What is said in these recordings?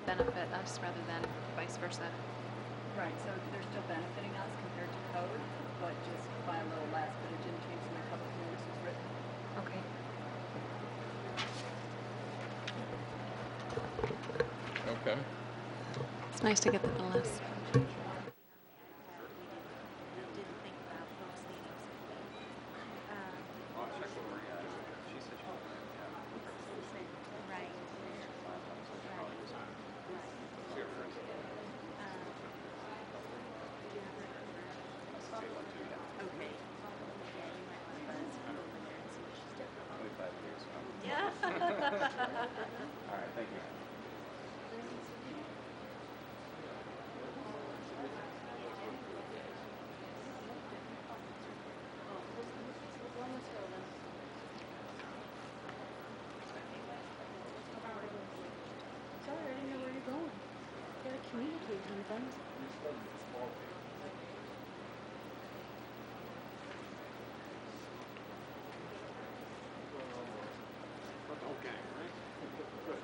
benefit us rather than vice versa. Right, so they're still benefiting us compared to code, but just by a little less, but it didn't change the way public notice was written. Okay. Okay. It's nice to get the less. All right, thank you. Sorry, I didn't know where you're going. You gotta communicate with them. Okay, right? Good.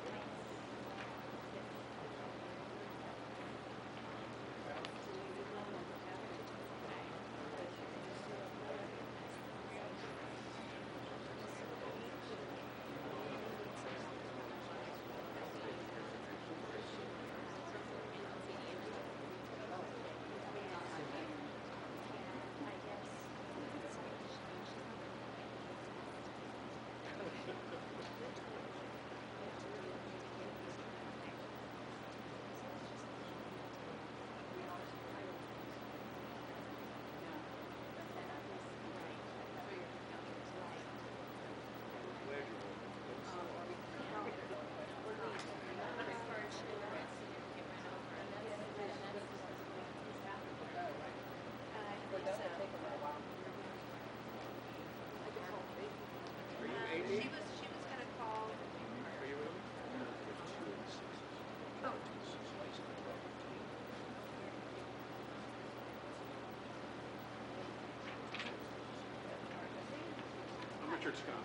Richard Scott.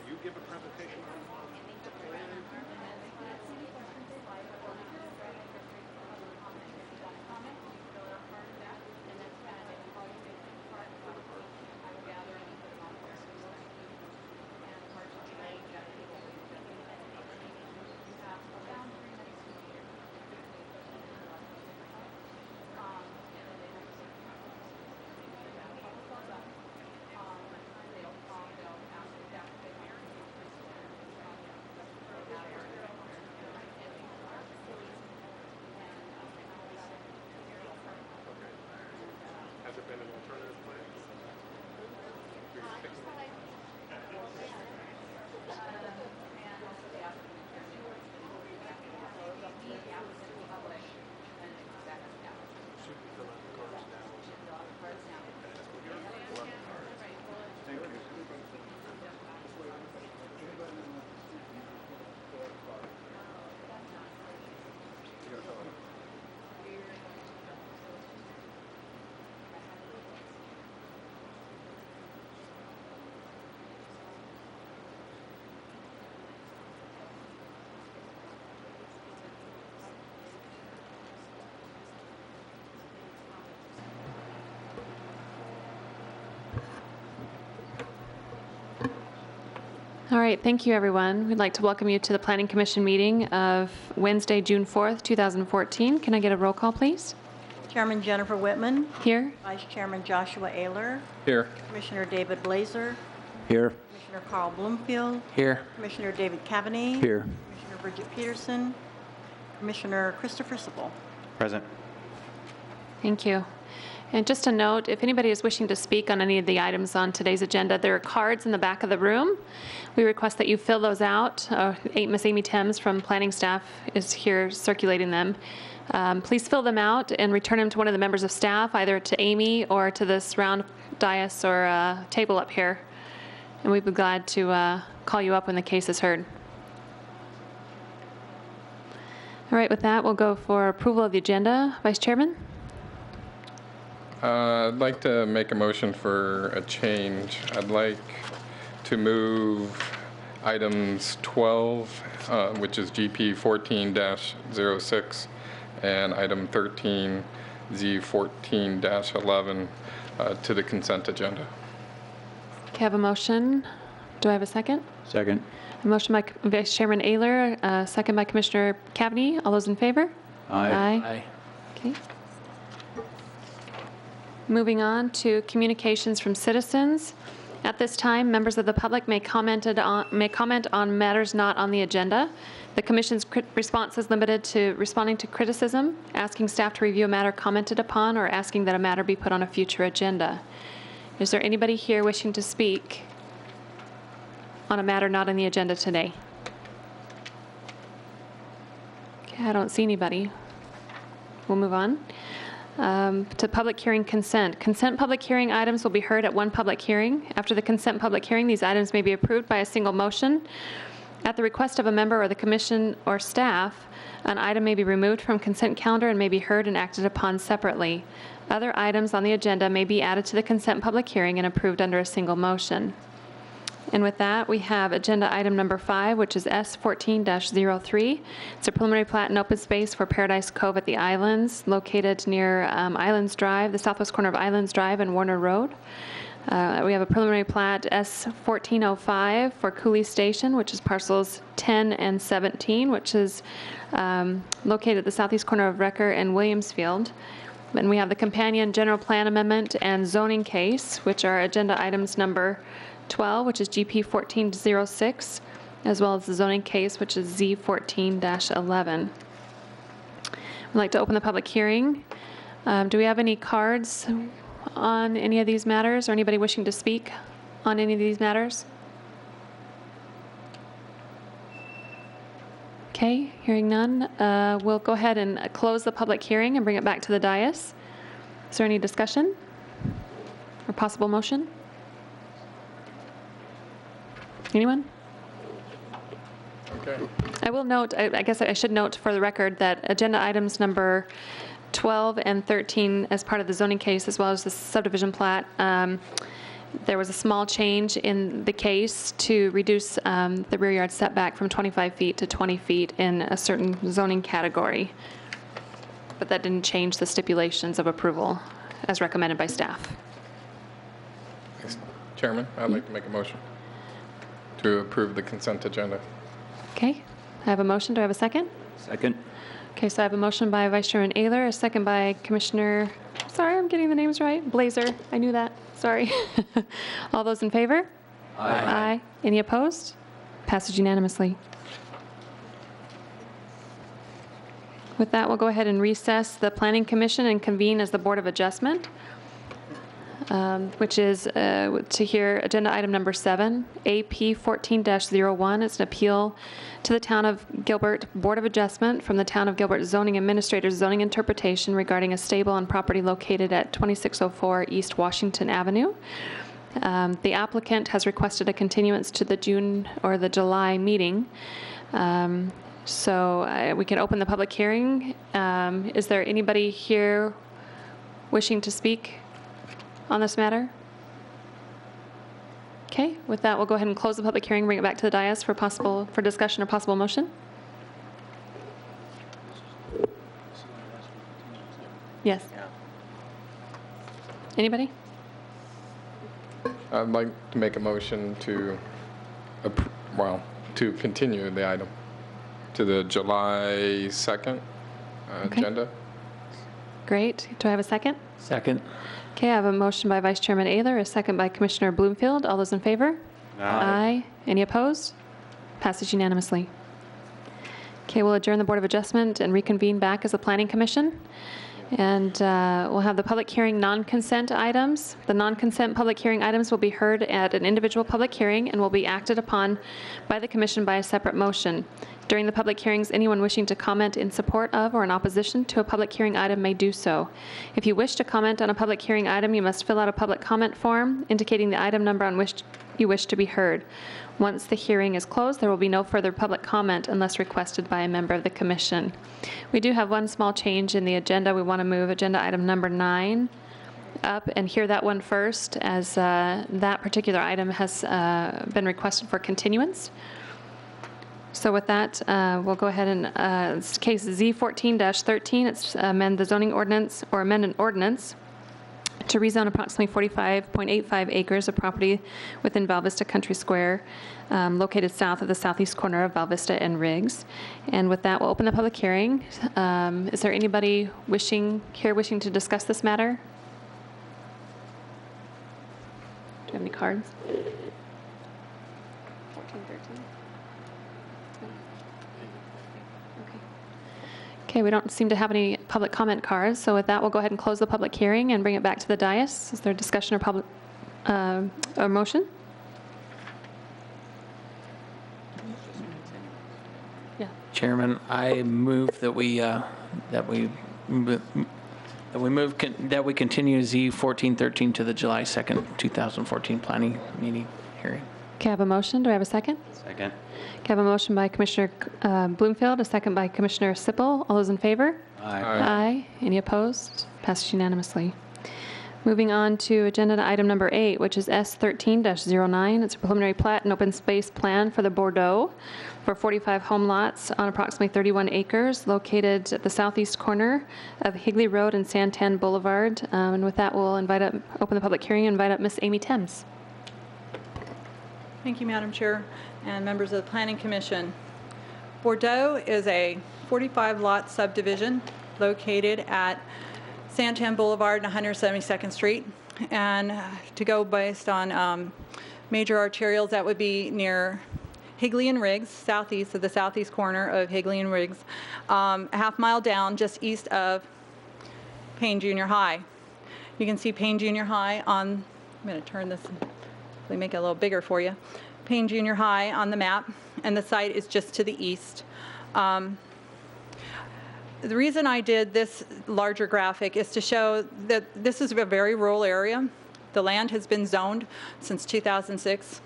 You give a presentation on the plan? Has there been an alternative plan? All right, thank you, everyone. We'd like to welcome you to the Planning Commission meeting of Wednesday, June 4th, 2014. Can I get a roll call, please? Chairman Jennifer Whitman. Here. Vice Chairman Joshua Ayler. Here. Commissioner David Blazer. Here. Commissioner Carl Bloomfield. Here. Commissioner David Cavaney. Here. Commissioner Bridget Peterson. Commissioner Christopher Sippel. Present. Thank you. And just a note, if anybody is wishing to speak on any of the items on today's agenda, there are cards in the back of the room. We request that you fill those out. Miss Amy Thames from planning staff is here circulating them. Please fill them out and return them to one of the members of staff, either to Amy or to this round dais or table up here. And we'd be glad to call you up when the case is heard. All right, with that, we'll go for approval of the agenda. Vice Chairman? I'd like to make a motion for a change. I'd like to move items 12, which is GP 14-06, and item 13, Z 14-11, to the consent agenda. Okay, I have a motion. Do I have a second? Second. A motion by Vice Chairman Ayler, second by Commissioner Cavaney. All those in favor? Aye. Okay. Moving on to communications from citizens. At this time, members of the public may comment on matters not on the agenda. The Commission's response is limited to responding to criticism, asking staff to review a matter commented upon, or asking that a matter be put on a future agenda. Is there anybody here wishing to speak on a matter not on the agenda today? Okay, I don't see anybody. We'll move on. To public hearing consent. Consent public hearing items will be heard at one public hearing. After the consent public hearing, these items may be approved by a single motion. At the request of a member or the commission or staff, an item may be removed from consent calendar and may be heard and acted upon separately. Other items on the agenda may be added to the consent public hearing and approved under a single motion. And with that, we have agenda item number 5, which is S14-03. It's a preliminary plat and open space for Paradise Cove at the Islands, located near Islands Drive, the southwest corner of Islands Drive and Warner Road. We have a preliminary plat S1405 for Cooley Station, which is parcels 10 and 17, which is located at the southeast corner of Wrecker and Williamsfield. And we have the companion general plan amendment and zoning case, which are agenda items number 12, which is GP 14-06, as well as the zoning case, which is Z 14-11. I'd like to open the public hearing. Do we have any cards on any of these matters, or anybody wishing to speak on any of these matters? Okay, hearing none, we'll go ahead and close the public hearing and bring it back to the dais. Is there any discussion or possible motion? Anyone? Okay. I will note, I guess I should note for the record that agenda items number 12 and 13 as part of the zoning case, as well as the subdivision plat, there was a small change in the case to reduce the rear yard setback from 25 feet to 20 feet in a certain zoning category. But that didn't change the stipulations of approval as recommended by staff. Chairman, I'd like to make a motion to approve the consent agenda. Okay, I have a motion. Do I have a second? Second. Okay, so I have a motion by Vice Chairman Ayler, a second by Commissioner, sorry, I'm getting the names right, Blazer. I knew that. Sorry. All those in favor? Aye. Any opposed? Passes unanimously. With that, we'll go ahead and recess the Planning Commission and convene as the Board of Adjustment, which is to hear agenda item number 7, AP 14-01. It's an appeal to the Town of Gilbert Board of Adjustment from the Town of Gilbert Zoning Administrator's zoning interpretation regarding a stable on property located at 2604 East Washington Avenue. The applicant has requested a continuance to the June or the July meeting. So we can open the public hearing. Is there anybody here wishing to speak on this matter? Okay, with that, we'll go ahead and close the public hearing, bring it back to the dais for discussion or possible motion. Yes. Anybody? I'd like to make a motion to, to continue the item to the July 2nd Okay. agenda. Great. Do I have a second? Second. Okay, I have a motion by Vice Chairman Ayler, a second by Commissioner Bloomfield. All those in favor? Aye. Any opposed? Passes unanimously. Okay, we'll adjourn the Board of Adjustment and reconvene back as a Planning Commission. And we'll have the public hearing non-consent items. The non-consent public hearing items will be heard at an individual public hearing and will be acted upon by the Commission by a separate motion. During the public hearings, anyone wishing to comment in support of or in opposition to a public hearing item may do so. If you wish to comment on a public hearing item, you must fill out a public comment form indicating the item number on which you wish to be heard. Once the hearing is closed, there will be no further public comment unless requested by a member of the Commission. We do have one small change in the agenda. We want to move agenda item number 9 up and hear that one first, as that particular item has been requested for continuance. So with that, we'll go ahead and, it's case Z14-13. It's amend the zoning ordinance or amend an ordinance to rezone approximately 45.85 acres of property within Val Vista Country Square, located south of the southeast corner of Val Vista and Riggs. And with that, we'll open the public hearing. Is there anybody wishing to discuss this matter? Do you have any cards? 14, 13? Okay, we don't seem to have any public comment cards, so with that, we'll go ahead and close the public hearing and bring it back to the dais. Is there discussion or public, or motion? Yeah. Chairman, I move that we continue Z1413 to the July 2nd, 2014 planning meeting hearing. Okay, I have a motion. Do I have a second? Second. Okay, I have a motion by Commissioner Bloomfield, a second by Commissioner Sippel. All those in favor? Aye. Aye. Any opposed? Passed unanimously. Moving on to agenda item number 8, which is S13-09. It's a preliminary plat and open space plan for the Bordeaux for 45 home lots on approximately 31 acres located at the southeast corner of Higley Road and Santan Boulevard. And with that, we'll open the public hearing and invite up Miss Amy Thames. Thank you, Madam Chair and members of the Planning Commission. Bordeaux is a 45-lot subdivision located at Santan Boulevard and 172nd Street. And to go based on major arterials, that would be near Higley and Riggs, southeast of the southeast corner of Higley and Riggs, a half mile down just east of Payne Junior High. You can see Payne Junior High on, I'm going to turn this, make it a little bigger for you. Payne Junior High on the map, and the site is just to the east. The reason I did this larger graphic is to show that this is a very rural area. The land has been zoned since 2006,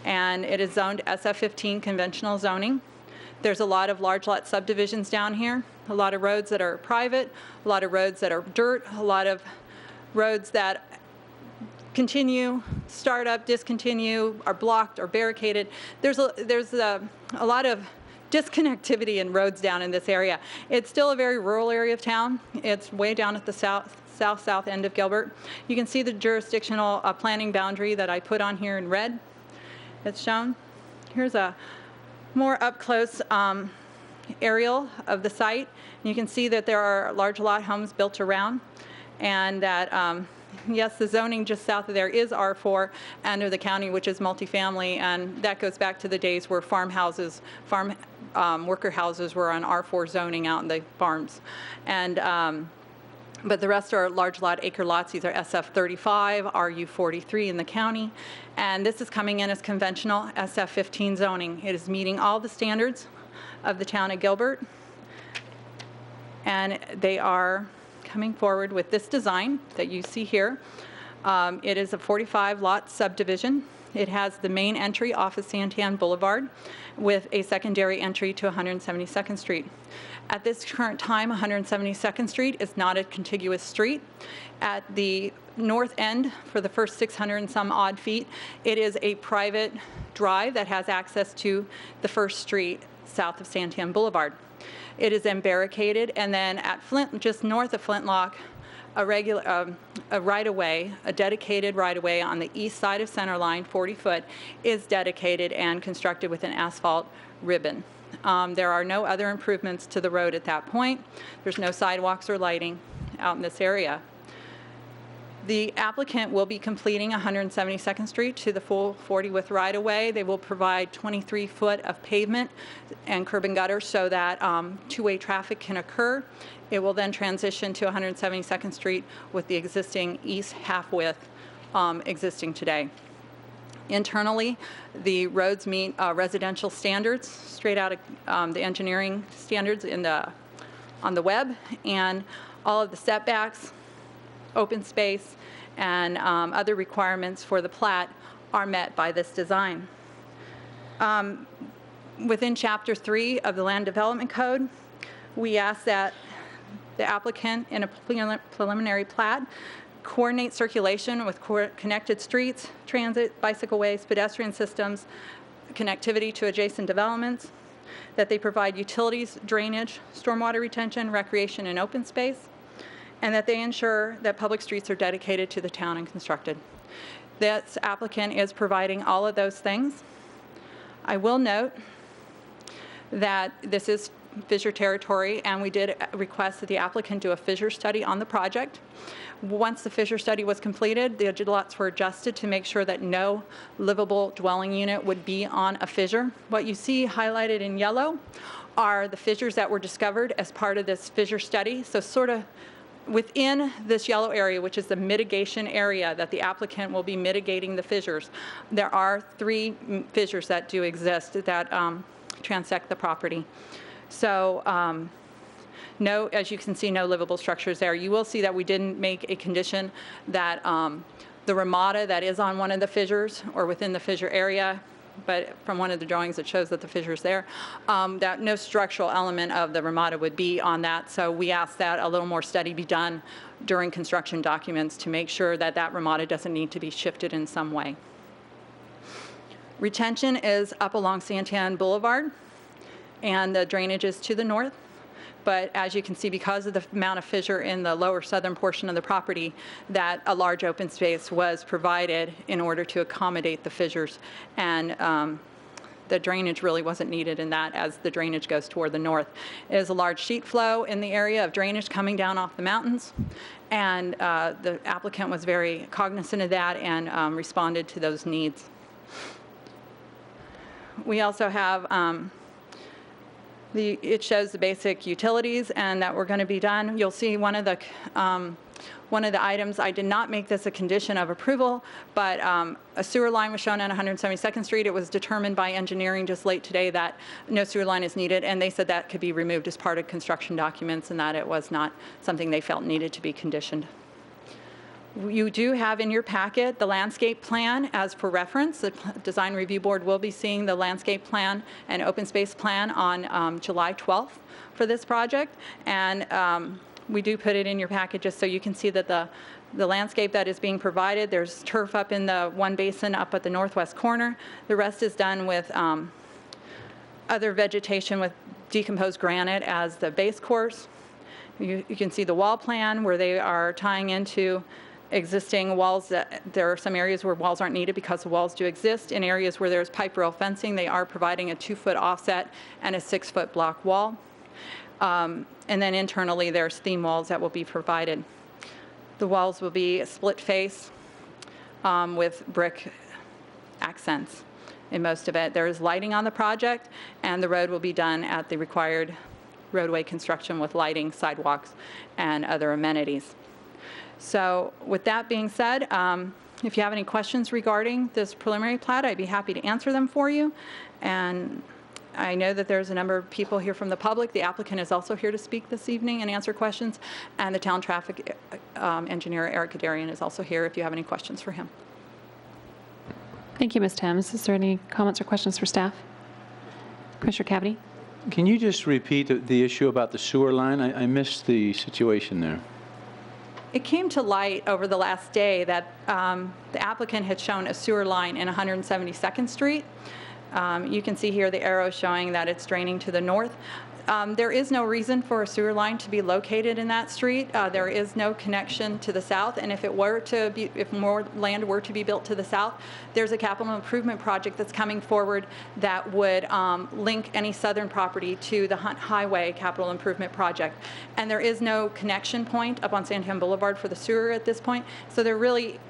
and it is zoned SF15 conventional zoning. There's a lot of large lot subdivisions down here, a lot of roads that are private, a lot of roads that are dirt, a lot of roads that continue, start up, discontinue, are blocked or barricaded. There's a lot of disconnectivity in roads down in this area. It's still a very rural area of town. It's way down at the south end of Gilbert. You can see the jurisdictional planning boundary that I put on here in red. It's shown. Here's a more up-close aerial of the site. You can see that there are large lot homes built around, and that yes, the zoning just south of there is R4 under the county, which is multifamily, and that goes back to the days where worker houses were on R4 zoning out in the farms. And but the rest are large lot acre lots. These are SF35, RU43 in the county, and this is coming in as conventional SF15 zoning. It is meeting all the standards of the town of Gilbert, and they are coming forward with this design that you see here. It is a 45-lot subdivision. It has the main entry off of Santan Boulevard with a secondary entry to 172nd Street. At this current time, 172nd Street is not a contiguous street. At the north end, for the first 600 and some odd feet, it is a private drive that has access to the first street south of Santan Boulevard. It is then barricaded, and then at Flint, just north of Flintlock, a right-of-way, a dedicated right-of-way on the east side of center line, 40 foot, is dedicated and constructed with an asphalt ribbon. There are no other improvements to the road at that point. There's no sidewalks or lighting out in this area. The applicant will be completing 172nd Street to the full 40 width right-of-way. They will provide 23 foot of pavement and curb and gutter so that two-way traffic can occur. It will then transition to 172nd Street with the existing east half-width existing today. Internally, the roads meet residential standards straight out of the engineering standards on the web, and all of the setbacks, open space, and other requirements for the plat are met by this design. Within Chapter 3 of the Land Development Code, we ask that the applicant in a preliminary plat coordinate circulation with connected streets, transit, bicycleways, pedestrian systems, connectivity to adjacent developments, that they provide utilities, drainage, stormwater retention, recreation, and open space, and that they ensure that public streets are dedicated to the town and constructed. This applicant is providing all of those things. I will note that this is fissure territory, and we did request that the applicant do a fissure study on the project. Once the fissure study was completed, the lots were adjusted to make sure that no livable dwelling unit would be on a fissure. What you see highlighted in yellow are the fissures that were discovered as part of this fissure study. So sort of within this yellow area, which is the mitigation area that the applicant will be mitigating the fissures, there are 3 fissures that do exist that transect the property. So no, as you can see, no livable structures there. You will see that we didn't make a condition that the ramada that is on one of the fissures or within the fissure area, but from one of the drawings it shows that the fissure's there, that no structural element of the ramada would be on that. So we asked that a little more study be done during construction documents to make sure that that ramada doesn't need to be shifted in some way. Retention is up along Santan Boulevard, and the drainage is to the north. But as you can see, because of the amount of fissure in the lower southern portion of the property, that a large open space was provided in order to accommodate the fissures. And the drainage really wasn't needed in that, as the drainage goes toward the north. It is a large sheet flow in the area of drainage coming down off the mountains. And the applicant was very cognizant of that and responded to those needs. We also have it shows the basic utilities and that we're going to be done. You'll see one of the items, I did not make this a condition of approval, but a sewer line was shown on 172nd Street. It was determined by engineering just late today that no sewer line is needed, and they said that could be removed as part of construction documents and that it was not something they felt needed to be conditioned. You do have in your packet the landscape plan as per reference. The Design Review Board will be seeing the landscape plan and open space plan on July 12th for this project. And we do put it in your packet just so you can see that the landscape that is being provided, there's turf up in the one basin up at the northwest corner. The rest is done with other vegetation with decomposed granite as the base course. You can see the wall plan where they are tying into existing walls. That there are some areas where walls aren't needed because the walls do exist. In areas where there's pipe rail fencing, they are providing a 2-foot offset and a 6-foot block wall. And then internally, there's theme walls that will be provided. The walls will be split face with brick accents in most of it. There is lighting on the project, and the road will be done at the required roadway construction with lighting, sidewalks, and other amenities. So with that being said, if you have any questions regarding this preliminary plat, I'd be happy to answer them for you. And I know that there's a number of people here from the public. The applicant is also here to speak this evening and answer questions. And the town traffic engineer, Eric Kadarian, is also here if you have any questions for him. Thank you, Ms. Thames. Is there any comments or questions for staff? Commissioner Cavity? Can you just repeat the issue about the sewer line? I missed the situation there. It came to light over the last day that the applicant had shown a sewer line in 172nd Street. You can see here the arrow showing that it's draining to the north. There is no reason for a sewer line to be located in that street. There is no connection to the south, and if more land were to be built to the south, there's a capital improvement project that's coming forward that would link any southern property to the Hunt Highway capital improvement project. And there is no connection point up on Santan Boulevard for the sewer at this point, so there really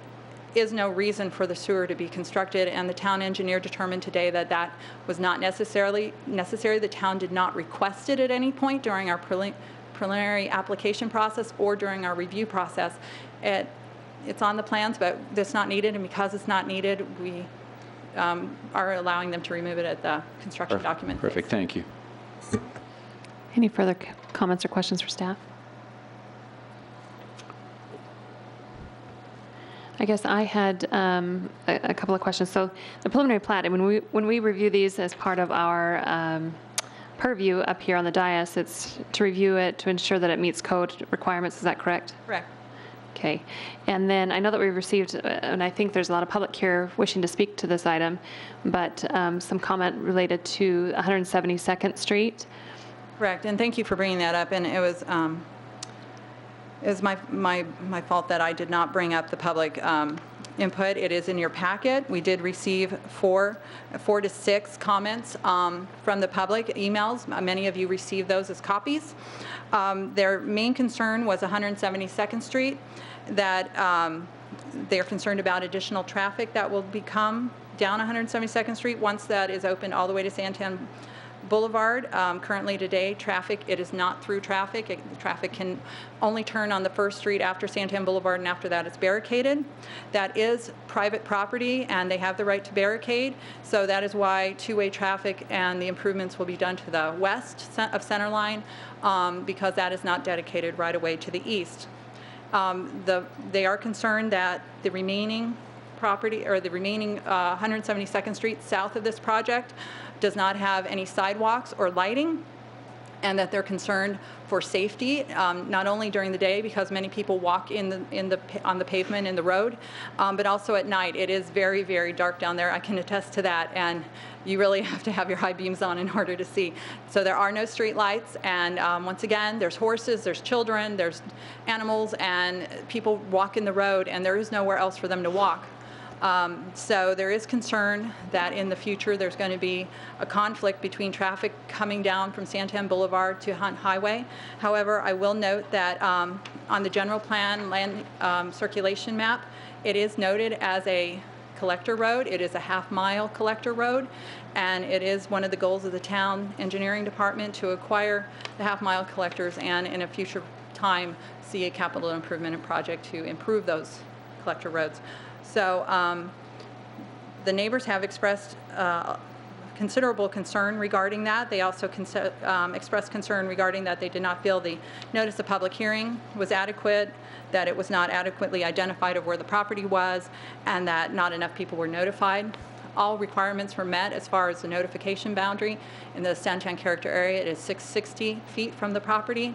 is no reason for the sewer to be constructed, and the town engineer determined today that that was not necessarily necessary. The town did not request it at any point during our preliminary application process or during our review process. It's on the plans, but it's not needed, and because it's not needed, we are allowing them to remove it at the construction document. Perfect, thank you. Any further comments or questions for staff? I guess I had a couple of questions. So the preliminary plat, and when we review these as part of our purview up here on the dais, it's to review it to ensure that it meets code requirements. Is that correct? Correct. Okay. And then I know that we received, and I think there's a lot of public here wishing to speak to this item, but some comment related to 172nd Street. Correct, and thank you for bringing that up, and it was my fault that I did not bring up the public input. It is in your packet. We did receive four to six comments from the public, emails. Many of you received those as copies. Their main concern was 172nd Street, that they're concerned about additional traffic that will become down 172nd Street once that is opened all the way to Santan Boulevard. Currently today, traffic, it is not through traffic. Traffic can only turn on the first street after Santan Boulevard, and after that it's barricaded. That is private property, and they have the right to barricade. So that is why two-way traffic and the improvements will be done to the west of Centerline, because that is not dedicated right away to the east. They are concerned that the remaining property, or the remaining 172nd Street south of this project, does not have any sidewalks or lighting, and that they're concerned for safety, not only during the day because many people walk on the pavement in the road, but also at night. It is very, very dark down there. I can attest to that, and you really have to have your high beams on in order to see. So there are no street lights, and once again, there's horses, there's children, there's animals, and people walk in the road, and there is nowhere else for them to walk. So there is concern that in the future there's going to be a conflict between traffic coming down from Santan Boulevard to Hunt Highway. However, I will note that on the general plan land circulation map, it is noted as a collector road. It is a half-mile collector road, and it is one of the goals of the town engineering department to acquire the half-mile collectors, and in a future time see a capital improvement project to improve those collector roads. So the neighbors have expressed considerable concern regarding that. They also expressed concern regarding that they did not feel the notice of public hearing was adequate, that it was not adequately identified of where the property was, and that not enough people were notified. All requirements were met as far as the notification boundary. In the Santan character area, it is 660 feet from the property,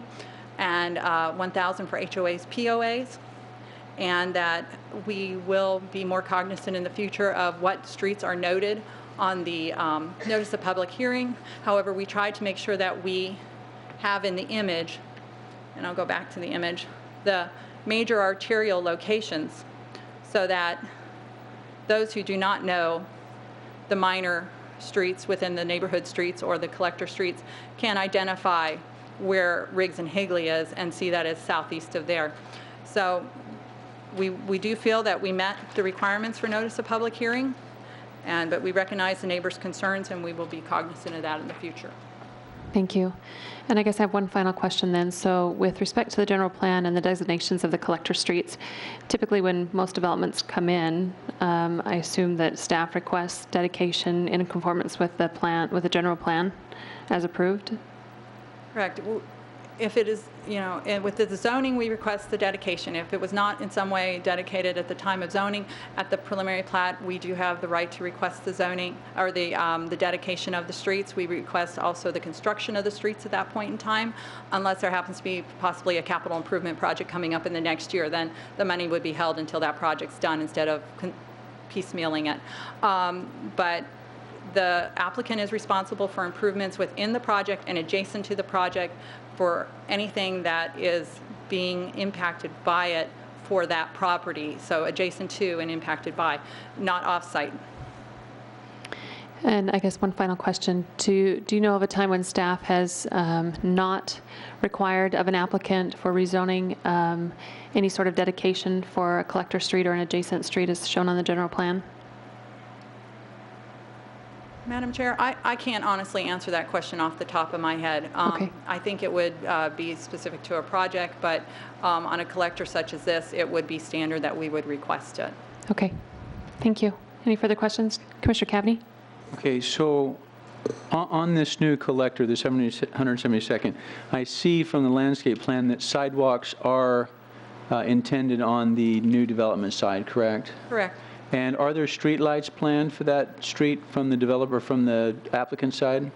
and 1,000 for HOAs, POAs. And that we will be more cognizant in the future of what streets are noted on the notice of public hearing. However, we tried to make sure that we have in the image, and I'll go back to the image, the major arterial locations, so that those who do not know the minor streets within the neighborhood streets or the collector streets can identify where Riggs and Higley is and see that it's southeast of there. So we do feel that we met the requirements for notice of public hearing, but we recognize the neighbors' concerns, and we will be cognizant of that in the future. Thank you. And I guess I have one final question then. So with respect to the general plan and the designations of the collector streets, typically when most developments come in, I assume that staff requests dedication in conformance with the plan, with the general plan as approved? Correct. If it is, and with the zoning, we request the dedication. If it was not in some way dedicated at the time of zoning, at the preliminary plat, we do have the right to request the zoning or the dedication of the streets. We request also the construction of the streets at that point in time, unless there happens to be possibly a capital improvement project coming up in the next year. Then the money would be held until that project's done instead of piecemealing it. But the applicant is responsible for improvements within the project and adjacent to the project for anything that is being impacted by it for that property. So adjacent to and impacted by, not off-site. And I guess one final question. Do you know of a time when staff has not required of an applicant for rezoning any sort of dedication for a collector street or an adjacent street as shown on the general plan? Madam Chair, I can't honestly answer that question off the top of my head. Okay. I think it would be specific to a project, but on a collector such as this, it would be standard that we would request it. Okay. Thank you. Any further questions? Commissioner Cavney? Okay, so on this new collector, the 172nd, I see from the landscape plan that sidewalks are intended on the new development side, correct? Correct. And are there street lights planned for that street from the developer, from the applicant side?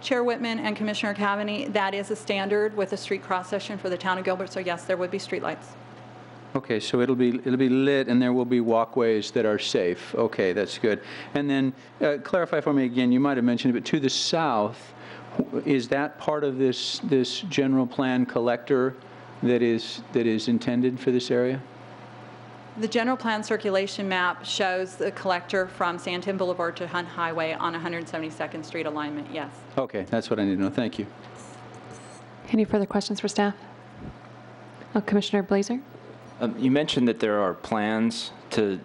Chair Whitman and Commissioner Cavaney, that is a standard with a street cross-section for the town of Gilbert, so yes, there would be streetlights. Okay, so it'll be lit, and there will be walkways that are safe. Okay, that's good. And then clarify for me again, you might have mentioned it, but to the south, is that part of this general plan collector that is intended for this area? The general plan circulation map shows the collector from Santan Boulevard to Hunt Highway on 172nd Street alignment, yes. Okay, that's what I need to know. Thank you. Any further questions for staff? Oh, Commissioner Blazer? You mentioned that there are plans to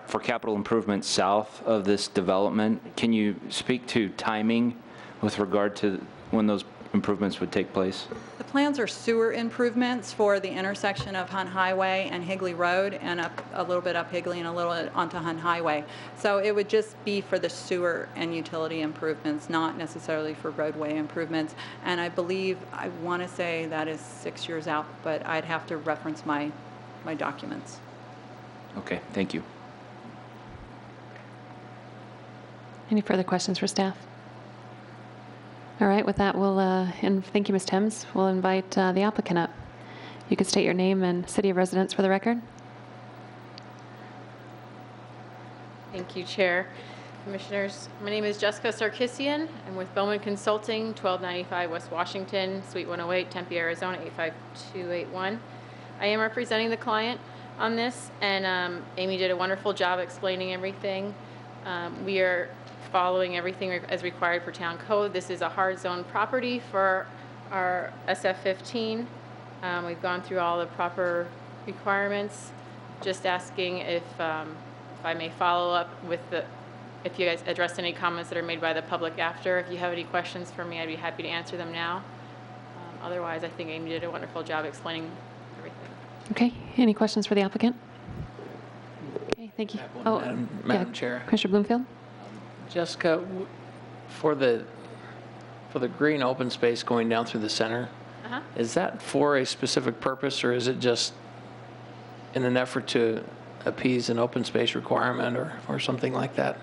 for capital improvements south of this development. Can you speak to timing with regard to when those improvements would take place? The plans are sewer improvements for the intersection of Hunt Highway and Higley Road, and up a little bit up Higley and a little bit onto Hunt Highway. So it would just be for the sewer and utility improvements, not necessarily for roadway improvements. And I believe, I want to say that is 6 years out, but I'd have to reference my documents. Okay, thank you. Any further questions for staff? All right, with that, we'll, and thank you, Ms. Thames. We'll invite the applicant up. You could state your name and city of residence for the record. Thank you, Chair. Commissioners, my name is Jessica Sarkissian. I'm with Bowman Consulting, 1295 West Washington, Suite 108, Tempe, Arizona, 85281. I am representing the client on this, and Amy did a wonderful job explaining everything. We are following everything as required for town code. This is a hard zone property for our SF-15. We've gone through all the proper requirements. Just asking if I may follow up with if you guys addressed any comments that are made by the public after. If you have any questions for me, I'd be happy to answer them now. Otherwise, I think Amy did a wonderful job explaining everything. Okay, any questions for the applicant? Okay, thank you. Madam Chair. Commissioner Bloomfield? Jessica, for the green open space going down through the center, is that for a specific purpose, or is it just in an effort to appease an open space requirement or something like that?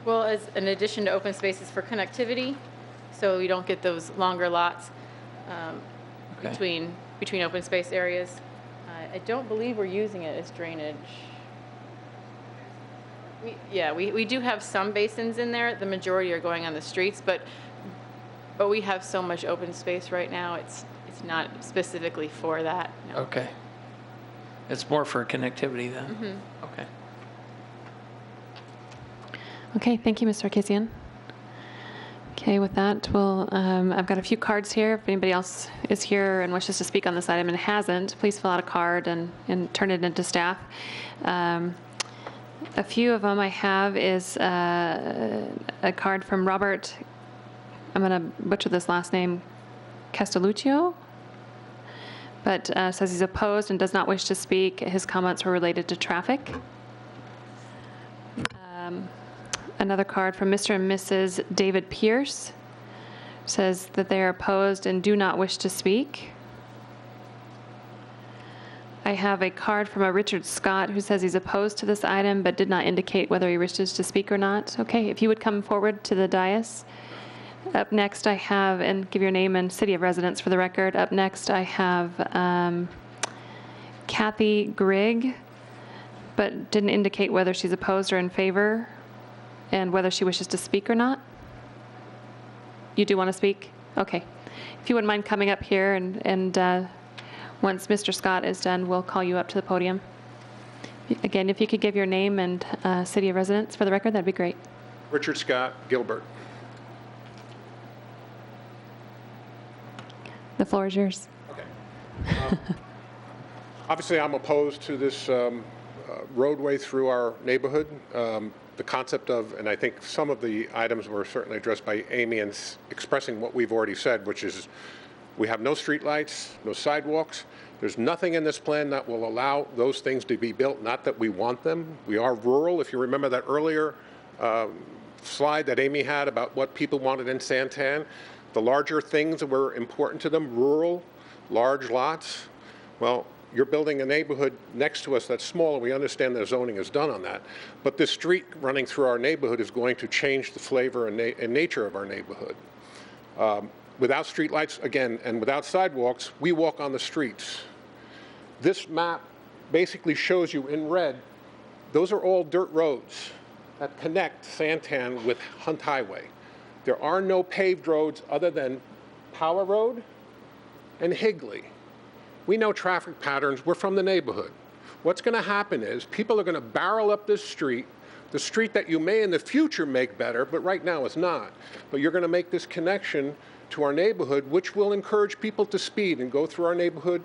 Well, as an addition to open spaces for connectivity, so we don't get those longer lots Okay. between open space areas. I don't believe we're using it as drainage. We do have some basins in there. The majority are going on the streets, but we have so much open space right now. It's not specifically for that. No. Okay. It's more for connectivity then? Mm-hmm. Okay. Okay, thank you, Ms. Sarkissian. Okay, with that, I've got a few cards here. If anybody else is here and wishes to speak on this item and hasn't, please fill out a card and turn it into staff. A few of them I have is a card from Robert, I'm going to butcher this last name, Castelluccio, but says he's opposed and does not wish to speak. His comments were related to traffic. Another card from Mr. and Mrs. David Pierce says that they are opposed and do not wish to speak. I have a card from a Richard Scott who says he's opposed to this item but did not indicate whether he wishes to speak or not. Okay, if you would come forward to the dais. Up next I have, and give your name and city of residence for the record. Up next I have Kathy Grigg, but didn't indicate whether she's opposed or in favor and whether she wishes to speak or not. You do want to speak? Okay. If you wouldn't mind coming up here and once Mr. Scott is done, we'll call you up to the podium. Again, if you could give your name and city of residence for the record, that'd be great. Richard Scott, Gilbert. The floor is yours. Okay. Obviously, I'm opposed to this roadway through our neighborhood. The concept of, and I think some of the items were certainly addressed by Amy in expressing what we've already said, which is we have no streetlights, no sidewalks. There's nothing in this plan that will allow those things to be built, not that we want them. We are rural. If you remember that earlier slide that Amy had about what people wanted in Santan, the larger things that were important to them, rural, large lots. Well, you're building a neighborhood next to us that's small, and we understand that zoning is done on that. But this street running through our neighborhood is going to change the flavor and nature of our neighborhood. Without streetlights, again, and without sidewalks, we walk on the streets. This map basically shows you in red, those are all dirt roads that connect Santan with Hunt Highway. There are no paved roads other than Power Road and Higley. We know traffic patterns. We're from the neighborhood. What's going to happen is people are going to barrel up this street, the street that you may in the future make better, but right now it's not. But you're going to make this connection to our neighborhood, which will encourage people to speed and go through our neighborhood.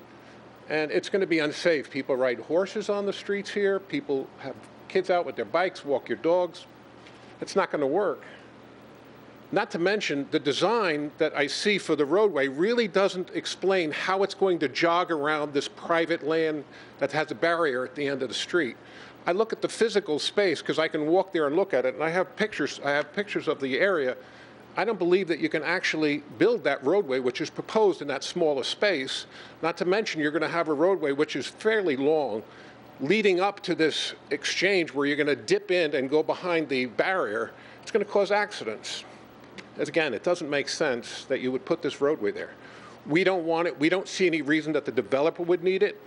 And it's going to be unsafe. People ride horses on the streets here. People have kids out with their bikes, walk your dogs. It's not going to work. Not to mention, the design that I see for the roadway really doesn't explain how it's going to jog around this private land that has a barrier at the end of the street. I look at the physical space because I can walk there and look at it, and I have pictures of the area. I don't believe that you can actually build that roadway, which is proposed in that smaller space. Not to mention, you're going to have a roadway which is fairly long, leading up to this exchange where you're going to dip in and go behind the barrier. It's going to cause accidents. As again, it doesn't make sense that you would put this roadway there. We don't want it. We don't see any reason that the developer would need it.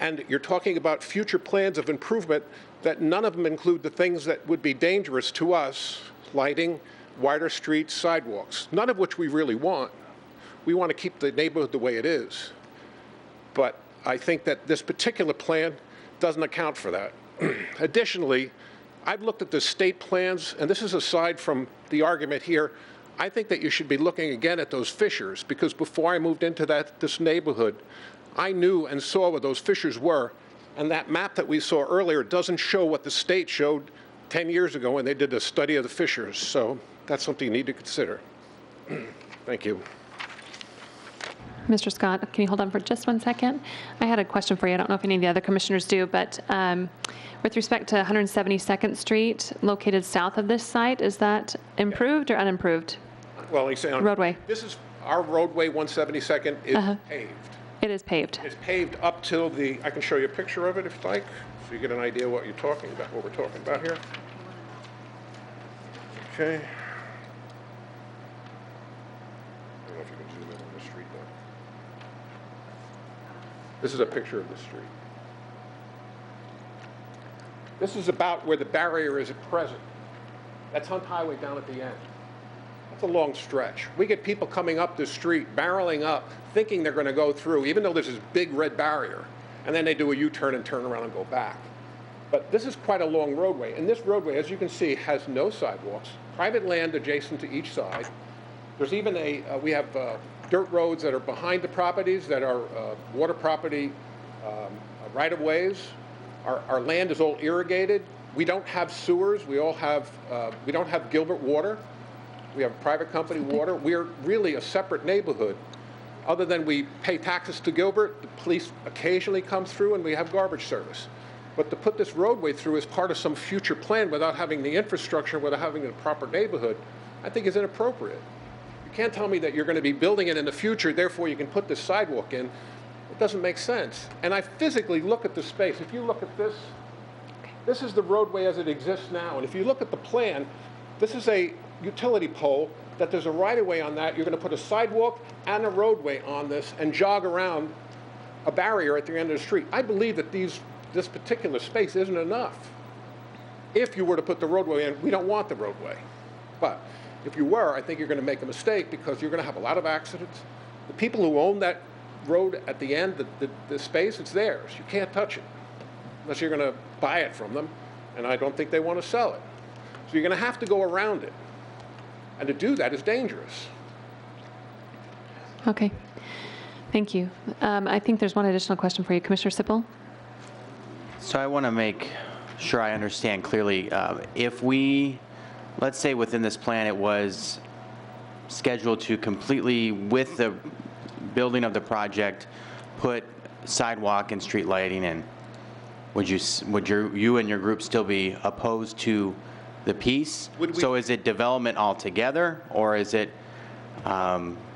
And you're talking about future plans of improvement that none of them include the things that would be dangerous to us: lighting, wider streets, sidewalks, none of which we really want. We want to keep the neighborhood the way it is. But I think that this particular plan doesn't account for that. Additionally, I've looked at the state plans, and this is aside from the argument here. I think that you should be looking again at those fissures, because before I moved into this neighborhood, I knew and saw what those fissures were. And that map that we saw earlier doesn't show what the state showed 10 years ago when they did a study of the fissures. So that's something you need to consider. Thank you. Mr. Scott, can you hold on for just 1 second? I had a question for you. I don't know if any of the other commissioners do, but with respect to 172nd Street, located south of this site, is that improved or unimproved? Well, you say roadway. This is our roadway, 172nd, is paved. It is paved. It's paved up till the, I can show you a picture of it if you like, so you get an idea what you're talking about, what we're talking about here. Okay. I don't know if you can zoom in on the street though. This is a picture of the street. This is about where the barrier is at present. That's Hunt Highway down at the end. That's a long stretch. We get people coming up this street, barreling up, thinking they're going to go through, even though there's this big red barrier, and then they do a U-turn and turn around and go back. But this is quite a long roadway, and this roadway, as you can see, has no sidewalks, private land adjacent to each side. There's even we have dirt roads that are behind the properties that are water property right-of-ways. Our land is all irrigated. We don't have sewers. We don't have Gilbert Water. We have private company water. We're really a separate neighborhood. Other than we pay taxes to Gilbert, the police occasionally comes through, and we have garbage service. But to put this roadway through as part of some future plan without having the infrastructure, without having a proper neighborhood, I think is inappropriate. You can't tell me that you're going to be building it in the future, therefore you can put this sidewalk in. It doesn't make sense. And I physically look at the space. If you look at this, this is the roadway as it exists now. And if you look at the plan, this is a utility pole that there's a right-of-way on that. You're going to put a sidewalk and a roadway on this and jog around a barrier at the end of the street. I believe that this particular space isn't enough. If you were to put the roadway in, we don't want the roadway. But if you were, I think you're going to make a mistake, because you're going to have a lot of accidents. The people who own that road at the end, the space, it's theirs. You can't touch it unless you're going to buy it from them, and I don't think they want to sell it. So you're going to have to go around it. And to do that is dangerous. Okay. Thank you. I think there's one additional question for you, Commissioner Sippel. So I want to make sure I understand clearly. If we, let's say within this plan, it was scheduled to completely, with the building of the project, put sidewalk and street lighting in, would you and your group still be opposed to the piece? So is it development altogether, or is it?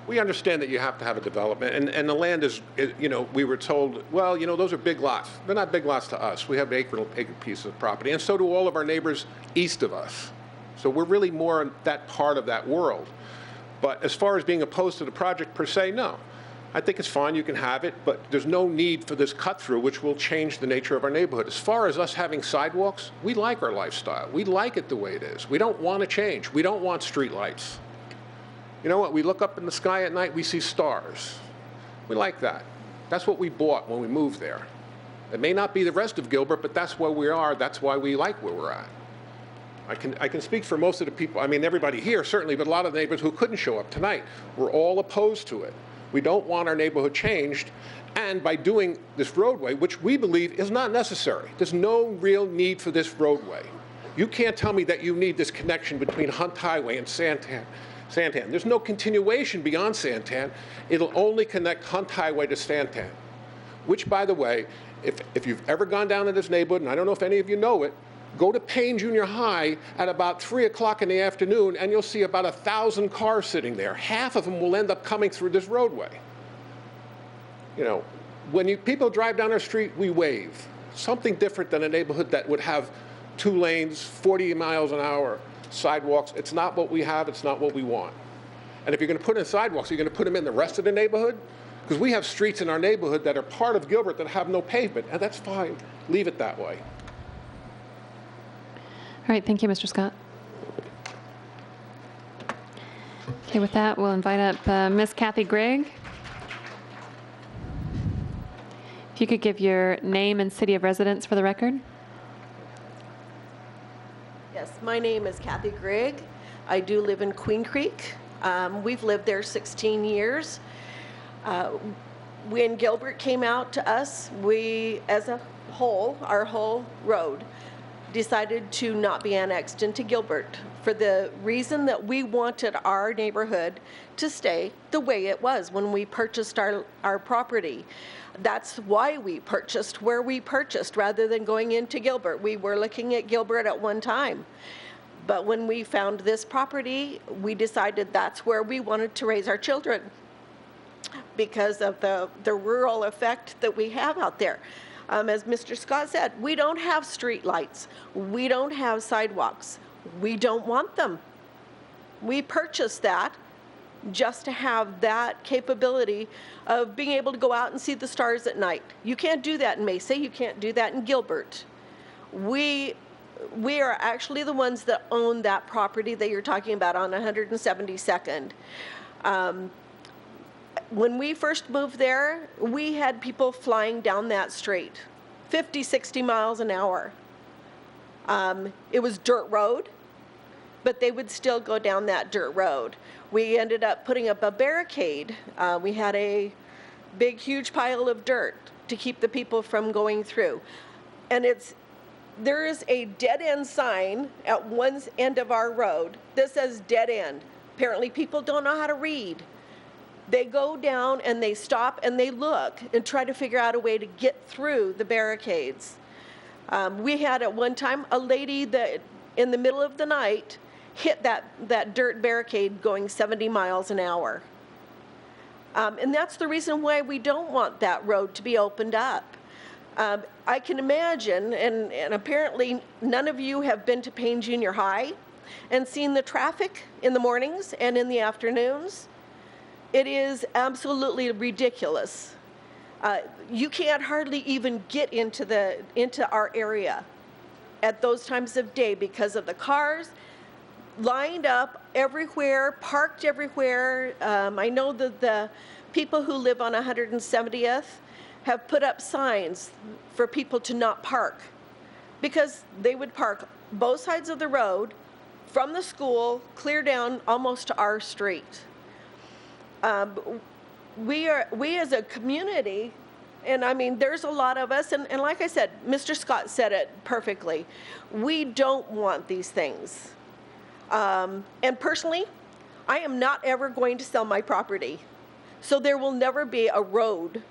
We understand that you have to have a development, and the land is, we were told, well, those are big lots. They're not big lots to us. We have acre pieces of property, and so do all of our neighbors east of us. So we're really more in that part of that world. But as far as being opposed to the project per se, no. I think it's fine, you can have it, but there's no need for this cut-through, which will change the nature of our neighborhood. As far as us having sidewalks, we like our lifestyle. We like it the way it is. We don't want to change. We don't want streetlights. You know what? We look up in the sky at night, we see stars. We like that. That's what we bought when we moved there. It may not be the rest of Gilbert, but that's where we are. That's why we like where we're at. I can speak for most of the people, I mean, everybody here certainly, but a lot of the neighbors who couldn't show up tonight. We're all opposed to it. We don't want our neighborhood changed, and by doing this roadway, which we believe is not necessary. There's no real need for this roadway. You can't tell me that you need this connection between Hunt Highway and Santan. There's no continuation beyond Santan. It'll only connect Hunt Highway to Santan, which, by the way, if you've ever gone down to this neighborhood, and I don't know if any of you know it, go to Payne Junior High at about 3 o'clock in the afternoon, and you'll see about 1,000 cars sitting there. Half of them will end up coming through this roadway. You know, when people drive down our street, we wave. Something different than a neighborhood that would have 2 lanes, 40 miles an hour, sidewalks. It's not what we have. It's not what we want. And if you're going to put in sidewalks, you're going to put them in the rest of the neighborhood? Because we have streets in our neighborhood that are part of Gilbert that have no pavement, and that's fine. Leave it that way. All right, thank you, Mr. Scott. Okay, with that, we'll invite up Miss Kathy Grigg. If you could give your name and city of residence for the record. Yes, my name is Kathy Grigg. I do live in Queen Creek. We've lived there 16 years. When Gilbert came out to us, we, as a whole, our whole road, decided to not be annexed into Gilbert for the reason that we wanted our neighborhood to stay the way it was when we purchased our property. That's why we purchased where we purchased rather than going into Gilbert. We were looking at Gilbert at one time. But when we found this property, we decided that's where we wanted to raise our children because of the rural effect that we have out there. As Mr. Scott said, we don't have street lights. We don't have sidewalks. We don't want them. We purchased that just to have that capability of being able to go out and see the stars at night. You can't do that in Mesa. You can't do that in Gilbert. We are actually the ones that own that property that you're talking about on 172nd. When we first moved there, we had people flying down that street, 50, 60 miles an hour. It was dirt road, but they would still go down that dirt road. We ended up putting up a barricade. We had a big, huge pile of dirt to keep the people from going through. And there is a dead end sign at one end of our road that says dead end. Apparently people don't know how to read. They go down and they stop and they look and try to figure out a way to get through the barricades. We had at one time a lady that in the middle of the night hit that dirt barricade going 70 miles an hour. And that's the reason why we don't want that road to be opened up. I can imagine, and apparently none of you have been to Payne Junior High and seen the traffic in the mornings and in the afternoons. It is absolutely ridiculous. You can't hardly even get into our area at those times of day because of the cars lined up everywhere, parked everywhere. I know that the people who live on 170th have put up signs for people to not park because they would park both sides of the road from the school clear down almost to our street. We as a community, and I mean, there's a lot of us, and like I said, Mr. Scott said it perfectly. We don't want these things. And personally, I am not ever going to sell my property. So there will never be a road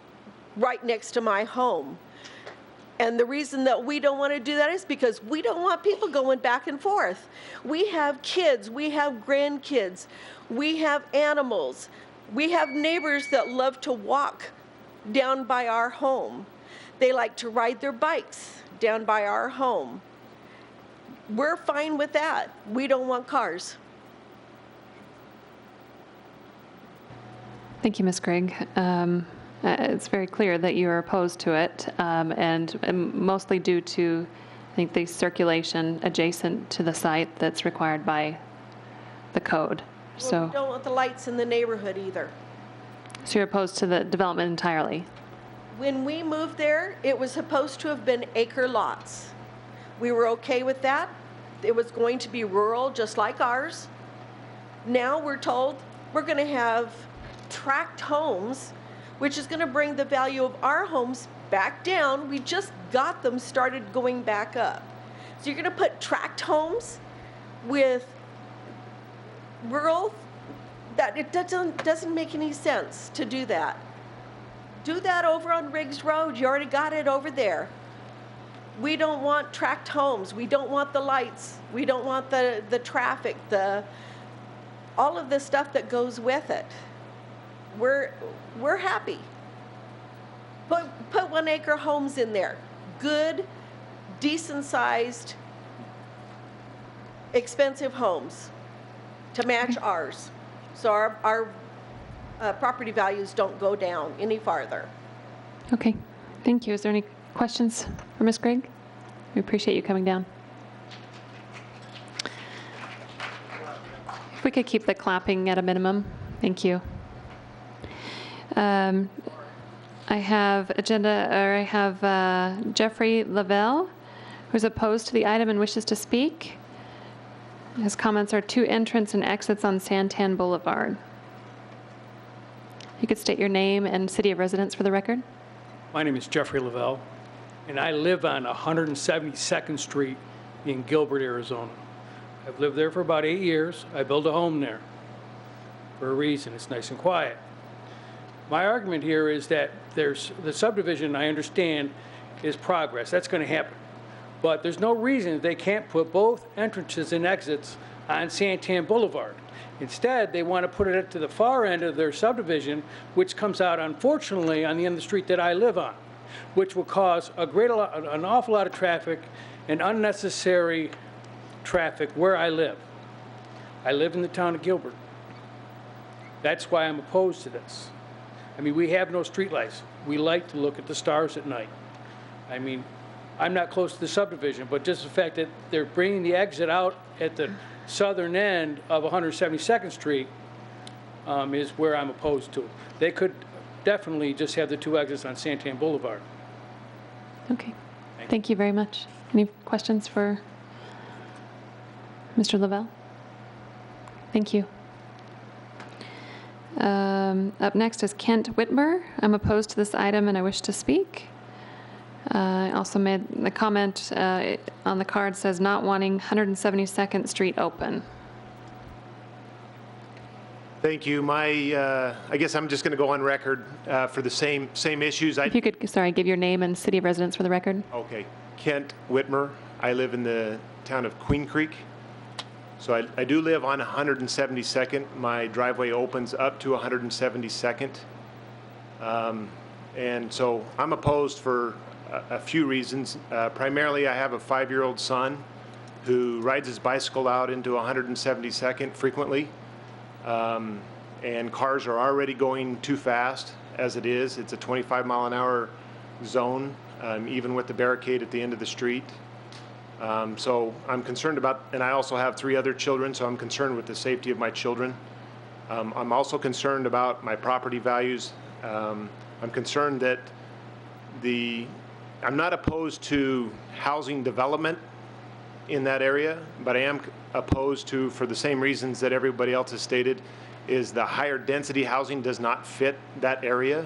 right next to my home. And the reason that we don't want to do that is because we don't want people going back and forth. We have kids, we have grandkids, we have animals. We have neighbors that love to walk down by our home. They like to ride their bikes down by our home. We're fine with that. We don't want cars. Thank you, Ms. Grigg. It's very clear that you are opposed to it, and mostly due to, I think, the circulation adjacent to the site that's required by the code. Well, So, we don't want the lights in the neighborhood either. so you're opposed to the development entirely? When we moved there, it was supposed to have been acre lots. We were okay with that. It was going to be rural, just like ours. Now we're told we're going to have tract homes, which is going to bring the value of our homes back down. We just got them started going back up. So you're going to put tract homes with rural, that it doesn't make any sense to do that. Do that over on Riggs Road. You already got it over there. We don't want tract homes. We don't want the lights. We don't want the traffic, all of the stuff that goes with it. We're happy. Put 1 acre homes in there. Good, decent sized, expensive homes to match ours. So our property values don't go down any farther. Okay, thank you. Is there any questions for Ms. Grigg? We appreciate you coming down. If we could keep the clapping at a minimum, thank you. I have Jeffrey Lavelle, who's opposed to the item and wishes to speak. His comments are 2 entrance and exits on Santan Boulevard. You could state your name and city of residence for the record. My name is Jeffrey Lavelle, and I live on 172nd Street in Gilbert, Arizona. I've lived there for about 8 years. I built a home there for a reason. It's nice and quiet. My argument here is that there's the subdivision, I understand, is progress. That's going to happen. But there's no reason they can't put both entrances and exits on Santan Boulevard. Instead, they want to put it to the far end of their subdivision, which comes out, unfortunately, on the end of the street that I live on, which will cause an awful lot of traffic and unnecessary traffic where I live. I live in the town of Gilbert. That's why I'm opposed to this. I mean, we have no streetlights. We like to look at the stars at night. I mean, I'm not close to the subdivision, but just the fact that they're bringing the exit out at the southern end of 172nd Street is where I'm opposed to. They could definitely just have the 2 exits on Santan Boulevard. Okay, thank you very much. Any questions for Mr. Lavelle? Thank you. Up next is Kent Whitmer. I'm opposed to this item and I wish to speak. I also made the comment on the card says not wanting 172nd Street open. Thank you. I guess I'm just going to go on record for the same issues. If you could, sorry, give your name and city of residence for the record. Okay. Kent Whitmer. I live in the town of Queen Creek. So I do live on 172nd. My driveway opens up to 172nd. And so I'm opposed for a few reasons. Primarily, I have a 5-year-old son who rides his bicycle out into 172nd frequently. And cars are already going too fast as it is. It's a 25-mile-an-hour zone, even with the barricade at the end of the street. So I'm concerned about, and I also have 3 other children, so I'm concerned with the safety of my children. I'm also concerned about my property values. I'm concerned that I'm not opposed to housing development in that area, but I am opposed to, for the same reasons that everybody else has stated, is the higher density housing does not fit that area.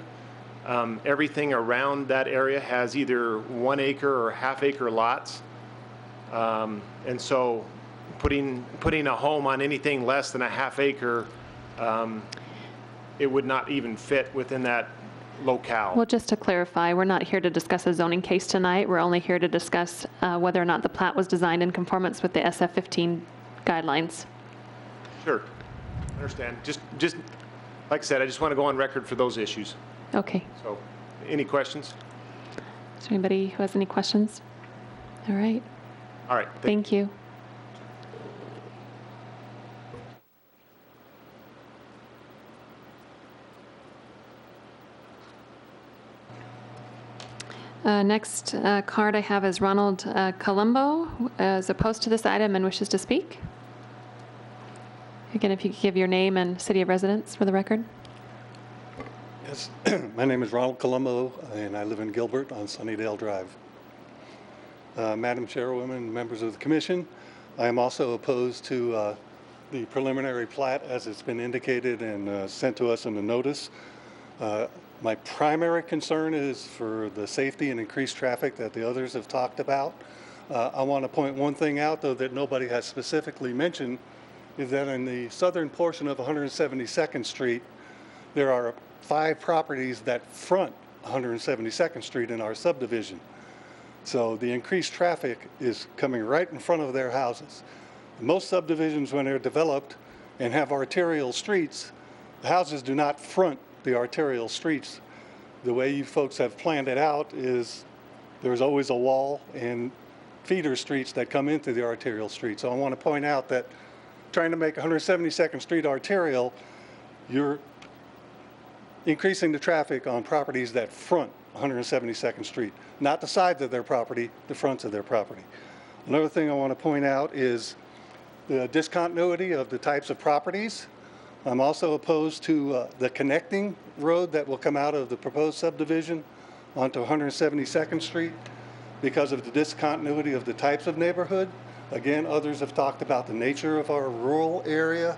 Everything around that area has either 1 acre or half-acre lots. And so putting a home on anything less than a half-acre, it would not even fit within that locale. Well, just to clarify, we're not here to discuss a zoning case tonight. We're only here to discuss whether or not the plat was designed in conformance with the SF-15 guidelines. Sure. I understand. Just like I said, I just want to go on record for those issues. Okay. So, any questions? Is there anybody who has any questions? All right. All right. Thank you. Next card I have is Ronald Colombo, is opposed to this item and wishes to speak. Again, if you could give your name and city of residence for the record. Yes, my name is Ronald Colombo, and I live in Gilbert on Sunnydale Drive. Madam Chairwoman, members of the commission, I am also opposed to the preliminary plat as it's been indicated and sent to us in the notice. My primary concern is for the safety and increased traffic that the others have talked about. I want to point one thing out, though, that nobody has specifically mentioned, is that in the southern portion of 172nd Street, there are 5 properties that front 172nd Street in our subdivision. So the increased traffic is coming right in front of their houses. Most subdivisions, when they're developed and have arterial streets, the houses do not front the arterial streets. The way you folks have planned it out is there's always a wall and feeder streets that come into the arterial street. So I want to point out that trying to make 172nd Street arterial, you're increasing the traffic on properties that front 172nd Street, not the sides of their property, the fronts of their property. Another thing I want to point out is the discontinuity of the types of properties. I'm also opposed to the connecting road that will come out of the proposed subdivision onto 172nd Street because of the discontinuity of the types of neighborhood. Again, others have talked about the nature of our rural area,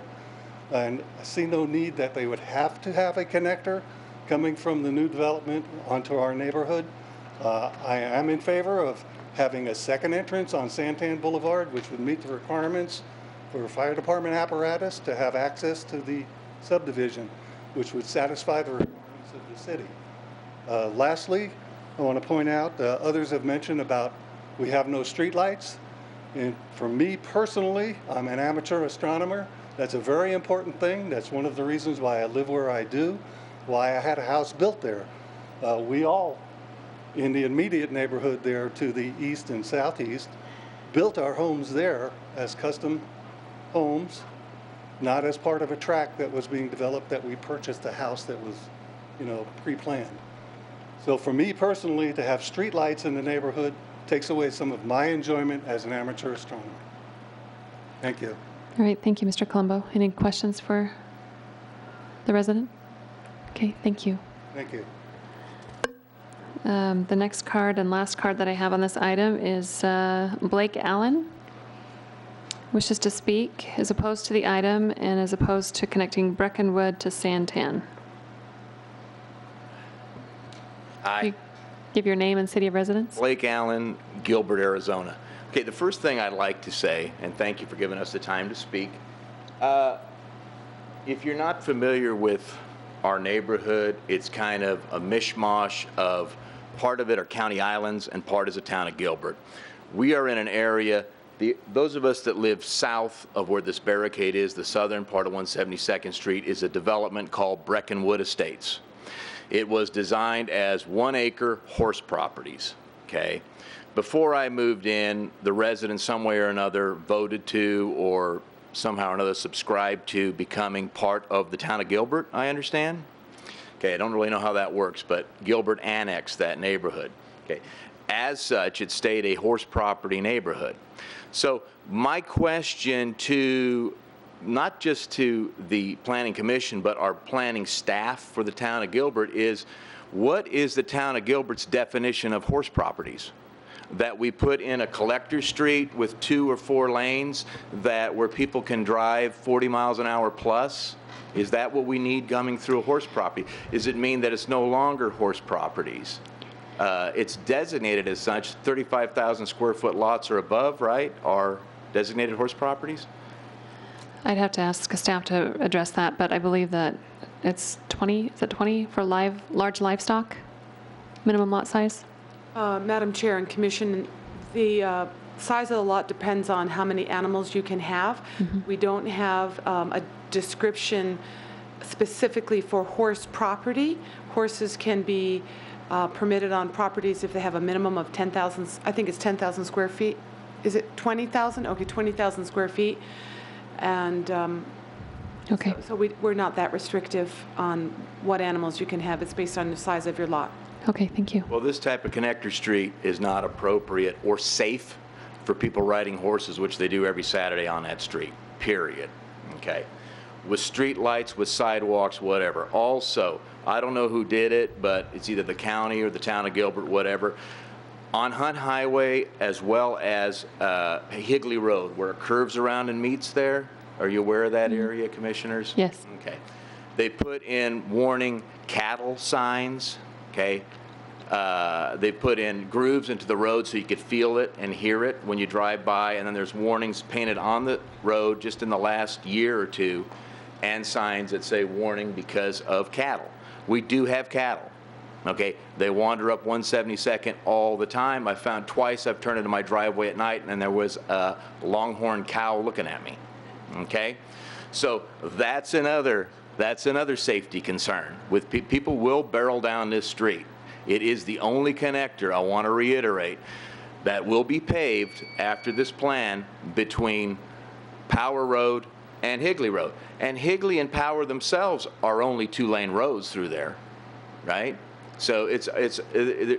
and I see no need that they would have to have a connector coming from the new development onto our neighborhood. I am in favor of having a second entrance on Santan Boulevard, which would meet the requirements for fire department apparatus to have access to the subdivision, which would satisfy the requirements of the city. Lastly, I want to point out, others have mentioned about we have no streetlights. And for me personally, I'm an amateur astronomer. That's a very important thing. That's one of the reasons why I live where I do, why I had a house built there. We all, in the immediate neighborhood there to the east and southeast, built our homes there as custom homes, not as part of a tract that was being developed that we purchased a house that was, pre-planned. So for me personally, to have streetlights in the neighborhood takes away some of my enjoyment as an amateur astronomer. Thank you. All right, thank you, Mr. Colombo. Any questions for the resident? Okay, thank you. Thank you. The next card and last card that I have on this item is Blake Allen. Wishes to speak, is opposed to the item, and is opposed to connecting Breckenwood to Santan. Aye. Give your name and city of residence. Blake Allen, Gilbert, Arizona. Okay, the first thing I'd like to say, and thank you for giving us the time to speak. If you're not familiar with our neighborhood, it's kind of a mishmash of part of it are county islands and part is the town of Gilbert. We are in an area, those of us that live south of where this barricade is, the southern part of 172nd Street, is a development called Breckenwood Estates. It was designed as 1-acre horse properties, okay? Before I moved in, the residents some way or another voted to or somehow or another subscribed to becoming part of the town of Gilbert, I understand. Okay, I don't really know how that works, but Gilbert annexed that neighborhood. Okay, as such, it stayed a horse property neighborhood. So my question to, not just to the Planning Commission, but our planning staff for the town of Gilbert is, what is the town of Gilbert's definition of horse properties? That we put in a collector street with 2 or 4 lanes where people can drive 40 miles an hour plus? Is that what we need coming through a horse property? Does it mean that it's no longer horse properties? It's designated as such. 35,000 square foot lots or above, right, are designated horse properties? I'd have to ask staff to address that, but I believe that it's 20, is it 20 for large livestock, minimum lot size? Madam Chair and Commission, the size of the lot depends on how many animals you can have. Mm-hmm. We don't have a description specifically for horse property. Horses can be permitted on properties if they have a minimum of 10,000, I think it's 10,000 square feet. Is it 20,000? Okay, 20,000 square feet. And okay. So we're not that restrictive on what animals you can have. It's based on the size of your lot. Okay, thank you. Well, this type of connector street is not appropriate or safe for people riding horses, which they do every Saturday on that street, period. Okay? With street lights, with sidewalks, whatever. Also, I don't know who did it, but it's either the county or the town of Gilbert, whatever. On Hunt Highway, as well as Higley Road, where it curves around and meets there. Are you aware of that area, commissioners? Yes. Okay. They put in warning cattle signs, okay? They put in grooves into the road so you could feel it and hear it when you drive by, and then there's warnings painted on the road just in the last year or two, and signs that say warning because of cattle. We do have cattle, okay? They wander up 172nd all the time. I found twice I've turned into my driveway at night and there was a longhorn cow looking at me, okay? So that's another safety concern. With people will barrel down this street. It is the only connector, I want to reiterate, that will be paved after this plan between Power Road and Higley Road. And Higley and Power themselves are only 2-lane roads through there, right? So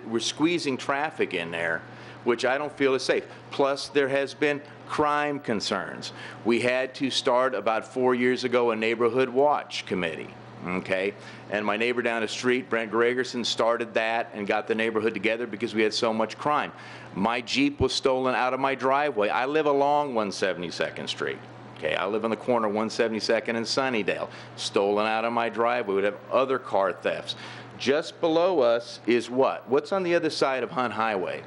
we're squeezing traffic in there, which I don't feel is safe. Plus, there has been crime concerns. We had to start about 4 years ago a neighborhood watch committee, okay? And my neighbor down the street, Brent Gregerson, started that and got the neighborhood together because we had so much crime. My Jeep was stolen out of my driveway. I live along 172nd Street. Okay, I live on the corner of 172nd and Sunnydale. Stolen out of my driveway. We would have other car thefts. Just below us is what? What's on the other side of Hunt Highway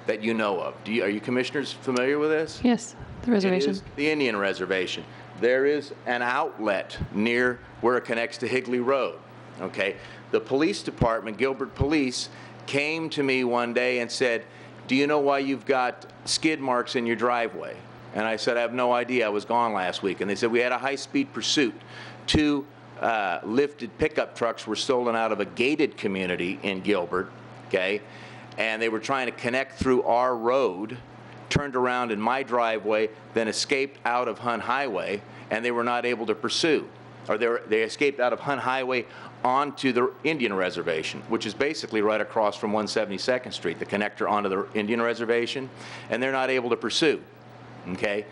that you know of? Are you commissioners familiar with this? Yes, the reservation. It is the Indian Reservation. There is an outlet near where it connects to Higley Road. Okay, the police department, Gilbert Police, came to me one day and said, "Do you know why you've got skid marks in your driveway?" And I said, "I have no idea. I was gone last week." And they said, "We had a high-speed pursuit. 2 lifted pickup trucks were stolen out of a gated community in Gilbert, okay? And they were trying to connect through our road, turned around in my driveway, then escaped out of Hunt Highway, and they were not able to pursue. Or they escaped out of Hunt Highway onto the Indian Reservation, which is basically right across from 172nd Street, the connector onto the Indian Reservation, and they're not able to pursue. Okay,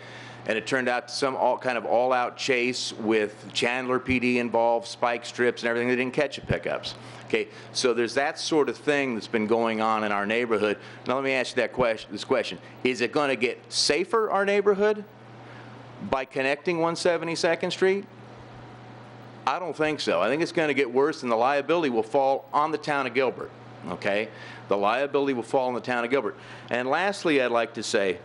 and it turned out some kind of all-out chase with Chandler PD involved, spike strips and everything. They didn't catch the pickups. Okay, so there's that sort of thing that's been going on in our neighborhood. Now let me ask you this question: is it going to get safer, our neighborhood, by connecting 172nd Street? I don't think so. I think it's going to get worse, and the liability will fall on the town of Gilbert. Okay, the liability will fall on the town of Gilbert. And lastly, I'd like to say,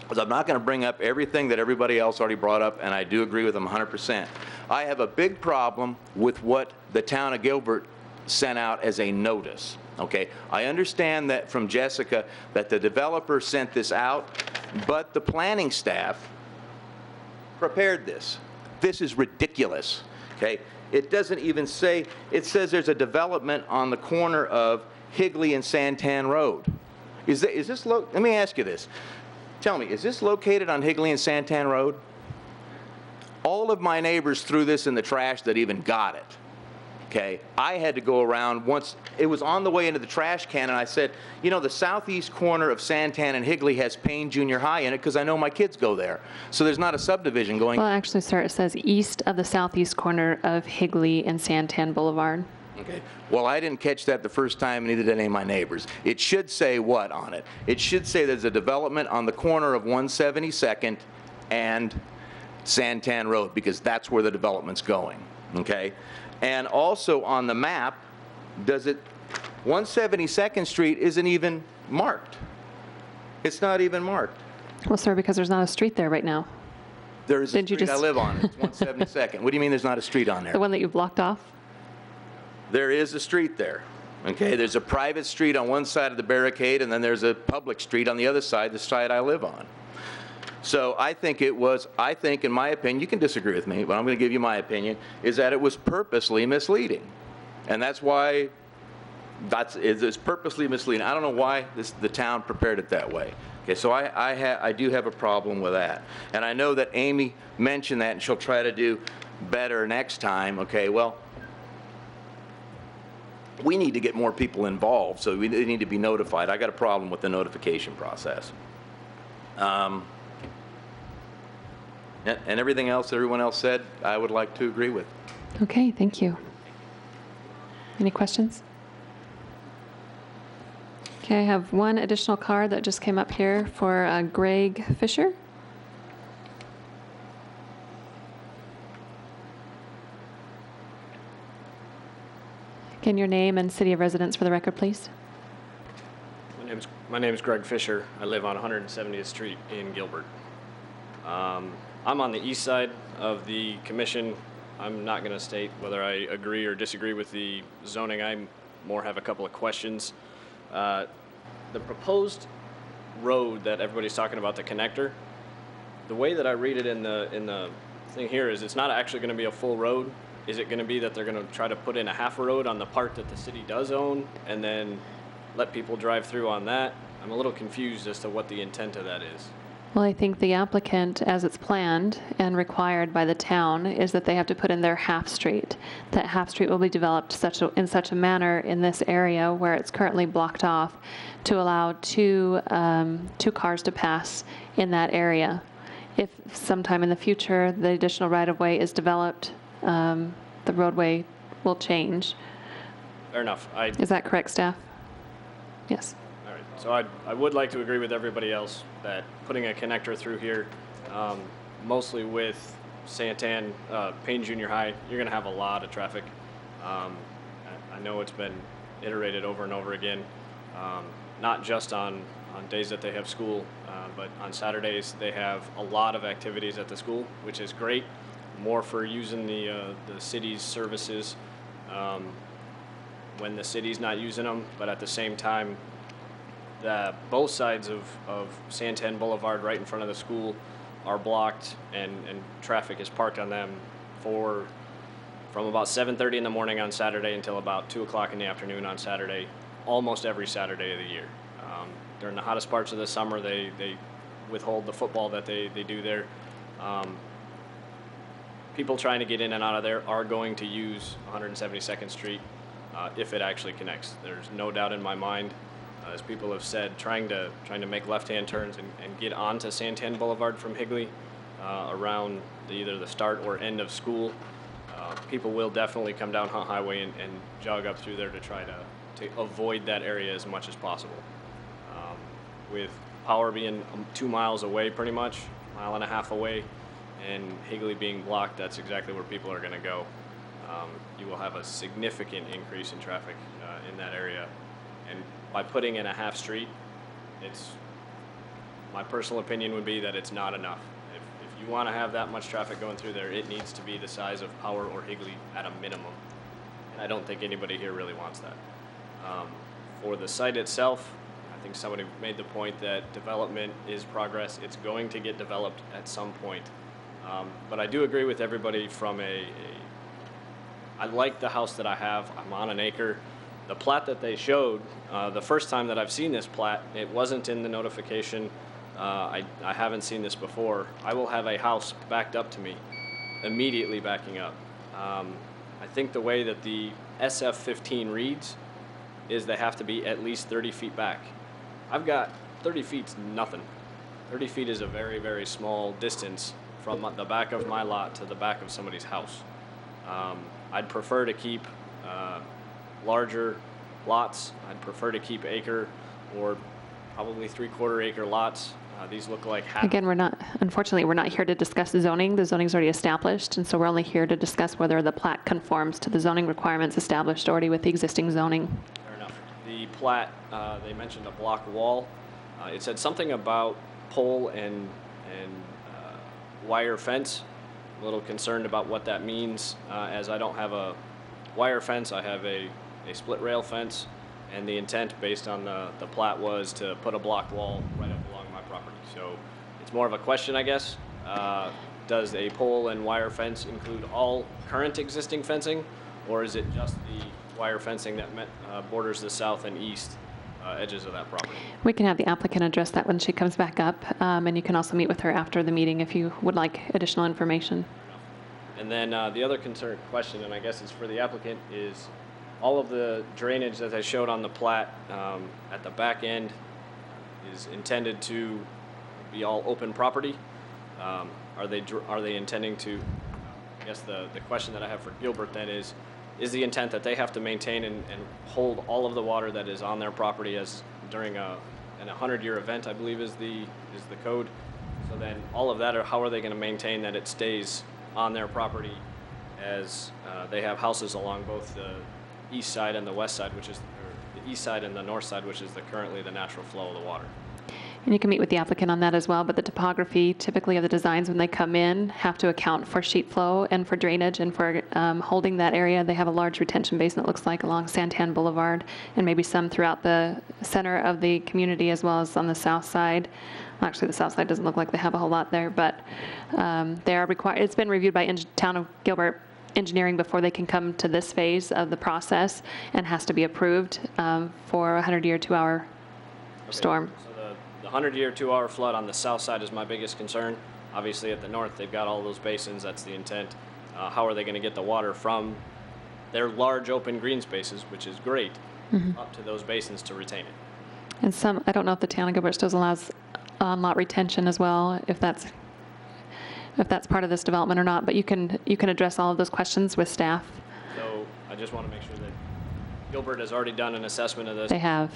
because I'm not going to bring up everything that everybody else already brought up, and I do agree with them 100%. I have a big problem with what the town of Gilbert sent out as a notice. Okay, I understand that from Jessica that the developer sent this out, but the planning staff prepared this. This is ridiculous. Okay, it doesn't even say, it says there's a development on the corner of Higley and Santan Road. Is this let me ask you this. Tell me, is this located on Higley and Santan Road? All of my neighbors threw this in the trash that even got it. Okay, I had to go around once. It was on the way into the trash can, and I said, you know, the southeast corner of Santan and Higley has Payne Junior High in it because I know my kids go there. So there's not a subdivision going. Well, actually, sir, it says east of the southeast corner of Higley and Santan Boulevard. Okay. Well, I didn't catch that the first time, neither did any of my neighbors. It should say what on it? It should say there's a development on the corner of 172nd and Santan Road, because that's where the development's going, okay? And also on the map, 172nd Street isn't even marked. It's not even marked. Well, sir, because there's not a street there right now. There is a street I live on. It's 172nd. What do you mean there's not a street on there? The one that you blocked off? There is a street there, okay? There's a private street on one side of the barricade, and then there's a public street on the other side, the side I live on. So I think, in my opinion, you can disagree with me, but I'm going to give you my opinion, is that it was purposely misleading. And that's why it's purposely misleading. I don't know why the town prepared it that way. Okay, so I do have a problem with that. And I know that Amy mentioned that, and she'll try to do better next time. Okay, well, we need to get more people involved, so they need to be notified. I got a problem with the notification process. And everything else everyone else said, I would like to agree with. Okay, thank you. Any questions? Okay, I have one additional card that just came up here for Greg Fisher. Again, your name and city of residence for the record, please. My name is Greg Fisher. I live on 170th Street in Gilbert. I'm on the east side of the commission. I'm not going to state whether I agree or disagree with the zoning. I more have a couple of questions. The proposed road that everybody's talking about, the connector, the way that I read it in the thing here is it's not actually going to be a full road. Is it going to be that they're going to try to put in a half a road on the part that the city does own and then let people drive through on that? I'm a little confused as to what the intent of that is. Well, I think the applicant, as it's planned and required by the town, is that they have to put in their half street. That half street will be developed in such a manner in this area where it's currently blocked off to allow two cars to pass in that area. If sometime in the future the additional right-of-way is developed, the roadway will change. Fair enough. Is that correct, staff? Yes. All right. So I would like to agree with everybody else that putting a connector through here, mostly with Santan, Payne Junior High, you're going to have a lot of traffic. I know it's been iterated over and over again, not just on days that they have school, but on Saturdays they have a lot of activities at the school, which is great. More for using the city's services when the city's not using them, but at the same time, both sides of Santan Boulevard right in front of the school are blocked and traffic is parked on them from about 7:30 in the morning on Saturday until about 2 o'clock in the afternoon on Saturday, almost every Saturday of the year. During the hottest parts of the summer, they withhold the football that they do there. People trying to get in and out of there are going to use 172nd Street if it actually connects. There's no doubt in my mind, as people have said, trying to make left-hand turns and get onto Santan Boulevard from Higley around either the start or end of school. People will definitely come down Hunt Highway and jog up through there to try to avoid that area as much as possible. With power being 2 miles away pretty much, 1.5 miles away, and Higley being blocked, that's exactly where people are going to go. You will have a significant increase in traffic in that area. And by putting in a half street, my personal opinion would be that it's not enough. If you want to have that much traffic going through there, it needs to be the size of Power or Higley at a minimum. And I don't think anybody here really wants that. For the site itself, I think somebody made the point that development is progress. It's going to get developed at some point. But I do agree with everybody from I like the house that I have. I'm on an acre. The plat that they showed, the first time that I've seen this plat, it wasn't in the notification. I haven't seen this before. I will have a house backed up to me, immediately backing up. I think the way that the SF-15 reads is they have to be at least 30 feet back. I've got 30 feet's nothing. 30 feet is a very, very small distance from the back of my lot to the back of somebody's house. I'd prefer to keep larger lots. I'd prefer to keep acre or probably 3/4 acre lots. These look like half. Again, unfortunately, we're not here to discuss the zoning. The zoning's already established, and so we're only here to discuss whether the plat conforms to the zoning requirements established already with the existing zoning. Fair enough. The plat, they mentioned a block wall. It said something about pole and wire fence. A little concerned about what that means, as I don't have a wire fence. I have a split rail fence, and the intent based on the plat was to put a block wall right up along my property. So it's more of a question, I guess. Does a pole and wire fence include all current existing fencing, or is it just the wire fencing that borders the south and east edges of that property? We can have the applicant address that when she comes back up, and you can also meet with her after the meeting if you would like additional information. And then the other question, and I guess it's for the applicant, is all of the drainage that I showed on the plat at the back end is intended to be all open property. Are they intending to, I guess the question that I have for Gilbert then is the intent that they have to maintain and hold all of the water that is on their property as during an 100-year event, I believe is the code. So then all of that, or how are they going to maintain that it stays on their property as they have houses along both the east side and the west side, which is, or the east side and the north side, which is currently the natural flow of the water. And you can meet with the applicant on that as well, but the topography typically of the designs when they come in have to account for sheet flow and for drainage and for holding that area. They have a large retention basin, it looks like, along Santan Boulevard and maybe some throughout the center of the community as well as on the south side. Actually, the south side doesn't look like they have a whole lot there, but they are required. It's been reviewed by Town of Gilbert Engineering before they can come to this phase of the process and has to be approved for a 100-year, 2-hour storm. So the 100-year, 2-hour flood on the south side is my biggest concern. Obviously, at the north, they've got all those basins. That's the intent. How are they going to get the water from their large open green spaces, which is great, up to those basins to retain it? And some, I don't know if the Town of Gilbert still allows on-lot retention as well, if that's part of this development or not, but you can address all of those questions with staff. So I just want to make sure that Gilbert has already done an assessment of this. They have.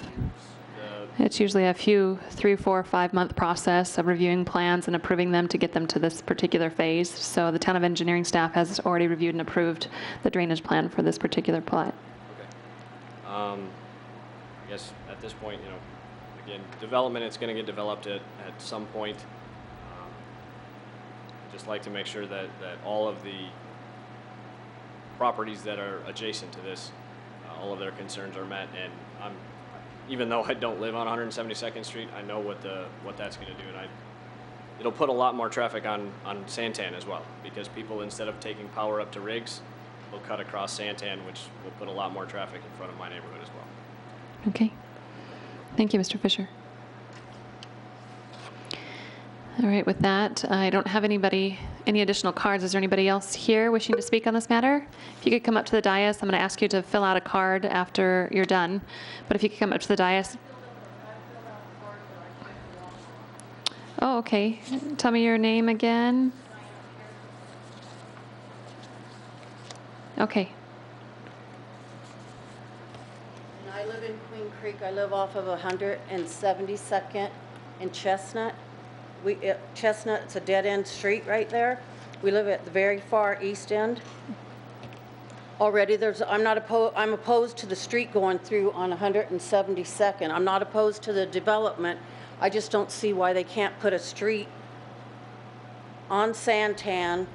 It's usually a 3, 4, 5-month process of reviewing plans and approving them to get them to this particular phase. So the Town of Engineering staff has already reviewed and approved the drainage plan for this particular plat. Okay. I guess at this point, again, development, it's going to get developed at some point. Just like to make sure that all of the properties that are adjacent to this, all of their concerns are met. And even though I don't live on 172nd Street, I know what that's going to do, and it'll put a lot more traffic on Santan as well, because people, instead of taking power up to Riggs, will cut across Santan, which will put a lot more traffic in front of my neighborhood as well. Okay. Thank you, Mr. Fisher. All right, with that, I don't have any additional cards. Is there anybody else here wishing to speak on this matter? If you could come up to the dais, I'm going to ask you to fill out a card after you're done. But if you could come up to the dais. Oh, okay. Tell me your name again. Okay. And I live in Queen Creek. I live off of 172nd and Chestnut. Chestnut, it's a dead-end street right there. We live at the very far east end. Already, I'm opposed to the street going through on 172nd. I'm not opposed to the development. I just don't see why they can't put a street on Santan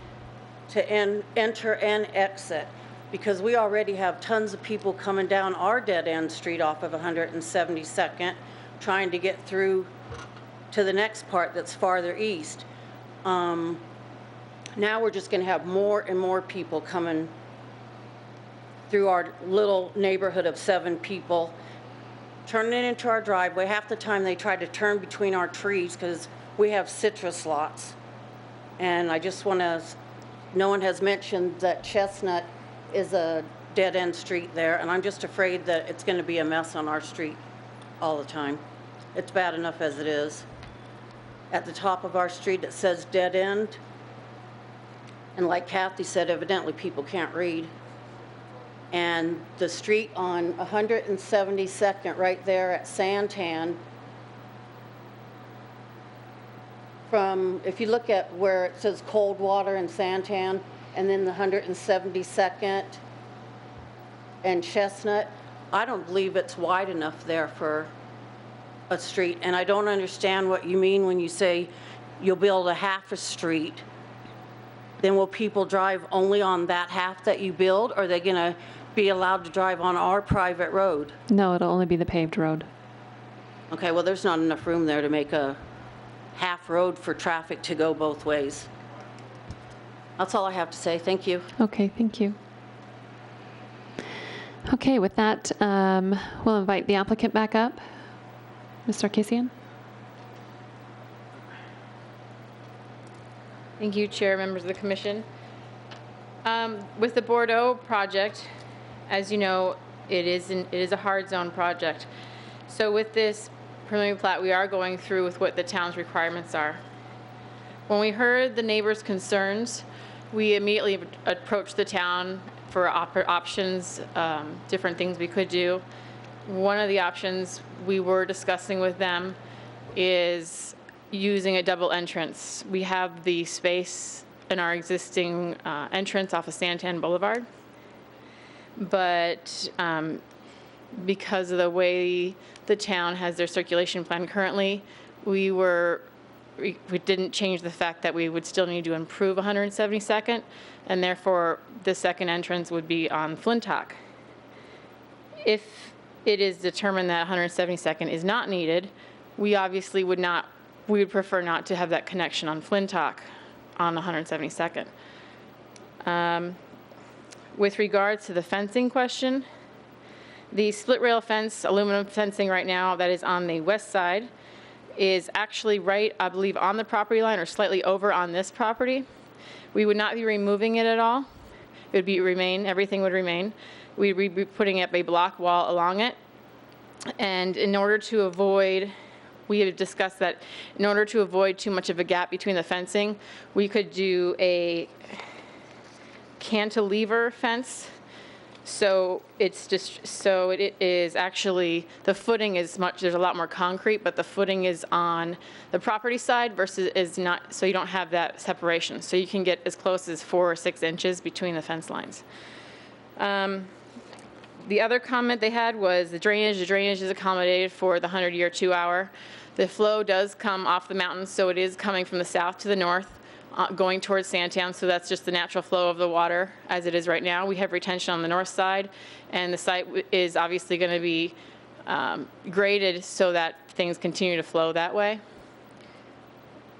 to enter and exit, because we already have tons of people coming down our dead-end street off of 172nd trying to get through to the next part that's farther east. Now we're just going to have more and more people coming through our little neighborhood of 7 people, turning it into our driveway. Half the time they try to turn between our trees because we have citrus lots. And I just want to, no one has mentioned that Chestnut is a dead-end street there, and I'm just afraid that it's going to be a mess on our street all the time. It's bad enough as it is. At the top of our street, it says dead end. And like Kathy said, evidently people can't read. And the street on 172nd right there at Santan, if you look at where it says Coldwater and Santan, and then the 172nd and Chestnut, I don't believe it's wide enough there for a street. And I don't understand what you mean when you say you'll build a half a street. Then will people drive only on that half that you build? Or are they going to be allowed to drive on our private road? No, it'll only be the paved road. Okay, well, there's not enough room there to make a half road for traffic to go both ways. That's all I have to say. Thank you. Okay, thank you. Okay, with that, we'll invite the applicant back up. Ms. Sarkisian? Thank you, Chair, members of the Commission. With the Bordeaux project, as you know, it is a hard zone project. So with this preliminary plat, we are going through with what the town's requirements are. When we heard the neighbors' concerns, we immediately approached the town for options, different things we could do. One of the options we were discussing with them is using a double entrance. We have the space in our existing entrance off of Santan Boulevard, but because of the way the town has their circulation plan currently, we didn't change the fact that we would still need to improve 172nd, and therefore the second entrance would be on Flintock. If it is determined that 172nd is not needed, we obviously would prefer not to have that connection on Flintock on 172nd. With regards to the fencing question, the split rail fence, aluminum fencing right now that is on the west side is actually right, I believe, on the property line or slightly over on this property. We would not be removing it at all. It would everything would remain. We'd be putting up a block wall along it. And in order to avoid, we have discussed that in order to avoid too much of a gap between the fencing, we could do a cantilever fence. So it is actually, the footing is there's a lot more concrete, but the footing is on the property side versus is not, so you don't have that separation. So you can get as close as 4 or 6 inches between the fence lines. The other comment they had was the drainage. The drainage is accommodated for the 100-year 2-hour. The flow does come off the mountain, so it is coming from the south to the north, going towards Santan, so that's just the natural flow of the water as it is right now. We have retention on the north side, and the site is obviously going to be graded so that things continue to flow that way.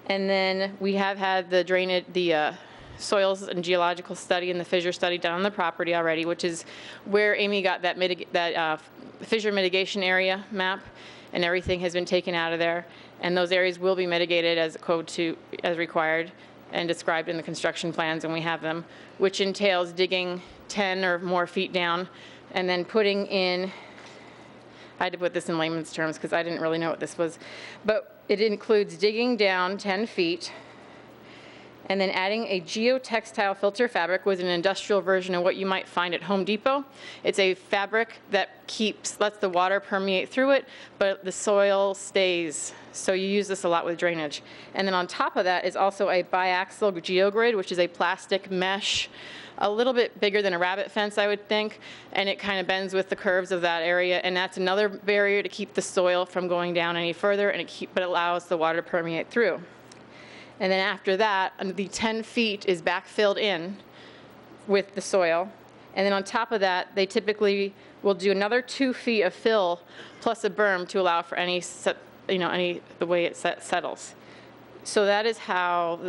And then we have had the drainage, the soils and geological study and the fissure study done on the property already, which is where Amy got that fissure mitigation area map, and everything has been taken out of there. And those areas will be mitigated as as required and described in the construction plans, and we have them, which entails digging 10 or more feet down and then putting in, I had to put this in layman's terms because I didn't really know what this was, but it includes digging down 10 feet and then adding a geotextile filter fabric with an industrial version of what you might find at Home Depot. It's a fabric that lets the water permeate through it, but the soil stays. So you use this a lot with drainage. And then on top of that is also a biaxial geogrid, which is a plastic mesh, a little bit bigger than a rabbit fence, I would think, and it kind of bends with the curves of that area, and that's another barrier to keep the soil from going down any further, and but it allows the water to permeate through. And then after that, the 10 feet is backfilled in with the soil. And then on top of that, they typically will do another 2 feet of fill plus a berm to allow for the way it settles. So that is how,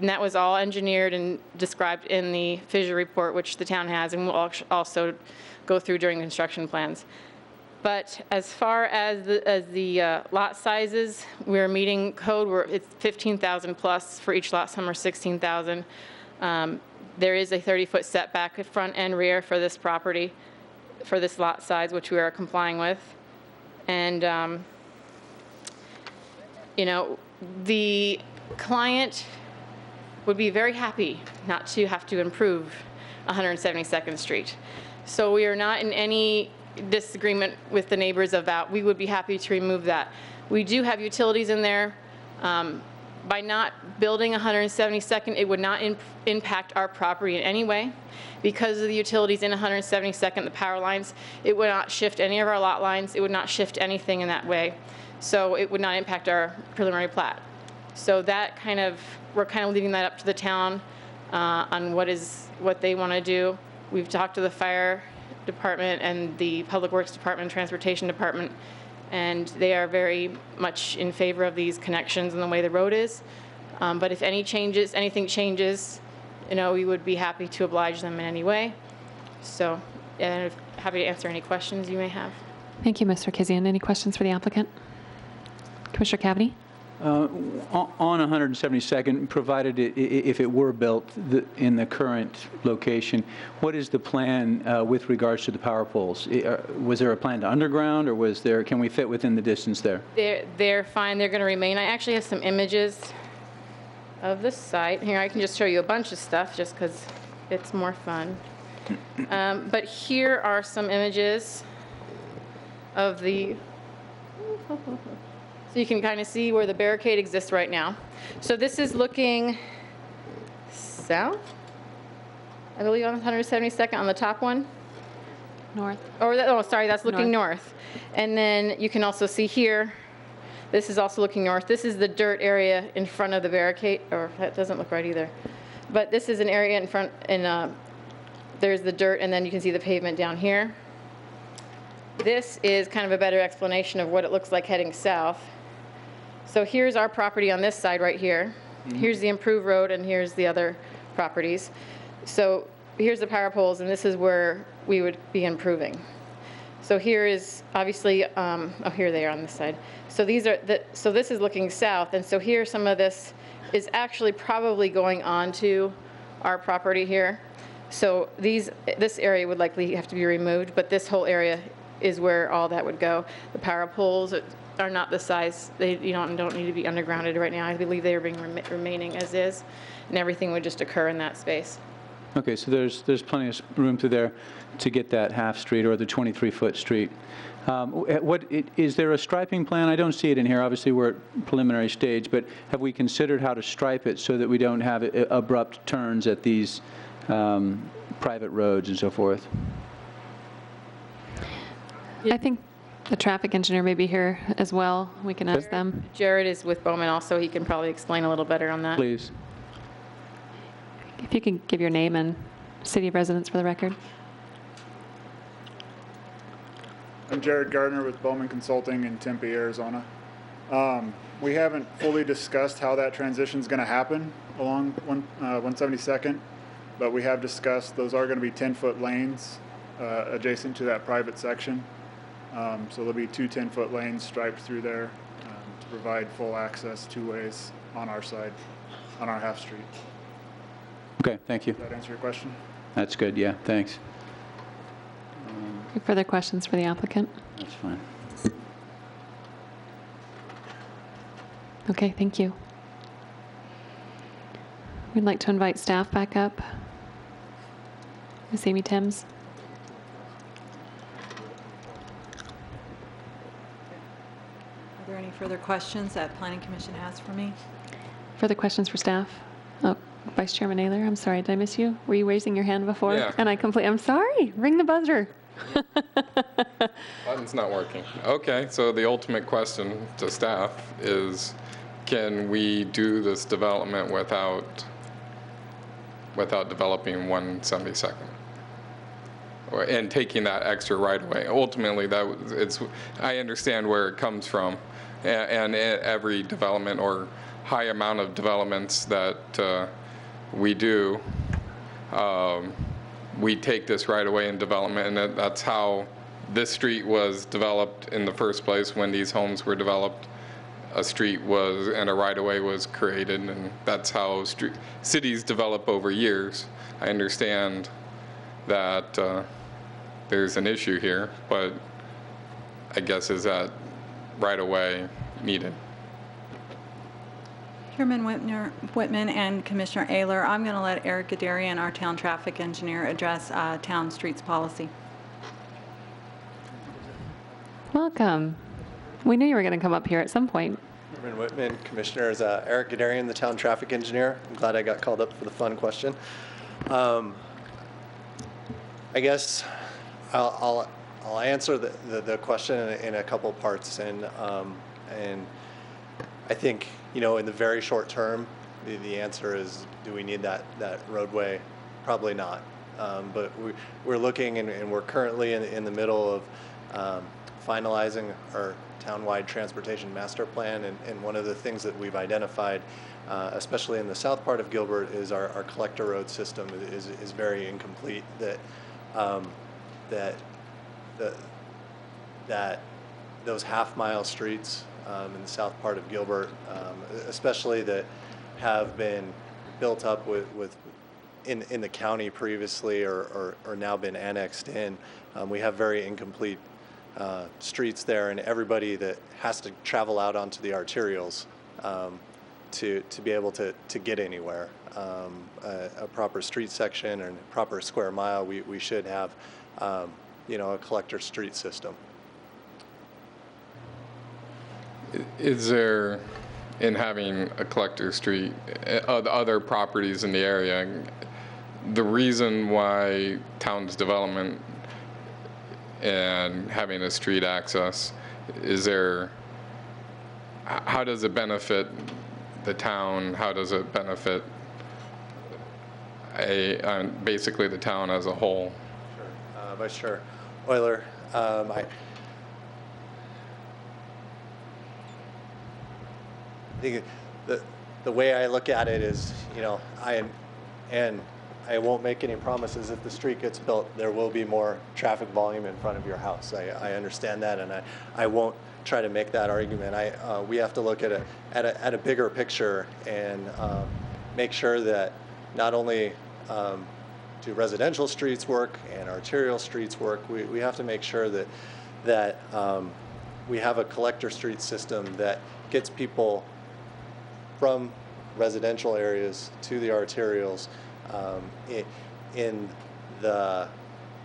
and that was all engineered and described in the fissure report, which the town has, and we'll also go through during construction plans. But as far as the lot sizes, we're meeting code. It's 15,000 plus for each lot. Some are 16,000. There is a 30-foot setback at front and rear for this property, for this lot size, which we are complying with. And the client would be very happy not to have to improve 172nd Street. So we are not in any disagreement with the neighbors about, we would be happy to remove that. We do have utilities in there. By not building 172nd, it would not impact our property in any way. Because of the utilities in 172nd, the power lines, it would not shift any of our lot lines. It would not shift anything in that way. So it would not impact our preliminary plat. So that we're kind of leaving that up to the town on what they want to do. We've talked to the fire department and the public works department, transportation department, and they are very much in favor of these connections and the way the road is. But if anything changes, we would be happy to oblige them in any way. So, happy to answer any questions you may have. Thank you, Ms. Sarkisian. Any questions for the applicant? Commissioner Cavity? On 172nd, provided if it were built in the current location, what is the plan with regards to the power poles? Was there a plan to underground, or can we fit within the distance there? They're fine. They're going to remain. I actually have some images of the site. Here, I can just show you a bunch of stuff just because it's more fun. But here are some images of the... So you can kind of see where the barricade exists right now. So this is looking south, I believe, on 172nd on the top one. North. Sorry, that's looking north. And then you can also see here, this is also looking north. This is the dirt area in front of the barricade, or that doesn't look right either. But this is an area in front, and there's the dirt, and then you can see the pavement down here. This is kind of a better explanation of what it looks like heading south. So here's our property on this side right here. Here's the improved road, and here's the other properties. So here's the power poles, and this is where we would be improving. So here is obviously, here they are on this side. So these are so this is looking south, and so here some of this is actually probably going onto our property here. So this area would likely have to be removed, but this whole area is where all that would go. The power poles are not the size, they don't need to be undergrounded right now. I believe they are remaining as is, and everything would just occur in that space. Okay, so there's plenty of room through there to get that half street or the 23-foot street. Is there a striping plan? I don't see it in here. Obviously, we're at preliminary stage, but have we considered how to stripe it so that we don't have abrupt turns at these private roads and so forth? I think the traffic engineer may be here as well. We can ask them. Jared is with Bowman also. He can probably explain a little better on that. Please. If you can give your name and city of residence for the record. I'm Jared Gardner with Bowman Consulting in Tempe, Arizona. We haven't fully discussed how that transition is going to happen along 172nd, but we have discussed those are going to be 10-foot lanes adjacent to that private section. So there'll be two 10-foot lanes striped through there to provide full access two ways on our side, on our half street. Okay, thank you. Does that answer your question? That's good, yeah, thanks. Any further questions for the applicant? That's fine. Okay, thank you. We'd like to invite staff back up. Ms. Amy Timms. Are there any further questions that Planning Commission has for me? Further questions for staff? Oh, Vice Chairman Naylor, I'm sorry, did I miss you? Were you raising your hand before? Yeah. And I'm sorry, ring the buzzer. Button's not working. Okay, so the ultimate question to staff is, can we do this development without developing 172nd? And taking that extra right away. Ultimately, I understand where it comes from, and every development or high amount of developments that we do, we take this right away in development, and that's how this street was developed in the first place. When these homes were developed, a street was and a right-of-way was created, and that's how cities develop over years. I understand that there's an issue here, but I guess is that right-of-way needed? Chairman Whitman and Commissioner Ayler, I'm going to let Eric Gadarian, our town traffic engineer, address town streets policy. Welcome. We knew you were going to come up here at some point. Chairman Whitman, Commissioners, Eric Gadarian, the town traffic engineer. I'm glad I got called up for the fun question. I guess I'll answer the question in a couple parts, and I think, in the very short term, the answer is, do we need that roadway? Probably not. But we're looking, and we're currently in the middle of finalizing our townwide transportation master plan, and one of the things that we've identified, especially in the south part of Gilbert, is our collector road system is very incomplete. That those half-mile streets in the south part of Gilbert, especially that have been built up in the county previously or now been annexed in. We have very incomplete streets there, and everybody that has to travel out onto the arterials to be able to get anywhere. A proper street section and proper square mile, we should have a collector street system. Is there, in having a collector street, other properties in the area, the reason why town's development and having a street access, how does it benefit the town? How does it benefit basically the town as a whole? Sure. Vice Chair Euler, I think the way I look at it is, I won't make any promises. If the street gets built, there will be more traffic volume in front of your house. I understand that, and I won't try to make that argument. We have to look at a bigger picture and make sure that not only do residential streets work and arterial streets work, we have to make sure that we have a collector street system that gets people from residential areas to the arterials in the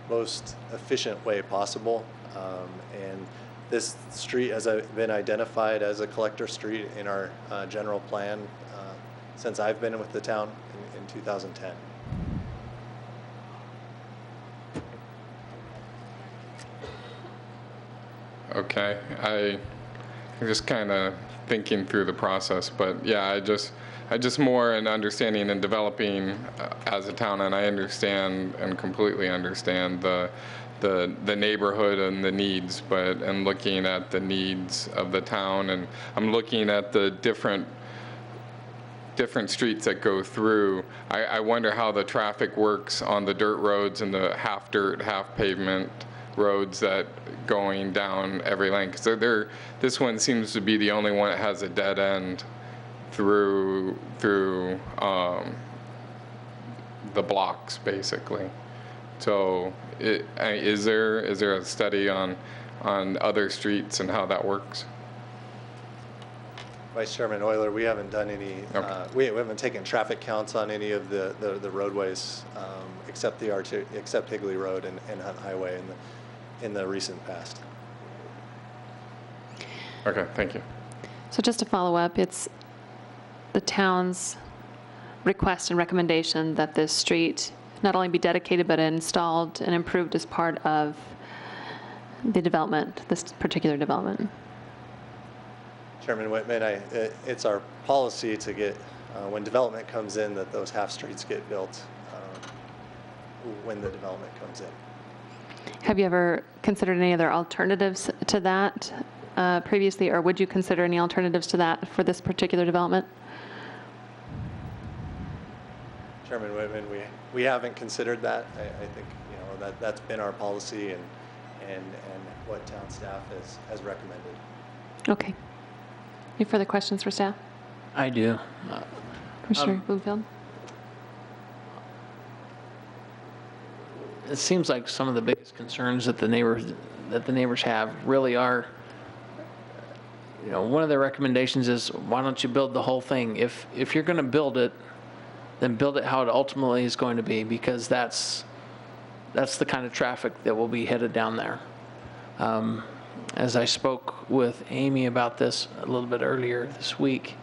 most efficient way possible. And this street has been identified as a collector street in our general plan since I've been with the town in 2010. Okay, I'm just kind of thinking through the process, but yeah, I just more in understanding and developing as a town, and I understand and completely understand the neighborhood and the needs, and looking at the needs of the town, and I'm looking at the different streets that go through. I wonder how the traffic works on the dirt roads and the half dirt, half pavement roads that going down every lane. So this one seems to be the only one that has a dead end through the blocks, basically. So is there a study on other streets and how that works? Vice Chairman Euler, we haven't done any, we haven't taken traffic counts on any of the roadways except Higley Road and Hunt Highway in the recent past. Okay, thank you. So just to follow up, it's the town's request and recommendation that this street not only be dedicated but installed and improved as part of the development, this particular development. Chairman Whitman, it's our policy to get, when development comes in, that those half streets get built when the development comes in. Have you ever considered any other alternatives to that previously, or would you consider any alternatives to that for this particular development? Chairman Whitman, we haven't considered that. I think that's been our policy and what town staff has recommended. Okay. Any further questions for staff? I do. Commissioner Bloomfield? It seems like some of the biggest concerns that the neighbors have really are, one of their recommendations is, why don't you build the whole thing? If you're going to build it, then build it how it ultimately is going to be, because that's the kind of traffic that will be headed down there. As I spoke with Amy about this a little bit earlier this week,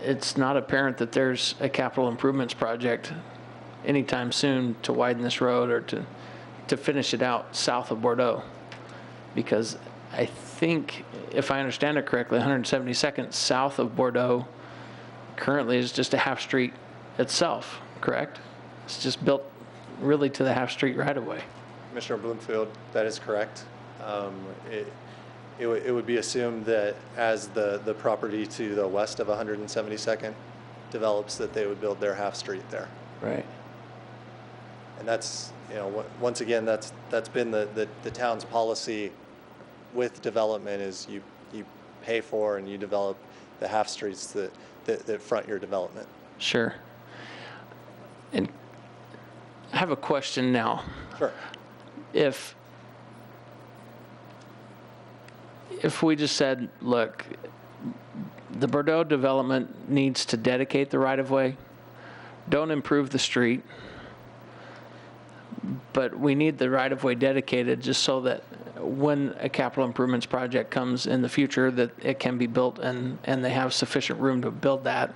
it's not apparent that there's a capital improvements project anytime soon to widen this road or to finish it out south of Bordeaux, because I think, if I understand it correctly, 172nd south of Bordeaux currently is just a half street itself, correct? It's just built really to the half street right away. Commissioner Bloomfield, that is correct. It would be assumed that as the property to the west of 172nd develops, that they would build their half street there. Right. And that's, you know, once again, that's been the town's policy with development is you pay for and you develop the half streets that front your development. Sure. And I have a question now. Sure. If we just said, look, the Bordeaux development needs to dedicate the right-of-way, don't improve the street, but we need the right-of-way dedicated just so that when a capital improvements project comes in the future, that it can be built and they have sufficient room to build that.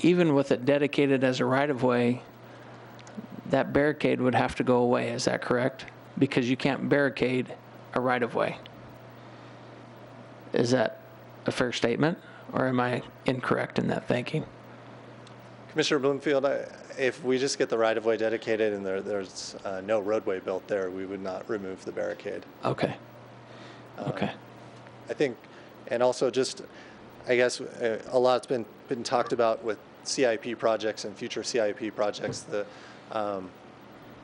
Even with it dedicated as a right-of-way, that barricade would have to go away, is that correct? Because you can't barricade a right-of-way. Is that a fair statement, or am I incorrect in that thinking? Commissioner Bloomfield, if we just get the right-of-way dedicated and there's no roadway built there, we would not remove the barricade. Okay. Okay. I think, and also just, I guess, a lot's been talked about with CIP projects and future CIP projects. The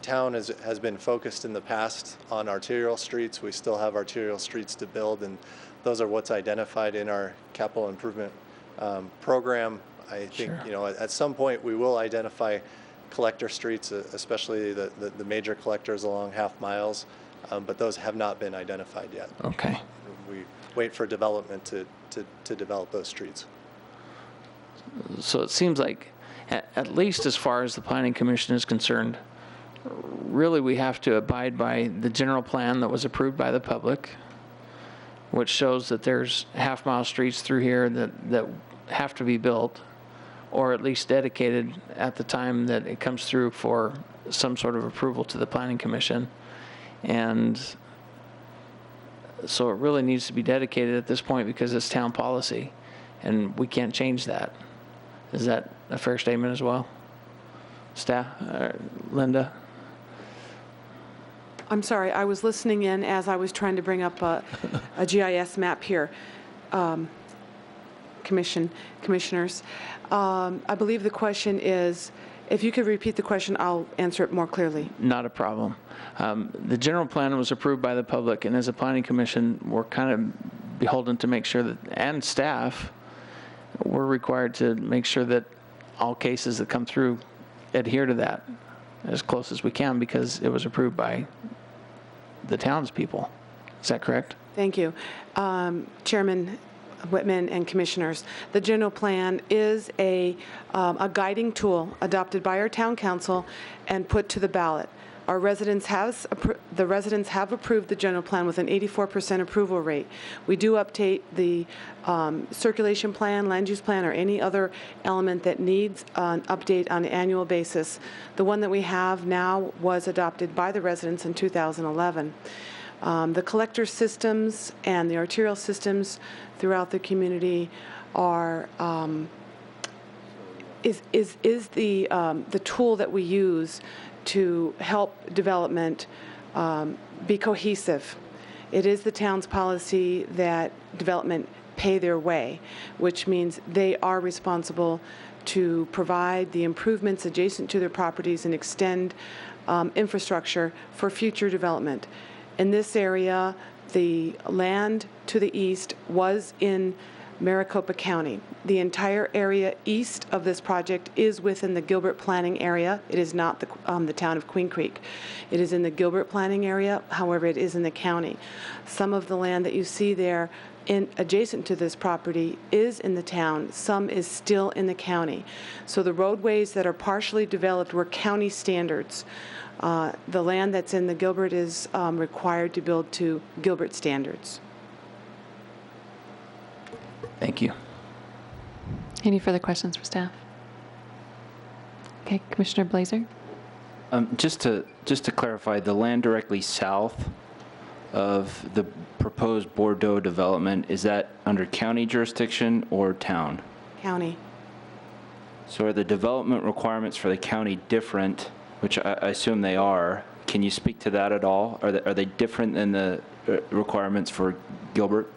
town has been focused in the past on arterial streets. We still have arterial streets to build, and those are what's identified in our capital improvement program. I think, Sure. you know, at some point we will identify collector streets, especially the major collectors along half miles, but those have not been identified yet. Okay. We wait for development to develop those streets. So it seems like, at least as far as the Planning Commission is concerned, really we have to abide by the general plan that was approved by the public, which shows that there's half-mile streets through here that have to be built, or at least dedicated at the time that it comes through for some sort of approval to the Planning Commission. And so it really needs to be dedicated at this point because it's town policy, and we can't change that. Is that a fair statement as well? Staff, Linda? I'm sorry, I was listening in as I was trying to bring up a GIS map here. Commissioners. I believe the question is, if you could repeat the question, I'll answer it more clearly. Not a problem. The general plan was approved by the public, and as a planning commission, we're kind of beholden to make sure that, and staff, we're required to make sure that all cases that come through adhere to that as close as we can because it was approved by the townspeople. Is that correct? Thank you. Chairman Whitman and commissioners, the general plan is a guiding tool adopted by our town council and put to the ballot. Our residents have approved the general plan with an 84% approval rate. We do update the circulation plan, land use plan, or any other element that needs an update on an annual basis. The one that we have now was adopted by the residents in 2011. The collector systems and the arterial systems throughout the community are the tool that we use to help development be cohesive. It is the town's policy that development pay their way, which means they are responsible to provide the improvements adjacent to their properties and extend infrastructure for future development. In this area, the land to the east was in Maricopa County. The entire area east of this project is within the Gilbert planning area. It is not the town of Queen Creek. It is in the Gilbert planning area, however, it is in the county. Some of the land that you see there adjacent to this property is in the town. Some is still in the county. So the roadways that are partially developed were county standards. The land that's in the Gilbert is required to build to Gilbert standards. Thank you. Any further questions for staff? Okay, Commissioner Blazer? Just to clarify, the land directly south of the proposed Bordeaux development, is that under county jurisdiction or town? County. So are the development requirements for the county different, which I assume they are? Can you speak to that at all? Are they different than the requirements for Gilbert?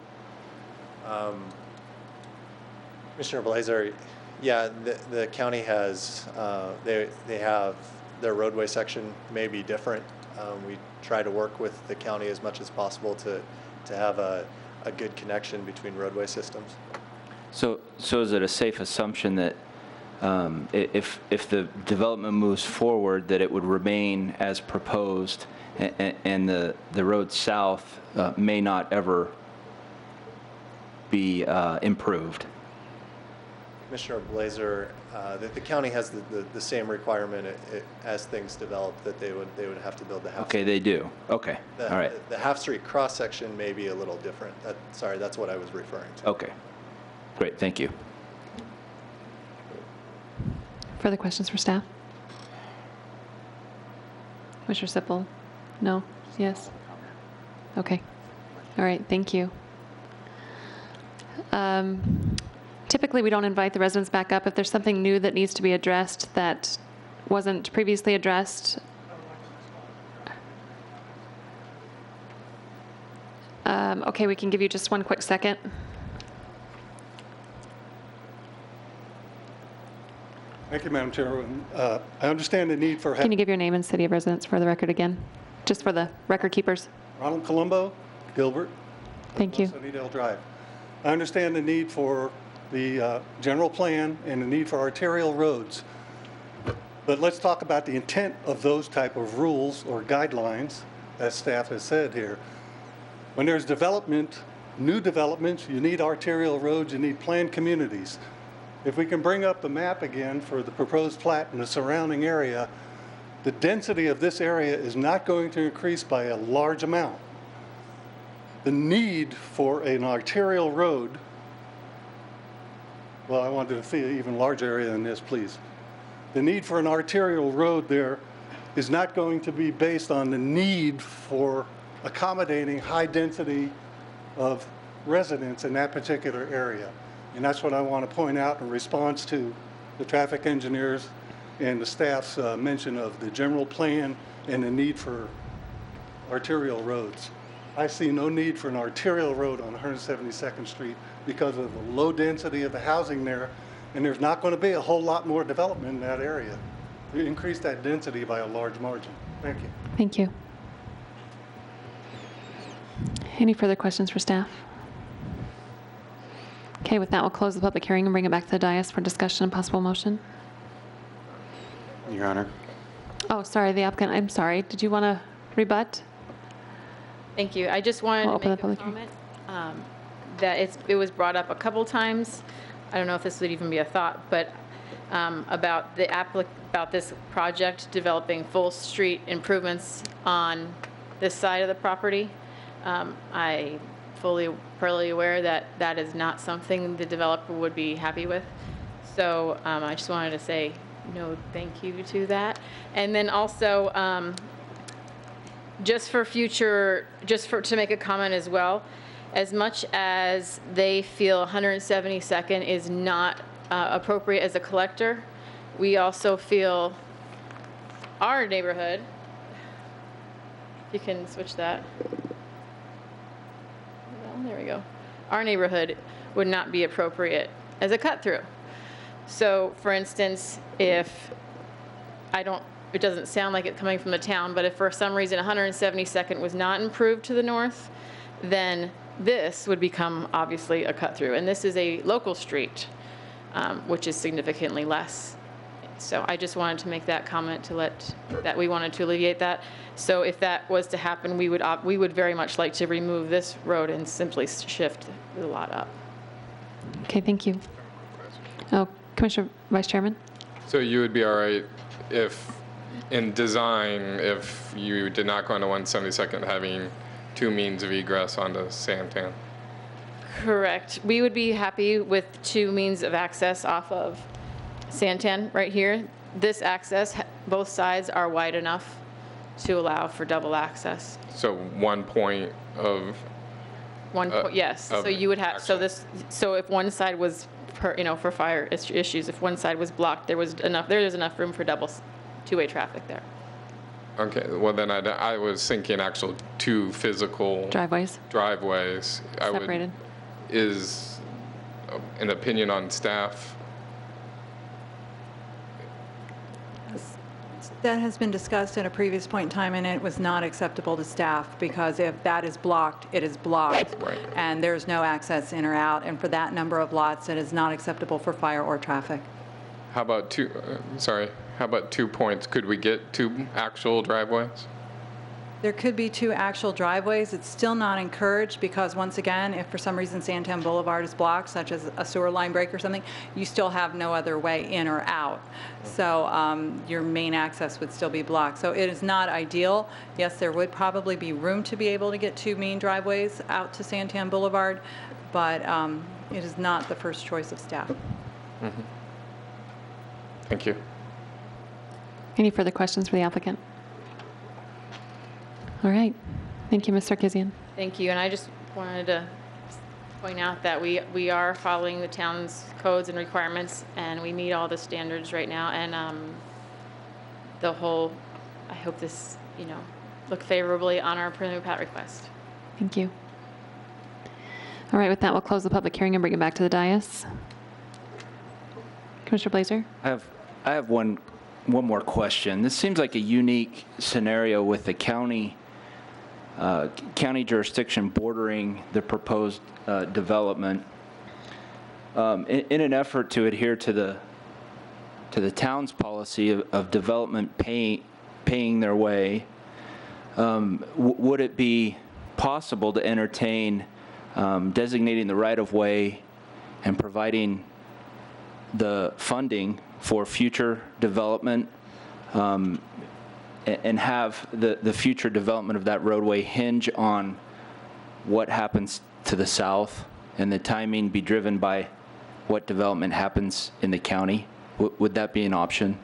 Commissioner Blazer, Yeah, the county has, they have, their roadway section may be different. We try to work with the county as much as possible to have a good connection between roadway systems. So is it a safe assumption that if the development moves forward, that it would remain as proposed, and the road south may not ever be improved? Commissioner Blazer, the county has the same requirement as things develop, that they would have to build the half. Okay, they do. Okay, all right. The half street cross section may be a little different. Sorry, that's what I was referring to. Okay, great, thank you. Further questions for staff? Commissioner Sippel? No? Yes? Okay. All right, thank you. Typically, we don't invite the residents back up. If there's something new that needs to be addressed that wasn't previously addressed. Okay, we can give you just one quick second. Thank you, Madam Chairman. I understand the need for... Can you give your name and city of residence for the record again? Just for the record keepers. Ronald Colombo, Gilbert. Thank you. Sunnydale Drive. I understand the need for the general plan and the need for arterial roads. But let's talk about the intent of those type of rules or guidelines, as staff has said here. When there's development, new developments, you need arterial roads, you need planned communities. If we can bring up the map again for the proposed plat in the surrounding area, the density of this area is not going to increase by a large amount. The need for an arterial road, well, I wanted to see an even larger area than this, please. The need for an arterial road there is not going to be based on the need for accommodating high density of residents in that particular area. And that's what I want to point out in response to the traffic engineers and the staff's mention of the general plan and the need for arterial roads. I see no need for an arterial road on 172nd Street because of the low density of the housing there, and there's not going to be a whole lot more development in that area to increase that density by a large margin. Thank you. Thank you. Any further questions for staff? Okay, with that, we'll close the public hearing and bring it back to the dais for discussion and possible motion. Your Honor. Oh, sorry, the applicant, I'm sorry. Did you want to rebut? Thank you. I just wanted We'll to open make the a public comment that it was brought up a couple times. I don't know if this would even be a thought, but about this project developing full street improvements on this side of the property. I fully aware that that is not something the developer would be happy with. So I just wanted to say no thank you to that. And then also, to make a comment as well, as much as they feel 172nd is not appropriate as a collector, we also feel our neighborhood, if you can switch that. Well, there we go. Our neighborhood would not be appropriate as a cut through. So for instance, if it doesn't sound like it coming from the town, but if for some reason 172nd was not improved to the north, then this would become obviously a cut through. And this is a local street, which is significantly less. So I just wanted to make that comment that we wanted to alleviate that. So if that was to happen, we would very much like to remove this road and simply shift the lot up. Okay, thank you. Oh, Commissioner Vice Chairman? So you would be all right if, in design, if you did not go into 172nd having two means of egress onto Santan? Correct. We would be happy with two means of access off of Santan right here. This access, both sides are wide enough to allow for double access. So 1 point of... Yes. So you would have, so if one side was, for fire issues, if one side was blocked, there's enough room for double two-way traffic there. Okay, well then I was thinking actual two physical... Driveways. Driveways. Separated. Is an opinion on staff That has been discussed at a previous point in time, and it was not acceptable to staff, because if that is blocked, it is blocked. Right. And there's no access in or out, and for that number of lots, it is not acceptable for fire or traffic. How about how about 2 points? Could we get 2 actual driveways? There could be 2 actual driveways. It's still not encouraged, because once again, if for some reason Santan Boulevard is blocked, such as a sewer line break or something, you still have no other way in or out. So your main access would still be blocked. So it is not ideal. Yes, there would probably be room to be able to get 2 main driveways out to Santan Boulevard, but it is not the first choice of staff. Mm-hmm. Thank you. Any further questions for the applicant? All right. Thank you, Ms. Sarkisian. Thank you, and I just wanted to point out that we are following the town's codes and requirements, and we meet all the standards right now, and I hope this, look favorably on our preliminary plat request. Thank you. All right, with that, we'll close the public hearing and bring it back to the dais. Commissioner Blazer? I have one more question. This seems like a unique scenario with the county jurisdiction bordering the proposed development. In an effort to adhere to the town's policy of development paying their way, would it be possible to entertain designating the right-of-way and providing the funding for future development, and have the future development of that roadway hinge on what happens to the south, and the timing be driven by what development happens in the county? Would that be an option?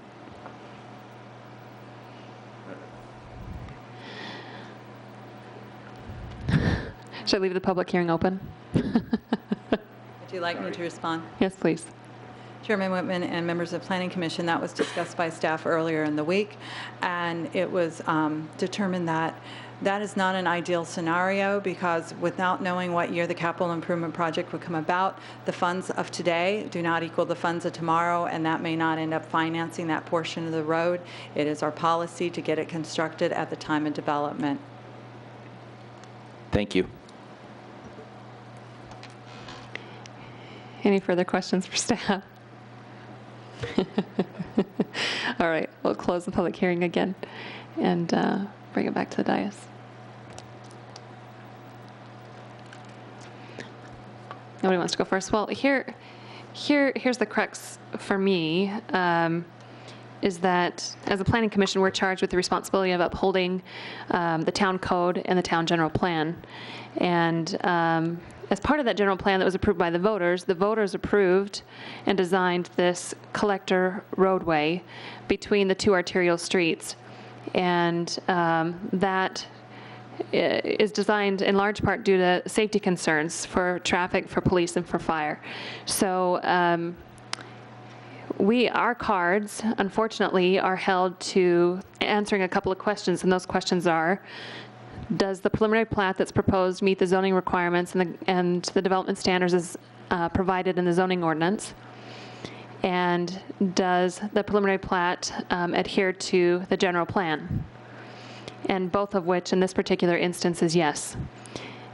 Should I leave the public hearing open? Would you like me to respond? Yes, please. Chairman Whitman and members of the Planning Commission, that was discussed by staff earlier in the week, and it was determined that that is not an ideal scenario, because without knowing what year the capital improvement project would come about, the funds of today do not equal the funds of tomorrow, and that may not end up financing that portion of the road. It is our policy to get it constructed at the time of development. Thank you. Any further questions for staff? All right, we'll close the public hearing again and bring it back to the dais. Nobody wants to go first. Well, here's the crux for me, is that as a planning commission, we're charged with the responsibility of upholding the town code and the town general plan. And as part of that general plan that was approved by the voters approved and designed this collector roadway between the 2 arterial streets. And that is designed in large part due to safety concerns for traffic, for police, and for fire. So our cards, unfortunately, are held to answering a couple of questions, and those questions are: does the preliminary plat that's proposed meet the zoning requirements and the development standards as provided in the zoning ordinance? And does the preliminary plat adhere to the general plan? And both of which, in this particular instance, is yes.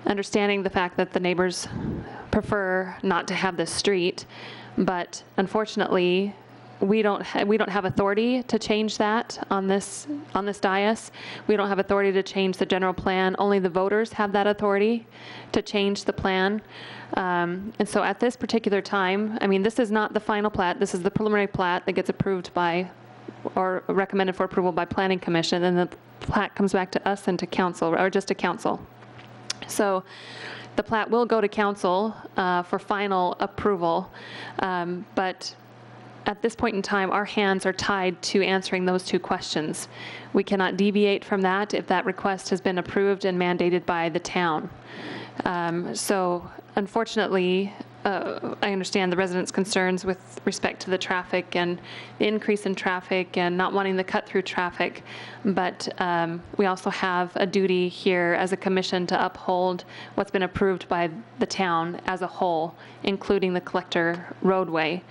Understanding the fact that the neighbors prefer not to have this street, but unfortunately, we don't have authority to change that on this dais. We don't have authority to change the general plan. Only the voters have that authority to change the plan. And so at this particular time, I mean, this is not the final plat. This is the preliminary plat that gets approved by, or recommended for approval by Planning Commission, and the plat comes back to us and to council, or just to council. So the plat will go to council for final approval, but at this point in time, our hands are tied to answering those 2 questions. We cannot deviate from that if that request has been approved and mandated by the town. So unfortunately, I understand the residents' concerns with respect to the traffic and the increase in traffic and not wanting the cut-through traffic, but we also have a duty here as a commission to uphold what's been approved by the town as a whole, including the collector roadway.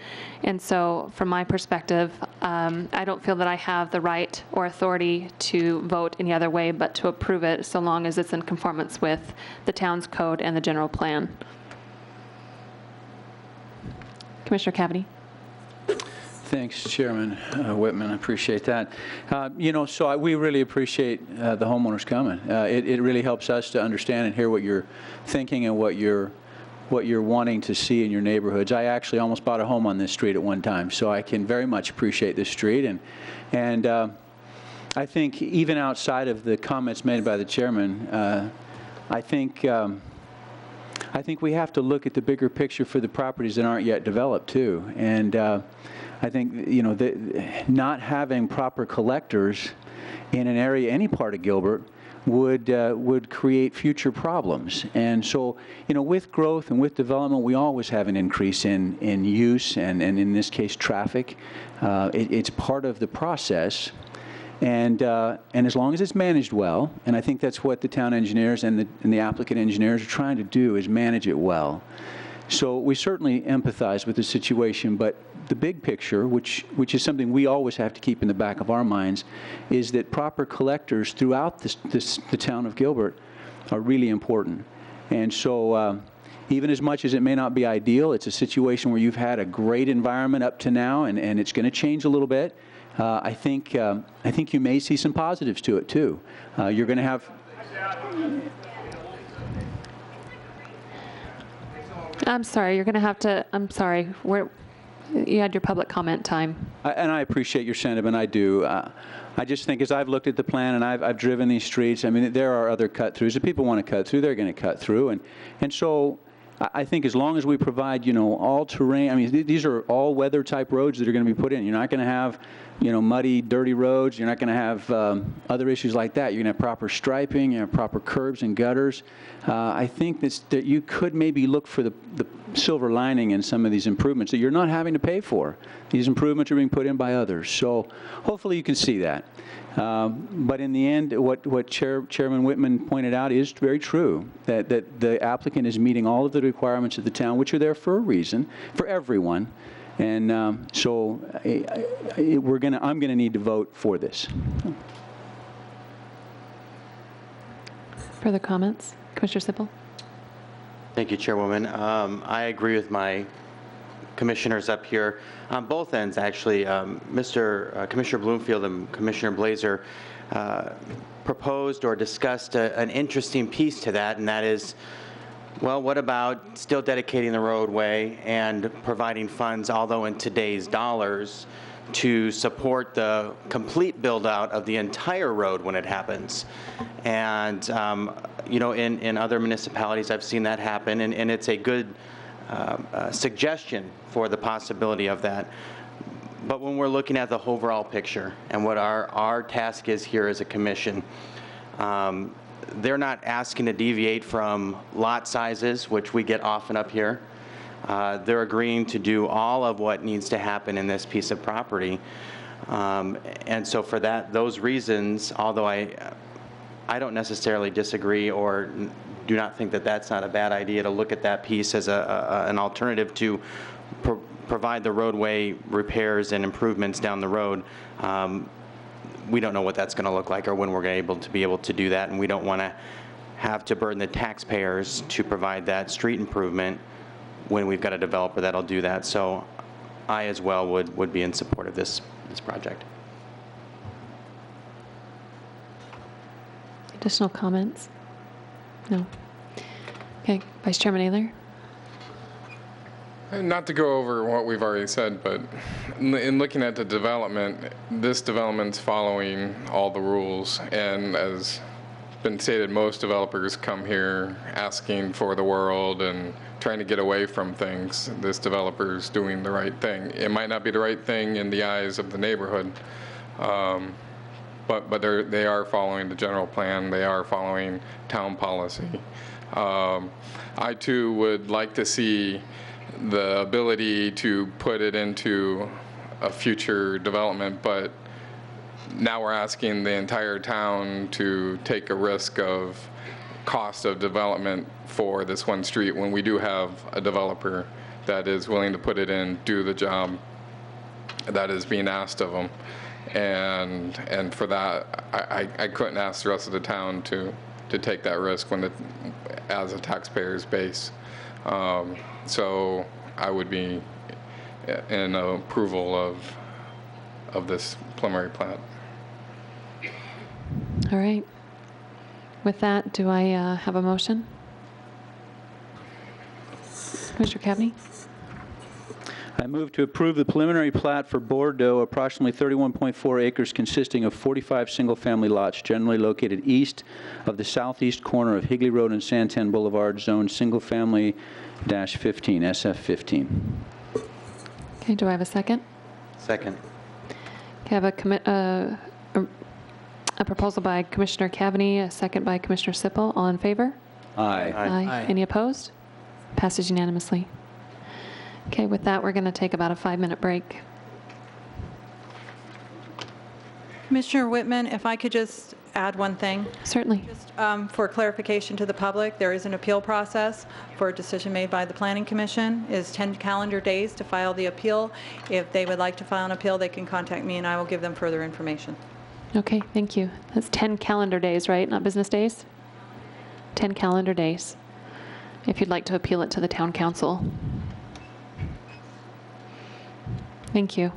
And so from my perspective, I don't feel that I have the right or authority to vote any other way but to approve it so long as it's in conformance with the town's code and the general plan. Commissioner Cavity. Thanks, Chairman Whitman. I appreciate that. We really appreciate the homeowners coming. It really helps us to understand and hear what you're thinking and what you're wanting to see in your neighborhoods. I actually almost bought a home on this street at one time, so I can very much appreciate this street. And I think even outside of the comments made by the chairman, I think we have to look at the bigger picture for the properties that aren't yet developed too. And I think not having proper collectors in an area, any part of Gilbert, would create future problems. And so, with growth and with development, we always have an increase in use and in this case traffic. It's part of the process. And as long as it's managed well, and I think that's what the town engineers and the applicant engineers are trying to do, is manage it well. So we certainly empathize with the situation, but the big picture, which is something we always have to keep in the back of our minds, is that proper collectors throughout the town of Gilbert are really important. And so even as much as it may not be ideal, it's a situation where you've had a great environment up to now, and it's going to change a little bit. I think you may see some positives to it too. You're going to have. I'm sorry. You're going to have to. I'm sorry. You had your public comment time. And I appreciate your sentiment. I do. I just think as I've looked at the plan and I've driven these streets, I mean, there are other cut-throughs. If people want to cut through, they're going to cut through. And so I think as long as we provide, all terrain, I mean, these are all weather type roads that are going to be put in. You're not going to have, muddy, dirty roads. You're not going to have other issues like that. You're going to have proper striping, you have proper curbs and gutters. I think that you could maybe look for the silver lining in some of these improvements that you're not having to pay for. These improvements are being put in by others. So hopefully you can see that. But in the end, what Chairman Whitman pointed out is very true, that the applicant is meeting all of the requirements of the town, which are there for a reason, for everyone. And so I'm going to need to vote for this. Further comments? Commissioner Sippel? Thank you, Chairwoman. I agree with my commissioners up here on both ends, actually. Commissioner Bloomfield and Commissioner Blazer proposed or discussed an interesting piece to that, and that is, well, what about still dedicating the roadway and providing funds, although in today's dollars, to support the complete build-out of the entire road when it happens? And, in other municipalities, I've seen that happen, and it's a good suggestion for the possibility of that. But when we're looking at the overall picture and what our task is here as a commission, they're not asking to deviate from lot sizes, which we get often up here. They're agreeing to do all of what needs to happen in this piece of property. And so for those reasons, although I don't necessarily disagree or do not think that that's not a bad idea to look at that piece as an alternative to provide the roadway repairs and improvements down the road. We don't know what that's going to look like or when we're going to be able to do that, and we don't want to have to burden the taxpayers to provide that street improvement when we've got a developer that'll do that. So I as well would be in support of this project. Additional comments? No. Okay, Vice Chairman Ayler? Not to go over what we've already said, but in looking at the development, this development's following all the rules. And as been stated, most developers come here asking for the world and trying to get away from things. This developer's doing the right thing. It might not be the right thing in the eyes of the neighborhood, but they are following the general plan. They are following town policy. I too would like to see the ability to put it into a future development, but now we're asking the entire town to take a risk of cost of development for this one street when we do have a developer that is willing to put it in, do the job that is being asked of them. And for that, I couldn't ask the rest of the town to take that risk when as a taxpayer's base. So I would be in approval of this preliminary plat. All right. With that, do I have a motion? Commissioner Cavney? I move to approve the preliminary plat for Bordeaux, approximately 31.4 acres consisting of 45 single-family lots generally located east of the southeast corner of Higley Road and Santan Boulevard, zone single-family -15, SF15. Okay, do I have a second? Second. Okay, I have a proposal by Commissioner Cavney, a second by Commissioner Sippel. All in favor? Aye. Aye. Any opposed? Passes unanimously. Okay, with that, we're going to take about a 5-minute break. Commissioner Whitman, if I could just add one thing. Certainly. Just for clarification to the public, there is an appeal process for a decision made by the Planning Commission. It is 10 calendar days to file the appeal. If they would like to file an appeal, they can contact me and I will give them further information. Okay, thank you. That's 10 calendar days, right? Not business days? 10 calendar days. If you'd like to appeal it to the town council. Thank you.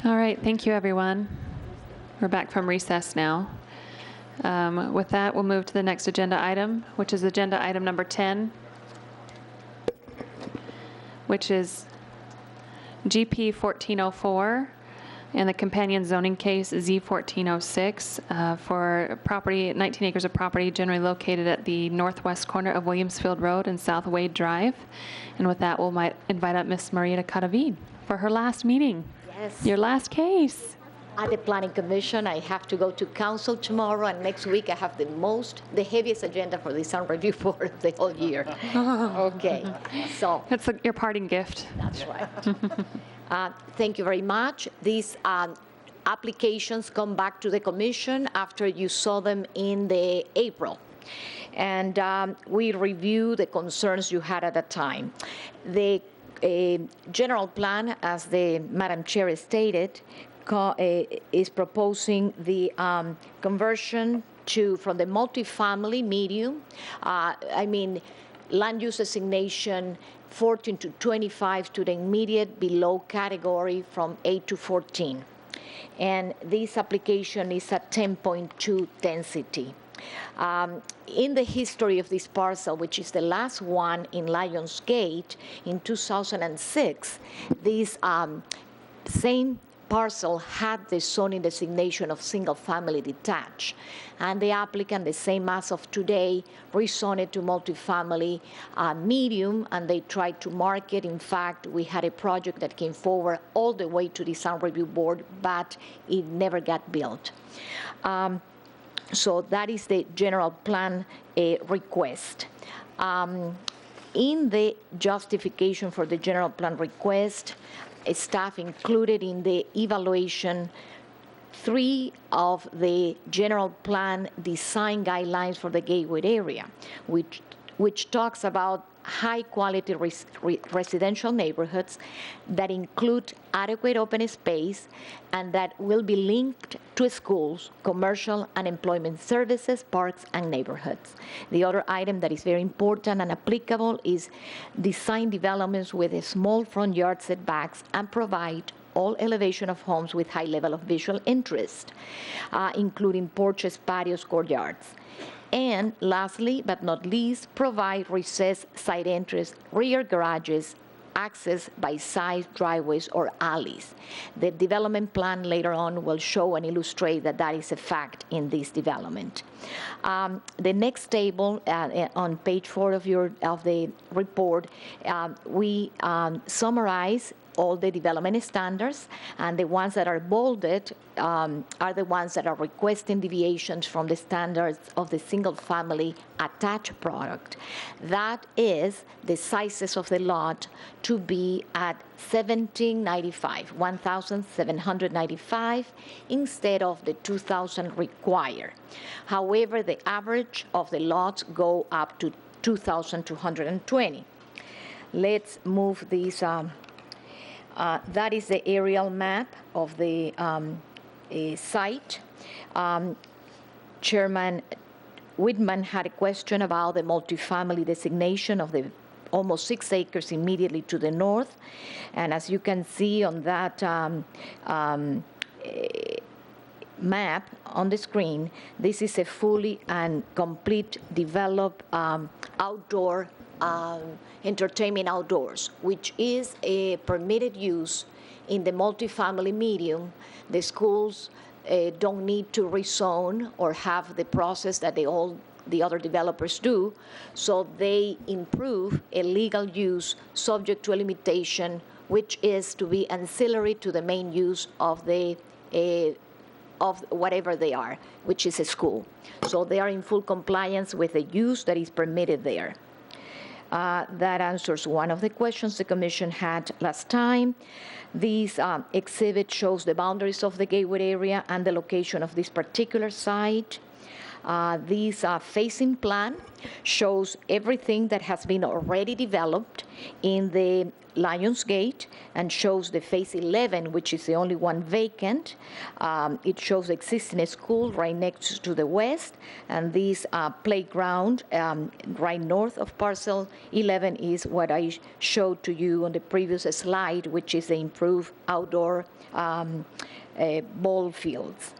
All right, thank you, everyone. We're back from recess now. With that, we'll move to the next agenda item, which is agenda item number 10, which is GP 1404 and the companion zoning case Z 1406 for property, 19 acres of property generally located at the northwest corner of Williamsfield Road and South Wade Drive. And with that, we'll invite up Ms. Maria Cadavid for her last meeting. Yes. Your last case. At the Planning Commission, I have to go to council tomorrow, and next week I have the heaviest agenda for the Sound Review Board of the whole year. Okay, so. That's your parting gift. That's right. Thank you very much. These applications come back to the commission after you saw them in the April. And we review the concerns you had at the time. The general plan, as the Madam Chair stated, is proposing the conversion from the multifamily medium, land use designation 14 to 25 to the immediate below category from 8 to 14. And this application is at 10.2 density. In the history of this parcel, which is the last one in Lionsgate in 2006, this same parcel had the zoning designation of single-family detached, and the applicant, the same as of today, rezoned it to multifamily medium, and they tried to market. In fact, we had a project that came forward all the way to the Sound Review Board, but it never got built. So that is the general plan request. In the justification for the general plan request, staff included in the evaluation 3 of the general plan design guidelines for the Gateway area, which talks about high-quality residential neighborhoods that include adequate open space and that will be linked to schools, commercial and employment services, parks, and neighborhoods. The other item that is very important and applicable is design developments with a small front yard setbacks and provide all elevation of homes with high level of visual interest, including porches, patios, courtyards. And lastly, but not least, provide recessed side entries, rear garages, access by side driveways or alleys. The development plan later on will show and illustrate that that is a fact in this development. The next table on page 4 of the report, we summarize all the development standards, and the ones that are bolded are the ones that are requesting deviations from the standards of the single-family attached product. That is the sizes of the lot to be at 1,795 instead of the 2,000 required. However, the average of the lots go up to 2,220. Let's move these. That is the aerial map of the site. Chairman Whitman had a question about the multifamily designation of the almost 6 acres immediately to the north. And as you can see on that map on the screen, this is a fully and complete developed outdoor entertainment outdoors, which is a permitted use in the multifamily medium. The schools don't need to rezone or have the process that all the other developers do, so they improve a legal use subject to a limitation, which is to be ancillary to the main use of whatever they are, which is a school. So they are in full compliance with the use that is permitted there. That answers one of the questions the Commission had last time. This exhibit shows the boundaries of the Gateway area and the location of this particular site. This phasing plan shows everything that has been already developed in the Lionsgate and shows the phase 11, which is the only one vacant. It shows the existing school right next to the west, and this playground right north of parcel 11 is what I showed to you on the previous slide, which is the improved outdoor ball fields.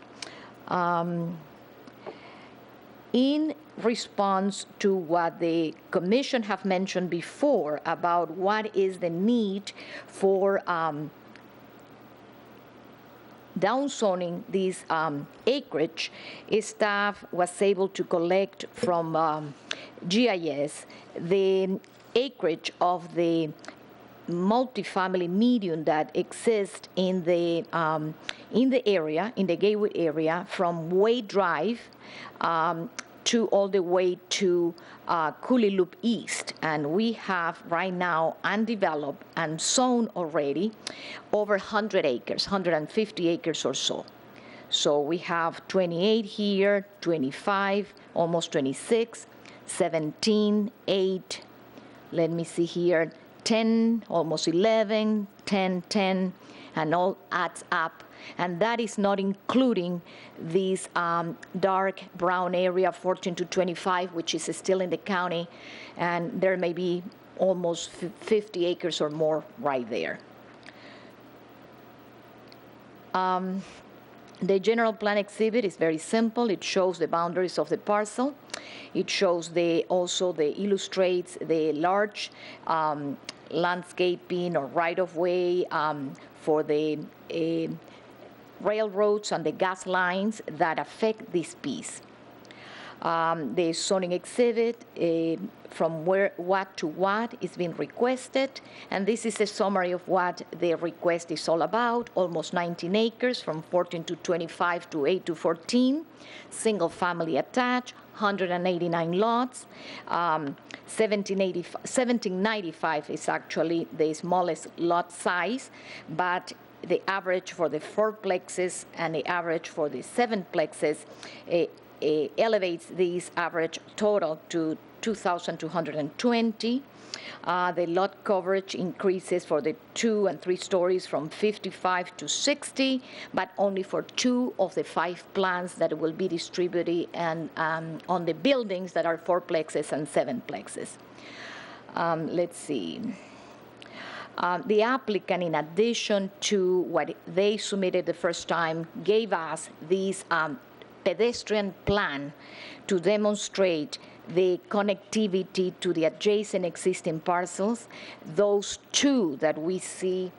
In response to what the Commission have mentioned before about what is the need for downzoning this acreage, staff was able to collect from GIS the acreage of the multifamily medium that exists in the area, in the Gateway area, from Wade Drive to all the way to Cooley Loop East. And we have right now undeveloped and zoned already over 100 acres, 150 acres or so. So we have 28 here, 25, almost 26, 17, 8, let me see here, 10, almost 11, 10, 10, and all adds up. And that is not including this dark brown area, 14 to 25, which is still in the county, and there may be almost 50 acres or more right there. The general plan exhibit is very simple. It shows the boundaries of the parcel. It shows illustrates the large landscaping or right-of-way for the railroads and the gas lines that affect this piece. The zoning exhibit from what to what is being requested, and this is a summary of what the request is all about. Almost 19 acres from 14 to 25 to 8 to 14, single family attached, 189 lots. 1795 is actually the smallest lot size, but the average for the fourplexes and the average for the sevenplexes elevates this average total to 2,220. The lot coverage increases for the 2 and 3 stories from 55 to 60, but only for 2 of the 5 plans that will be distributed and on the buildings that are fourplexes and sevenplexes. Let's see. The applicant, in addition to what they submitted the first time, gave us this pedestrian plan to demonstrate the connectivity to the adjacent existing parcels. Those 2 that we see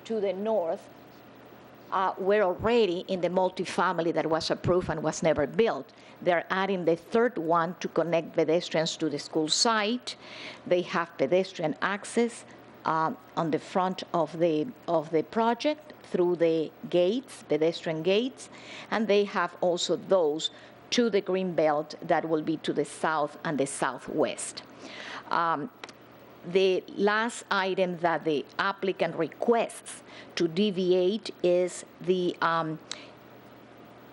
to the north were already in the multifamily that was approved and was never built. They're adding the 3rd one to connect pedestrians to the school site. They have pedestrian access on the front of the project through the gates, pedestrian gates, and they have also those to the green belt that will be to the south and the southwest. The last item that the applicant requests to deviate is the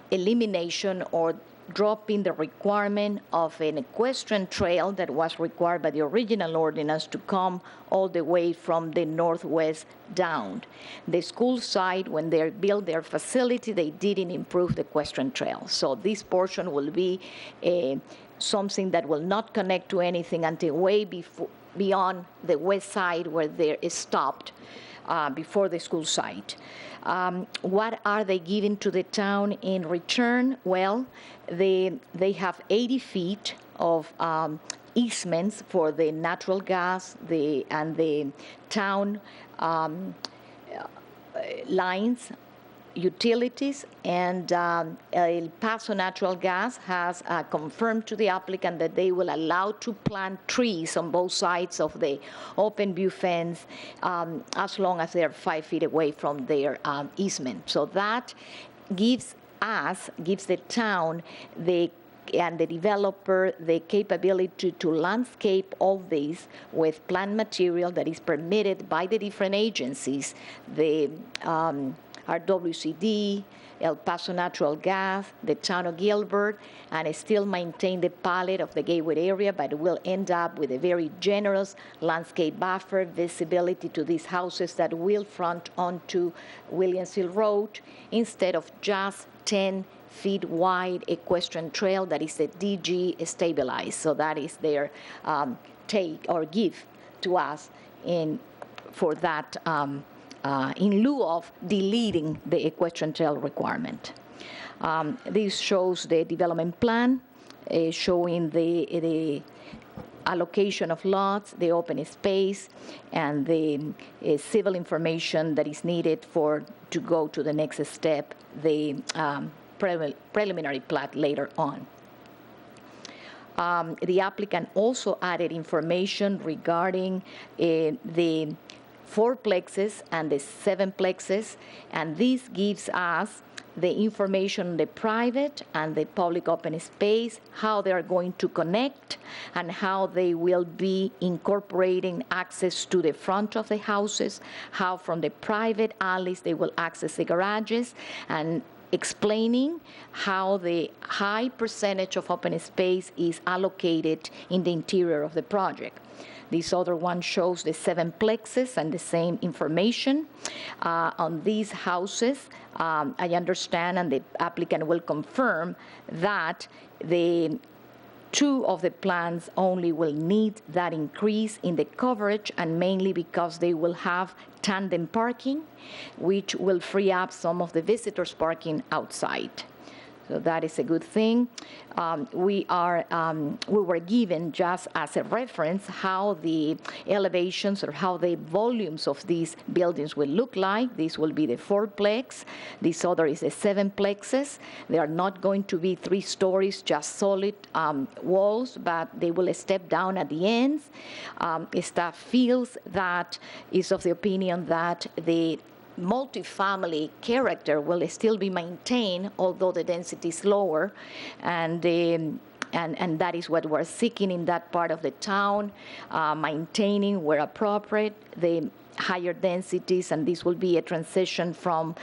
elimination or dropping the requirement of an equestrian trail that was required by the original ordinance to come all the way from the northwest down. The school site, when they built their facility, they didn't improve the equestrian trail. So this portion will be something that will not connect to anything until way beyond the west side where there is stopped before the school site. What are they giving to the town in return? Well, they have 80 feet of easements for the natural gas and the town lines, utilities, and El Paso Natural Gas has confirmed to the applicant that they will allow to plant trees on both sides of the open view fence as long as they're 5 feet away from their easement. So that gives the town and the developer the capability to landscape all these with plant material that is permitted by the different agencies, the RWCD, El Paso Natural Gas, the town of Gilbert, and still maintain the palette of the Gateway area, but will end up with a very generous landscape buffer, visibility to these houses that will front onto Williamsville Road instead of just 10 feet wide equestrian trail that is a DG stabilized. So that is their take or give to us for that in lieu of deleting the equestrian trail requirement. This shows the development plan showing the allocation of lots, the open space, and the civil information that is needed to go to the next step, the preliminary plat later on. The applicant also added information regarding the 4-plexes and the 7-plexes, and this gives us the information on the private and the public open space, how they are going to connect, and how they will be incorporating access to the front of the houses, how from the private alleys they will access the garages, and explaining how the high percentage of open space is allocated in the interior of the project. This other one shows the 7-plexes and the same information. On these houses, I understand, and the applicant will confirm, that the 2 of the plans only will need that increase in the coverage, and mainly because they will have tandem parking, which will free up some of the visitors' parking outside. So that is a good thing. We were given, just as a reference, how the elevations or how the volumes of these buildings will look like. This will be the 4-plex. This other is the 7-plexes. They are not going to be 3 stories, just solid walls, but they will step down at the ends. Staff feels that, is of the opinion that the multifamily character will still be maintained, although the density is lower, and that is what we're seeking in that part of the town, maintaining where appropriate the higher densities, and this will be a transition from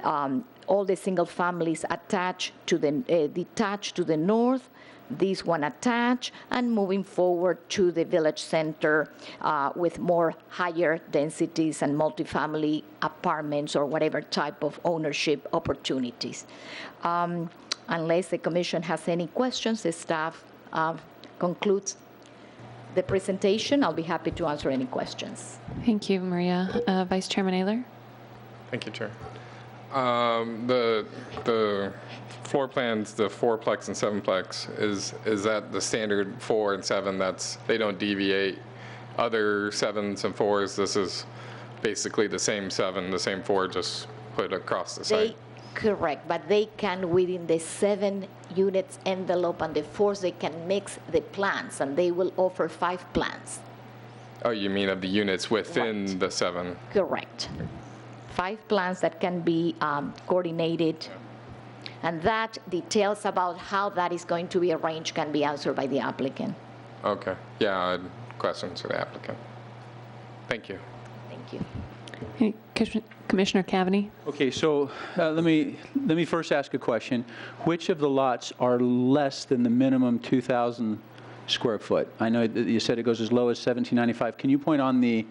all the single families attached to the detached to the north, this one attached, and moving forward to the village center with more higher densities and multifamily apartments or whatever type of ownership opportunities. Unless the commission has any questions, the staff concludes the presentation. I'll be happy to answer any questions. Thank you, Maria. Vice Chairman Ayler? Thank you, Chair. The floor plans, the 4-plex and 7-plex, is that the standard 4 and 7? They don't deviate. Other 7s and 4s, this is basically the same 7, the same 4, just put across the site. Correct, but they can, within the 7 units envelope and the 4s, they can mix the plans, and they will offer 5 plans. Oh, you mean of the units within the 7? Correct. 5 plans that can be coordinated, and that details about how that is going to be arranged can be answered by the applicant. Okay. Yeah, I had questions for the applicant. Thank you. Thank you. Commissioner Cavaney? Okay, so let me first ask a question. Which of the lots are less than the minimum 2,000 square foot? I know that you said it goes as low as 1,795. Can you point on the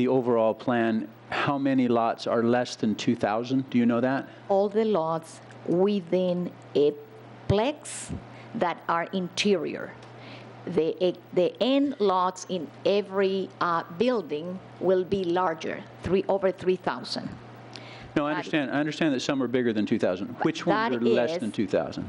overall plan how many lots are less than 2,000? Do you know that? All the lots within a plex that are interior. The end lots in every building will be larger, over 3,000. No, I understand that some are bigger than 2,000. Which ones are less than 2,000?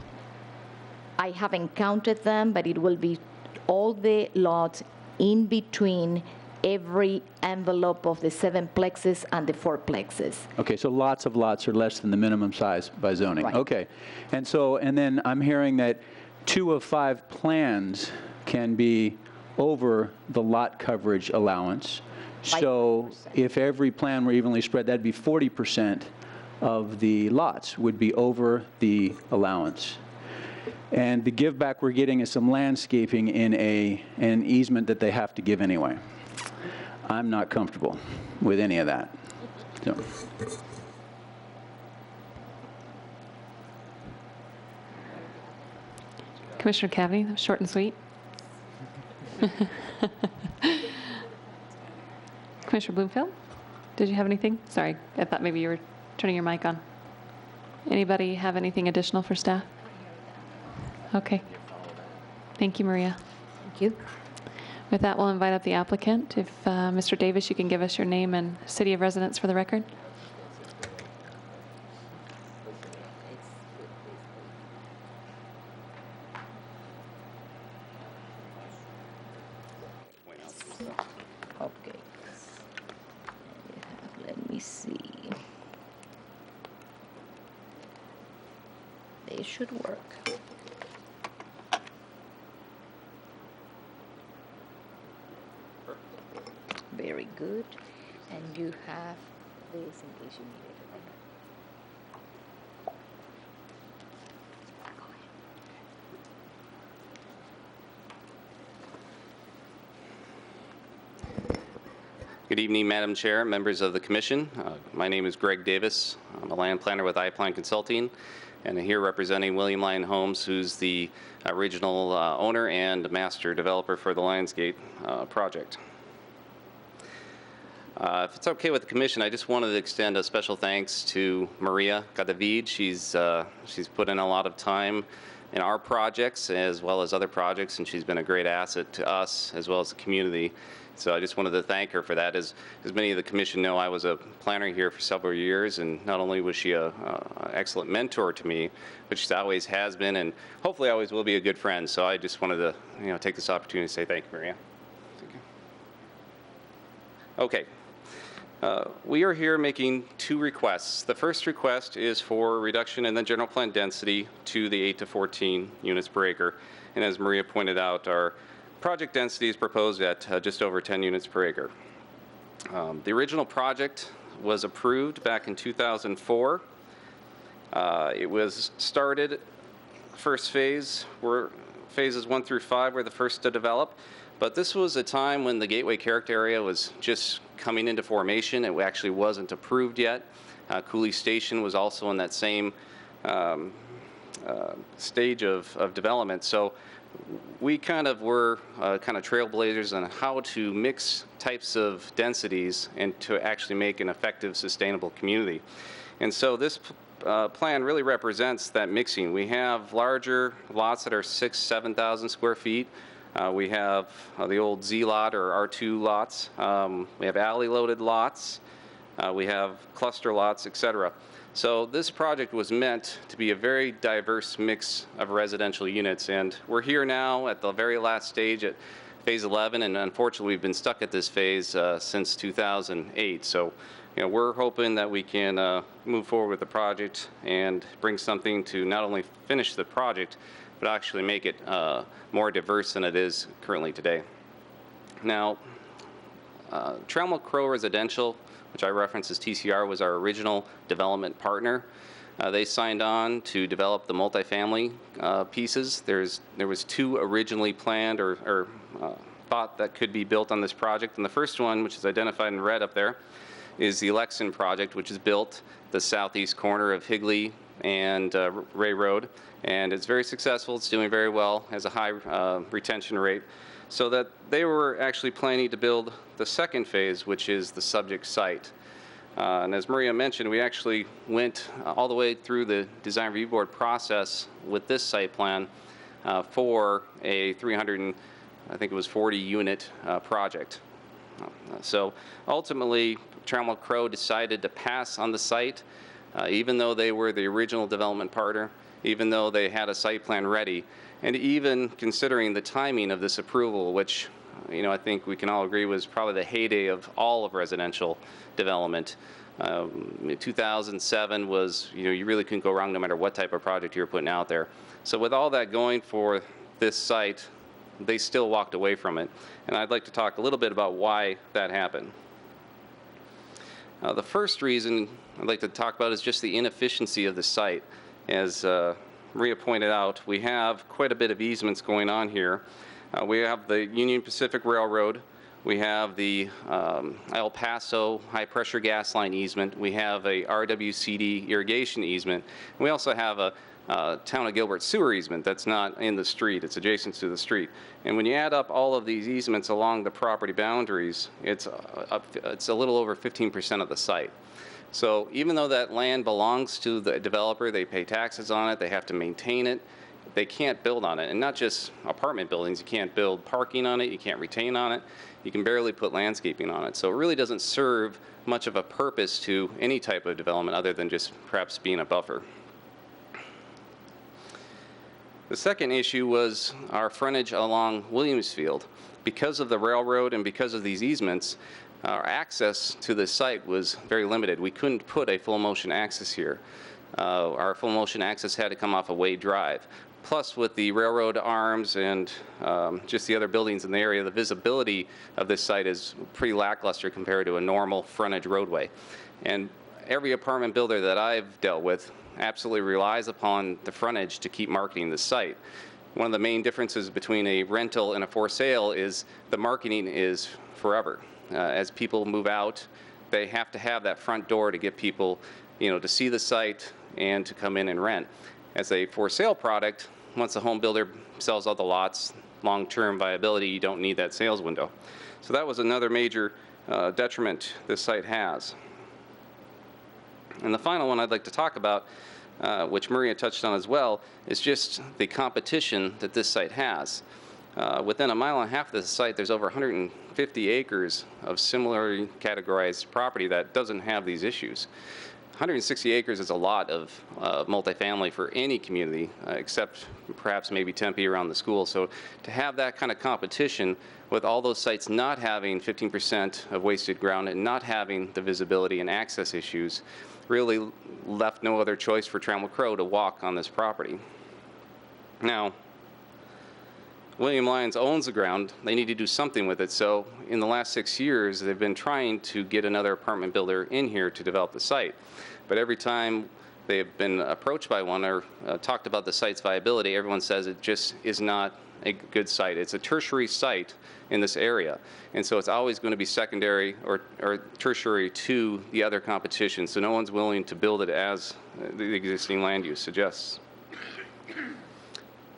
I haven't counted them, but it will be all the lots in between every envelope of the 7-plexes and the 4-plexes. Okay, so lots of lots are less than the minimum size by zoning. Right. Okay, and then I'm hearing that 2 of 5 plans can be over the lot coverage allowance. So if every plan were evenly spread, that'd be 40% of the lots would be over the allowance. And the give back we're getting is some landscaping in an easement that they have to give anyway. I'm not comfortable with any of that. So. Commissioner Cavney, that was short and sweet. Commissioner Bloomfield, did you have anything? Sorry, I thought maybe you were turning your mic on. Anybody have anything additional for staff? Okay. Thank you, Maria. Thank you. With that, we'll invite up the applicant. If Mr. Davis, you can give us your name and city of residence for the record. Okay. Let me see. They should work. Very good. And you have this in case you need it. Good evening, Madam Chair, members of the Commission. My name is Greg Davis. I'm a land planner with iPlan Consulting, and I'm here representing William Lyon Homes, who's the original owner and master developer for the Lionsgate project. If it's okay with the Commission, I just wanted to extend a special thanks to Maria Cadavid. She's put in a lot of time in our projects as well as other projects, and she's been a great asset to us as well as the community. So I just wanted to thank her for that. As many of the Commission know, I was a planner here for several years, and not only was she an excellent mentor to me, but she always has been, and hopefully always will be a good friend. So I just wanted to, take this opportunity to say thank you, Maria. Thank you. Okay. We are here making two requests. The first request is for reduction in the general plan density to the 8 to 14 units per acre. And as Maria pointed out, our project density is proposed at just over 10 units per acre. The original project was approved back in 2004. It was started, first phase, phases 1 through 5 were the first to develop. But this was a time when the Gateway Character Area was just coming into formation. It actually wasn't approved yet. Cooley Station was also in that same stage of development. So we kind of were trailblazers on how to mix types of densities and to actually make an effective, sustainable community. And so this plan really represents that mixing. We have larger lots that are 6,000, 7,000 square feet. We have the old Z lot or R2 lots. We have alley-loaded lots. We have cluster lots, etc. So this project was meant to be a very diverse mix of residential units, and we're here now at the very last stage at phase 11, and unfortunately we've been stuck at this phase since 2008. So we're hoping that we can move forward with the project and bring something to not only finish the project, but actually make it more diverse than it is currently today. Now, Trammell Crow Residential, which I reference as TCR, was our original development partner. They signed on to develop the multifamily pieces. There was two originally planned or thought that could be built on this project. And the first one, which is identified in red up there, is the Lexington project, which is built the southeast corner of Higley and Ray Road. And it's very successful. It's doing very well, has a high retention rate. So that they were actually planning to build the second phase, which is the subject site. And as Maria mentioned, we actually went all the way through the design review board process with this site plan for a 40 unit project. So ultimately, Trammell Crow decided to pass on the site, even though they were the original development partner, even though they had a site plan ready, and even considering the timing of this approval, which I think we can all agree was probably the heyday of all of residential development. 2007 was, you really couldn't go wrong no matter what type of project you were putting out there. So with all that going for this site, they still walked away from it. And I'd like to talk a little bit about why that happened. The first reason I'd like to talk about is just the inefficiency of the site. As Maria pointed out, we have quite a bit of easements going on here. We have the Union Pacific Railroad. We have the El Paso high-pressure gas line easement. We have a RWCD irrigation easement. And we also have a Town of Gilbert sewer easement that's not in the street, it's adjacent to the street. And when you add up all of these easements along the property boundaries, it's a little over 15% of the site. So even though that land belongs to the developer, they pay taxes on it, they have to maintain it, they can't build on it. And not just apartment buildings, you can't build parking on it, you can't retain on it, you can barely put landscaping on it. So it really doesn't serve much of a purpose to any type of development other than just perhaps being a buffer. The second issue was our frontage along Williamsfield. Because of the railroad and because of these easements, our access to this site was very limited. We couldn't put a full motion access here. Our full motion access had to come off of Wade Drive. Plus, with the railroad arms and just the other buildings in the area, the visibility of this site is pretty lackluster compared to a normal frontage roadway. And every apartment builder that I've dealt with absolutely relies upon the frontage to keep marketing the site. One of the main differences between a rental and a for sale is the marketing is forever. As people move out, they have to have that front door to get people, to see the site and to come in and rent. As a for sale product, once the home builder sells all the lots, long-term viability, you don't need that sales window. So that was another major detriment this site has. And the final one I'd like to talk about, which Maria touched on as well, is just the competition that this site has. Within a mile and a half of the site, there's over 150 acres of similarly categorized property that doesn't have these issues. 160 acres is a lot of multifamily for any community, except perhaps maybe Tempe around the school. So to have that kind of competition with all those sites not having 15% of wasted ground and not having the visibility and access issues really left no other choice for Trammell Crow to walk on this property. Now, William Lyons owns the ground. They need to do something with it. So in the last 6 years, they've been trying to get another apartment builder in here to develop the site. But every time they've been approached by one or talked about the site's viability, everyone says it just is not a good site. It's a tertiary site in this area. And so it's always going to be secondary or tertiary to the other competition. So no one's willing to build it as the existing land use suggests.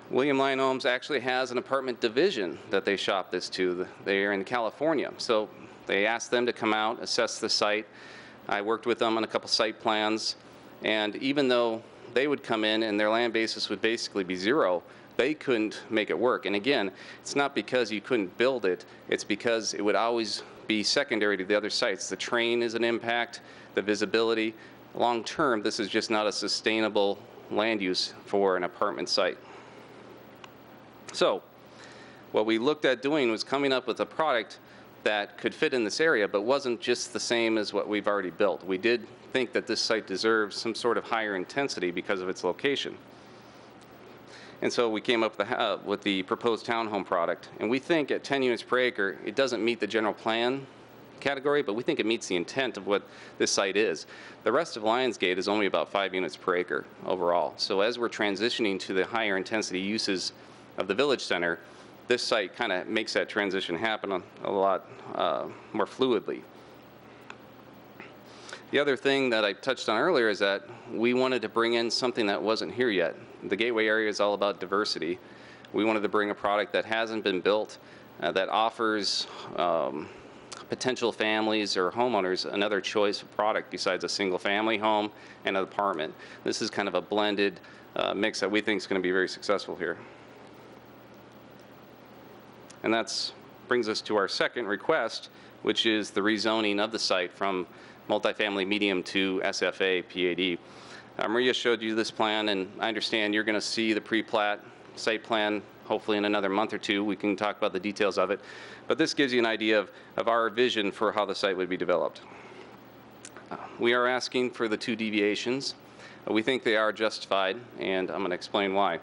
William Lyon Homes actually has an apartment division that they shop this to. They are in California. So they asked them to come out, assess the site. I worked with them on a couple site plans. And even though they would come in and their land basis would basically be zero, they couldn't make it work. And again, it's not because you couldn't build it, it's because it would always be secondary to the other sites. The train is an impact, the visibility. Long term, this is just not a sustainable land use for an apartment site. So what we looked at doing was coming up with a product that could fit in this area, but wasn't just the same as what we've already built. We did think that this site deserves some sort of higher intensity because of its location. And so we came up with the proposed townhome product. And we think at 10 units per acre, it doesn't meet the general plan category, but we think it meets the intent of what this site is. The rest of Lionsgate is only about 5 units per acre overall. So as we're transitioning to the higher intensity uses of the village center, this site kind of makes that transition happen a lot more fluidly. The other thing that I touched on earlier is that we wanted to bring in something that wasn't here yet. The Gateway area is all about diversity. We wanted to bring a product that hasn't been built, that offers potential families or homeowners another choice of product besides a single family home and an apartment. This is kind of a blended mix that we think is going to be very successful here. And that brings us to our second request, which is the rezoning of the site from multifamily medium to SFA PAD. Maria showed you this plan, and I understand you're going to see the pre-plat site plan hopefully in another month or two. We can talk about the details of it. But this gives you an idea of our vision for how the site would be developed. We are asking for the 2 deviations. We think they are justified, and I'm going to explain why.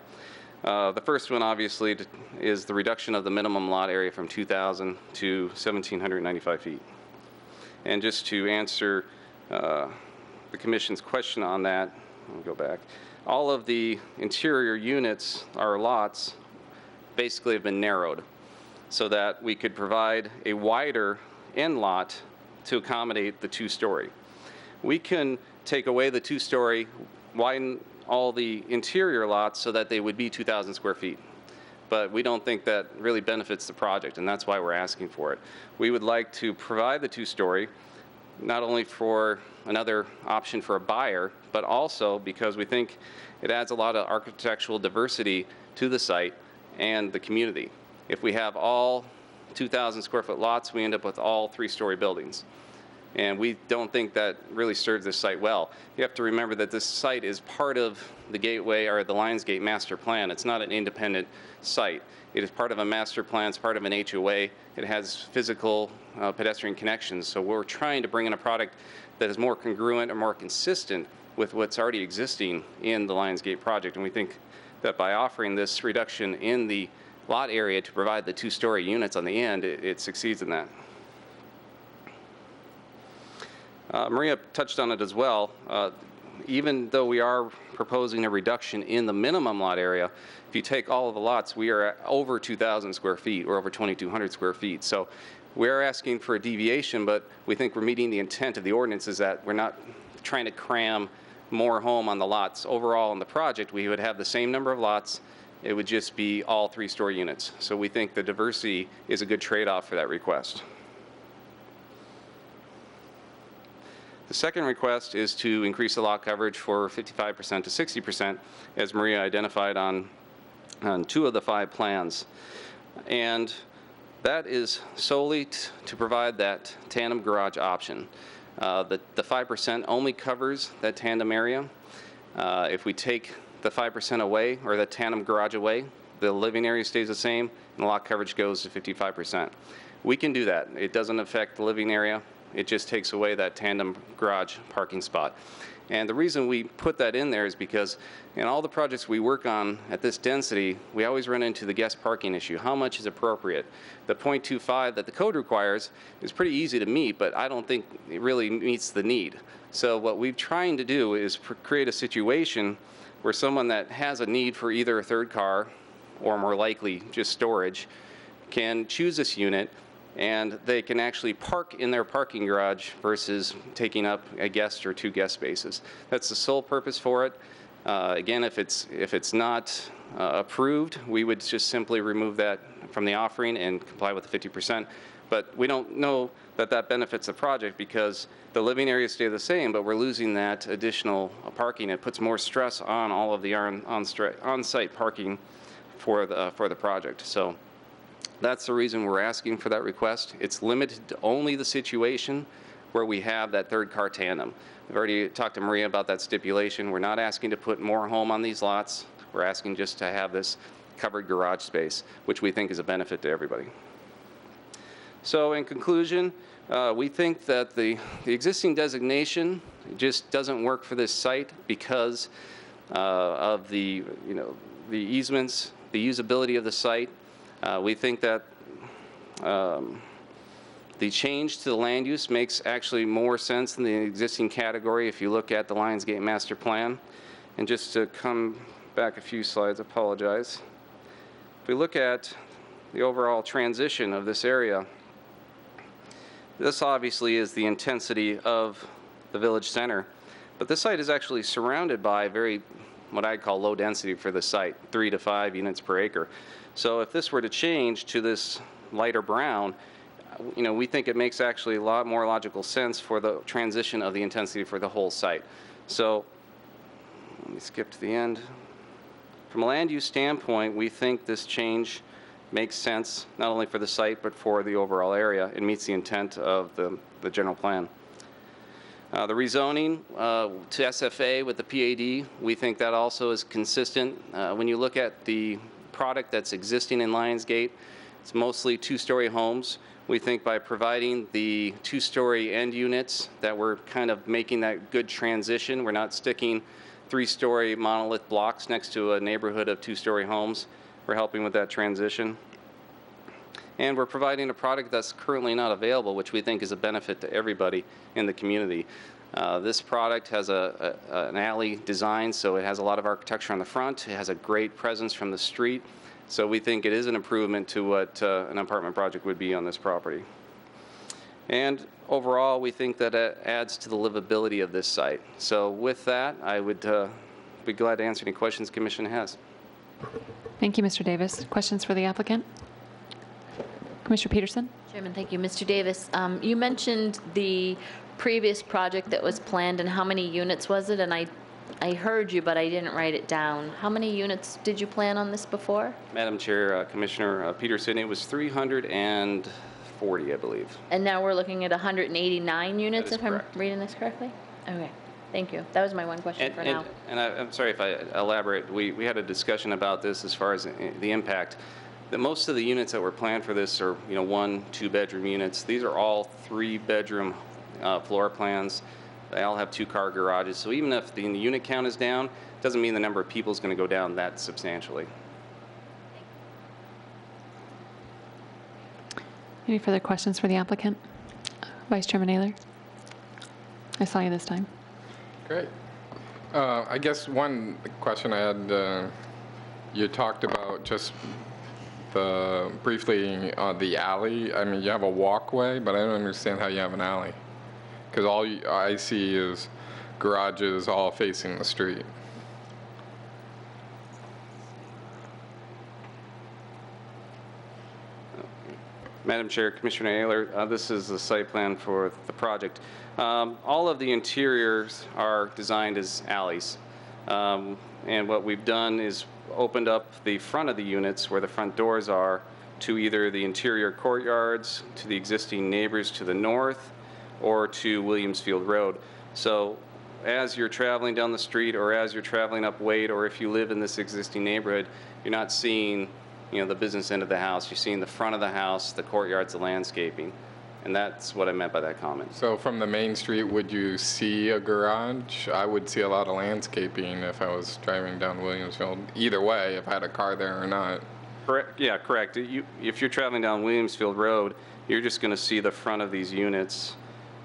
The first one, obviously, is the reduction of the minimum lot area from 2,000 to 1,795 feet. And just to answer the Commission's question on that, I'll go back. All of the interior units, our lots, basically have been narrowed so that we could provide a wider end lot to accommodate the 2-story. We can take away the 2-story, widen all the interior lots so that they would be 2,000 square feet. But we don't think that really benefits the project, and that's why we're asking for it. We would like to provide the two-story, not only for another option for a buyer, but also because we think it adds a lot of architectural diversity to the site and the community. If we have all 2,000 square foot lots, we end up with all three-story buildings. And we don't think that really serves this site well. You have to remember that this site is part of the Gateway or the Lionsgate master plan. It's not an independent site. It is part of a master plan, it's part of an HOA. It has physical pedestrian connections. So we're trying to bring in a product that is more congruent or more consistent with what's already existing in the Lionsgate project. And we think that by offering this reduction in the lot area to provide the two-story units on the end, it succeeds in that. Maria touched on it as well. Even though we are proposing a reduction in the minimum lot area, if you take all of the lots, we are at over 2,000 square feet or over 2,200 square feet. So we're asking for a deviation, but we think we're meeting the intent of the ordinance is that we're not trying to cram more home on the lots. Overall in the project, we would have the same number of lots. It would just be all three-story units. So we think the diversity is a good trade-off for that request. The second request is to increase the lot coverage for 55% to 60%, as Maria identified on 2 of the 5 plans. And that is solely to provide that tandem garage option. The 5% only covers that tandem area. If we take the 5% away, or the tandem garage away, the living area stays the same, and the lot coverage goes to 55%. We can do that. It doesn't affect the living area. It just takes away that tandem garage parking spot. And the reason we put that in there is because in all the projects we work on at this density, we always run into the guest parking issue. How much is appropriate? The 0.25 that the code requires is pretty easy to meet, but I don't think it really meets the need. So what we're trying to do is create a situation where someone that has a need for either a third car or more likely just storage can choose this unit, and they can actually park in their parking garage versus taking up a guest or 2 guest spaces. That's the sole purpose for it. Again, if it's not approved, we would just simply remove that from the offering and comply with the 50%. But we don't know that that benefits the project because the living areas stay the same, but we're losing that additional parking. It puts more stress on all of the on-site parking for the project. So that's the reason we're asking for that request. It's limited to only the situation where we have that third car tandem. I've already talked to Maria about that stipulation. We're not asking to put more home on these lots. We're asking just to have this covered garage space, which we think is a benefit to everybody. So in conclusion, we think that the existing designation just doesn't work for this site because of the easements, the usability of the site. We think that the change to the land use makes actually more sense than the existing category if you look at the Lionsgate master plan. And just to come back a few slides, apologize. If we look at the overall transition of this area, this obviously is the intensity of the village center, but this site is actually surrounded by very, what I'd call low density for the site, 3 to 5 units per acre. So if this were to change to this lighter brown, we think it makes actually a lot more logical sense for the transition of the intensity for the whole site. So let me skip to the end. From a land use standpoint, we think this change makes sense not only for the site but for the overall area. It meets the intent of the general plan. The rezoning to SFA with the PAD, we think that also is consistent. When you look at the product that's existing in Lionsgate, it's mostly 2-story homes. We think by providing the 2-story end units that we're kind of making that good transition. We're not sticking 3-story monolith blocks next to a neighborhood of 2-story homes. We're helping with that transition. And we're providing a product that's currently not available, which we think is a benefit to everybody in the community. This product has an alley design, so it has a lot of architecture on the front. It has a great presence from the street. So we think it is an improvement to what an apartment project would be on this property. And overall, we think that it adds to the livability of this site. So with that, I would be glad to answer any questions the commission has. Thank you, Mr. Davis. Questions for the applicant? Commissioner Peterson? Chairman, thank you. Mr. Davis, you mentioned the previous project that was planned and how many units was it? And I heard you, but I didn't write it down. How many units did you plan on this before? Madam Chair, Commissioner Peterson, it was 340, I believe. And now we're looking at 189 units, if correct. I'm reading this correctly? Okay, thank you. That was my one question for now. And I'm sorry if I elaborate. We had a discussion about this as far as the impact. That most of the units that were planned for this are, 1, 2-bedroom units. These are all 3-bedroom floor plans. They all have 2-car garages. So even if the unit count is down, it doesn't mean the number of people is going to go down that substantially. Any further questions for the applicant? Vice Chairman Naylor? I saw you this time. Great. I guess one question I had, you talked about just briefly the alley. I mean, you have a walkway, but I don't understand how you have an alley. Because all I see is garages all facing the street. Madam Chair, Commissioner Naylor, this is the site plan for the project. All of the interiors are designed as alleys. And what we've done is opened up the front of the units where the front doors are to either the interior courtyards, to the existing neighbors to the north, or to Williams Field Road. So as you're traveling down the street or as you're traveling up Wade, or if you live in this existing neighborhood, you're not seeing the business end of the house. You're seeing the front of the house, the courtyards, the landscaping. And that's what I meant by that comment. So from the main street, would you see a garage? I would see a lot of landscaping if I was driving down Williamsfield. Either way, if I had a car there or not. Correct. Yeah, correct. If you're traveling down Williamsfield Road, you're just going to see the front of these units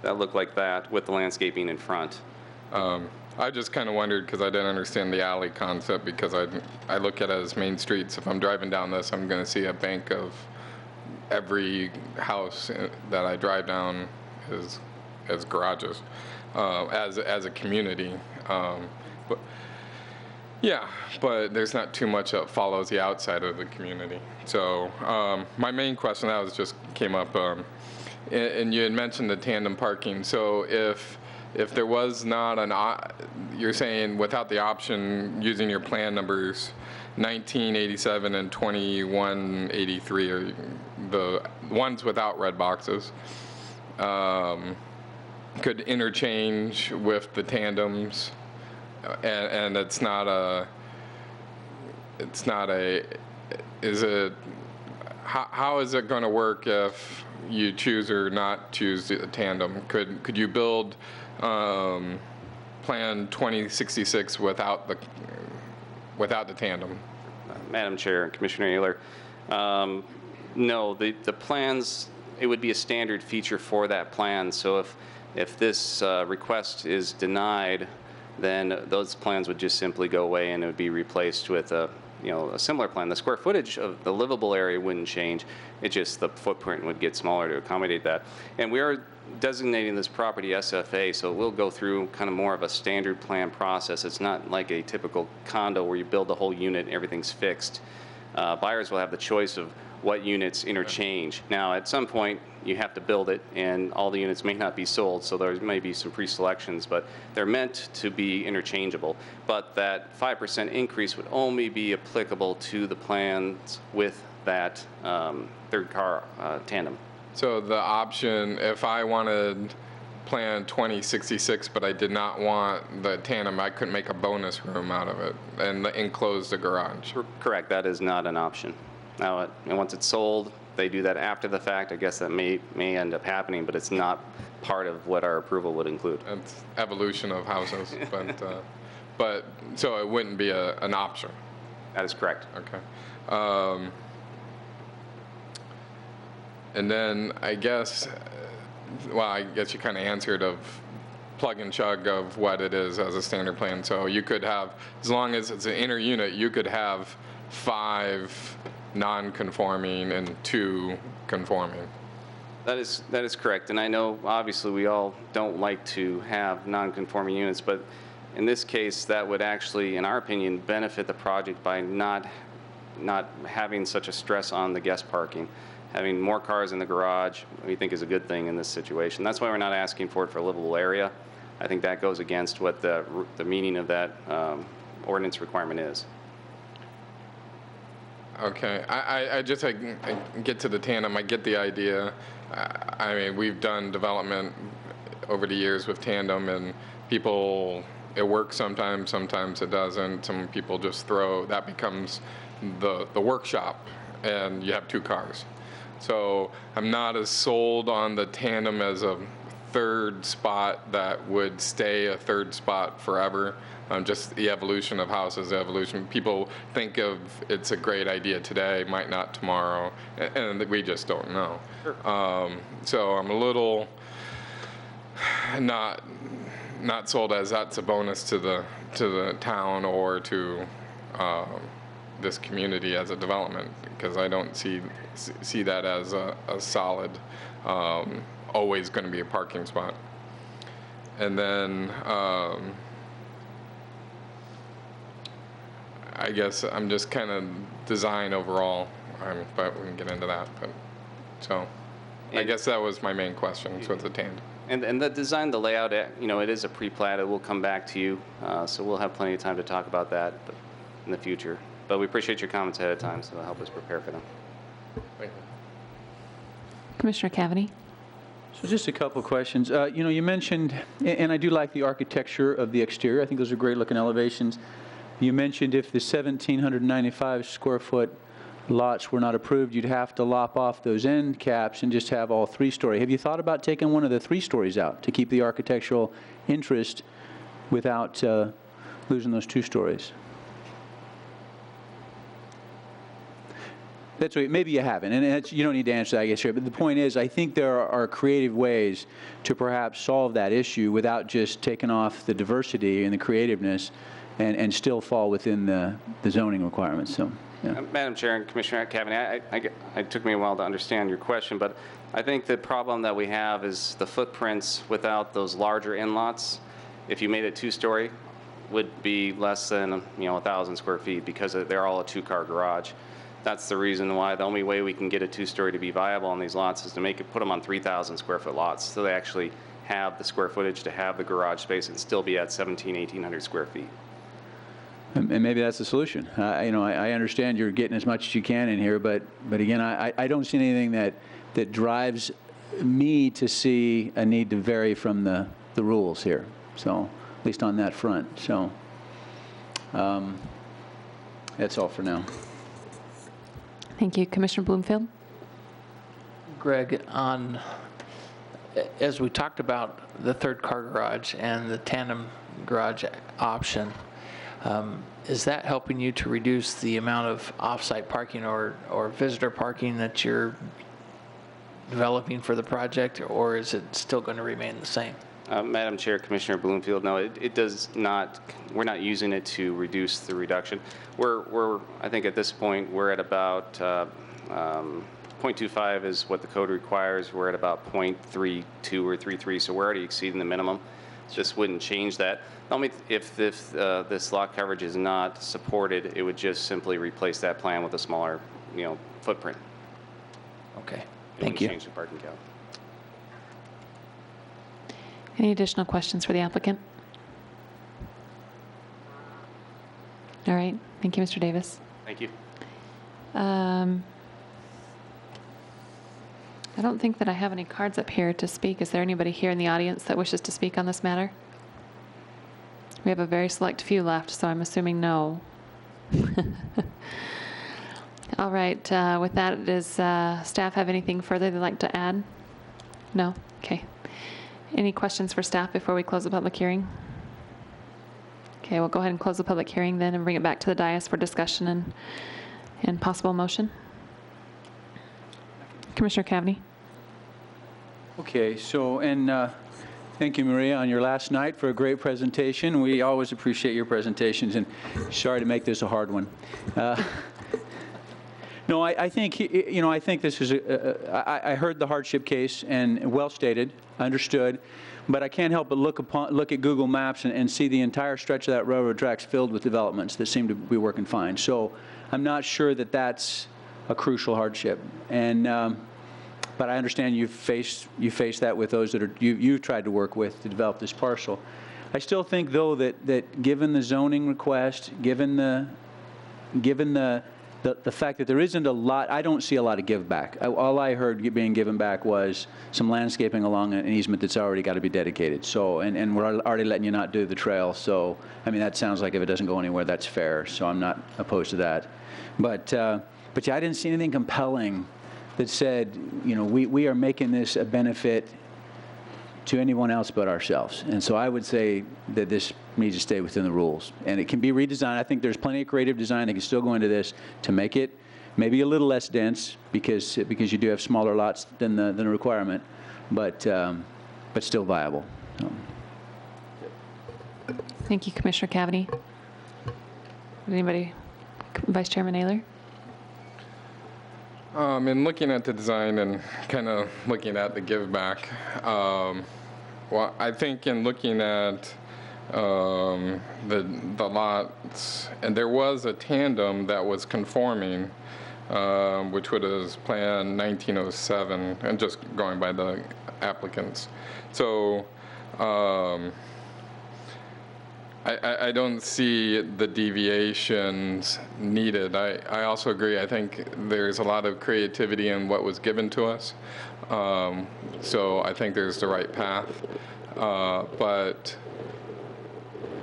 that look like that with the landscaping in front. I just kind of wondered because I didn't understand the alley concept because I look at it as main streets. If I'm driving down this, I'm going to see a bank of every house that I drive down as garages, as a community. But yeah, but there's not too much that follows the outside of the community. So my main question that was just came up, and you had mentioned the tandem parking. So if there was not you're saying without the option using your plan numbers 1987 and 2183 are the ones without red boxes, could interchange with the tandems, and is it, how is it going to work if you choose or not choose the tandem? Could you build Plan 2066 without the tandem? Madam Chair, Commissioner Naylor, no, the plans, it would be a standard feature for that plan. So if this request is denied, then those plans would just simply go away and it would be replaced with a similar plan. The square footage of the livable area wouldn't change. It just, the footprint would get smaller to accommodate that. And we are designating this property SFA, so we'll go through kind of more of a standard plan process. It's not like a typical condo where you build the whole unit and everything's fixed. Buyers will have the choice of what units interchange. Now, at some point, you have to build it, and all the units may not be sold, so there may be some pre-selections, but they're meant to be interchangeable. But that 5% increase would only be applicable to the plans with that third-car tandem. So the option, if I wanted Plan 2066, but I did not want the tandem, I couldn't make a bonus room out of it and enclose the garage? Correct. That is not an option. Now, and once it's sold, they do that after the fact. I guess that may end up happening, but it's not part of what our approval would include. It's evolution of houses, but so it wouldn't be an option. That is correct. Okay. And then I guess, I guess you kind of answered of plug and chug of what it is as a standard plan. So you could have, as long as it's an inner unit, you could have 5 non-conforming and 2 conforming. That is correct. And I know, obviously, we all don't like to have non-conforming units, but In this case, that would actually, in our opinion, benefit the project by not having such a stress on the guest parking. Having more cars in the garage, we think is a good thing in this situation. That's why we're not asking for it for a livable area. I think that goes against what the meaning of that ordinance requirement is. Okay, I get to the tandem. I get the idea. I mean, we've done development over the years with tandem, and people, it works sometimes it doesn't. Some people just throw, that becomes the workshop, and you have two cars. So I'm not as sold on the tandem as a third spot that would stay a third spot forever. Just the evolution of houses, evolution. People think of it's a great idea today, might not tomorrow, and we just don't know. Sure. So I'm a little not sold as that's a bonus to the town or to this community as a development, because I don't see that as a solid, always going to be a parking spot. And then I guess I'm just kind of design overall, but we can get into that. But so I guess that was my main question with the tandem. And the design, the layout, you know, it is a pre-plat. It will come back to you, so we'll have plenty of time to talk about that in the future. But we appreciate your comments ahead of time, so it'll help us prepare for them. Thank you. Commissioner Cavity. So just a couple of questions. You know, you mentioned, and I do like the architecture of the exterior. I think those are great looking elevations. You mentioned if the 1,795 square foot lots were not approved, you'd have to lop off those end caps and just have all 3-story. Have you thought about taking one of the 3 stories out to keep the architectural interest without losing those 2 stories? That's right. Maybe you haven't, and you don't need to answer that, I guess, here. But the point is, I think there are creative ways to perhaps solve that issue without just taking off the diversity and the creativeness, and still fall within the zoning requirements. So, yeah. Madam Chair and Commissioner Cavity, it took me a while to understand your question, but I think the problem that we have is the footprints without those larger in-lots. If you made it 2-story, would be less than 1,000 square feet because they're all a 2-car garage. That's the reason why the only way we can get a 2-story to be viable on these lots is to put them on 3,000 square foot lots, so they actually have the square footage to have the garage space and still be at 1,800 square feet. And maybe that's the solution. You know, I understand you're getting as much as you can in here, but again, I don't see anything that drives me to see a need to vary from the rules here. So, at least on that front. So, that's all for now. Thank you. Commissioner Bloomfield? Greg, as we talked about the 3rd car garage and the tandem garage option, is that helping you to reduce the amount of off-site parking or visitor parking that you're developing for the project, or is it still going to remain the same? Madam Chair, Commissioner Bloomfield, no, it does not. We're not using it to reduce the reduction. I think at this point, we're at about 0.25 is what the code requires. We're at about 0.32 or 0.33, so we're already exceeding the minimum. This wouldn't change that. Only if this lot coverage is not supported, it would just simply replace that plan with a smaller, footprint. Okay, thank you. Change the parking count. Any additional questions for the applicant? All right. Thank you, Mr. Davis. Thank you. I don't think that I have any cards up here to speak. Is there anybody here in the audience that wishes to speak on this matter? We have a very select few left, so I'm assuming no. All right. With that, does staff have anything further they'd like to add? No? Okay. Any questions for staff before we close the public hearing? Okay, we'll go ahead and close the public hearing then and bring it back to the dais for discussion and possible motion. Commissioner Cavity. Okay, so, and thank you, Maria, on your last night for a great presentation. We always appreciate your presentations, and sorry to make this a hard one. No, I think, I think this is, I heard the hardship case and well stated, understood, but I can't help but look at Google Maps and see the entire stretch of that railroad tracks filled with developments that seem to be working fine. So I'm not sure that that's a crucial hardship. And, but I understand you face that with those that you've tried to work with to develop this parcel. I still think, though, that given the zoning request, given the fact that there isn't a lot, I don't see a lot of give back. All I heard being given back was some landscaping along an easement that's already got to be dedicated. So, and we're already letting you not do the trail. So, I mean, that sounds like if it doesn't go anywhere, that's fair. So I'm not opposed to that. But yeah, I didn't see anything compelling that said, we are making this a benefit to anyone else but ourselves. And so I would say that this needs to stay within the rules. And it can be redesigned. I think there's plenty of creative design that can still go into this to make it maybe a little less dense because you do have smaller lots than the requirement, but still viable. So. Thank you, Commissioner Cavity. Anybody? Vice Chairman Naylor? In looking at the design and kind of looking at the give back, well, I think in looking at the lots, and there was a tandem that was conforming, which was Plan 1907, and just going by the applicants. So I don't see the deviations needed. I also agree. I think there's a lot of creativity in what was given to us. So I think there's the right path. But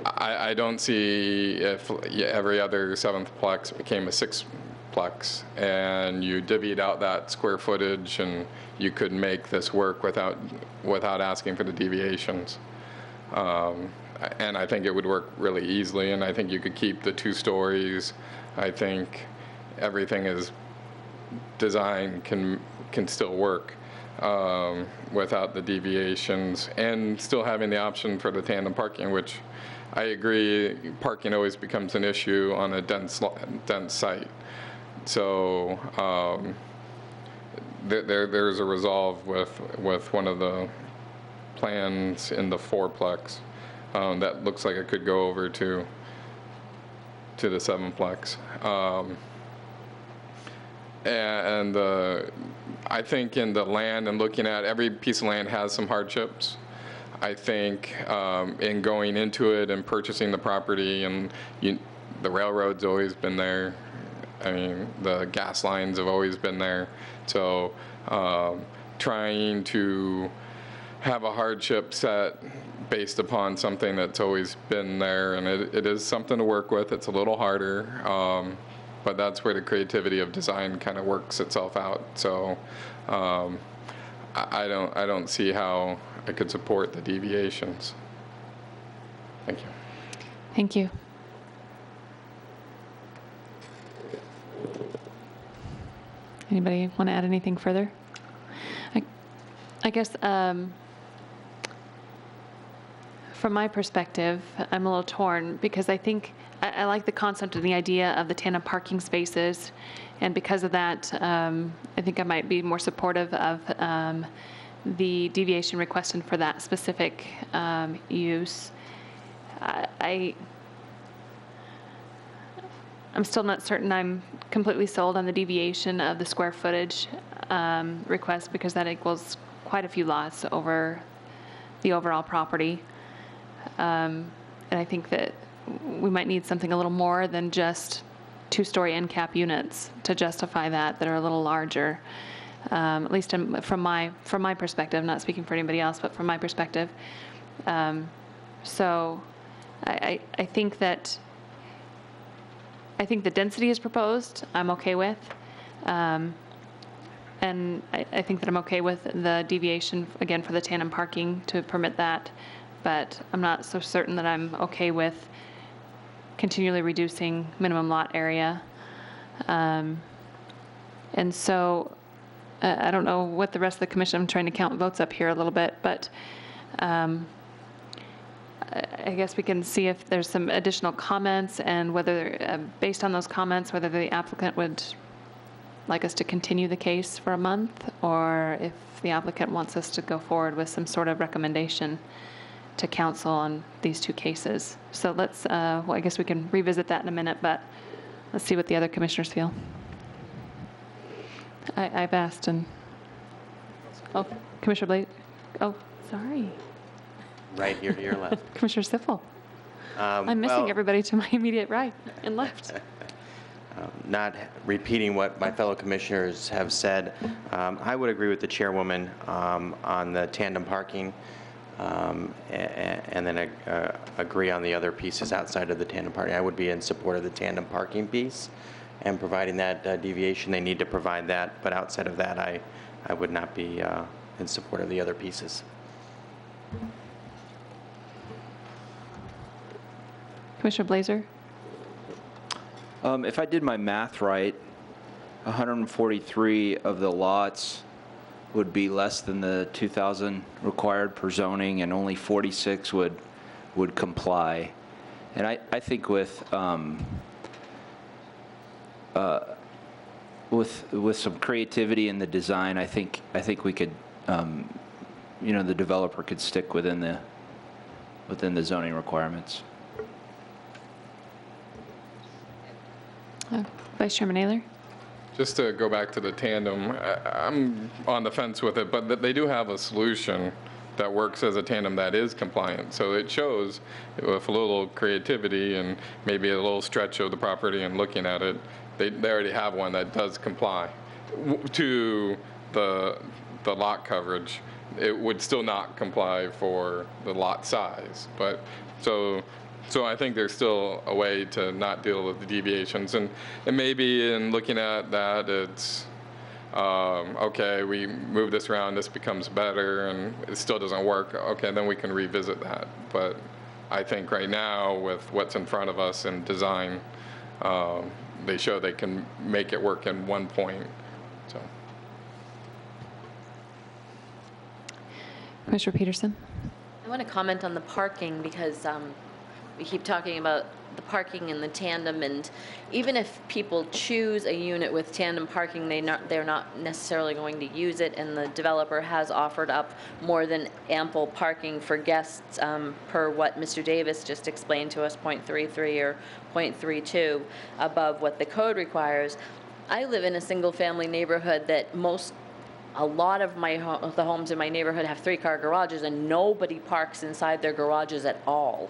I don't see if every other 7th plex became a 6th plex and you divvied out that square footage and you could make this work without asking for the deviations. And I think it would work really easily, and I think you could keep the 2 stories. I think everything is designed can still work without the deviations, and still having the option for the tandem parking, which I agree, parking always becomes an issue on a dense site. So there's a resolve with one of the plans in the 4-plex. That looks like it could go over to the 7-plex. And I think in the land and looking at every piece of land has some hardships. I think in going into it and purchasing the property, and the railroad's always been there. I mean, the gas lines have always been there. So trying to have a hardship set based upon something that's always been there, and it is something to work with. It's a little harder, but that's where the creativity of design kind of works itself out. So I don't see how I could support the deviations. Thank you. Thank you. Anybody want to add anything further? I guess from my perspective, I'm a little torn because I think I like the concept and the idea of the tandem parking spaces, and because of that, I think I might be more supportive of the deviation requested for that specific use. I'm still not certain I'm completely sold on the deviation of the square footage request, because that equals quite a few lots over the overall property. And I think that we might need something a little more than just 2-story end cap units to justify that are a little larger. At least from my perspective, I'm not speaking for anybody else, but from my perspective. So I think the density is proposed, I'm okay with. And I think that I'm okay with the deviation, again, for the tandem parking to permit that. But I'm not so certain that I'm okay with continually reducing minimum lot area. And so I don't know what the rest of the commission, I'm trying to count votes up here a little bit, but I guess we can see if there's some additional comments, and whether, based on those comments, whether the applicant would like us to continue the case for a month, or if the applicant wants us to go forward with some sort of recommendation to council on these two cases. So let's, well, I guess we can revisit that in a minute, but let's see what the other commissioners feel. I've asked, and, oh, Commissioner Blake, oh, sorry. Right here to your left. Commissioner Siffel. I'm missing everybody to my immediate right and left. Not repeating what my fellow commissioners have said, I would agree with the chairwoman on the tandem parking, and then agree on the other pieces outside of the tandem parking. I would be in support of the tandem parking piece and providing that deviation. They need to provide that, but outside of that, I would not be in support of the other pieces. Commissioner Blazer? If I did my math right, 143 of the lots would be less than the 2,000 required per zoning, and only 46 would comply. And I think with some creativity in the design, I think we could, you know, the developer could stick within the zoning requirements. Vice Chairman Naylor? Just to go back to the tandem, I'm on the fence with it, but they do have a solution that works as a tandem that is compliant. So it shows with a little creativity and maybe a little stretch of the property and looking at it, they already have one that does comply to the lot coverage. It would still not comply for the lot size, but so I think there's still a way to not deal with the deviations. And maybe in looking at that, it's, okay, we move this around, this becomes better, and it still doesn't work. Okay, then we can revisit that. But I think right now, with what's in front of us in design, they show they can make it work in one point. So. Commissioner Peterson? I want to comment on the parking because we keep talking about the parking and the tandem, and even if people choose a unit with tandem parking, they're not necessarily going to use it, and the developer has offered up more than ample parking for guests per what Mr. Davis just explained to us, 0.33 or 0.32 above what the code requires. I live in a single-family neighborhood that a lot of the homes in my neighborhood have 3-car garages, and nobody parks inside their garages at all.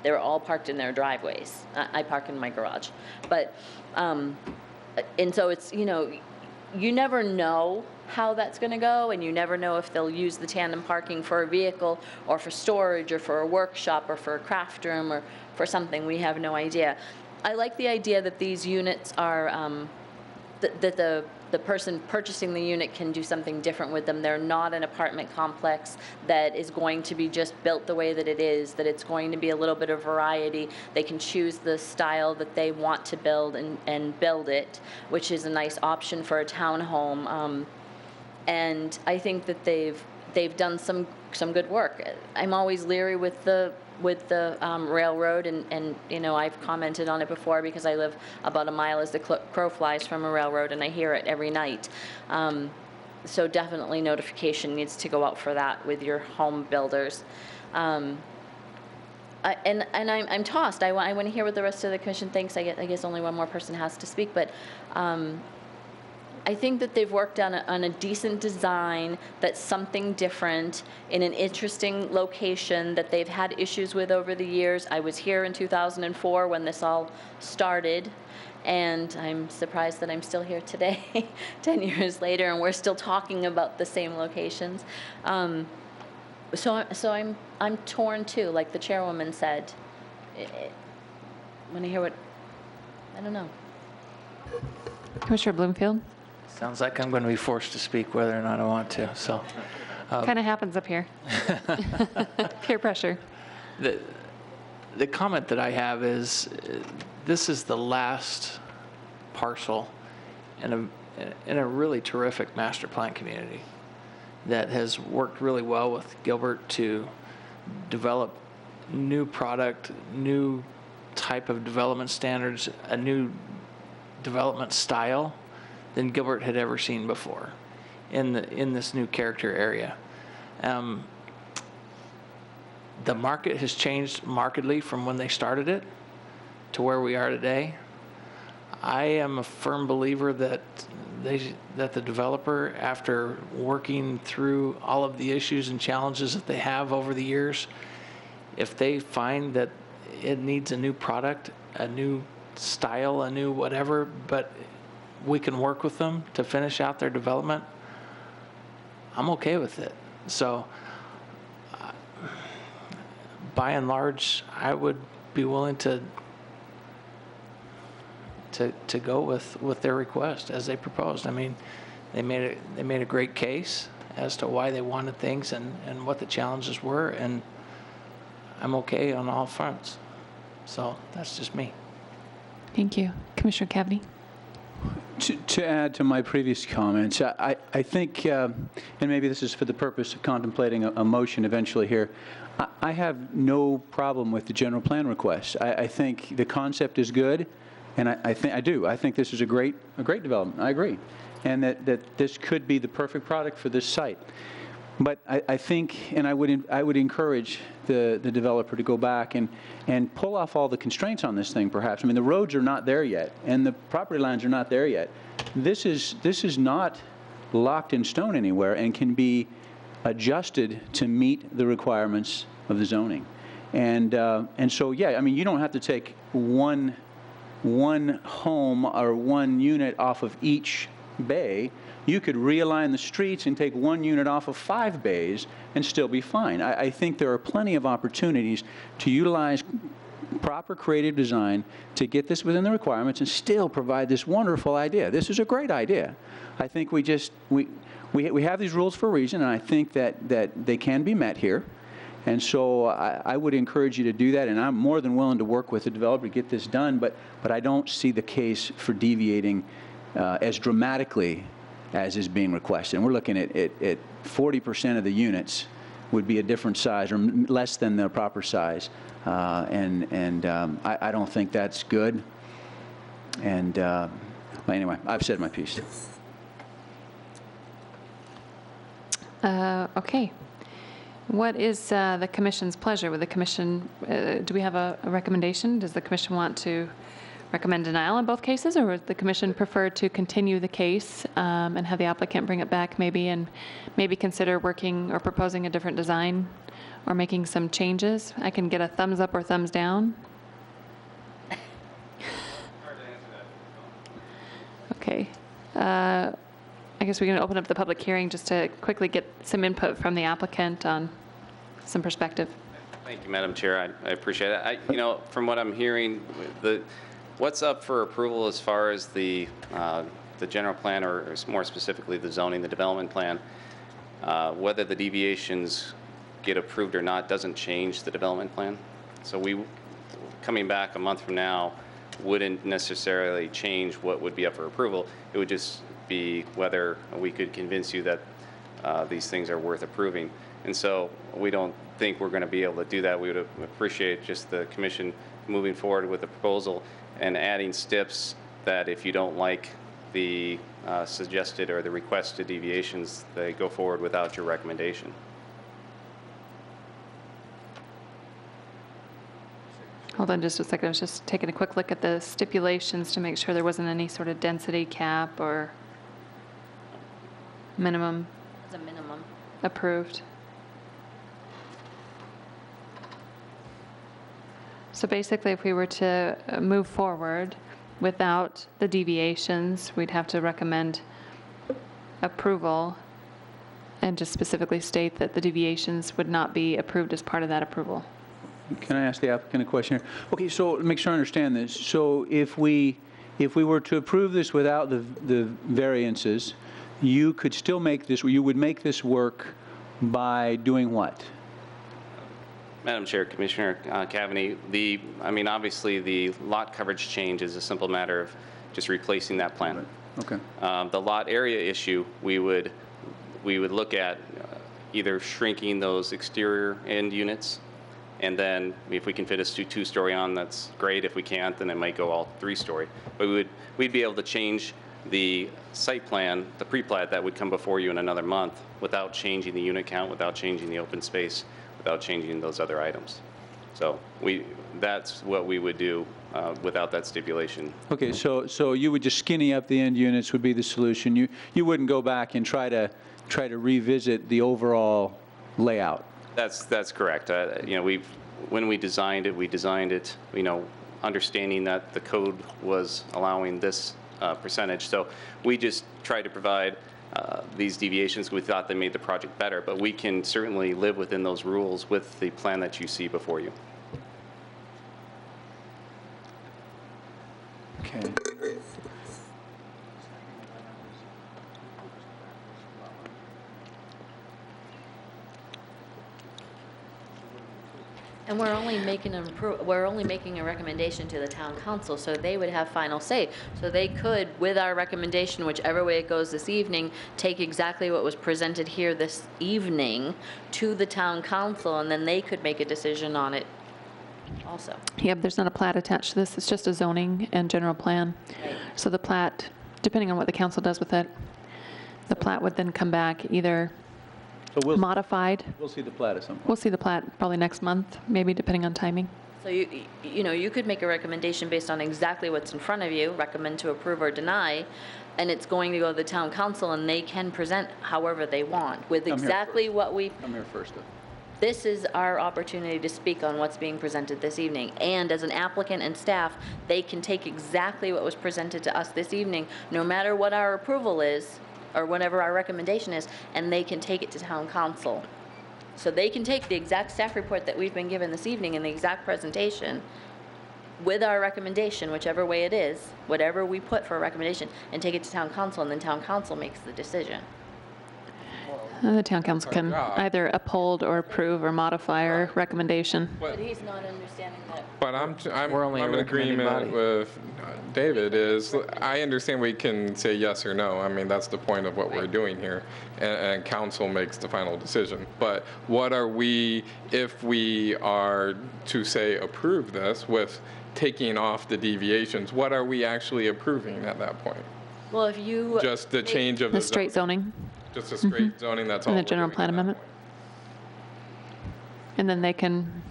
They're all parked in their driveways. I park in my garage. But, and so it's, you know, you never know how that's going to go, and you never know if they'll use the tandem parking for a vehicle or for storage or for a workshop or for a craft room or for something. We have no idea. I like the idea that these units are, that the person purchasing the unit can do something different with them. They're not an apartment complex that is going to be just built the way that it is, that it's going to be a little bit of variety. They can choose the style that they want to build and build it, which is a nice option for a townhome. And I think that they've done some good work. I'm always leery with the railroad, and you know, I've commented on it before because I live about a mile as the crow flies from a railroad, and I hear it every night. So definitely notification needs to go out for that with your home builders. And I'm tossed. I want to hear what the rest of the commission thinks. I guess only one more person has to speak, but I think that they've worked on a decent design that's something different in an interesting location that they've had issues with over the years. I was here in 2004 when this all started, and I'm surprised that I'm still here today, 10 years later, and we're still talking about the same locations. So I'm torn too, like the chairwoman said. Want to hear what? I don't know. Commissioner Bloomfield? Sounds like I'm going to be forced to speak whether or not I want to. So, kind of happens up here. Peer pressure. The comment that I have is, this is the last parcel in a really terrific master plan community that has worked really well with Gilbert to develop new product, new type of development standards, a new development style than Gilbert had ever seen before in this new character area. The market has changed markedly from when they started it to where we are today. I am a firm believer that the developer, after working through all of the issues and challenges that they have over the years, if they find that it needs a new product, a new style, a new whatever, but we can work with them to finish out their development, I'm okay with it. So by and large, I would be willing to go with their request as they proposed. I mean, they made a great case as to why they wanted things and what the challenges were, and I'm okay on all fronts. So that's just me. Thank you. Commissioner Cavney. To add to my previous comments, I think, and maybe this is for the purpose of contemplating a motion eventually here, I have no problem with the general plan request. I think the concept is good, and I think this is a great development. I agree, and that this could be the perfect product for this site. But I think, and I would encourage the developer to go back and pull off all the constraints on this thing, perhaps. I mean, the roads are not there yet, and the property lines are not there yet. This is not locked in stone anywhere and can be adjusted to meet the requirements of the zoning. And so, yeah, I mean, you don't have to take one home or one unit off of each bay. You could realign the streets and take one unit off of 5 bays and still be fine. I think there are plenty of opportunities to utilize proper creative design to get this within the requirements and still provide this wonderful idea. This is a great idea. I think we have these rules for a reason, and I think that they can be met here. And so I would encourage you to do that, and I'm more than willing to work with the developer to get this done, but I don't see the case for deviating as dramatically as is being requested. And we're looking at 40% of the units would be a different size or less than the proper size. I don't think that's good. And well, anyway, I've said my piece. Okay. What is the commission's pleasure? With the commission, do we have a recommendation? Does the commission want to recommend denial in both cases, or would the commission prefer to continue the case and have the applicant bring it back and maybe consider working or proposing a different design or making some changes? I can get a thumbs up or thumbs down. Okay. I guess we're going to open up the public hearing just to quickly get some input from the applicant on some perspective. Thank you, Madam Chair. I appreciate it. From what I'm hearing, what's up for approval as far as the general plan, or more specifically the zoning, the development plan, whether the deviations get approved or not doesn't change the development plan. So coming back a month from now wouldn't necessarily change what would be up for approval. It would just be whether we could convince you that these things are worth approving. And so we don't think we're going to be able to do that. We would appreciate just the commission moving forward with the proposal and adding steps that if you don't like the suggested or the requested deviations, they go forward without your recommendation. Hold on just a second. I was just taking a quick look at the stipulations to make sure there wasn't any sort of density cap or minimum. It's a minimum. Approved. So basically, if we were to move forward without the deviations, we'd have to recommend approval and just specifically state that the deviations would not be approved as part of that approval. Can I ask the applicant a question here? Okay, so make sure I understand this. So if we were to approve this without the variances, you could still make this, you would make this work by doing what? Madam Chair, Commissioner Cavney, obviously the lot coverage change is a simple matter of just replacing that plan. Okay. The lot area issue, we would look at either shrinking those exterior end units, and then if we can fit a two-story on, that's great. If we can't, then it might go all 3-story. But we'd be able to change the site plan, the pre-plat that would come before you in another month without changing the unit count, without changing the open space, without changing those other items. So that's what we would do without that stipulation. Okay, so you would just skinny up the end units would be the solution. You wouldn't go back and try to revisit the overall layout. That's correct. When we designed it, understanding that the code was allowing this percentage. So we just tried to provide these deviations. We thought they made the project better, but we can certainly live within those rules with the plan that you see before you. Okay. And we're only making a recommendation to the town council, so they would have final say. So they could, with our recommendation, whichever way it goes this evening, take exactly what was presented here this evening to the town council, and then they could make a decision on it also. Yep, there's not a plat attached to this. It's just a zoning and general plan. Right. So the plat, depending on what the council does with it, the plat would then come back either modified. We'll see the plat at some point. We'll see the plat probably next month, maybe depending on timing. So you could make a recommendation based on exactly what's in front of you, recommend to approve or deny, and it's going to go to the town council, and they can present however they want with exactly what we. I'm here first. This is our opportunity to speak on what's being presented this evening. And as an applicant and staff, they can take exactly what was presented to us this evening, no matter what our approval is, or whatever our recommendation is, and they can take it to town council. So they can take the exact staff report that we've been given this evening and the exact presentation with our recommendation, whichever way it is, whatever we put for a recommendation, and take it to town council, and then town council makes the decision. The town council can either uphold or approve or modify our recommendation. But he's not understanding that. But I'm in agreement with David. I understand we can say yes or no. I mean, that's the point of what we're doing here, and council makes the final decision. But what are we, if we are to say approve this with taking off the deviations, what are we actually approving at that point? Well, if you just the change of the straight zoning. Just a straight zoning, that's all. And the general plan amendment. And then they can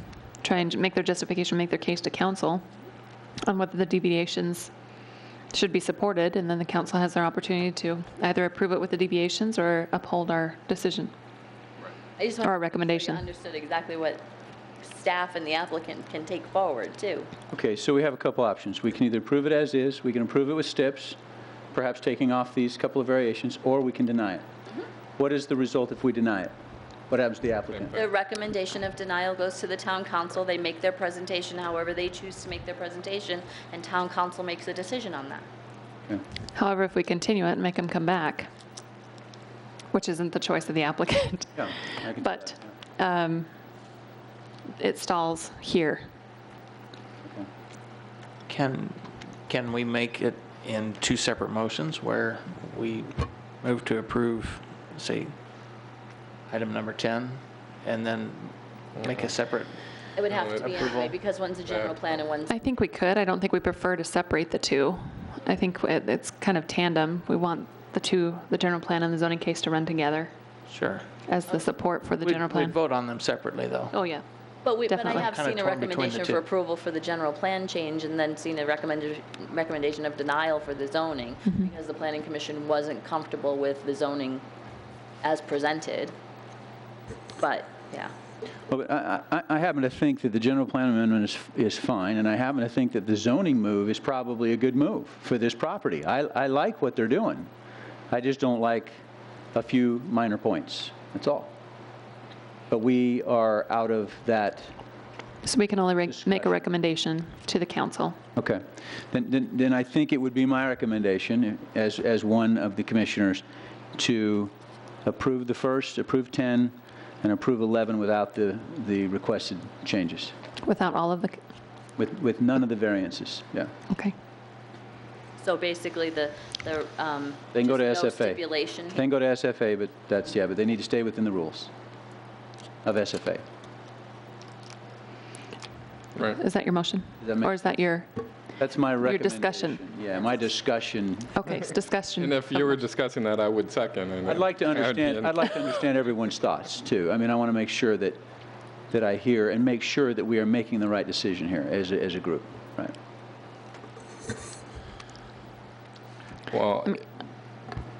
try and make their justification, make their case to council on whether the deviations should be supported, and then the council has their opportunity to either approve it with the deviations or uphold our decision. I just or our recommendation. To understood exactly what staff and the applicant can take forward too. Okay, so we have a couple options. We can either approve it as is, we can approve it with steps, perhaps taking off these couple of variations, or we can deny it. What is the result if we deny it? What happens to the applicant? The recommendation of denial goes to the town council. They make their presentation however they choose to make their presentation, and town council makes a decision on that. Okay. However, if we continue it and make them come back, which isn't the choice of the applicant, Yeah, I can but it stalls here. Can we make it in two separate motions where we move to approve, say, item number 10, and then make a separate It would have to be approval? anyway, because one's a general plan and one's. I think we could. I don't think we prefer to separate the two. I think it's kind of tandem. We want the general plan and the zoning case to run together. Sure. As the support for the general plan. We'd vote on them separately, though. Oh, yeah. But I Definitely. have Kinda seen a torn between the recommendation two. for approval for the general plan change, and then seen a recommendation of denial for the zoning, because the planning commission wasn't comfortable with the zoning as presented. But, yeah. Well, I happen to think that the general plan amendment is fine, and I happen to think that the zoning move is probably a good move for this property. I like what they're doing. I just don't like a few minor points, that's all. But we are out of that. So we can only make a recommendation to the council. Okay. Then I think it would be my recommendation, as one of the commissioners, to approve the first, approve 10, and approve 11 without the requested changes. Without all of the. With none of the variances, yeah. Okay. So basically, the They can go to just no SFA. stipulation. They can go to SFA, but but they need to stay within the rules of SFA. Right. Is that your motion? Does that make Or is that your, That's my your recommendation. discussion. Yeah, my discussion. Okay, it's discussion. And if you were discussing that, I would second. And I'd like to understand everyone's thoughts, too. I mean, I want to make sure that I hear and make sure that we are making the right decision here as a group, right? Well,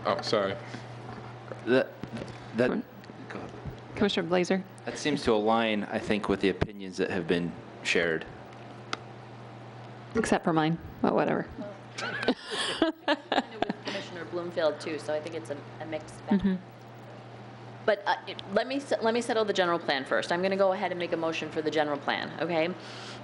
oh, sorry. That Commissioner Blazer. that seems to align, I think, with the opinions that have been shared. Except for mine, but whatever. Commissioner Bloomfield too, so I think it's a mixed bag. But let me settle the general plan first. I'm going to go ahead and make a motion for the general plan, okay?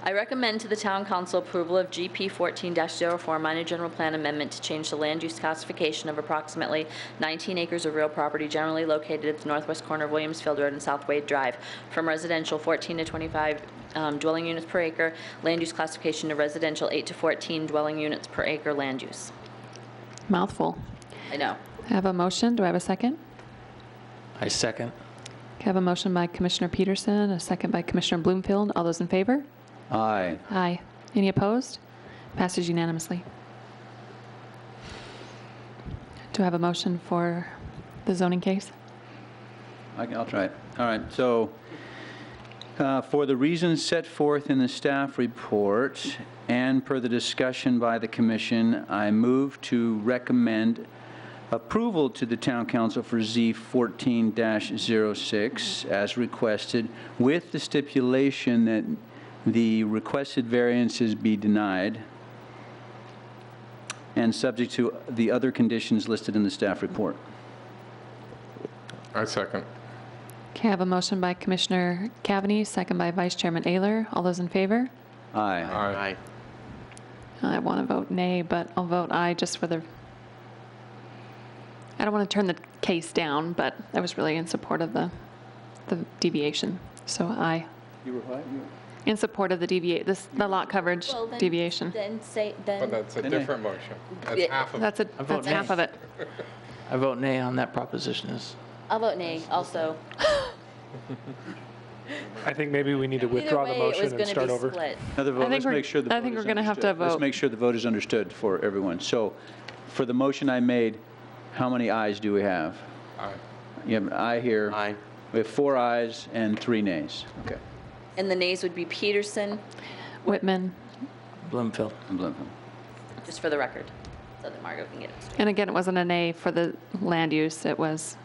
I recommend to the Town Council approval of GP 14-04 minor general plan amendment to change the land use classification of approximately 19 acres of real property generally located at the northwest corner of Williamsfield Road and South Wade Drive from residential 14 to 25 dwelling units per acre, land use classification to residential 8 to 14 dwelling units per acre land use. Mouthful. I know. I have a motion. Do I have a second? I second. I have a motion by Commissioner Peterson, a second by Commissioner Bloomfield. All those in favor? Aye. Aye. Any opposed? Passes unanimously. Do I have a motion for the zoning case? I'll try it. All right, so for the reasons set forth in the staff report and per the discussion by the commission, I move to recommend approval to the Town Council for Z 14-06 as requested, with the stipulation that the requested variances be denied and subject to the other conditions listed in the staff report. I second. Okay, I have a motion by Commissioner Cavaney, second by Vice Chairman Ayler. All those in favor? Aye. Aye. I want to vote nay, but I'll vote aye just for the... I don't want to turn the case down, but I was really in support of the deviation. So aye. You were what? In support of the lot coverage Well, then- deviation. Then say, But then, that's a different motion. That's Yeah. half of That's it. that's half of it. I vote nay on that proposition. I'll vote nay also. I think maybe we need to withdraw the Either way, it motion was and going to start be over. split. Another vote. I think Let's we're- make sure the I vote think is we're gonna have to understood. Let's vote. make sure the vote is understood for everyone. So for the motion I made, how many ayes do we have? Aye. You have an aye here. Aye. We have 4 ayes and 3 nays. Okay. And the nays would be Peterson, Whitman. Bloomfield. And Bloomfield. just for the record, so that Margot can get it straight. And again, it wasn't a nay for the land use. It was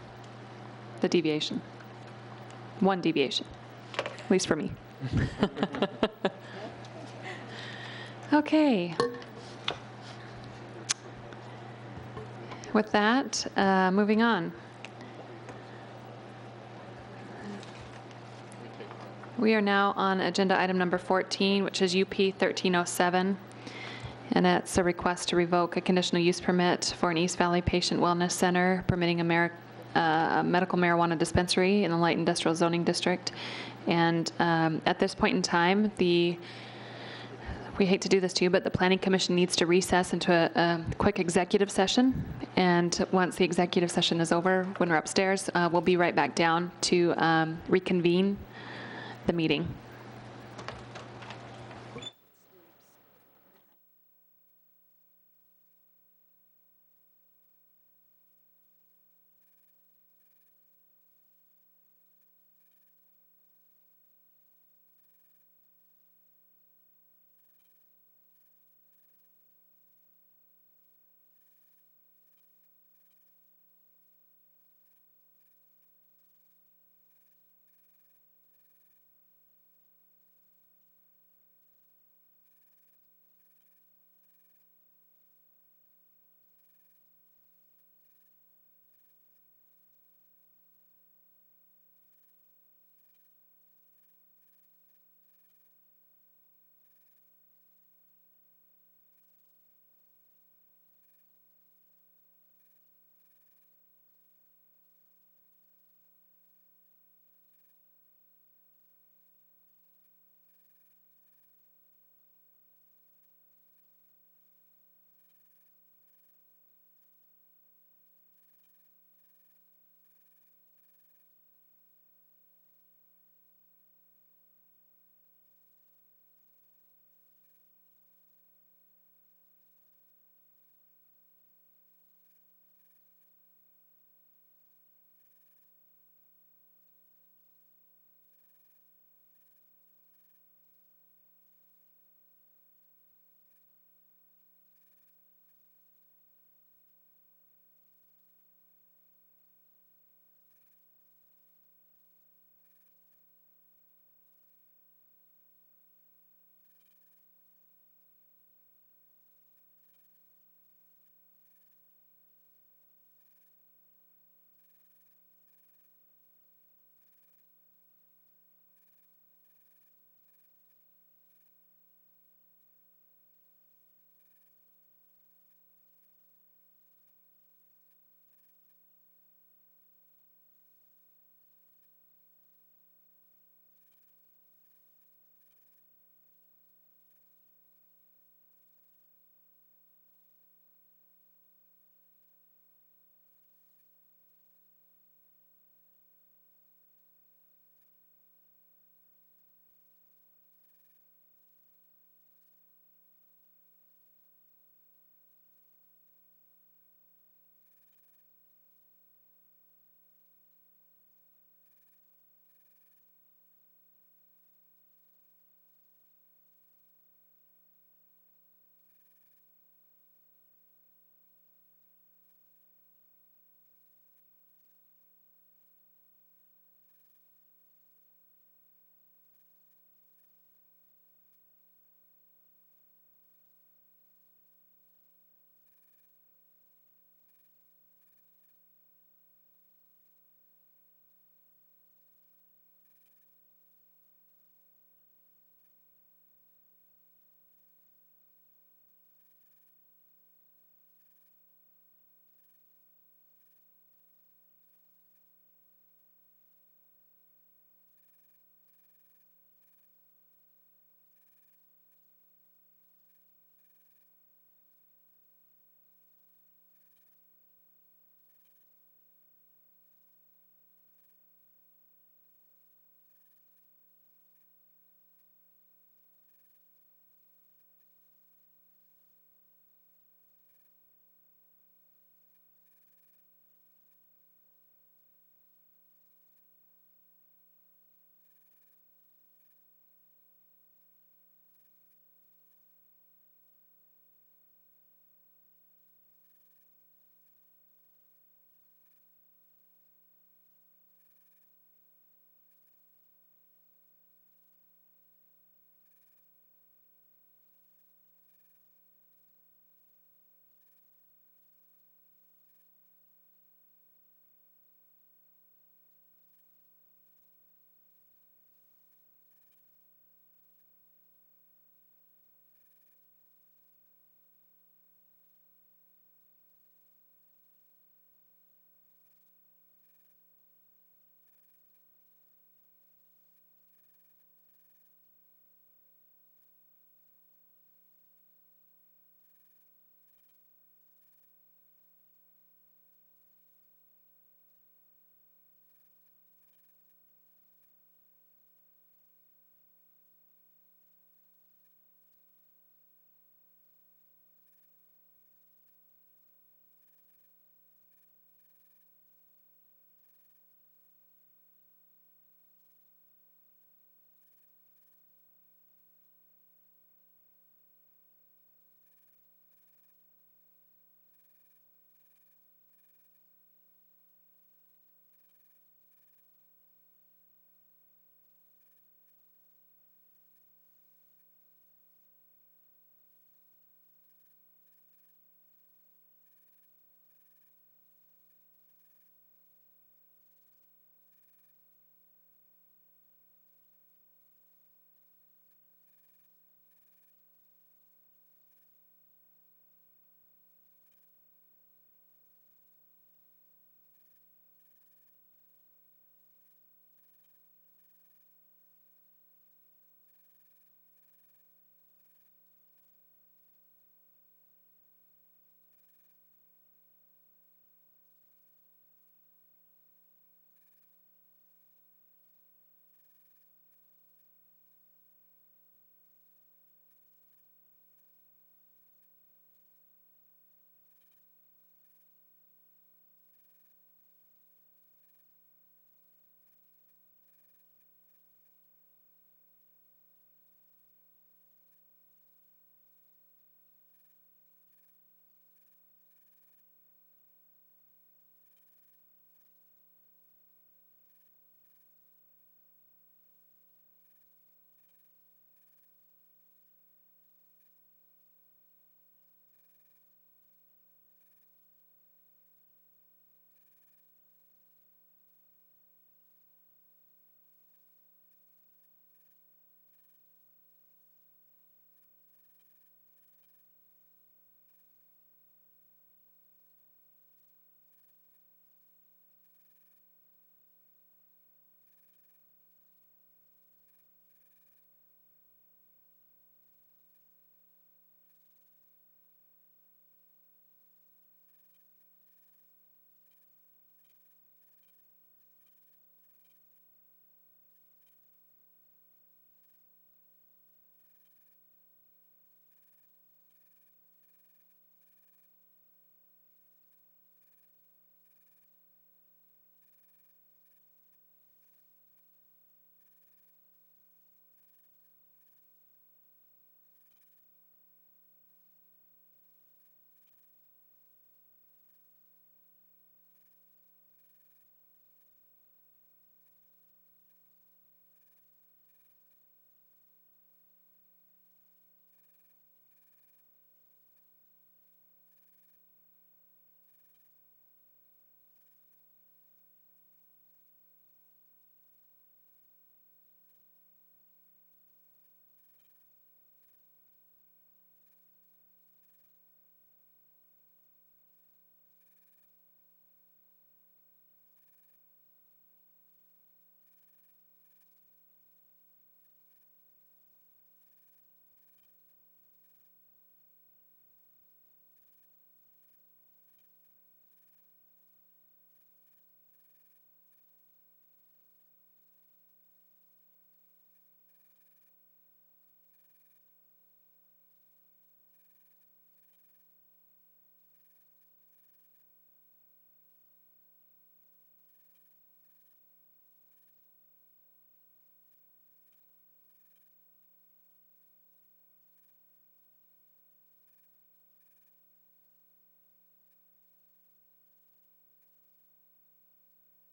the deviation. One deviation, at least for me. Okay. With that, moving on. We are now on agenda item number 14, which is UP 1307. And it's a request to revoke a conditional use permit for an East Valley Patient Wellness Center permitting a medical marijuana dispensary in the light industrial zoning district. And at this point in time, we hate to do this to you, but the Planning Commission needs to recess into a quick executive session. And once the executive session is over, when we're upstairs, we'll be right back down to reconvene the meeting.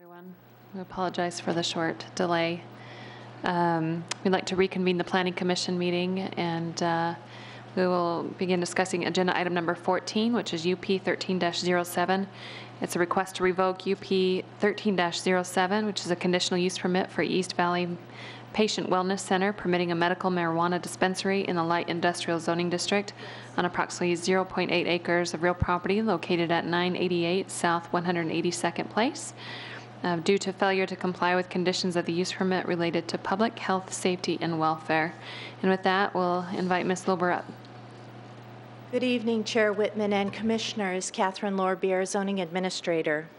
Everyone, we apologize for the short delay. We'd like to reconvene the Planning Commission meeting, and we will begin discussing agenda item number 14, which is UP 13-07. It's a request to revoke UP 13-07, which is a conditional use permit for East Valley Patient Wellness Center, permitting a medical marijuana dispensary in the light industrial zoning district on approximately 0.8 acres of real property located at 988 South 182nd Place. Due to failure to comply with conditions of the use permit related to public health, safety, and welfare. And with that, we'll invite Ms. Lober up. Good evening, Chair Whitman and Commissioners. Catherine Lorbier, Zoning Administrator.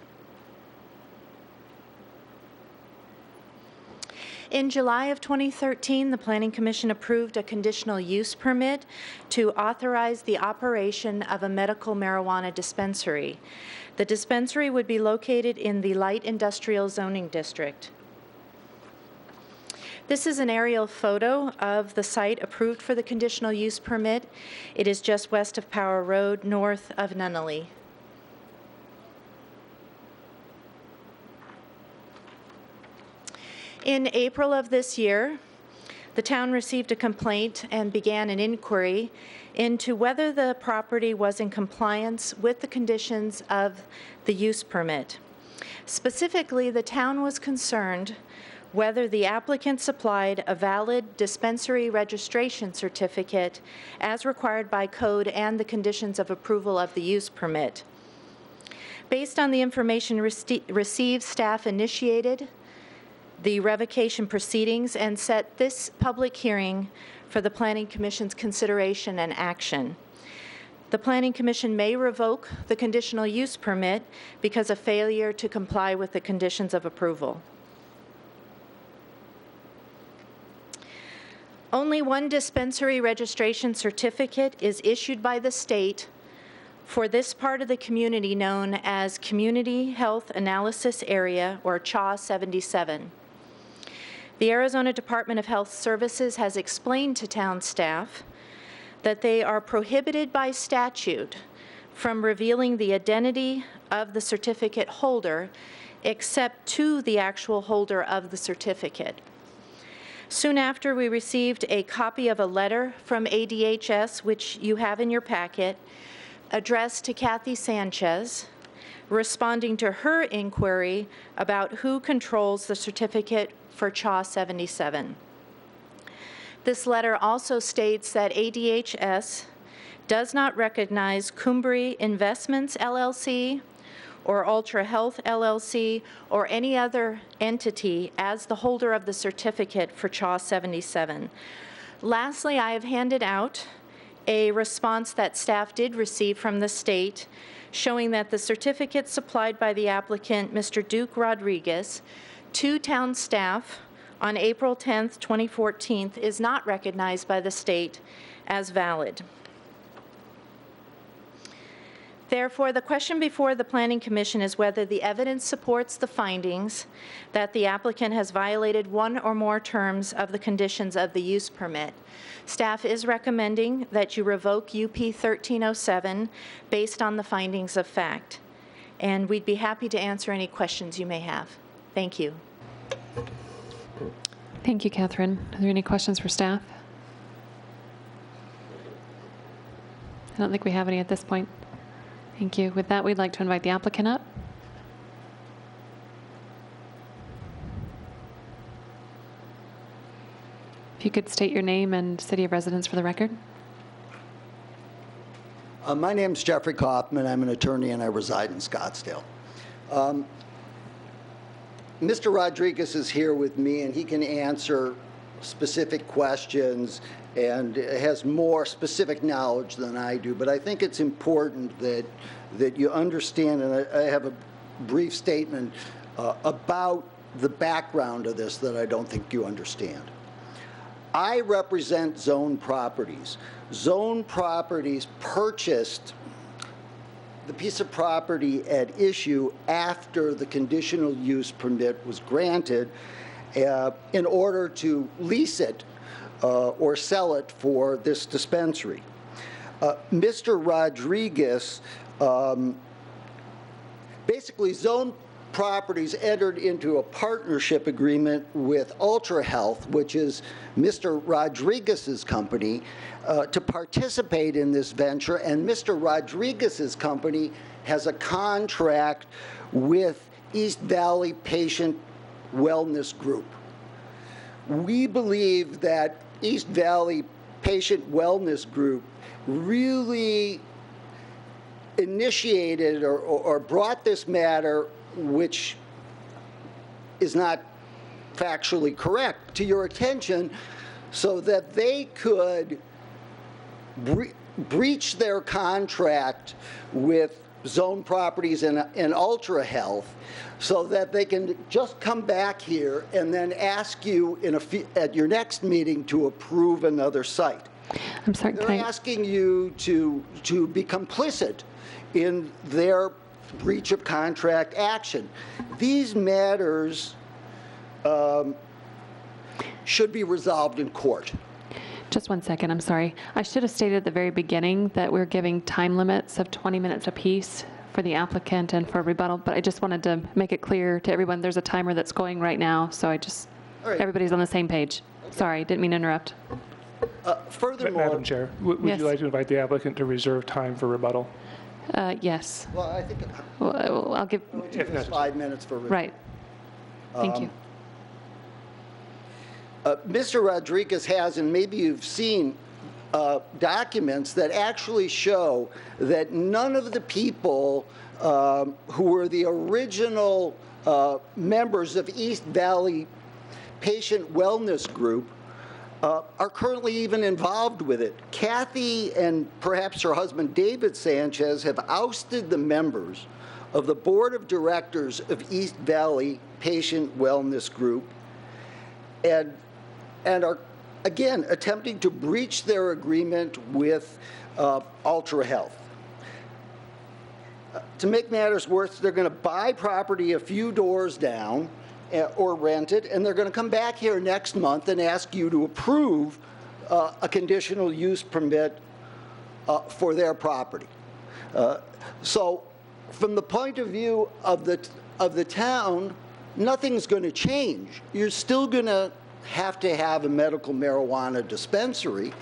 In July of 2013, the Planning Commission approved a conditional use permit to authorize the operation of a medical marijuana dispensary. The dispensary would be located in the light industrial zoning district. This is an aerial photo of the site approved for the conditional use permit. It is just west of Power Road, north of Nunnally. In April of this year, the town received a complaint and began an inquiry into whether the property was in compliance with the conditions of the use permit. Specifically, the town was concerned whether the applicant supplied a valid dispensary registration certificate as required by code and the conditions of approval of the use permit. Based on the information received, staff initiated the revocation proceedings and set this public hearing for the Planning Commission's consideration and action. The Planning Commission may revoke the conditional use permit because of failure to comply with the conditions of approval. Only one dispensary registration certificate is issued by the state for this part of the community known as Community Health Analysis Area, or CHA 77. The Arizona Department of Health Services has explained to town staff that they are prohibited by statute from revealing the identity of the certificate holder except to the actual holder of the certificate. Soon after, we received a copy of a letter from ADHS, which you have in your packet, addressed to Kathy Sanchez, responding to her inquiry about who controls the certificate for CHA 77. This letter also states that ADHS does not recognize Cumbri Investments LLC or Ultra Health LLC or any other entity as the holder of the certificate for CHA 77. Lastly, I have handed out a response that staff did receive from the state showing that the certificate supplied by the applicant, Mr. Duke Rodriguez, to town staff on April 10th, 2014, is not recognized by the state as valid. Therefore, the question before the Planning Commission is whether the evidence supports the findings that the applicant has violated one or more terms of the conditions of the use permit. Staff is recommending that you revoke UP 1307 based on the findings of fact. And we'd be happy to answer any questions you may have. Thank you. Thank you, Catherine. Are there any questions for staff? I don't think we have any at this point. Thank you. With that, we'd like to invite the applicant up. If you could state your name and city of residence for the record. My name is Jeffrey Kaufman. I'm an attorney and I reside in Scottsdale. Mr. Rodriguez is here with me and he can answer specific questions and has more specific knowledge than I do. But I think it's important that you understand, and I have a brief statement about the background of this that I don't think you understand. I represent Zone Properties. Zone Properties purchased the piece of property at issue after the conditional use permit was granted in order to lease it or sell it for this dispensary. Mr. Rodriguez, basically Zone Properties entered into a partnership agreement with Ultra Health, which is Mr. Rodriguez's company, to participate in this venture, and Mr. Rodriguez's company has a contract with East Valley Patient Wellness Group. We believe that East Valley Patient Wellness Group really initiated or brought this matter, which is not factually correct, to your attention so that they could breach their contract with Zone Properties and Ultra Health, so that they can just come back here and then ask you at your next meeting to approve another site. I'm sorry. They're asking you to be complicit in their breach of contract action. These matters should be resolved in court. Just 1 second, I'm sorry. I should have stated at the very beginning that we're giving time limits of 20 minutes apiece for the applicant and for rebuttal, but I just wanted to make it clear to everyone there's a timer that's going right now, so everybody's on the same page. Sorry, didn't mean to interrupt. Furthermore, Madam Chair, would Yes. you like to invite the applicant to reserve time for rebuttal? Yes. Well, I think I'll give. it's 5 minutes for rebuttal. Right. Thank you. Mr. Rodriguez has, and maybe you've seen, documents that actually show that none of the people who were the original members of East Valley Patient Wellness Group are currently even involved with it. Kathy and perhaps her husband David Sanchez have ousted the members of the board of directors of East Valley Patient Wellness Group and are, again, attempting to breach their agreement with Ultra Health. To make matters worse, they're going to buy property a few doors down or rent it, and they're going to come back here next month and ask you to approve a conditional use permit for their property. So from the point of view of the town, nothing's going to change. You're still going to have a medical marijuana dispensary.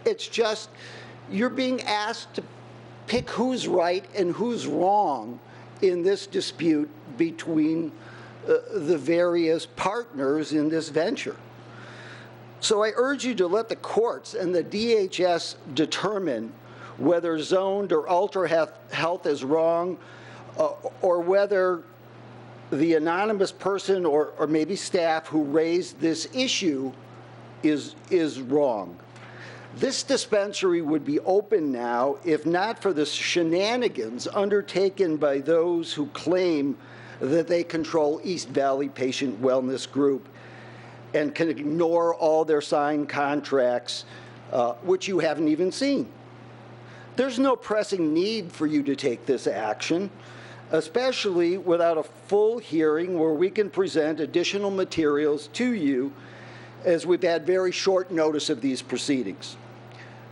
It's just you're being asked to pick who's right and who's wrong in this dispute between the various partners in this venture. So I urge you to let the courts and the DHS determine whether Zoned or Ultra Health is wrong, or whether the anonymous person or maybe staff who raised this issue is wrong. This dispensary would be open now if not for the shenanigans undertaken by those who claim that they control East Valley Patient Wellness Group and can ignore all their signed contracts, which you haven't even seen. There's no pressing need for you to take this action, especially without a full hearing where we can present additional materials to you, as we've had very short notice of these proceedings.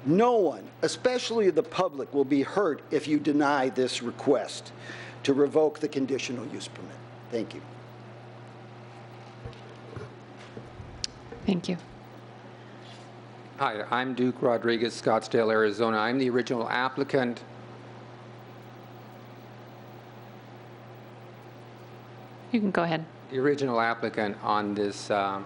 No one, especially the public, will be hurt if you deny this request to revoke the conditional use permit. Thank you. Thank you. Hi, I'm Duke Rodriguez, Scottsdale, Arizona. I'm the original applicant. You can go ahead. The original applicant on this UP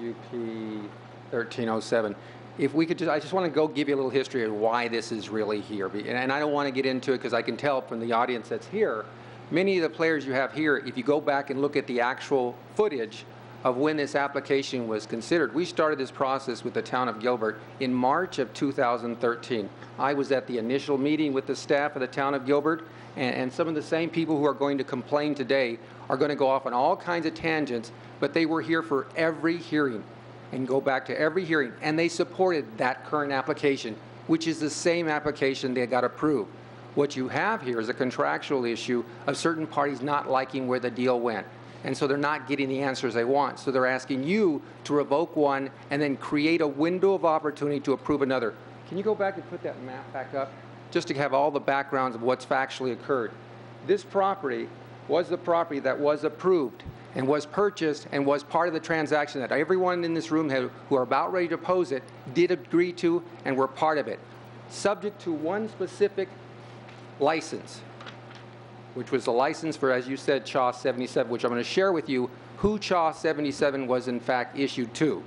1307. If we could just, I just want to go give you a little history of why this is really here. And I don't want to get into it because I can tell from the audience that's here, many of the players you have here, if you go back and look at the actual footage of when this application was considered, we started this process with the town of Gilbert in March of 2013. I was at the initial meeting with the staff of the town of Gilbert, and some of the same people who are going to complain today are going to go off on all kinds of tangents, but they were here for every hearing and go back to every hearing, and they supported that current application, which is the same application they got approved. What you have here is a contractual issue of certain parties not liking where the deal went, and so they're not getting the answers they want. So they're asking you to revoke one and then create a window of opportunity to approve another. Can you go back and put that map back up? Just to have all the backgrounds of what's factually occurred. This property was the property that was approved and was purchased and was part of the transaction that everyone in this room who are about ready to oppose it did agree to and were part of it, subject to one specific license, which was the license for, as you said, CHA 77, which I'm going to share with you who CHA 77 was in fact issued to.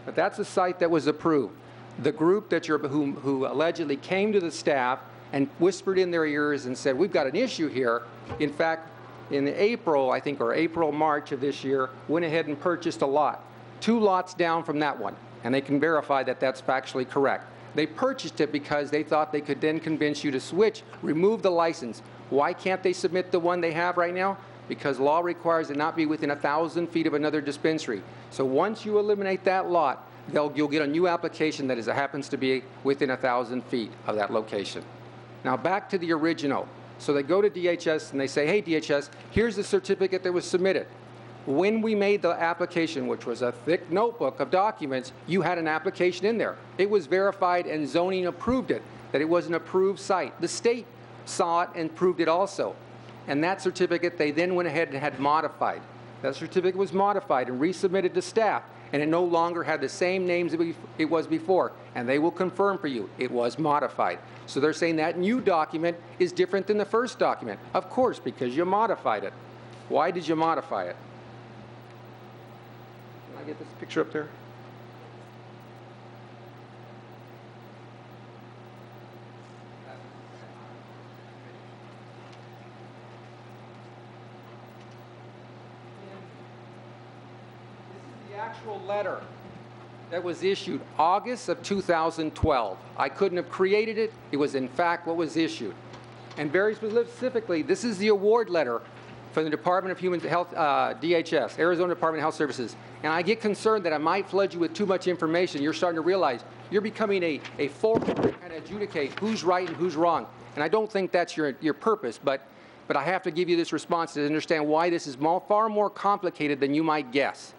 But that's the site that was approved. The group that who allegedly came to the staff and whispered in their ears and said, we've got an issue here. In fact, in April, I think, or April, March of this year, went ahead and purchased a lot, 2 lots down from that one, and they can verify that that's factually correct. They purchased it because they thought they could then convince you to switch, remove the license. Why can't they submit the one they have right now? Because law requires it not be within 1,000 feet of another dispensary. So once you eliminate that lot, you'll get a new application that happens to be within 1,000 feet of that location. Now back to the original. So they go to DHS and they say, hey DHS, here's the certificate that was submitted. When we made the application, which was a thick notebook of documents, you had an application in there. It was verified and zoning approved it, that it was an approved site. The state saw it and proved it also. And that certificate they then went ahead and had modified. That certificate was modified and resubmitted to staff, and it no longer had the same names it was before. And they will confirm for you it was modified. So they're saying that new document is different than the first document. Of course, because you modified it. Why did you modify it? Can I get this picture up there? Actual letter that was issued August of 2012. I couldn't have created it. It was in fact what was issued. And very specifically, this is the award letter from the Department of Human Health, DHS, Arizona Department of Health Services. And I get concerned that I might flood you with too much information. You're starting to realize you're becoming a forum to kind of adjudicate who's right and who's wrong. And I don't think that's your purpose, but I have to give you this response to understand why this is far more complicated than you might guess.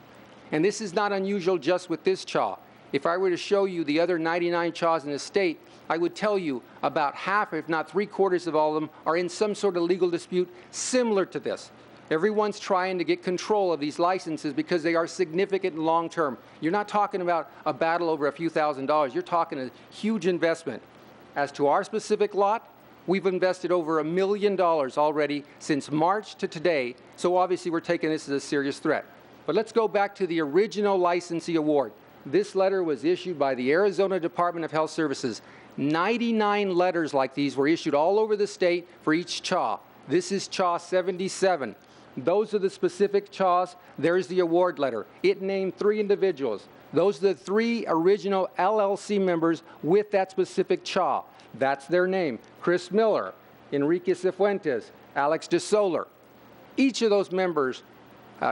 And this is not unusual just with this CHA. If I were to show you the other 99 CHAs in the state, I would tell you about half, if not 3/4 of all of them, are in some sort of legal dispute similar to this. Everyone's trying to get control of these licenses because they are significant and long-term. You're not talking about a battle over a few $1,000s. You're talking a huge investment. As to our specific lot, we've invested over $1 million already since March to today, so obviously we're taking this as a serious threat. But let's go back to the original licensee award. This letter was issued by the Arizona Department of Health Services. 99 letters like these were issued all over the state for each CHA. This is CHA 77. Those are the specific CHAs. There's the award letter. It named 3 individuals. Those are the 3 original LLC members with that specific CHA. That's their name: Chris Miller, Enrique Cifuentes, Alex DeSoler. Each of those members,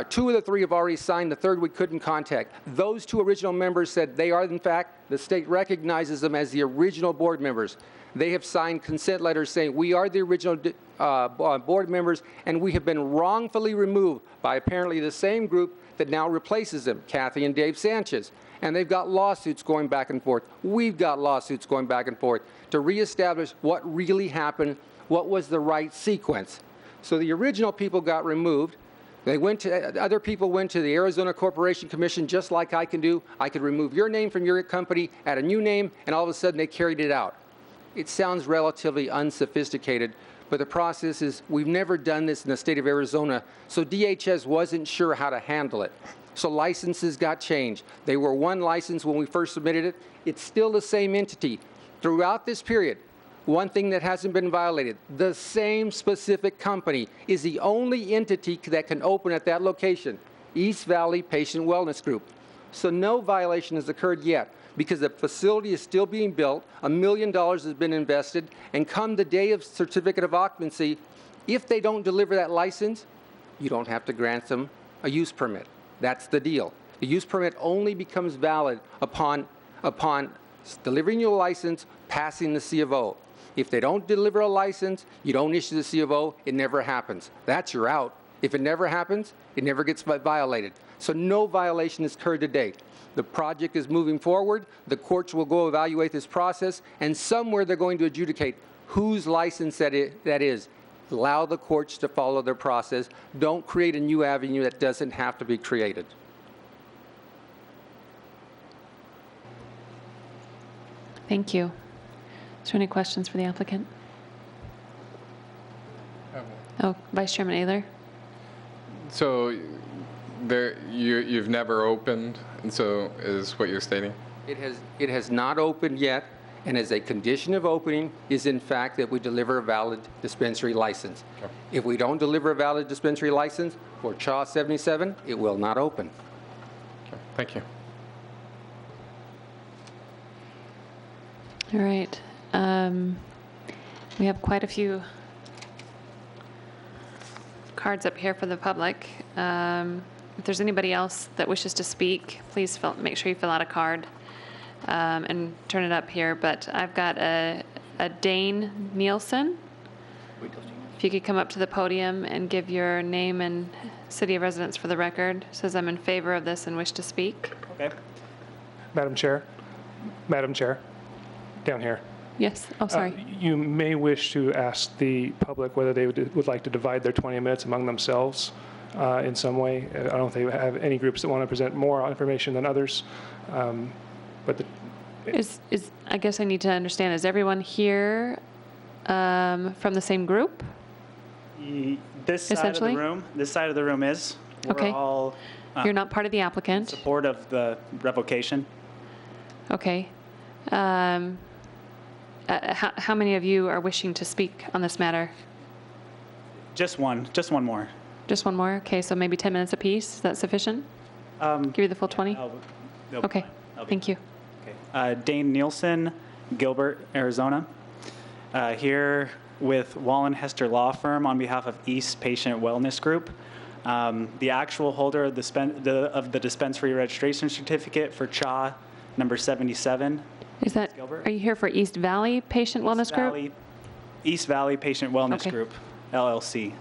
2 of the 3 have already signed, the 3rd we couldn't contact. Those 2 original members said they are, in fact, the state recognizes them as the original board members. They have signed consent letters saying we are the original board members and we have been wrongfully removed by apparently the same group that now replaces them, Kathy and Dave Sanchez. And they've got lawsuits going back and forth. We've got lawsuits going back and forth to reestablish what really happened, what was the right sequence. So the original people got removed. Other people went to the Arizona Corporation Commission, just like I can do. I could remove your name from your company, add a new name, and all of a sudden they carried it out. It sounds relatively unsophisticated, but the process is we've never done this in the state of Arizona, so DHS wasn't sure how to handle it. So licenses got changed. They were one license when we first submitted it. It's still the same entity. Throughout this period, one thing that hasn't been violated, the same specific company is the only entity that can open at that location, East Valley Patient Wellness Group. So no violation has occurred yet because the facility is still being built, $1 million has been invested, and come the day of certificate of occupancy, if they don't deliver that license, you don't have to grant them a use permit. That's the deal. The use permit only becomes valid upon delivering your license, passing the C of O. If they don't deliver a license, you don't issue the C of O, it never happens. That's your out. If it never happens, it never gets violated. So no violation has occurred to date. The project is moving forward. The courts will go evaluate this process, and somewhere they're going to adjudicate whose license that is. Allow the courts to follow their process. Don't create a new avenue that doesn't have to be created. Thank you. Is there any questions for the applicant? Oh, Vice Chairman Ayler? So you've never opened, and so is what you're stating? It has not opened yet, and as a condition of opening is in fact that we deliver a valid dispensary license. Okay. If we don't deliver a valid dispensary license for CHA 77, it will not open. Okay. Thank you. All right. We have quite a few cards up here for the public. If there's anybody else that wishes to speak, please make sure you fill out a card and turn it up here. But I've got a Dane Nielsen. If you could come up to the podium and give your name and city of residence for the record. Says I'm in favor of this and wish to speak. Okay. Madam Chair, down here. Yes. Oh, sorry. You may wish to ask the public whether they would like to divide their 20 minutes among themselves in some way. I don't think they have any groups that want to present more information than others. But I guess I need to understand, is everyone here from the same group? This side of the room is. Okay. We're all You're not part of the applicant? in support of the revocation. Okay. How many of you are wishing to speak on this matter? Just one more. Just one more? Okay, so maybe 10 minutes apiece. Is that sufficient? Give you the full 20? Okay, thank you. Okay. Dane Nielsen, Gilbert, Arizona. Here with Wallen Hester Law Firm on behalf of East Patient Wellness Group. The actual holder of the dispensary registration certificate for CHA number 77. Are you here for East Valley Patient Wellness Group? East Valley Patient Wellness Group, LLC.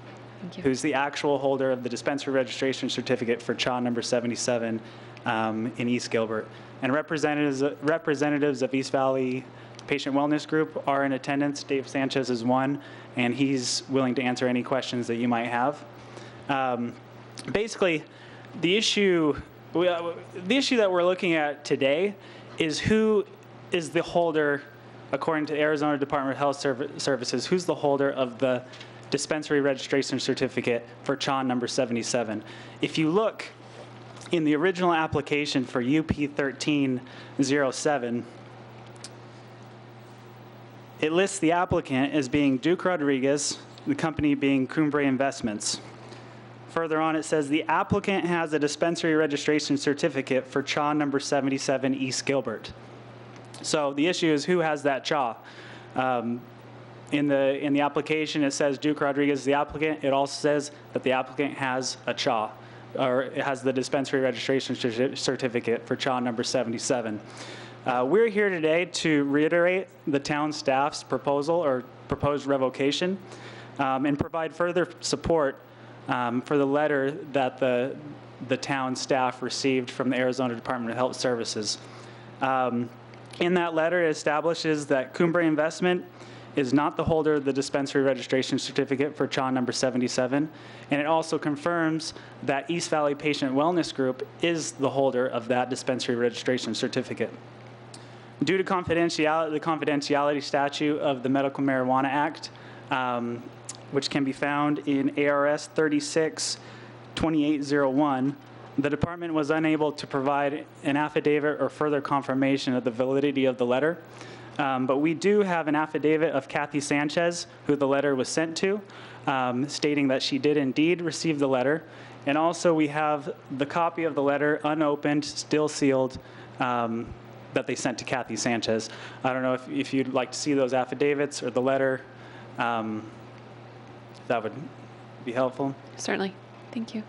Thank you. Who's the actual holder of the dispensary registration certificate for CHA number 77 in East Gilbert. And representatives of East Valley Patient Wellness Group are in attendance. Dave Sanchez is one, and he's willing to answer any questions that you might have. Basically, the issue that we're looking at today is who is the holder, according to the Arizona Department of Health Services, who's the holder of the dispensary registration certificate for CHA number 77. If you look in the original application for UP 1307, it lists the applicant as being Duke Rodriguez, the company being Cumbre Investments. Further on, it says the applicant has a dispensary registration certificate for CHA number 77 East Gilbert. So the issue is who has that CHA. In the application, it says Duke Rodriguez is the applicant. It also says that the applicant has a CHA, or it has the dispensary registration certificate for CHA number 77. We're here today to reiterate the town staff's proposal or proposed revocation and provide further support for the letter that the town staff received from the Arizona Department of Health Services. In that letter, it establishes that Cumbre Investment is not the holder of the dispensary registration certificate for CHA number 77, and it also confirms that East Valley Patient Wellness Group is the holder of that dispensary registration certificate. Due to the confidentiality statute of the Medical Marijuana Act, which can be found in ARS 36-2801, the department was unable to provide an affidavit or further confirmation of the validity of the letter. But we do have an affidavit of Kathy Sanchez, who the letter was sent to, stating that she did indeed receive the letter. And also we have the copy of the letter unopened, still sealed, that they sent to Kathy Sanchez. I don't know if you'd like to see those affidavits or the letter. That would be helpful. Certainly. Thank you.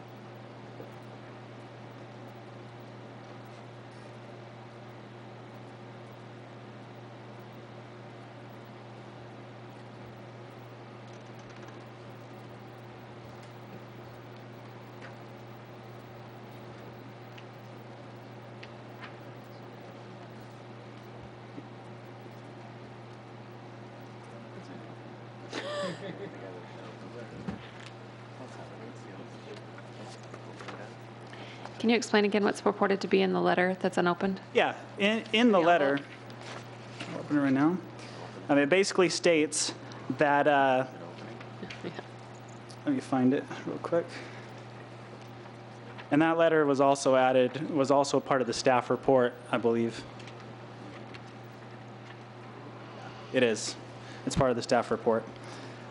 Can you explain again what's purported to be in the letter that's unopened? Yeah, in the letter, I'll open it right now. It basically states that, let me find it real quick. And that letter was also a part of the staff report, I believe. It is. It's part of the staff report.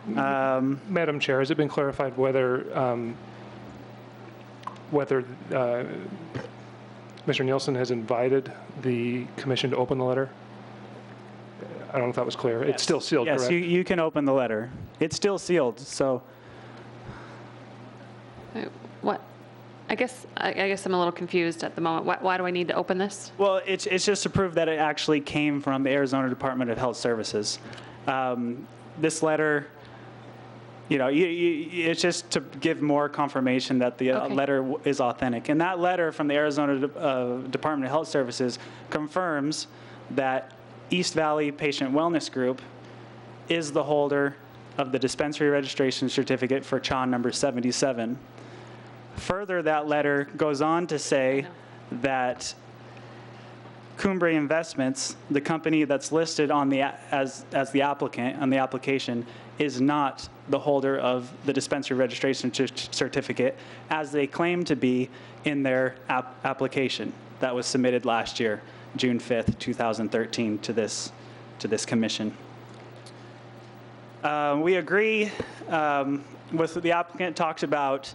Madam Chair, has it been clarified whether Mr. Nielsen has invited the commission to open the letter? I don't know if that was clear. It's still sealed, yes, correct? Yes, you can open the letter. It's still sealed, so. What? I guess I'm a little confused at the moment. Why do I need to open this? Well, it's just to prove that it actually came from the Arizona Department of Health Services. This letter, it's just to give more confirmation that the letter is authentic. And that letter from the Arizona Department of Health Services confirms that East Valley Patient Wellness Group is the holder of the dispensary registration certificate for CHA number 77. Further, that letter goes on to say that Cumbre Investments, the company that's listed on the as the applicant on the application, is not the holder of the dispensary registration certificate as they claim to be in their application that was submitted last year, June 5th, 2013, to this commission. We agree with the applicant talks about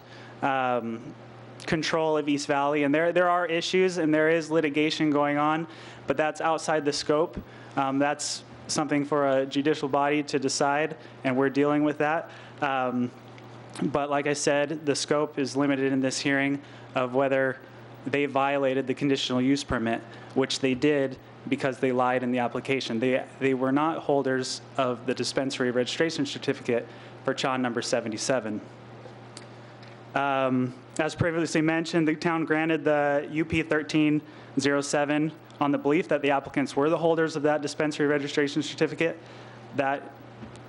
control of East Valley, and there are issues and there is litigation going on, but that's outside the scope. That's something for a judicial body to decide, and we're dealing with that. But like I said, the scope is limited in this hearing of whether they violated the conditional use permit, which they did because they lied in the application. They were not holders of the dispensary registration certificate for CHA number 77. As previously mentioned, the town granted the UP 1307 on the belief that the applicants were the holders of that dispensary registration certificate. That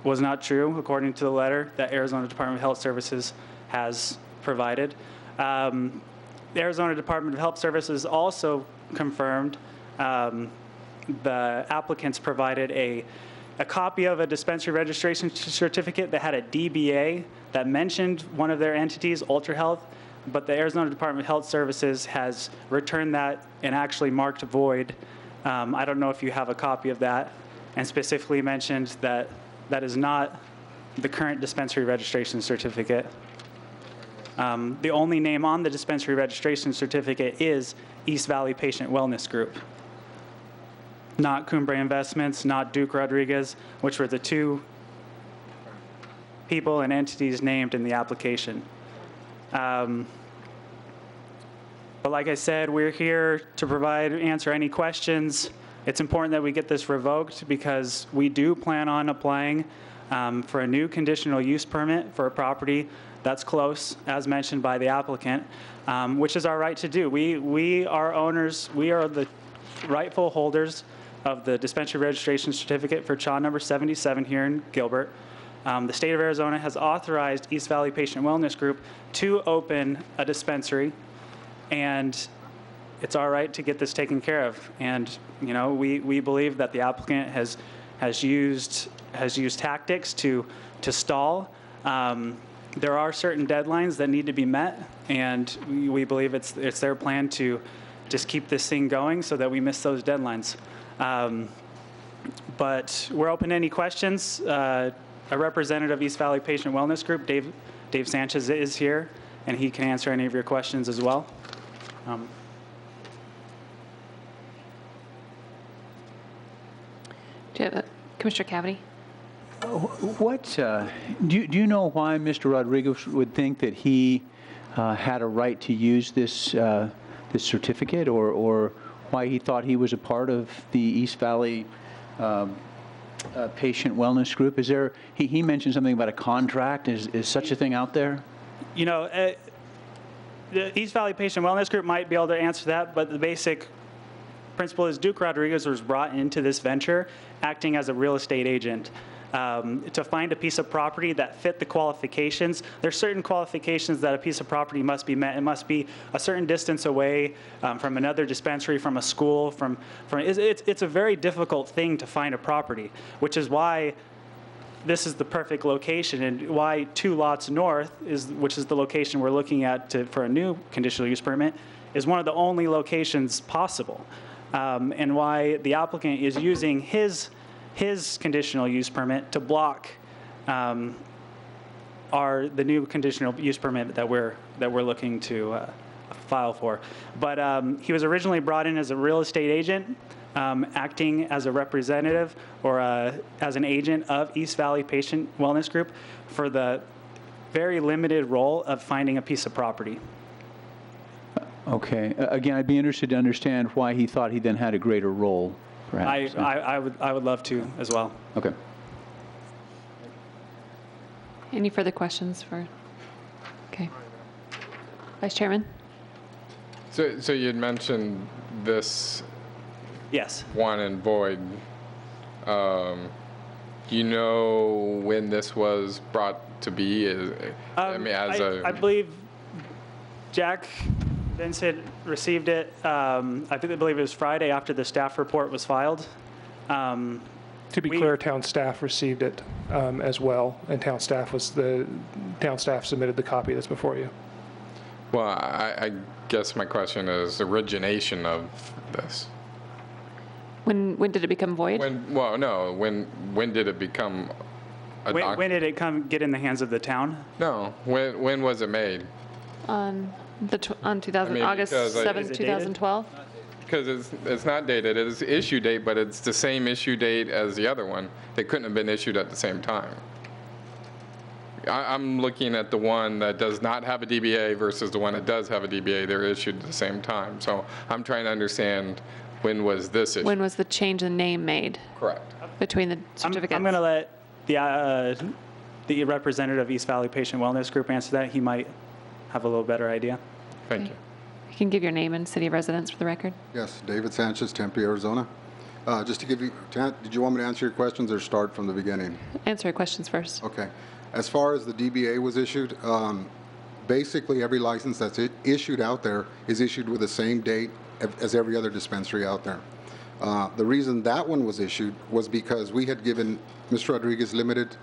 was not true, according to the letter that Arizona Department of Health Services has provided. The Arizona Department of Health Services also confirmed the applicants provided a copy of a dispensary registration certificate that had a DBA that mentioned one of their entities, Ultra Health, but the Arizona Department of Health Services has returned that and actually marked void. I don't know if you have a copy of that, and specifically mentioned that that is not the current dispensary registration certificate. The only name on the dispensary registration certificate is East Valley Patient Wellness Group, not Cumbre Investments, not Duke Rodriguez, which were the two people and entities named in the application. But like I said, we're here to answer any questions. It's important that we get this revoked because we do plan on applying for a new conditional use permit for a property that's close, as mentioned by the applicant, which is our right to do. We are owners, we are the rightful holders of the dispensary registration certificate for CHA number 77 here in Gilbert. The state of Arizona has authorized East Valley Patient Wellness Group to open a dispensary, and it's our right to get this taken care of. And we believe that the applicant has used tactics to stall. There are certain deadlines that need to be met, and we believe it's their plan to just keep this thing going so that we miss those deadlines. But we're open to any questions. A representative of East Valley Patient Wellness Group, Dave Sanchez, is here, and he can answer any of your questions as well. Do you have Commissioner Cavity? Do you know why Mr. Rodriguez would think that he had a right to use this certificate, or why he thought he was a part of the East Valley Patient Wellness Group? Is there? He mentioned something about a contract. Is such a thing out there? The East Valley Patient Wellness Group might be able to answer that, but the basic principle is Duke Rodriguez was brought into this venture acting as a real estate agent. to find a piece of property that fit the qualifications. There's certain qualifications that a piece of property must be met. It must be a certain distance away from another dispensary, from a school, it's a very difficult thing to find a property, which is why this is the perfect location, and why 2 lots north, which is the location we're looking at for a new conditional use permit, is one of the only locations possible, and why the applicant is using his conditional use permit to block the new conditional use permit that we're looking to file for. But he was originally brought in as a real estate agent, acting as a representative or as an agent of East Valley Patient Wellness Group for the very limited role of finding a piece of property. Okay. Again, I'd be interested to understand why he thought he then had a greater role, perhaps. I would love to as well. Okay. Any further questions for? Okay. Vice Chairman? So you'd mentioned this Yes. one and void. You know when this was brought to be? I believe Jack Vincent received it, I believe it was Friday after the staff report was filed. To be clear, town staff received it as well, and town staff submitted the copy that's before you. Well, I guess my question is origination of this. When did it become void? When did it become a document? When did it get in the hands of the town? No, when was it made? On August because, 7th, 2012? Because it's not dated. It is issue date, but it's the same issue date as the other one. They couldn't have been issued at the same time. I'm looking at the one that does not have a DBA versus the one that does have a DBA. They're issued at the same time. So I'm trying to understand, when was this issued? When was the change in name made? Correct. Between the certificates? I'm going to let the representative of East Valley Patient Wellness Group answer that. He might have a little better idea. Thank you. You can give your name and city of residence for the record. Yes, David Sanchez, Tempe, Arizona. Just to give you, did you want me to answer your questions or start from the beginning? Answer your questions first. Okay. As far as the DBA was issued, basically every license that's issued out there is issued with the same date as every other dispensary out there. The reason that one was issued was because we had given Mr. Rodriguez limited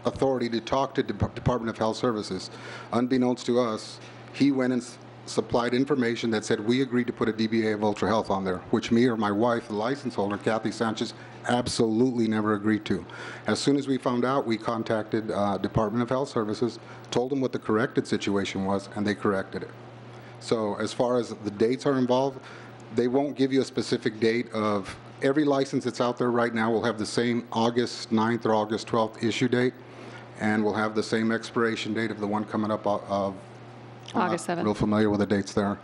authority to talk to Department of Health Services. Unbeknownst to us, he went and supplied information that said we agreed to put a DBA of Ultra Health on there, which me or my wife, the license holder, Kathy Sanchez, absolutely never agreed to. As soon as we found out, we contacted Department of Health Services, told them what the corrected situation was, and they corrected it. So as far as the dates are involved, they won't give you a specific date of every license that's out there right now will have the same August 9th or August 12th issue date, and will have the same expiration date of the one coming up of August 7th. Real familiar with the dates there.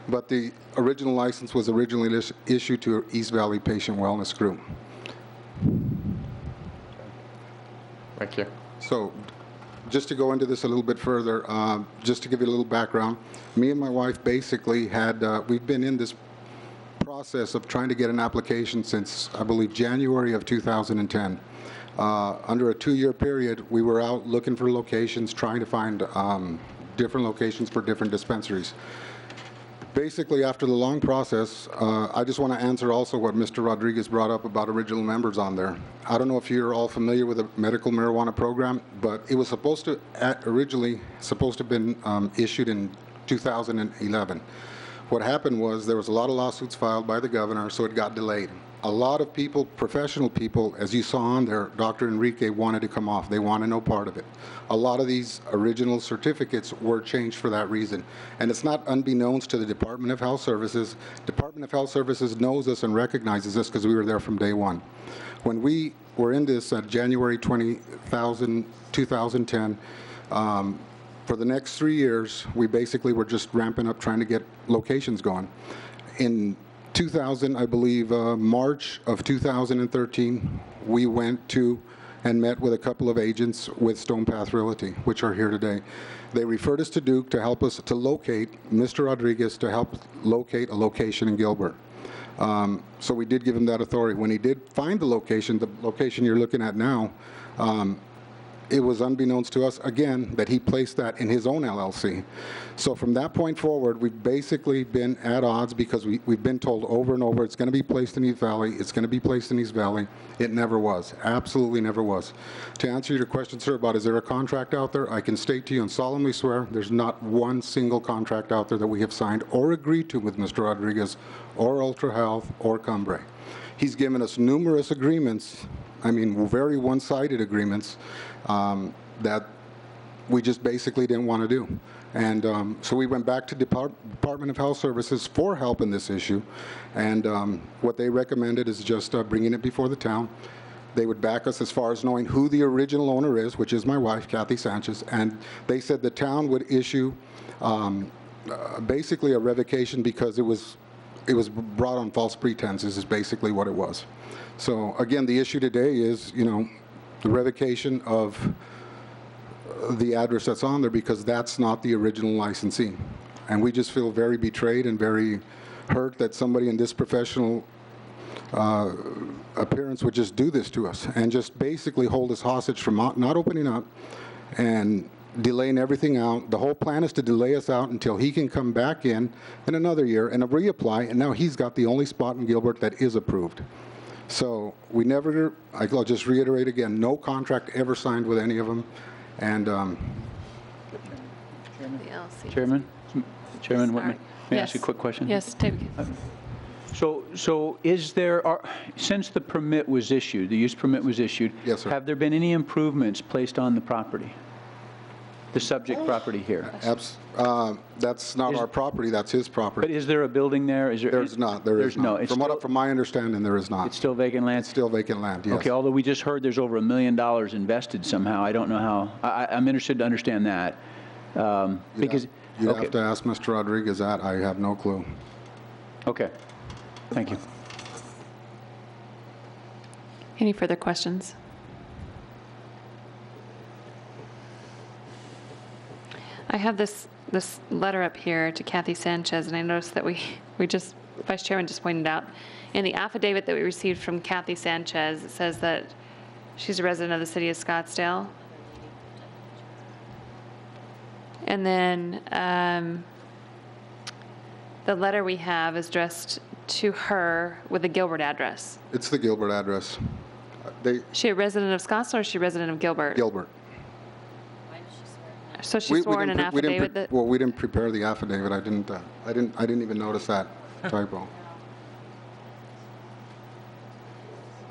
But the original license was originally issued to East Valley Patient Wellness Group. Thank you. So just to go into this a little bit further, just to give you a little background, me and my wife basically we've been in this process of trying to get an application since, I believe, January of 2010. Under a 2-year period, we were out looking for locations, trying to find different locations for different dispensaries. Basically, after the long process, I just want to answer also what Mr. Rodriguez brought up about original members on there. I don't know if you're all familiar with the medical marijuana program, but it was originally supposed to have been issued in 2011. What happened was there was a lot of lawsuits filed by the governor, so it got delayed. A lot of people, professional people, as you saw on there, Dr. Enrique wanted to come off. They want to know part of it. A lot of these original certificates were changed for that reason. And it's not unbeknownst to the Department of Health Services. Department of Health Services knows us and recognizes us because we were there from day one. When we were in this January 2010, for the next 3 years, we basically were just ramping up trying to get locations going. In 2000, I believe, March of 2013, we went to and met with a couple of agents with Stone Path Realty, which are here today. They referred us to Duke to help us to locate Mr. Rodriguez, to help locate a location in Gilbert. So we did give him that authority. When he did find the location you're looking at now, It was unbeknownst to us, again, that he placed that in his own LLC. So from that point forward, we've basically been at odds because we've been told over and over, it's going to be placed in East Valley, it's going to be placed in East Valley. It never was, absolutely never was. To answer your question, sir, about is there a contract out there, I can state to you and solemnly swear there's not one single contract out there that we have signed or agreed to with Mr. Rodriguez or Ultra Health or Cumbrae. He's given us numerous agreements, I mean, very one-sided agreements, that we just basically didn't want to do. And so we went back to Department of Health Services for help in this issue. And what they recommended is just bringing it before the town. They would back us as far as knowing who the original owner is, which is my wife, Kathy Sanchez. And they said the town would issue basically a revocation because it was brought on false pretenses is basically what it was. So again, the issue today is, you know, the revocation of the address that's on there because that's not the original licensee. And we just feel very betrayed and very hurt that somebody in this professional appearance would just do this to us and just basically hold us hostage from not opening up and delaying everything out. The whole plan is to delay us out until he can come back in another year and reapply, and now he's got the only spot in Gilbert that is approved. So we never, I'll just reiterate again, no contract ever signed with any of them. And Chairman Whitman, may I ask you a quick question? Yes, David. So is there, since the permit was issued, the use permit was issued, yes, sir. Have there been any improvements placed on the property? The subject property here? That's not our property, that's his property. But is there a building there? There's not, there is not. From my understanding, there is not. It's still vacant land? It's still vacant land, yes. Okay, although we just heard there's over $1 million invested somehow. I don't know how. I'm interested to understand that. Because you'd have to ask Mr. Rodriguez that. I have no clue. Okay. Thank you. Any further questions? I have this letter up here to Kathy Sanchez, and I noticed that we just, Vice Chairman just pointed out, in the affidavit that we received from Kathy Sanchez, it says that she's a resident of the city of Scottsdale. And then the letter we have is addressed to her with the Gilbert address. It's the Gilbert address. Is she a resident of Scottsdale or is she a resident of Gilbert? Gilbert. So she swore in an affidavit that... Well, we didn't prepare the affidavit. I didn't even notice that typo.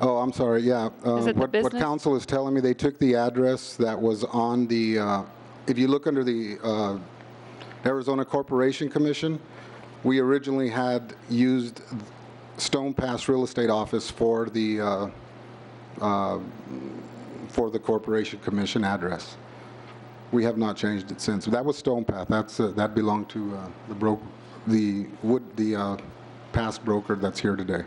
Oh, I'm sorry, yeah. What council is telling me, they took the address that was on the, if you look under the Arizona Corporation Commission, we originally had used Stone Pass Real Estate Office for the Corporation Commission address. We have not changed it since. That was Stone Path. That belonged to the past broker that's here today.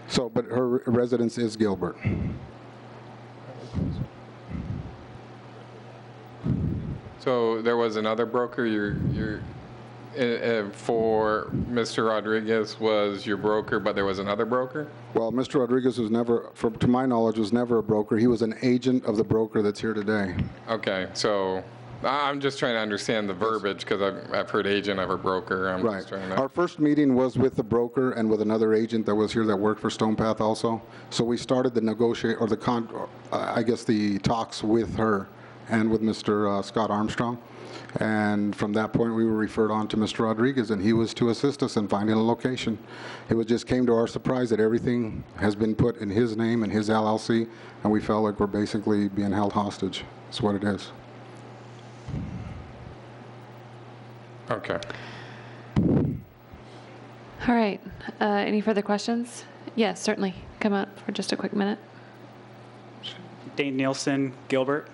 So, but her residence is Gilbert. So there was another broker. For Mr. Rodriguez was your broker, but there was another broker? Well, Mr. Rodriguez was never, to my knowledge, was never a broker. He was an agent of the broker that's here today. Okay, so I'm just trying to understand the verbiage because I've heard agent, I've heard broker. I'm just trying to... Our first meeting was with the broker and with another agent that was here that worked for Stone Path also. So we started the the talks with her and with Mr. Scott Armstrong. And from that point, we were referred on to Mr. Rodriguez, and he was to assist us in finding a location. It just came to our surprise that everything has been put in his name and his LLC, and we felt like we're basically being held hostage. That's what it is. Okay. All right. Any further questions? Yes, certainly. Come up for just a quick minute. Dane Nielsen, Gilbert.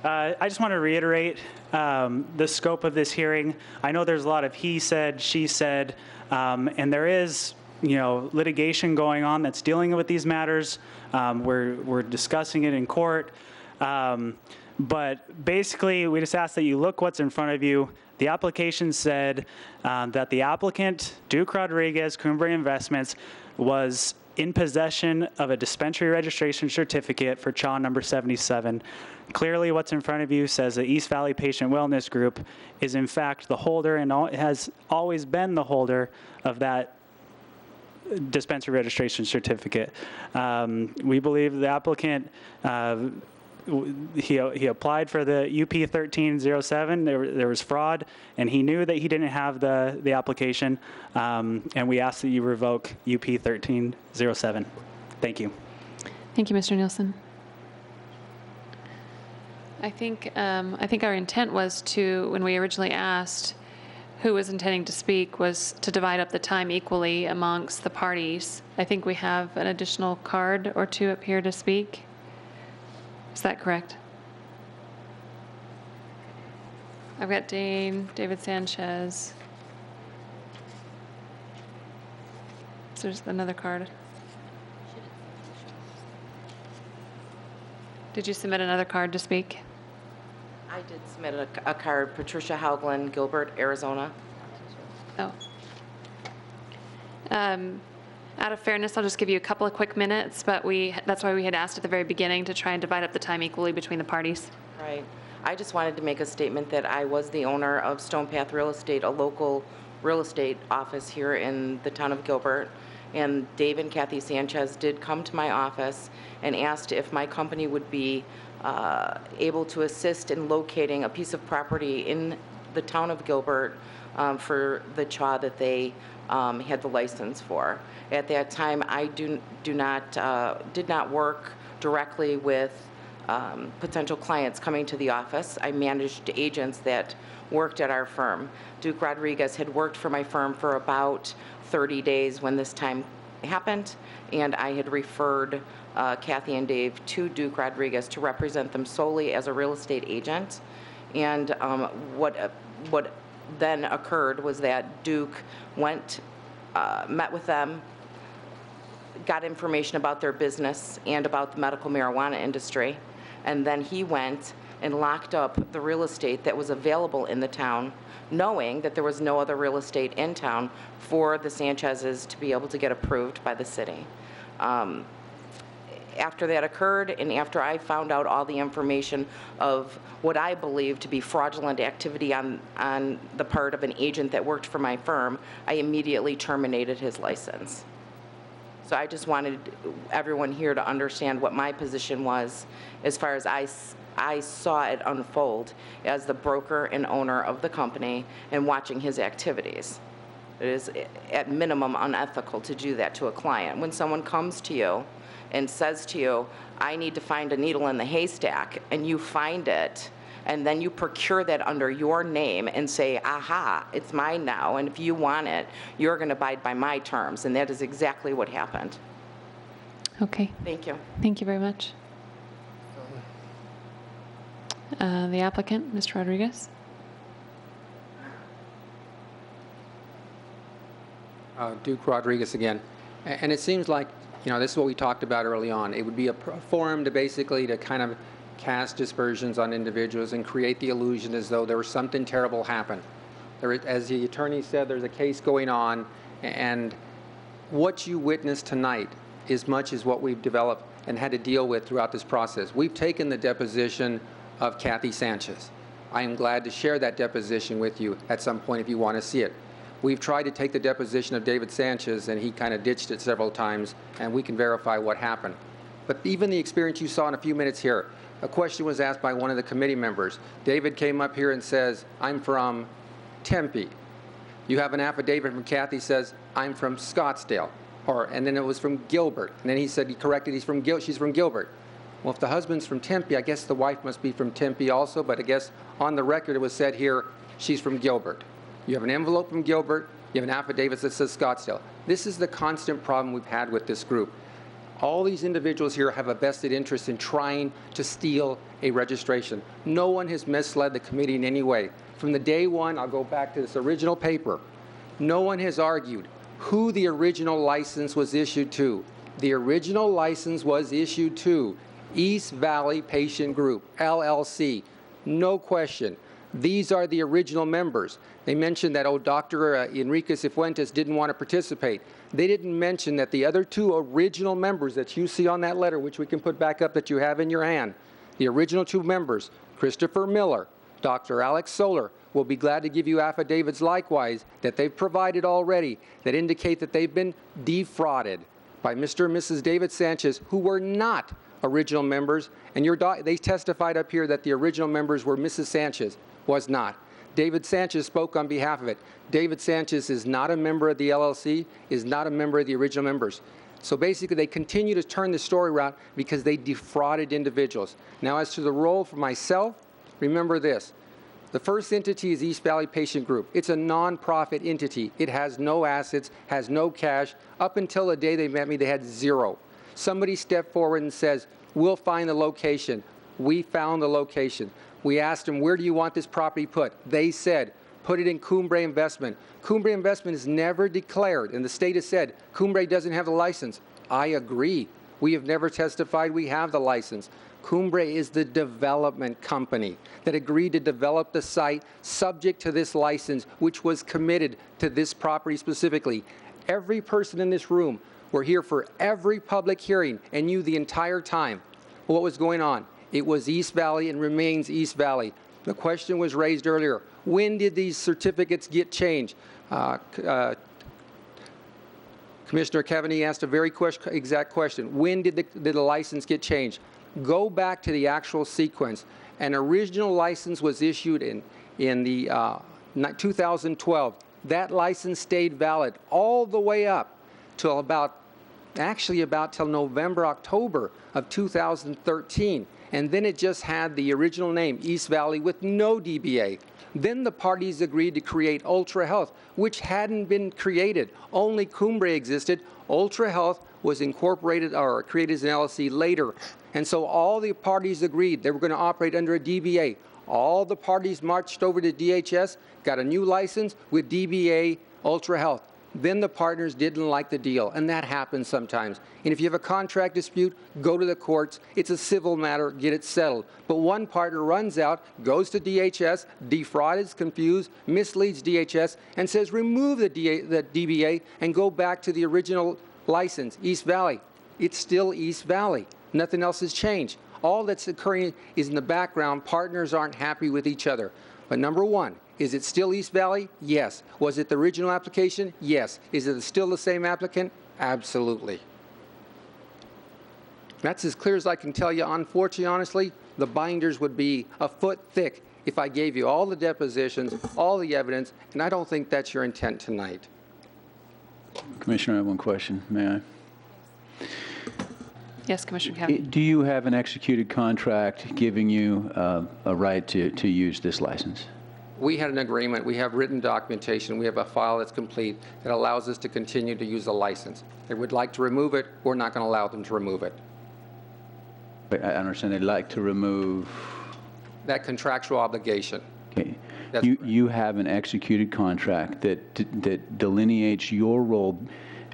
I just want to reiterate the scope of this hearing. I know there's a lot of he said, she said, and there is, litigation going on that's dealing with these matters. We're discussing it in court. But basically, we just ask that you look what's in front of you. The application said that the applicant, Duke Rodriguez, Cumbrae Investments, was in possession of a dispensary registration certificate for CHA number 77. Clearly, what's in front of you says the East Valley Patient Wellness Group is in fact the holder and has always been the holder of that dispensary registration certificate. We believe the applicant, he applied for the UP 1307. There was fraud, and he knew that he didn't have the application, and we ask that you revoke UP 1307. Thank you. Thank you, Mr. Nielsen. I think our intent was to, when we originally asked who was intending to speak, was to divide up the time equally amongst the parties. I think we have an additional card or two up here to speak. Is that correct? I've got David Sanchez. So there's another card. Did you submit another card to speak? I did submit a card, Patricia Hauglin, Gilbert, Arizona. Oh. Out of fairness, I'll just give you a couple of quick minutes, but that's why we had asked at the very beginning to try and divide up the time equally between the parties. Right. I just wanted to make a statement that I was the owner of Stone Path Real Estate, a local real estate office here in the town of Gilbert. And Dave and Kathy Sanchez did come to my office and asked if my company would be able to assist in locating a piece of property in the town of Gilbert for the CHA that they had the license for. At that time, I did not work directly with potential clients coming to the office. I managed agents that worked at our firm. Duke Rodriguez had worked for my firm for about 30 days when this time happened, and I had referred Kathy and Dave to Duke Rodriguez to represent them solely as a real estate agent. And what then occurred was that Duke went, met with them, got information about their business and about the medical marijuana industry, and then he went and locked up the real estate that was available in the town, knowing that there was no other real estate in town for the Sanchez's to be able to get approved by the city. After that occurred, and after I found out all the information of what I believe to be fraudulent activity on the part of an agent that worked for my firm, I immediately terminated his license. So I just wanted everyone here to understand what my position was as far as I saw it unfold as the broker and owner of the company and watching his activities. It is at minimum unethical to do that to a client. When someone comes to you and says to you, I need to find a needle in the haystack, and you find it, and then you procure that under your name and say, aha, it's mine now, and if you want it, you're going to abide by my terms, and that is exactly what happened. Okay. Thank you. Thank you very much. The applicant, Mr. Rodriguez. Duke Rodriguez again. And it seems like, this is what we talked about early on. It would be a forum to basically to kind of cast dispersions on individuals and create the illusion as though there was something terrible happen. As the attorney said, there's a case going on, and what you witnessed tonight is much as what we've developed and had to deal with throughout this process. We've taken the deposition of Kathy Sanchez. I am glad to share that deposition with you at some point if you want to see it. We've tried to take the deposition of David Sanchez, and he kind of ditched it several times, and we can verify what happened. But even the experience you saw in a few minutes here, a question was asked by one of the committee members. David came up here and says, I'm from Tempe. You have an affidavit from Kathy says, I'm from Scottsdale. And then it was from Gilbert. And then he said, he corrected, she's from Gilbert. Well, if the husband's from Tempe, I guess the wife must be from Tempe also, but I guess on the record it was said here, she's from Gilbert. You have an envelope from Gilbert, you have an affidavit that says Scottsdale. This is the constant problem we've had with this group. All these individuals here have a vested interest in trying to steal a registration. No one has misled the committee in any way. From the day one, I'll go back to this original paper, no one has argued who the original license was issued to. The original license was issued to East Valley Patient Group, LLC. No question. These are the original members. They mentioned that, Dr. Enrique Cifuentes didn't want to participate. They didn't mention that the other two original members that you see on that letter, which we can put back up that you have in your hand, the original two members, Christopher Miller, Dr. Alex Soler, will be glad to give you affidavits likewise that they've provided already that indicate that they've been defrauded by Mr. and Mrs. David Sanchez, who were not original members, and they testified up here that the original members were Mrs. Sanchez, was not. David Sanchez spoke on behalf of it. David Sanchez is not a member of the LLC, is not a member of the original members. So basically, they continue to turn the story around because they defrauded individuals. Now, as to the role for myself, remember this. The first entity is East Valley Patient Group. It's a nonprofit entity. It has no assets, has no cash. Up until the day they met me, they had zero. Somebody stepped forward and says, we'll find the location. We found the location. We asked them, where do you want this property put? They said, put it in Cumbre Investment. Cumbre Investment is never declared, and the state has said, Cumbre doesn't have the license. I agree. We have never testified we have the license. Cumbre is the development company that agreed to develop the site subject to this license, which was committed to this property specifically. Every person in this room were here for every public hearing and knew the entire time what was going on. It was East Valley and remains East Valley. The question was raised earlier. When did these certificates get changed? Commissioner Cavaney asked a very exact question. When did the license get changed? Go back to the actual sequence. An original license was issued in the 2012. That license stayed valid all the way up till about till November, October of 2013. And then it just had the original name, East Valley, with no DBA. Then the parties agreed to create Ultra Health, which hadn't been created. Only Cumbre existed. Ultra Health was incorporated or created as an LLC later. And so all the parties agreed they were going to operate under a DBA. All the parties marched over to DHS, got a new license with DBA Ultra Health. Then the partners didn't like the deal, and that happens sometimes. And if you have a contract dispute, go to the courts. It's a civil matter, get it settled. But one partner runs out, goes to DHS, defrauds, confused, misleads DHS, and says remove the DBA and go back to the original license, East Valley. It's still East Valley. Nothing else has changed. All that's occurring is in the background, partners aren't happy with each other. But number one, is it still East Valley? Yes. Was it the original application? Yes. Is it still the same applicant? Absolutely. That's as clear as I can tell you. Unfortunately, honestly, the binders would be a foot thick if I gave you all the depositions, all the evidence, and I don't think that's your intent tonight. Commissioner, I have one question. May I? Yes, Commissioner Cavaney. Do you have an executed contract giving you a right to use this license? We had an agreement. We have written documentation. We have a file that's complete that allows us to continue to use the license. They would like to remove it. We're not going to allow them to remove it. But I understand they'd like to remove that contractual obligation. Okay. You have an executed contract that delineates your role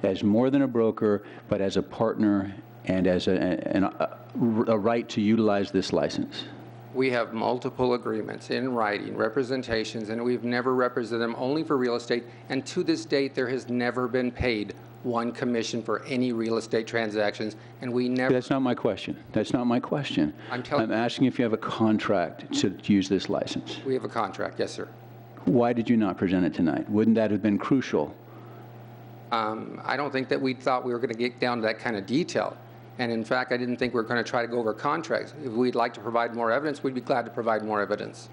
as more than a broker, but as a partner and as a right to utilize this license. We have multiple agreements in writing, representations, and we've never represented them only for real estate. And to this date, there has never been paid one commission for any real estate transactions, and we never. That's not my question. That's not my question. I'm asking if you have a contract to use this license. We have a contract, yes, sir. Why did you not present it tonight? Wouldn't that have been crucial? I don't think that we thought we were going to get down to that kind of detail. And in fact, I didn't think we were going to try to go over contracts. If we'd like to provide more evidence, we'd be glad to provide more evidence.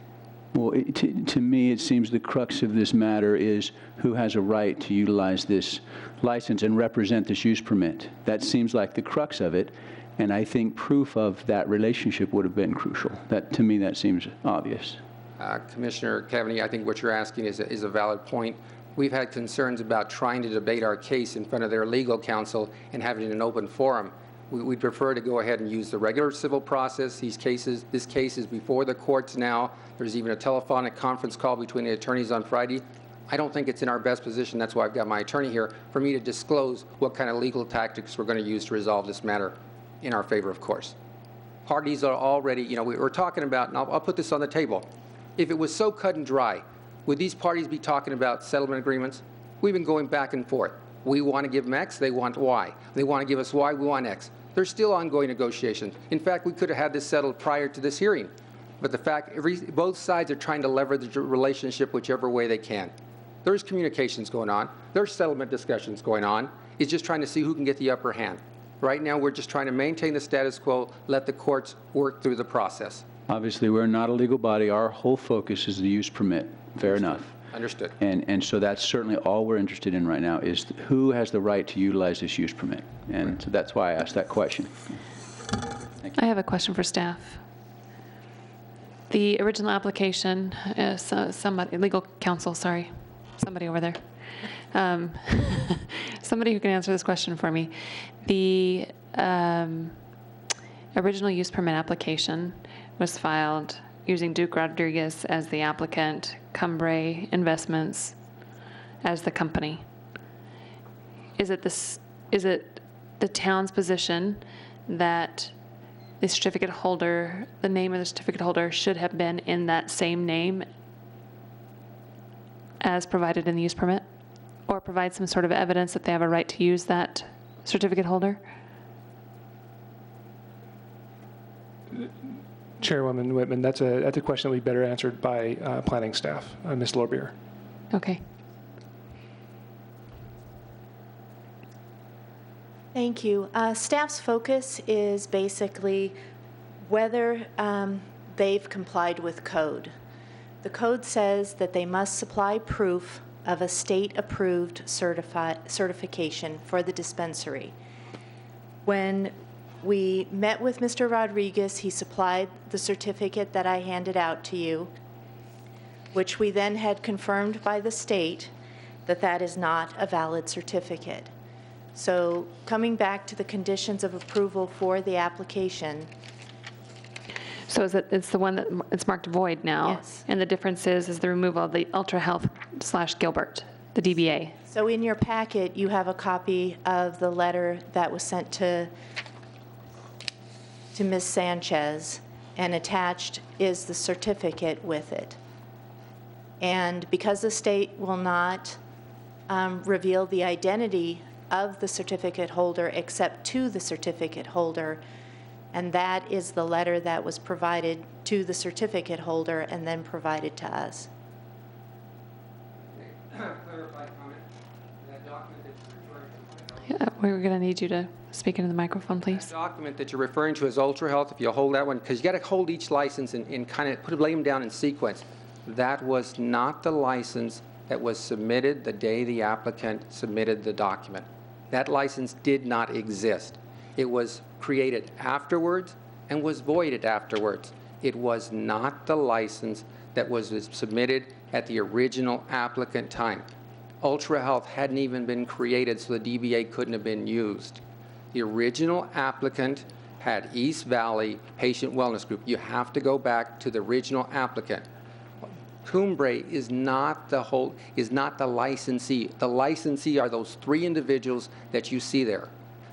Well, to me, it seems the crux of this matter is who has a right to utilize this license and represent this use permit. That seems like the crux of it, and I think proof of that relationship would have been crucial. To me, that seems obvious. Commissioner Cavaney, I think what you're asking is a valid point. We've had concerns about trying to debate our case in front of their legal counsel and having it in an open forum. We'd prefer to go ahead and use the regular civil process. This case is before the courts now. There's even a telephonic conference call between the attorneys on Friday. I don't think it's in our best position, that's why I've got my attorney here, for me to disclose what kind of legal tactics we're going to use to resolve this matter in our favor, of course. Parties are already, we're talking about, and I'll put this on the table, If it was so cut and dry, would these parties be talking about settlement agreements? We've been going back and forth. We want to give them X, they want Y. They want to give us Y, we want X. There's still ongoing negotiations. In fact, we could have had this settled prior to this hearing. But the fact, both sides are trying to leverage the relationship whichever way they can. There's communications going on. There's settlement discussions going on. It's just trying to see who can get the upper hand. Right now, we're just trying to maintain the status quo, let the courts work through the process. Obviously, we're not a legal body. Our whole focus is the use permit. Fair enough. Understood. And so that's certainly all we're interested in right now is who has the right to utilize this use permit. And so that's why I asked that question. I have a question for staff. The original application, somebody, legal counsel, sorry, somebody over there. Somebody who can answer this question for me. The original use permit application was filed using Duke Rodriguez as the applicant, Cumbray Investments as the company. Is it the town's position that the certificate holder, the name of the certificate holder should have been in that same name as provided in the use permit? Or provide some sort of evidence that they have a right to use that certificate holder? Chairwoman Whitman, that's a question that would be better answered by planning staff, Ms. Lorbeer. Okay. Thank you. Staff's focus is basically whether they've complied with code. The code says that they must supply proof of a state-approved certification for the dispensary. When we met with Mr. Rodriguez, he supplied the certificate that I handed out to you, which we then had confirmed by the state that that is not a valid certificate. So coming back to the conditions of approval for the application. So it's the one that it's marked void now? Yes. And the difference is the removal of the Ultra Health / Gilbert, the DBA. So in your packet, you have a copy of the letter that was sent to Ms. Sanchez, and attached is the certificate with it. And because the state will not reveal the identity of the certificate holder except to the certificate holder, and that is the letter that was provided to the certificate holder and then provided to us. Clarified comment. That document that you're referring to. We're going to need you to speak into the microphone, please. That document that you're referring to is Ultra Health. If you hold that one, because you got to hold each license and kind of lay them down in sequence. That was not the license that was submitted the day the applicant submitted the document. That license did not exist. It was created afterwards and was voided afterwards. It was not the license that was submitted at the original applicant time. Ultra Health hadn't even been created, so the DBA couldn't have been used. The original applicant had East Valley Patient Wellness Group. You have to go back to the original applicant. Cumbray is not the licensee. The licensee are those three individuals that you see there.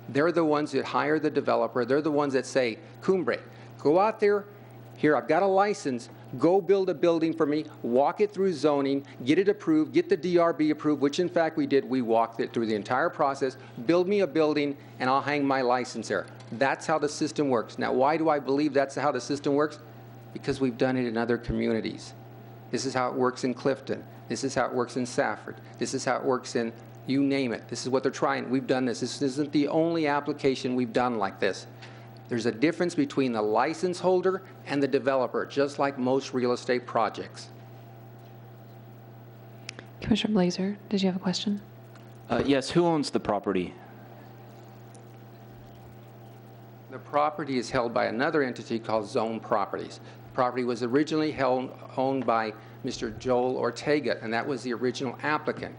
They're the ones that hire the developer. They're the ones that say, Cumbray, go out there. Here, I've got a license. Go build a building for me. Walk it through zoning. Get it approved. Get the DRB approved, which in fact we did. We walked it through the entire process. Build me a building, and I'll hang my license there. That's how the system works. Now, why do I believe that's how the system works? Because we've done it in other communities. This is how it works in Clifton. This is how it works in Safford. This is how it works in, you name it. This is what they're trying. We've done this. This isn't the only application we've done like this. There's a difference between the license holder and the developer, just like most real estate projects. Commissioner Blazer, did you have a question? Yes, who owns the property? The property is held by another entity called Zone Properties. The property was originally owned by Mr. Joel Ortega, and that was the original applicant.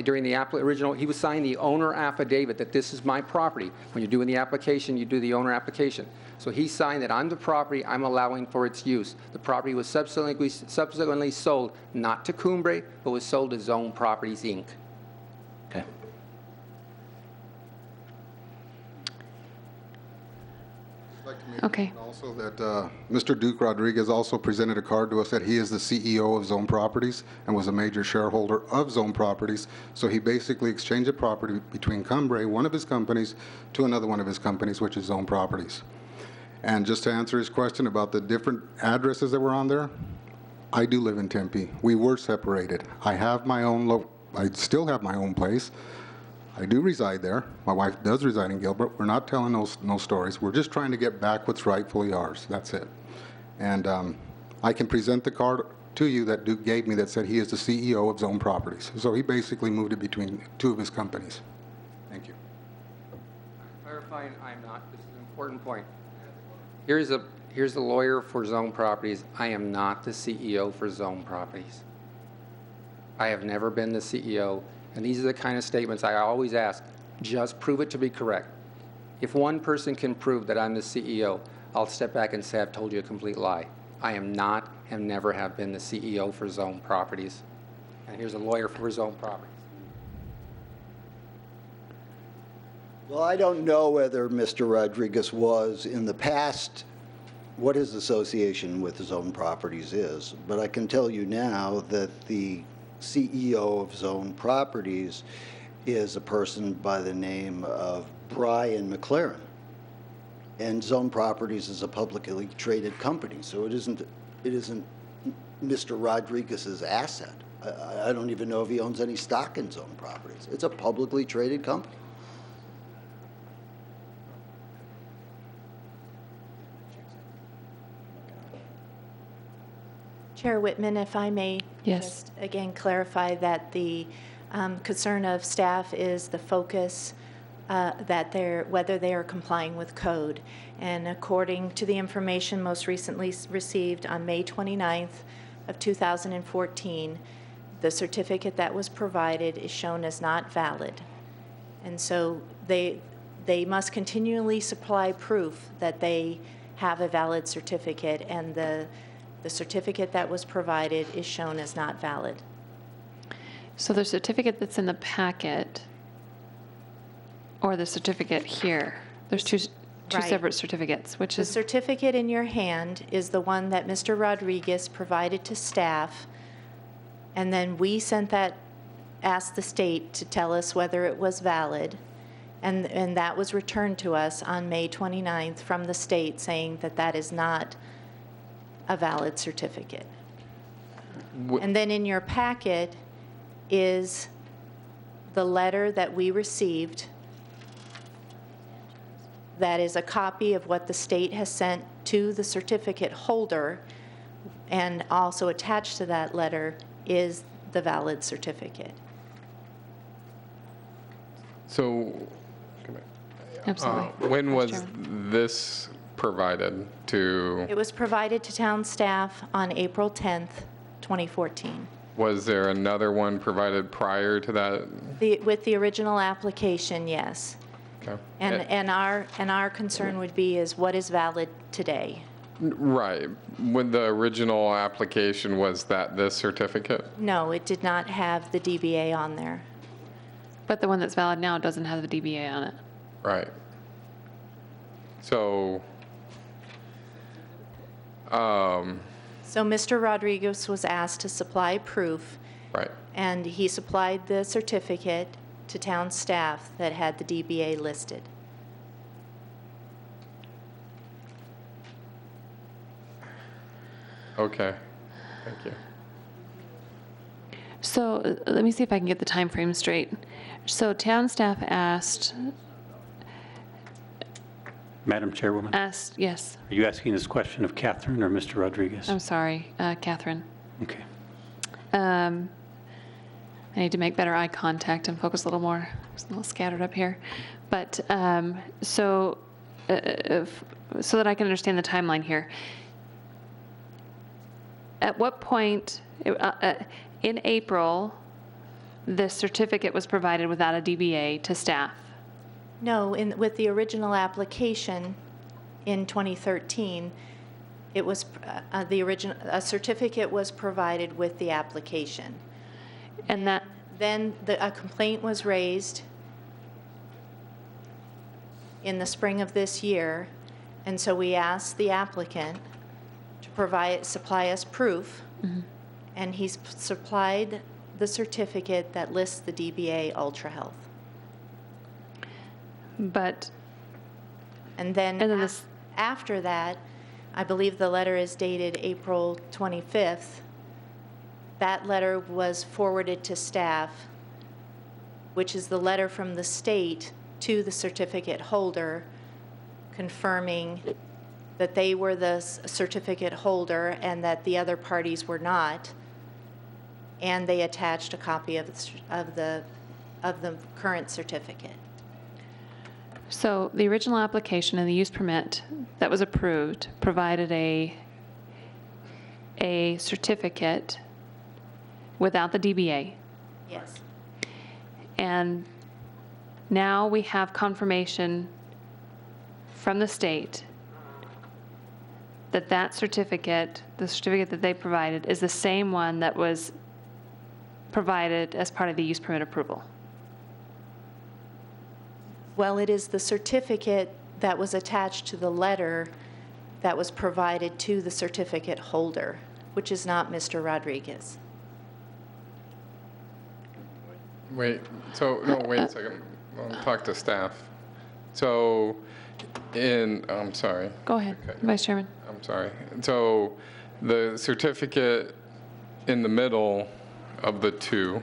During the original, he was signing the owner affidavit that this is my property. When you're doing the application, you do the owner application. So he signed that I'm the property, I'm allowing for its use. The property was subsequently sold, not to Cumbray, but was sold to Zone Properties, Inc. Okay. Okay. Also that Mr. Duke Rodriguez also presented a card to us that he is the CEO of Zone Properties and was a major shareholder of Zone Properties. So he basically exchanged a property between Cumbrae, one of his companies, to another one of his companies, which is Zone Properties. And just to answer his question about the different addresses that were on there, I do live in Tempe. We were separated. I have my own, I still have my own place. I do reside there. My wife does reside in Gilbert. We're not telling no stories. We're just trying to get back what's rightfully ours. That's it. And I can present the card to you that Duke gave me that said he is the CEO of Zone Properties. So he basically moved it between two of his companies. Thank you. Clarifying, I'm not. This is an important point. Here's the lawyer for Zone Properties. I am not the CEO for Zone Properties. I have never been the CEO. And these are the kind of statements I always ask, just prove it to be correct. If one person can prove that I'm the CEO, I'll step back and say I've told you a complete lie. I am not and never have been the CEO for Zone Properties. And here's a lawyer for Zone Properties. Well, I don't know whether Mr. Rodriguez was in the past, what his association with Zone Properties is, but I can tell you now that the CEO of Zone Properties is a person by the name of Brian McLaren. And Zone Properties is a publicly traded company, so it isn't Mr. Rodriguez's asset. I don't even know if he owns any stock in Zone Properties. It's a publicly traded company. Chair Whitman, if I may just again clarify that the concern of staff is the focus that whether they are complying with code. And according to the information most recently received on May 29th of 2014, the certificate that was provided is shown as not valid. And so they must continually supply proof that they have a valid certificate, and the certificate that was provided is shown as not valid. So the certificate that's in the packet or the certificate here, there's two Right. separate certificates, which The is, certificate in your hand is the one that Mr. Rodriguez provided to staff, and then we asked the state to tell us whether it was valid, and that was returned to us on May 29th from the state saying that that is not a valid certificate. And then in your packet is the letter that we received that is a copy of what the state has sent to the certificate holder, and also attached to that letter is the valid certificate. So, Absolutely. when was Vice Chairman. this provided to, It was provided to town staff on April 10th, 2014. was there another one provided prior to that? With the original application, yes. Okay. And our concern would be is what is valid today? Right. When the original application, was that this certificate? No, it did not have the DBA on there. but the one that's valid now doesn't have the DBA on it. Right. So, So Mr. Rodriguez was asked to supply proof, right. and he supplied the certificate to town staff that had the DBA listed. Okay. Thank you. So let me see if I can get the time frame straight. So town staff asked, Madam Chairwoman, yes, are you asking this question of Catherine or Mr. Rodriguez? I'm sorry, Catherine. Okay. I need to make better eye contact and focus a little more. It's a little scattered up here. But so that I can understand the timeline here. At what point, in April, this certificate was provided without a DBA to staff? No, with the original application in 2013, it was a certificate was provided with the application. And that then a complaint was raised in the spring of this year, And so we asked the applicant to supply us proof, and he's supplied the certificate that lists the DBA Ultra Health. But, And then after that, I believe the letter is dated April 25th. That letter was forwarded to staff, which is the letter from the state to the certificate holder confirming that they were the certificate holder and that the other parties were not. And they attached a copy of the current certificate. so the original application and the use permit that was approved provided a certificate without the DBA. Yes. And now we have confirmation from the state that certificate, the certificate that they provided, is the same one that was provided as part of the use permit approval. Well, it is the certificate that was attached to the letter that was provided to the certificate holder, which is not Mr. Rodriguez. Wait, wait a second. I'll talk to staff. So, I'm sorry. Go ahead, Vice Chairman. I'm sorry. So, the certificate in the middle of the two,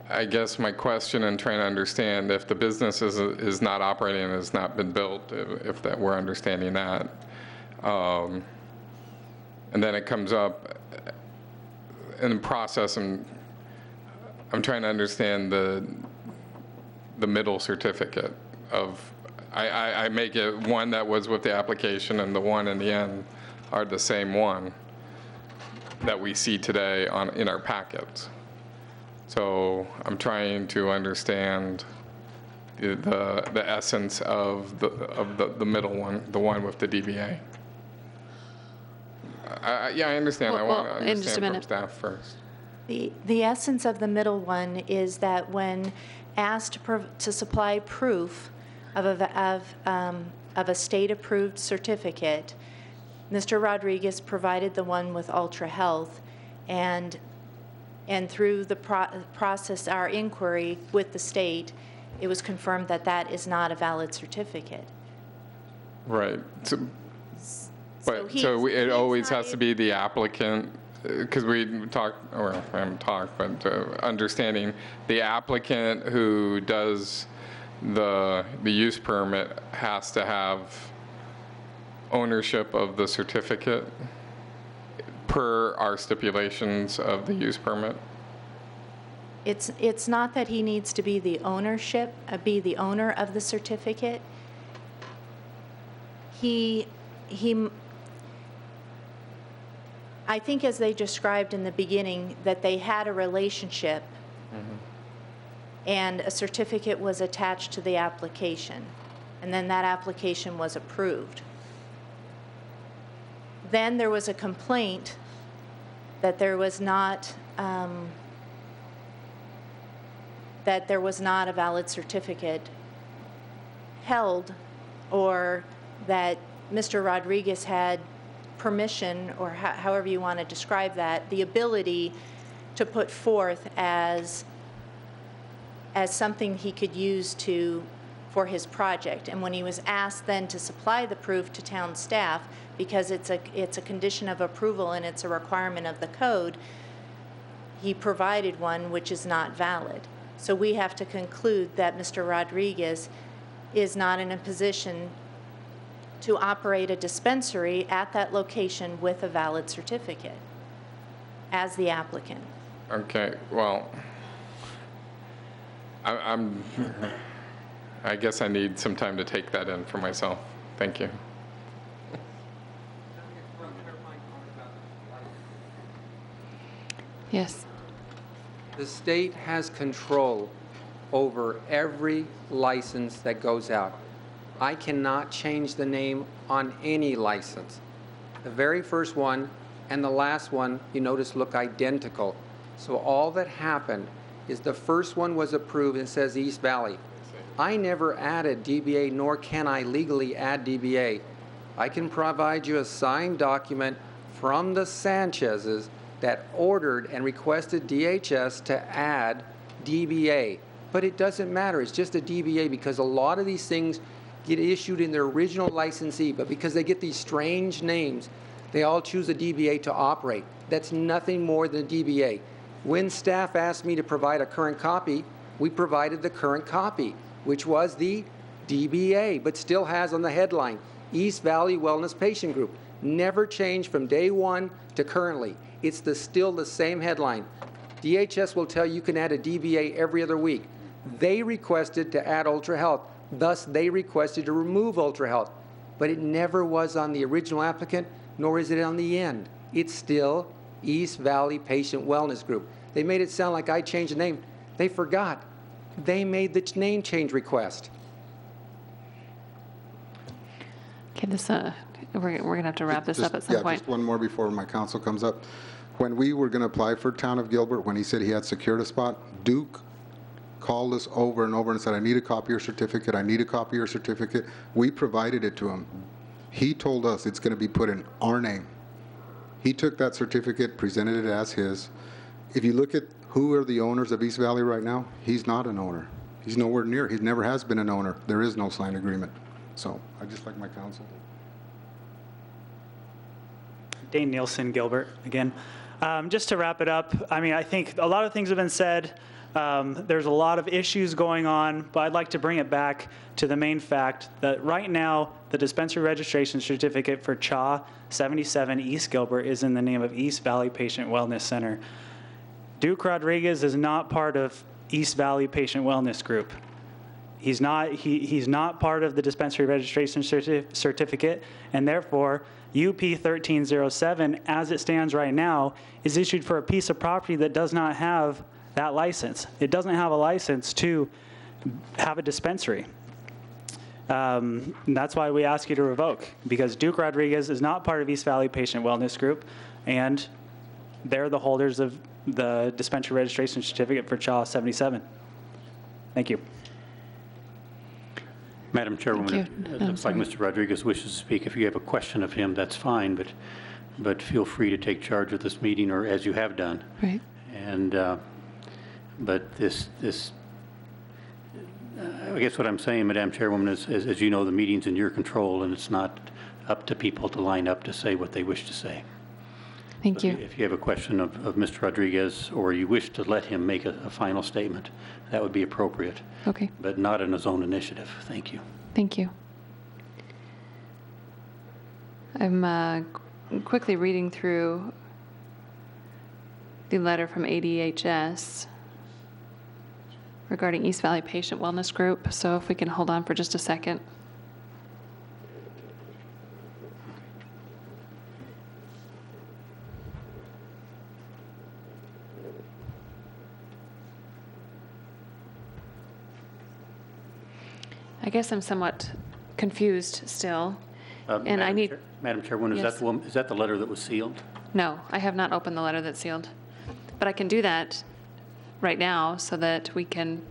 I guess my question and trying to understand if the business is not operating and has not been built, if that we're understanding that. And then it comes up in the process, and I'm trying to understand the middle certificate of, I make it one that was with the application and the one in the end are the same one that we see today in our packets. So I'm trying to understand the essence of the middle one, the one with the DBA. Yeah, I understand. I want to understand from staff first. The essence of the middle one is that when asked to supply proof of a state-approved certificate, Mr. Rodriguez provided the one with Ultra Health, and through the process, our inquiry with the state, it was confirmed that that is not a valid certificate. Right. It always has to be the applicant, because we talk, or I haven't talked, but understanding the applicant who does the use permit has to have ownership of the certificate per our stipulations of the use permit. It's not that he needs to be the owner of the certificate. I think as they described in the beginning, that they had a relationship and a certificate was attached to the application, and then that application was approved. Then there was a complaint that there was not a valid certificate held, or that Mr. Rodriguez had permission, or however you want to describe that, the ability to put forth as something he could use for his project. And when he was asked then to supply the proof to town staff, because it's a condition of approval and it's a requirement of the code, he provided one which is not valid. So we have to conclude that Mr. Rodriguez is not in a position to operate a dispensary at that location with a valid certificate as the applicant. Okay, well, I guess I need some time to take that in for myself. Thank you. Yes. The state has control over every license that goes out. I cannot change the name on any license. The very first one and the last one, you notice, look identical. So all that happened is the first one was approved and says East Valley. I never added DBA, nor can I legally add DBA. I can provide you a signed document from the Sanchez's that ordered and requested DHS to add DBA. But it doesn't matter, it's just a DBA because a lot of these things get issued in their original licensee, but because they get these strange names, they all choose a DBA to operate. That's nothing more than a DBA. When staff asked me to provide a current copy, we provided the current copy, which was the DBA, but still has on the headline, East Valley Wellness Patient Group. Never changed from day one to currently. It's still the same headline. DHS will tell you can add a DBA every other week. They requested to add Ultra Health. Thus, they requested to remove Ultra Health. But it never was on the original applicant, nor is it on the end. It's still East Valley Patient Wellness Group. They made it sound like I changed the name. They forgot. They made the name change request. Okay, we're going to have to wrap this up at some point. Just one more before my counsel comes up. When we were going to apply for Town of Gilbert, when he said he had secured a spot, Duke called us over and over and said, I need a copy of your certificate, I need a copy of your certificate. We provided it to him. He told us it's going to be put in our name. He took that certificate, presented it as his. If you look at who are the owners of East Valley right now, he's not an owner. He's nowhere near. He never has been an owner. There is no signed agreement. So I just like my counsel. Dane Nielsen, Gilbert, again. Just to wrap it up, I mean, I think a lot of things have been said. There's a lot of issues going on, but I'd like to bring it back to the main fact that right now, the dispensary registration certificate for CHA 77 East Gilbert is in the name of East Valley Patient Wellness Center. Duke Rodriguez is not part of East Valley Patient Wellness Group. He's not part of the dispensary registration certificate, and therefore, UP 1307, as it stands right now, is issued for a piece of property that does not have that license. It doesn't have a license to have a dispensary. That's why we ask you to revoke, because Duke Rodriguez is not part of East Valley Patient Wellness Group, and they're the holders of the dispensary registration certificate for CHA 77. Thank you. Madam Chairwoman, it looks like Mr. Rodriguez wishes to speak. If you have a question of him, that's fine, but feel free to take charge of this meeting, or as you have done. Right. And but I guess what I'm saying, Madam Chairwoman, is as you know, the meeting's in your control, and it's not up to people to line up to say what they wish to say. Thank you. If you have a question of Mr. Rodriguez, or you wish to let him make a final statement, that would be appropriate. Okay. But not in his own initiative. Thank you. Thank you. I'm quickly reading through the letter from ADHS regarding East Valley Patient Wellness Group. So if we can hold on for just a second. I guess I'm somewhat confused still, and I need... Madam Chairwoman, Yes. is that the letter that was sealed? No, I have not opened the letter that's sealed. But I can do that right now so that we can,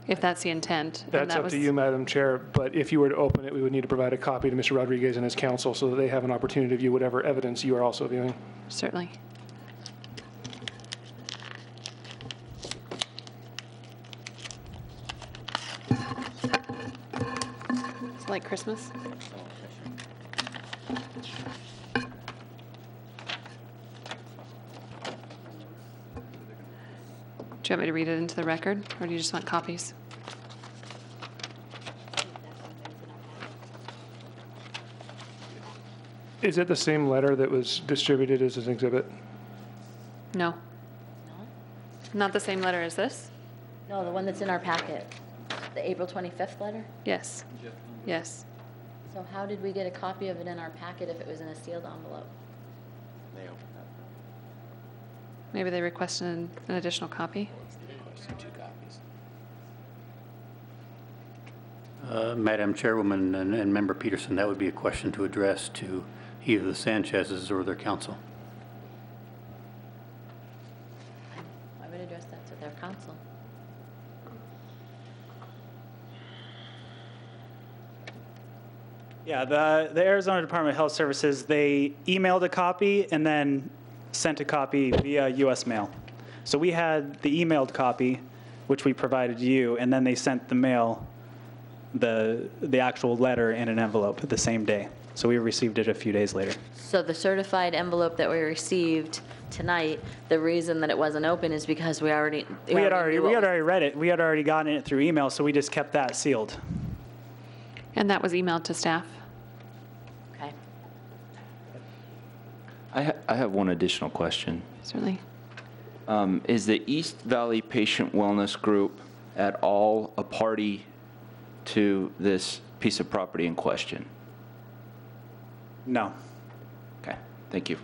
if that's the intent. and That's that up was- to you, Madam Chair, but if you were to open it, we would need to provide a copy to Mr. Rodriguez and his counsel so that they have an opportunity to view whatever evidence you are also viewing. Certainly. It's like Christmas. Do you want me to read it into the record, or do you just want copies? Is it the same letter that was distributed as an exhibit? No. Not the same letter as this? No, the one that's in our packet, the April 25th letter? Yes. Yes. So how did we get a copy of it in our packet if it was in a sealed envelope? Maybe they requested an additional copy? Madam Chairwoman and Member Peterson, that would be a question to address to either the Sanchez's or their counsel. I would address that to their counsel. Yeah, the Arizona Department of Health Services, they emailed a copy and then sent a copy via U.S. mail. So we had the emailed copy, which we provided you, and then they sent the mail, the actual letter in an envelope the same day. So we received it a few days later. So the certified envelope that we received tonight, the reason that it wasn't open is because we had already read it. We had already gotten it through email, so we just kept that sealed. And that was emailed to staff? Okay. I have one additional question. Certainly. Is the East Valley Patient Wellness Group at all a party to this piece of property in question? No. Okay, thank you.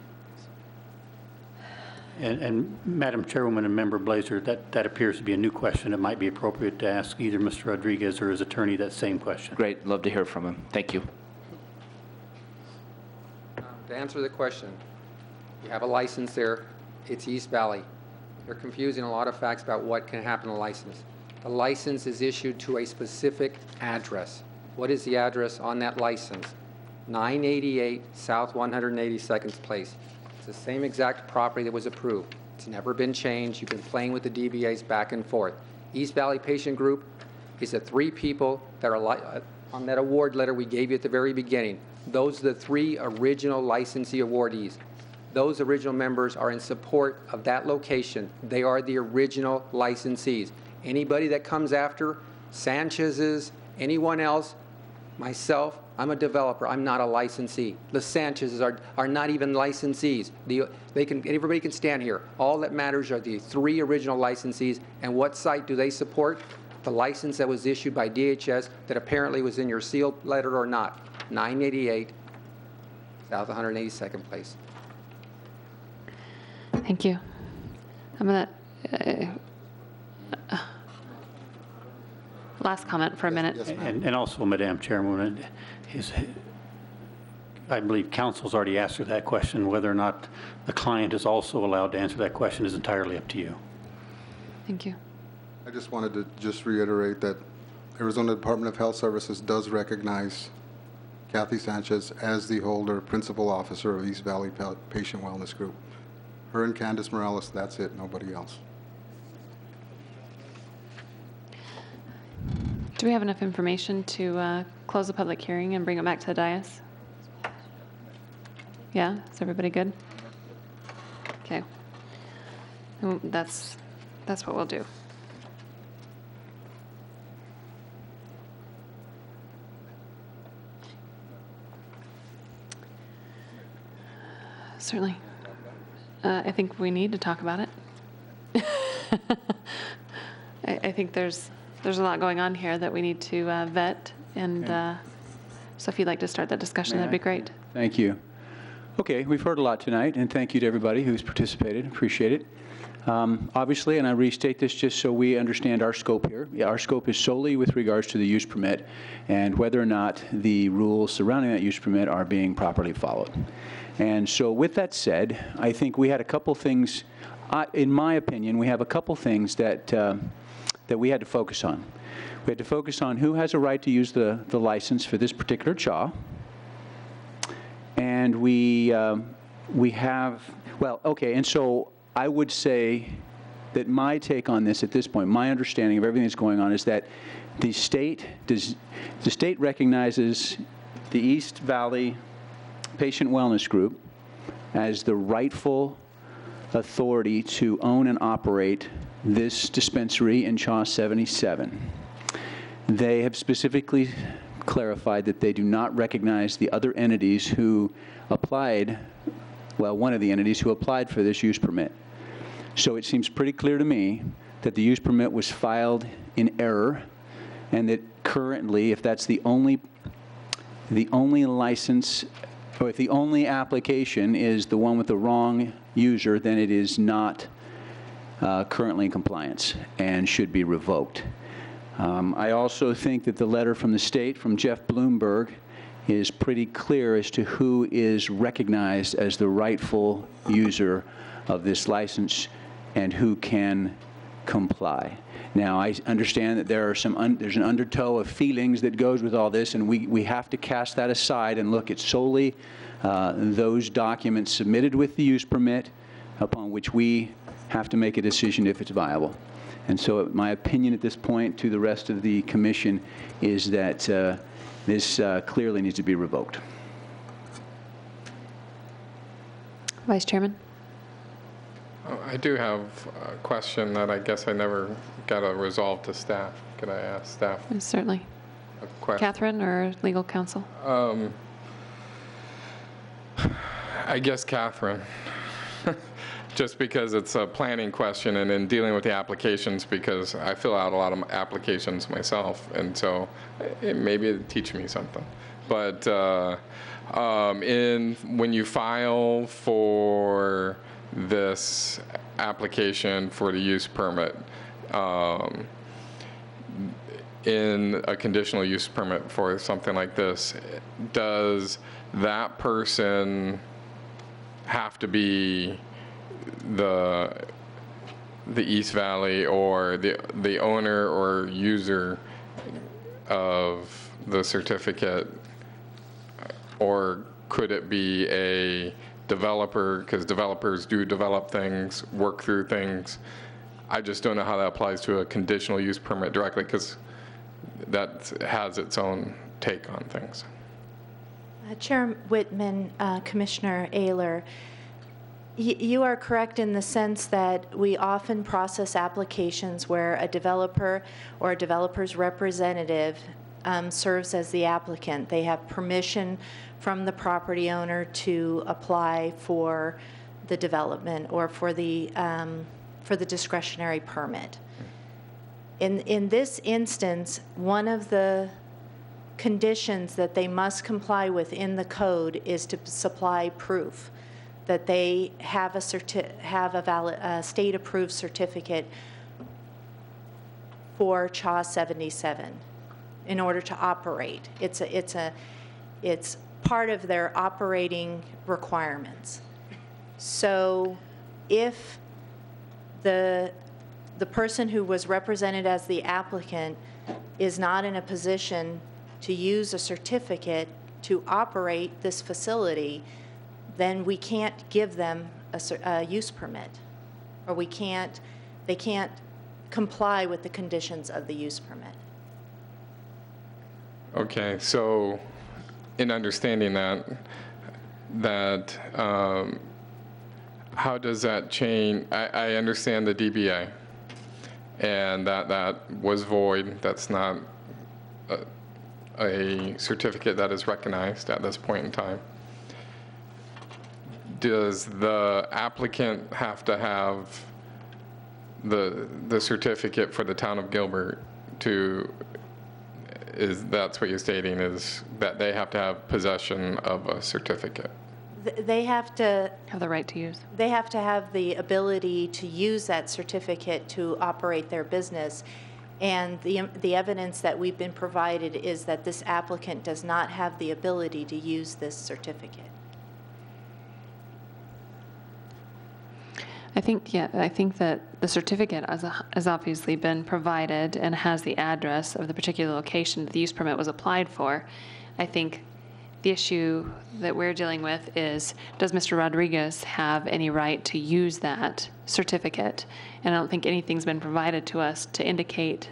And Madam Chairwoman and Member Blazer, that appears to be a new question. It might be appropriate to ask either Mr. Rodriguez or his attorney that same question. Great, love to hear from him. Thank you. To answer the question, you have a license there. It's East Valley. They're confusing a lot of facts about what can happen to a license. The license is issued to a specific address. What is the address on that license? 988 South 182nd Place. It's the same exact property that was approved. It's never been changed. You've been playing with the DBAs back and forth. East Valley Patient Group is the 3 people that are on that award letter we gave you at the very beginning. Those are the 3 original licensee awardees. Those original members are in support of that location. They are the original licensees. Anybody that comes after, Sanchez's, anyone else, myself, I'm a developer. I'm not a licensee. The Sanchez's are not even licensees. Everybody can stand here. All that matters are the 3 original licensees, and what site do they support? The license that was issued by DHS that apparently was in your sealed letter or not. 988 South 182nd Place. Thank you. I'm going to... last comment for a minute. Yes, and also, Madam Chairwoman, I believe council's already asked her that question. Whether or not the client is also allowed to answer that question is entirely up to you. Thank you. I just wanted to just reiterate that Arizona Department of Health Services does recognize Kathy Sanchez as the holder, principal officer of East Valley Patient Wellness Group. Her and Candace Morales, that's it, nobody else. Do we have enough information to close the public hearing and bring it back to the dais? Yeah, is everybody good? Okay. That's what we'll do. Certainly. I think we need to talk about it. I think there's a lot going on here that we need to vet, and so if you'd like to start that discussion, that'd be great. Thank you. Okay, we've heard a lot tonight, and thank you to everybody who's participated. Appreciate it. Obviously, and I restate this just so we understand our scope here. Yeah, our scope is solely with regards to the use permit and whether or not the rules surrounding that use permit are being properly followed. And so with that said, I think we had a couple things, in my opinion, we have a couple things that we had to focus on. We had to focus on who has a right to use the license for this particular CHA. And we have, well, okay, and so I would say that my take on this at this point, my understanding of everything that's going on is that the state recognizes the East Valley Patient Wellness Group as the rightful authority to own and operate this dispensary in CHA 77. They have specifically clarified that they do not recognize the other entities who applied, well, one of the entities who applied for this use permit. So it seems pretty clear to me that the use permit was filed in error, and that currently, if that's the only license, or if the only application is the one with the wrong user, then it is not currently in compliance and should be revoked. I also think that the letter from the state, from Jeff Bloomberg, is pretty clear as to who is recognized as the rightful user of this license and who can comply. Now, I understand that there are there's an undertow of feelings that goes with all this, and we have to cast that aside and look at solely those documents submitted with the use permit upon which we have to make a decision if it's viable. And so my opinion at this point to the rest of the commission is that this clearly needs to be revoked. Vice Chairman? I do have a question that I guess I never got a resolve to staff. Could I ask staff Certainly. a question? Catherine or legal counsel? I guess Catherine. Just because it's a planning question, and in dealing with the applications, because I fill out a lot of applications myself, and so maybe it'd teach me something. But when you file for this application for the use permit, in a conditional use permit for something like this, does that person have to be the East Valley or the owner or user of the certificate, or could it be a developer, because developers do develop things, work through things? I just don't know how that applies to a conditional use permit directly, because that has its own take on things. Chair Whitman, Commissioner Ayler, you are correct in the sense that we often process applications where a developer or a developer's representative serves as the applicant. They have permission from the property owner to apply for the development or for the discretionary permit. In this instance, one of the conditions that they must comply with in the code is to supply proof that they have a valid state-approved certificate for CHA 77 in order to operate. It's part of their operating requirements. So if the person who was represented as the applicant is not in a position to use a certificate to operate this facility, then we can't give them a use permit, or they can't comply with the conditions of the use permit. Okay, so in understanding that, how does that change? I understand the DBA, and that was void. That's not a certificate that is recognized at this point in time. Does the applicant have to have the certificate for the town of Gilbert that's what you're stating, is that they have to have possession of a certificate? They have to have the right to use. They have to have the ability to use that certificate to operate their business. And the evidence that we've been provided is that this applicant does not have the ability to use this certificate. I think that the certificate has obviously been provided and has the address of the particular location that the use permit was applied for. I think the issue that we're dealing with is, does Mr. Rodriguez have any right to use that certificate? And I don't think anything's been provided to us to indicate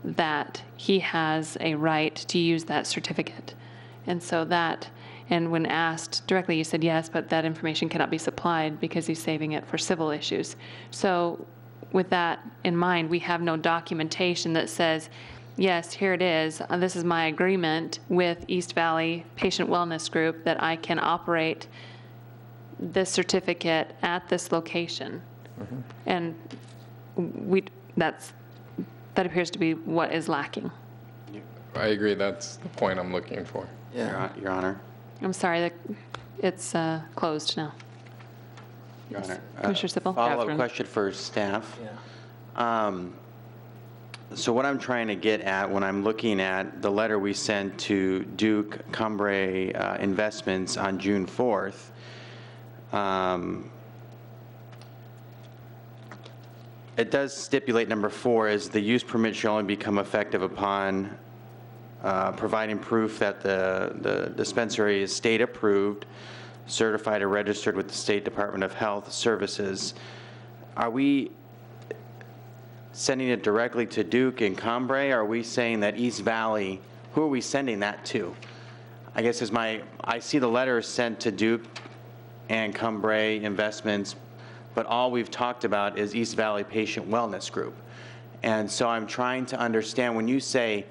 that he has a right to use that certificate. And so and when asked directly, you said yes, but that information cannot be supplied because he's saving it for civil issues. So with that in mind, we have no documentation that says, yes, here it is. This is my agreement with East Valley Patient Wellness Group that I can operate this certificate at this location. Mm-hmm. And that appears to be what is lacking. I agree. That's the point I'm looking for. Yeah, Your Honor. I'm sorry, it's closed now. Your Honor. Commissioner Sippel? Follow-up question for staff. Yeah. So what I'm trying to get at when I'm looking at the letter we sent to Duke Cumbrae Investments on June 4th, it does stipulate number 4 is the use permit shall only become effective upon providing proof that the dispensary is state approved, certified or registered with the State Department of Health Services. Are we sending it directly to Duke and Cambrai? Are we saying that East Valley, who are we sending that to? I guess I see the letter sent to Duke and Cambrai Investments, but all we've talked about is East Valley Patient Wellness Group. And so I'm trying to understand, when you say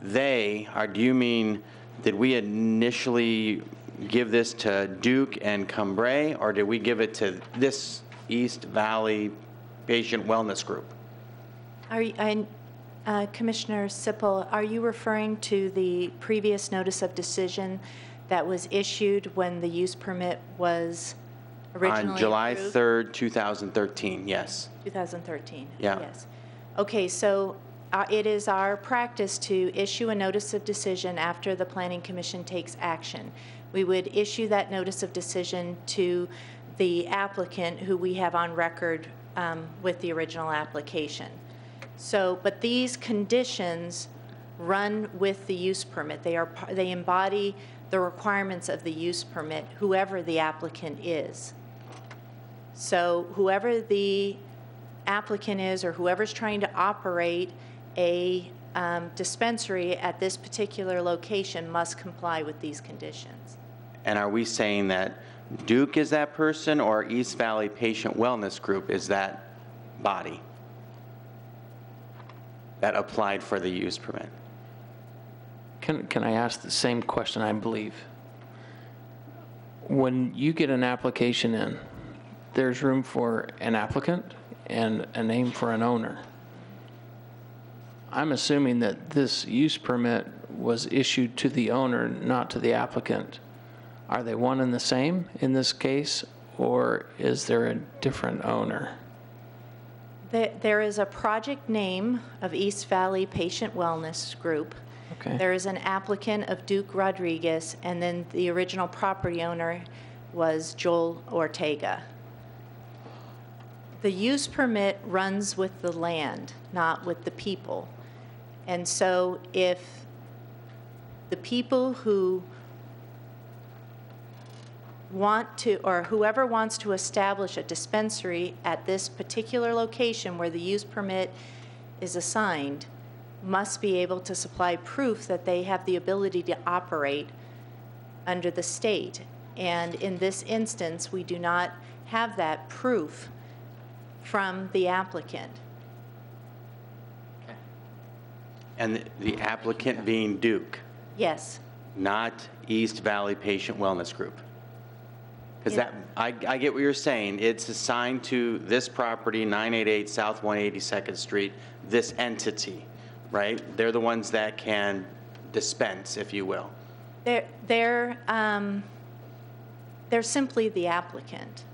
they, do you mean, did we initially give this to Duke and Cambrai, or did we give it to this East Valley Patient Wellness Group? Commissioner Sippel, are you referring to the previous notice of decision that was issued when the use permit was originally On July approved? 3rd, 2013, yes. 2013. Yeah. Yes. Okay, so it is our practice to issue a notice of decision after the Planning Commission takes action. We would issue that notice of decision to the applicant who we have on record with the original application. So, but these conditions run with the use permit. They embody the requirements of the use permit, whoever the applicant is. So whoever the applicant is, or whoever's trying to operate a dispensary at this particular location, must comply with these conditions. And are we saying that Duke is that person, or East Valley Patient Wellness Group is that body that applied for the use permit? Can I ask the same question, I believe? When you get an application in, there's room for an applicant and a name for an owner. I'm assuming that this use permit was issued to the owner, not to the applicant. Are they one and the same in this case, or is there a different owner? There is a project name of East Valley Patient Wellness Group. Okay. There is an applicant of Duke Rodriguez, and then the original property owner was Joel Ortega. The use permit runs with the land, not with the people. And so if the people who want to, or whoever wants to establish a dispensary at this particular location where the use permit is assigned, must be able to supply proof that they have the ability to operate under the state. And in this instance, we do not have that proof from the applicant. And the applicant being Duke, Yes. not East Valley Patient Wellness Group? Because I get what you're saying. It's assigned to this property, 988 South 182nd Street, this entity, right? They're the ones that can dispense, if you will. They're simply the applicant.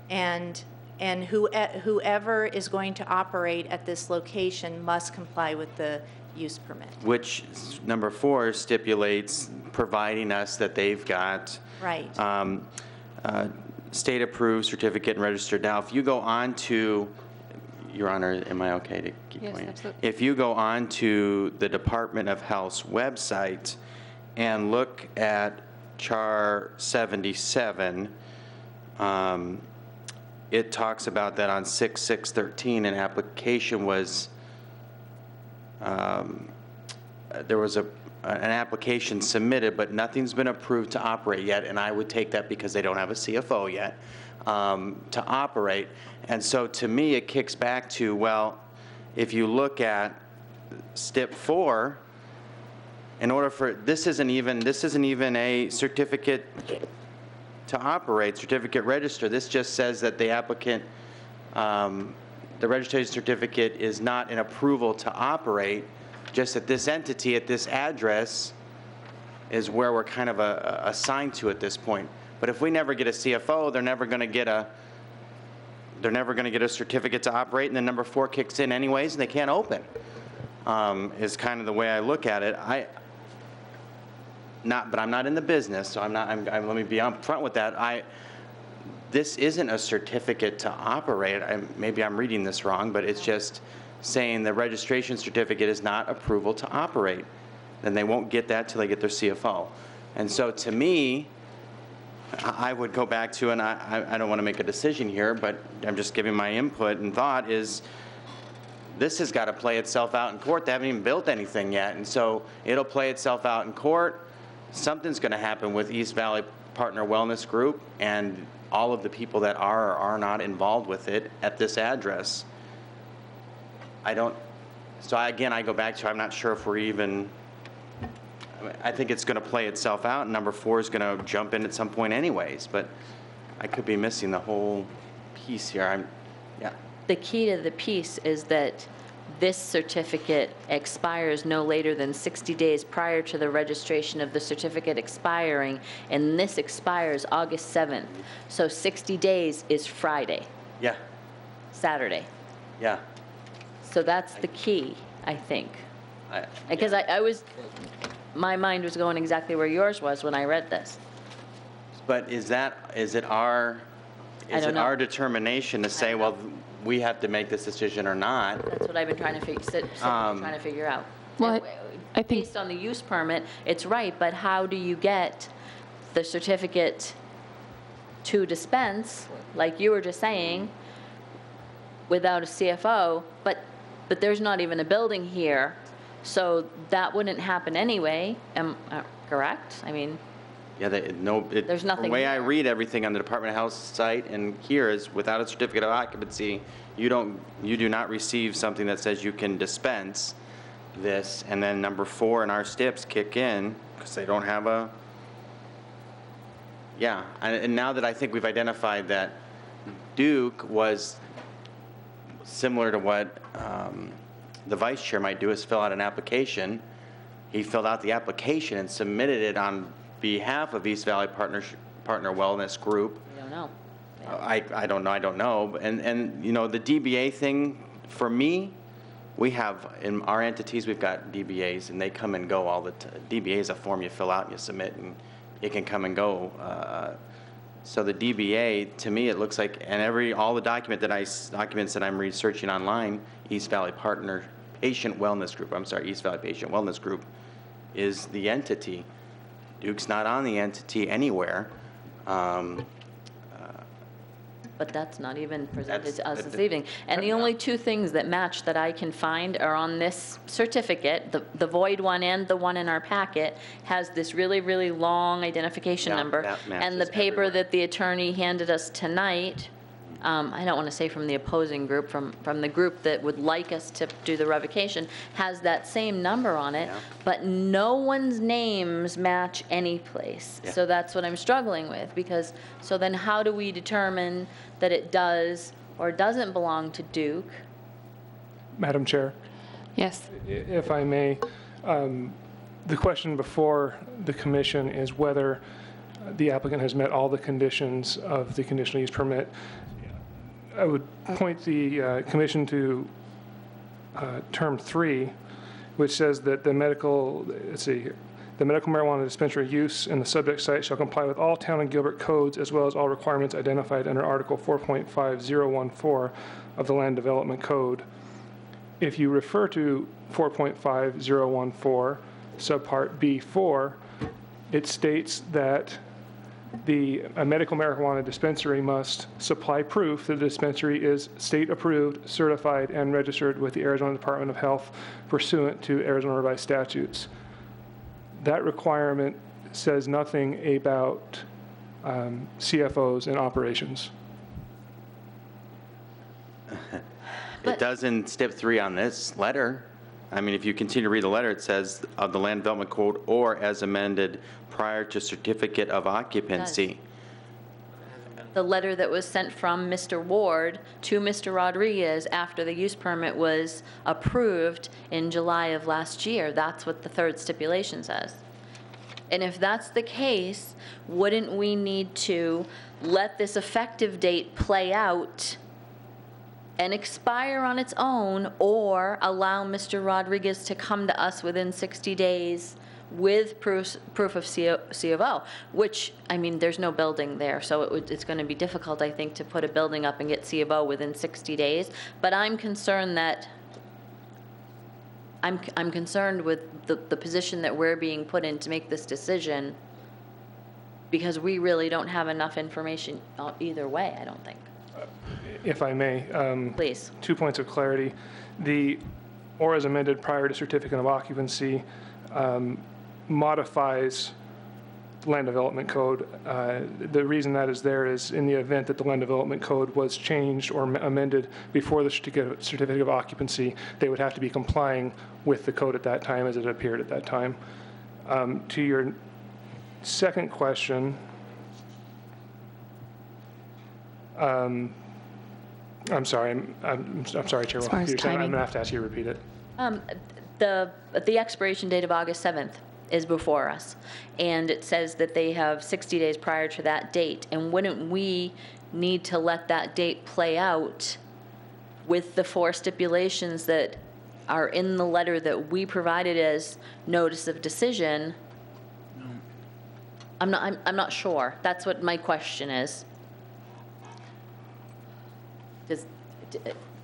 And whoever is going to operate at this location must comply with the use permit. Which, number 4 stipulates providing us that they've got Right. state-approved certificate and registered. Now, if you go on to, Your Honor, am I okay to keep Yes, going? absolutely. If you go on to the Department of Health's website and look at Char 77, it talks about that on 6/6/13, an application was, there was an application submitted, but nothing's been approved to operate yet, and I would take that because they don't have a CFO yet to operate. And so to me, it kicks back to, well, if you look at step 4, in order for, this isn't even a certificate to operate, certificate register. This just says that the applicant, the registration certificate is not an approval to operate, just that this entity at this address is where we're kind of assigned to at this point. But if we never get a CFO, they're never going to get a certificate to operate, and then number 4 kicks in anyways, and they can't open. Is kind of the way I look at it. But I'm not in the business, so let me be upfront with that. this isn't a certificate to operate. Maybe I'm reading this wrong, but it's just saying the registration certificate is not approval to operate. Then they won't get that till they get their CFO. And so to me, I would go back to, and I don't want to make a decision here, but I'm just giving my input and thought is, this has got to play itself out in court. They haven't even built anything yet. And so it'll play itself out in court. Something's going to happen with East Valley Partner Wellness Group and all of the people that are or are not involved with it at this address. Again, I go back to, I'm not sure if we're even, I think it's going to play itself out, and number 4 is going to jump in at some point anyways, but I could be missing the whole piece here. The key to the piece is that this certificate expires no later than 60 days prior to the registration of the certificate expiring, and this expires August 7th. So 60 days is Friday. Yeah. Saturday. Yeah. So that's the key, I think. Because I was, my mind was going exactly where yours was when I read this. But is it our determination to say, well, we have to make this decision or not? That's what I've been trying to figure out. Well, I think based on the use permit, it's right, but how do you get the certificate to dispense, like you were just saying, without a CFO? But there's not even a building here, so that wouldn't happen anyway. Correct? I mean. Yeah, there's nothing. The way I read everything on the Department of Health site and here is, without a certificate of occupancy, you do not receive something that says you can dispense this. And then number 4 in our STIPs kick in because they don't have a. Yeah, and now that I think we've identified that Duke was similar to what the vice chair might do, is fill out an application. He filled out the application and submitted it on behalf of East Valley Partner Wellness Group. I don't know. I don't know. And the DBA thing, for me, we have, in our entities, we've got DBAs, and they come and go all the time. DBA is a form you fill out and you submit, and it can come and go. So the DBA, to me, it looks like, and all the documents that I'm researching online, East Valley Patient Wellness Group is the entity. Duke's not on the entity anywhere. But that's not even presented to us this evening. And the only 2 things that match that I can find are on this certificate. The void one and the one in our packet has this really, really long identification number. And the paper that the attorney handed us tonight, I don't want to say from the opposing group, from the group that would like us to do the revocation, has that same number on it, but no one's names match any place. Yeah. So that's what I'm struggling with, because, so then how do we determine that it does or doesn't belong to Duke? Madam Chair? Yes. If I may, the question before the commission is whether the applicant has met all the conditions of the conditional use permit. I would point the commission to term 3, which says that the medical marijuana dispensary use in the subject site shall comply with all Town and Gilbert codes as well as all requirements identified under Article 4.5014 of the Land Development Code. If you refer to 4.5014, subpart B4, it states that a medical marijuana dispensary must supply proof that the dispensary is state-approved, certified, and registered with the Arizona Department of Health pursuant to Arizona revised statutes. That requirement says nothing about CFOs and operations. It does in step 3 on this letter. I mean, if you continue to read the letter, it says of the Land Development Code or as amended prior to certificate of occupancy. The letter that was sent from Mr. Ward to Mr. Rodriguez after the use permit was approved in July of last year, that's what the 3rd stipulation says. And if that's the case, wouldn't we need to let this effective date play out and expire on its own, or allow Mr. Rodriguez to come to us within 60 days with proof of C of O, which, I mean, there's no building there, so it's going to be difficult, I think, to put a building up and get C of O within 60 days. But I'm concerned that, I'm concerned with the position that we're being put in to make this decision, because we really don't have enough information either way, I don't think. If I may. Please. 2 points of clarity. The or as amended prior to certificate of occupancy modifies the land development code. The reason that is there is in the event that the land development code was changed or amended before the certificate of occupancy, they would have to be complying with the code at that time as it appeared at that time. To your second question, I'm sorry, I'm sorry, Chair. As far as I'm timing. going to have to ask you to repeat it. The expiration date of August 7th is before us, and it says that they have 60 days prior to that date. And wouldn't we need to let that date play out with the 4 stipulations that are in the letter that we provided as notice of decision? I'm not sure. That's what my question is.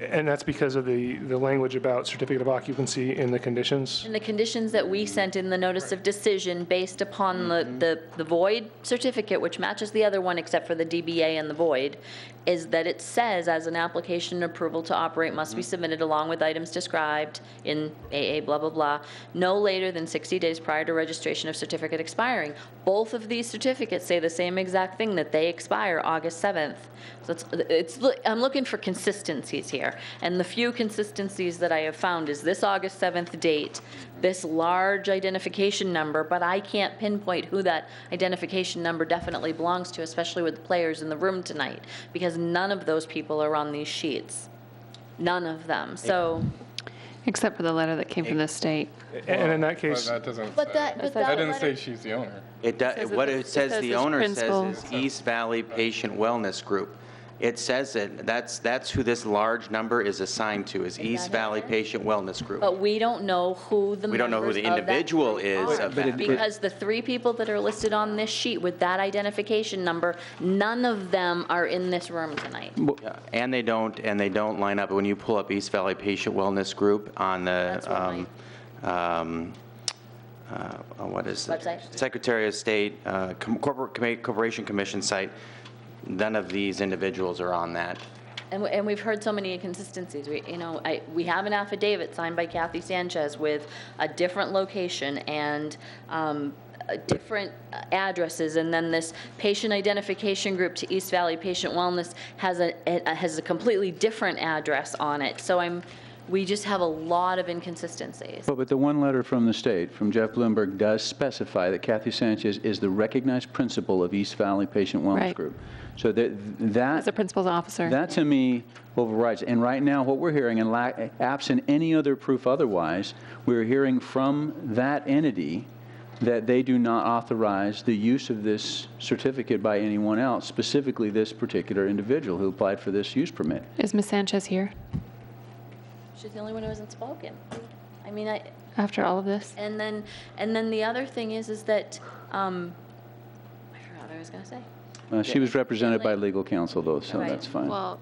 And that's because of the language about certificate of occupancy in the conditions? And the conditions that we sent in the notice of decision based upon the void certificate, which matches the other one except for the DBA and the void, is that it says as an application approval to operate must be submitted along with items described in AA blah, blah, blah, no later than 60 days prior to registration of certificate expiring. Both of these certificates say the same exact thing, that they expire August 7th. So I'm looking for consistencies here. And the few consistencies that I have found is this August 7th date, this large identification number, but I can't pinpoint who that identification number definitely belongs to, especially with the players in the room tonight, because none of those people are on these sheets. None of them. So, Except for the letter that came from the state. And in that case, that doesn't But say. that I didn't letter- say she's the owner. What it says the owner principal. says is East Valley Patient Wellness Group. It says that that's who this large number is assigned to, is East Valley Patient Wellness Group. but we don't know who the We don't know who members the of that individual group is are. of that. Because the 3 people that are listed on this sheet with that identification number, none of them are in this room tonight. Yeah, and they don't line up. When you pull up East Valley Patient Wellness Group on That's the, what what is it? Website? Secretary of State, Corporation Commission site, none of these individuals are on that. And we've heard so many inconsistencies. We have an affidavit signed by Kathy Sanchez with a different location and different addresses, and then this patient identification group to East Valley Patient Wellness has a completely different address on it. So we just have a lot of inconsistencies. But the one letter from the state, from Jeff Bloomberg, does specify that Kathy Sanchez is the recognized principal of East Valley Patient Wellness Right. Group. So that As a principal's officer. That, to me, overrides. And right now, what we're hearing, and absent any other proof otherwise, we're hearing from that entity that they do not authorize the use of this certificate by anyone else, specifically this particular individual who applied for this use permit. Is Ms. Sanchez here She's the only one who hasn't spoken. I mean, after all of this? and then the other thing is that, I forgot what I was going to say. She was represented by legal counsel, though, so Right. that's fine. Well,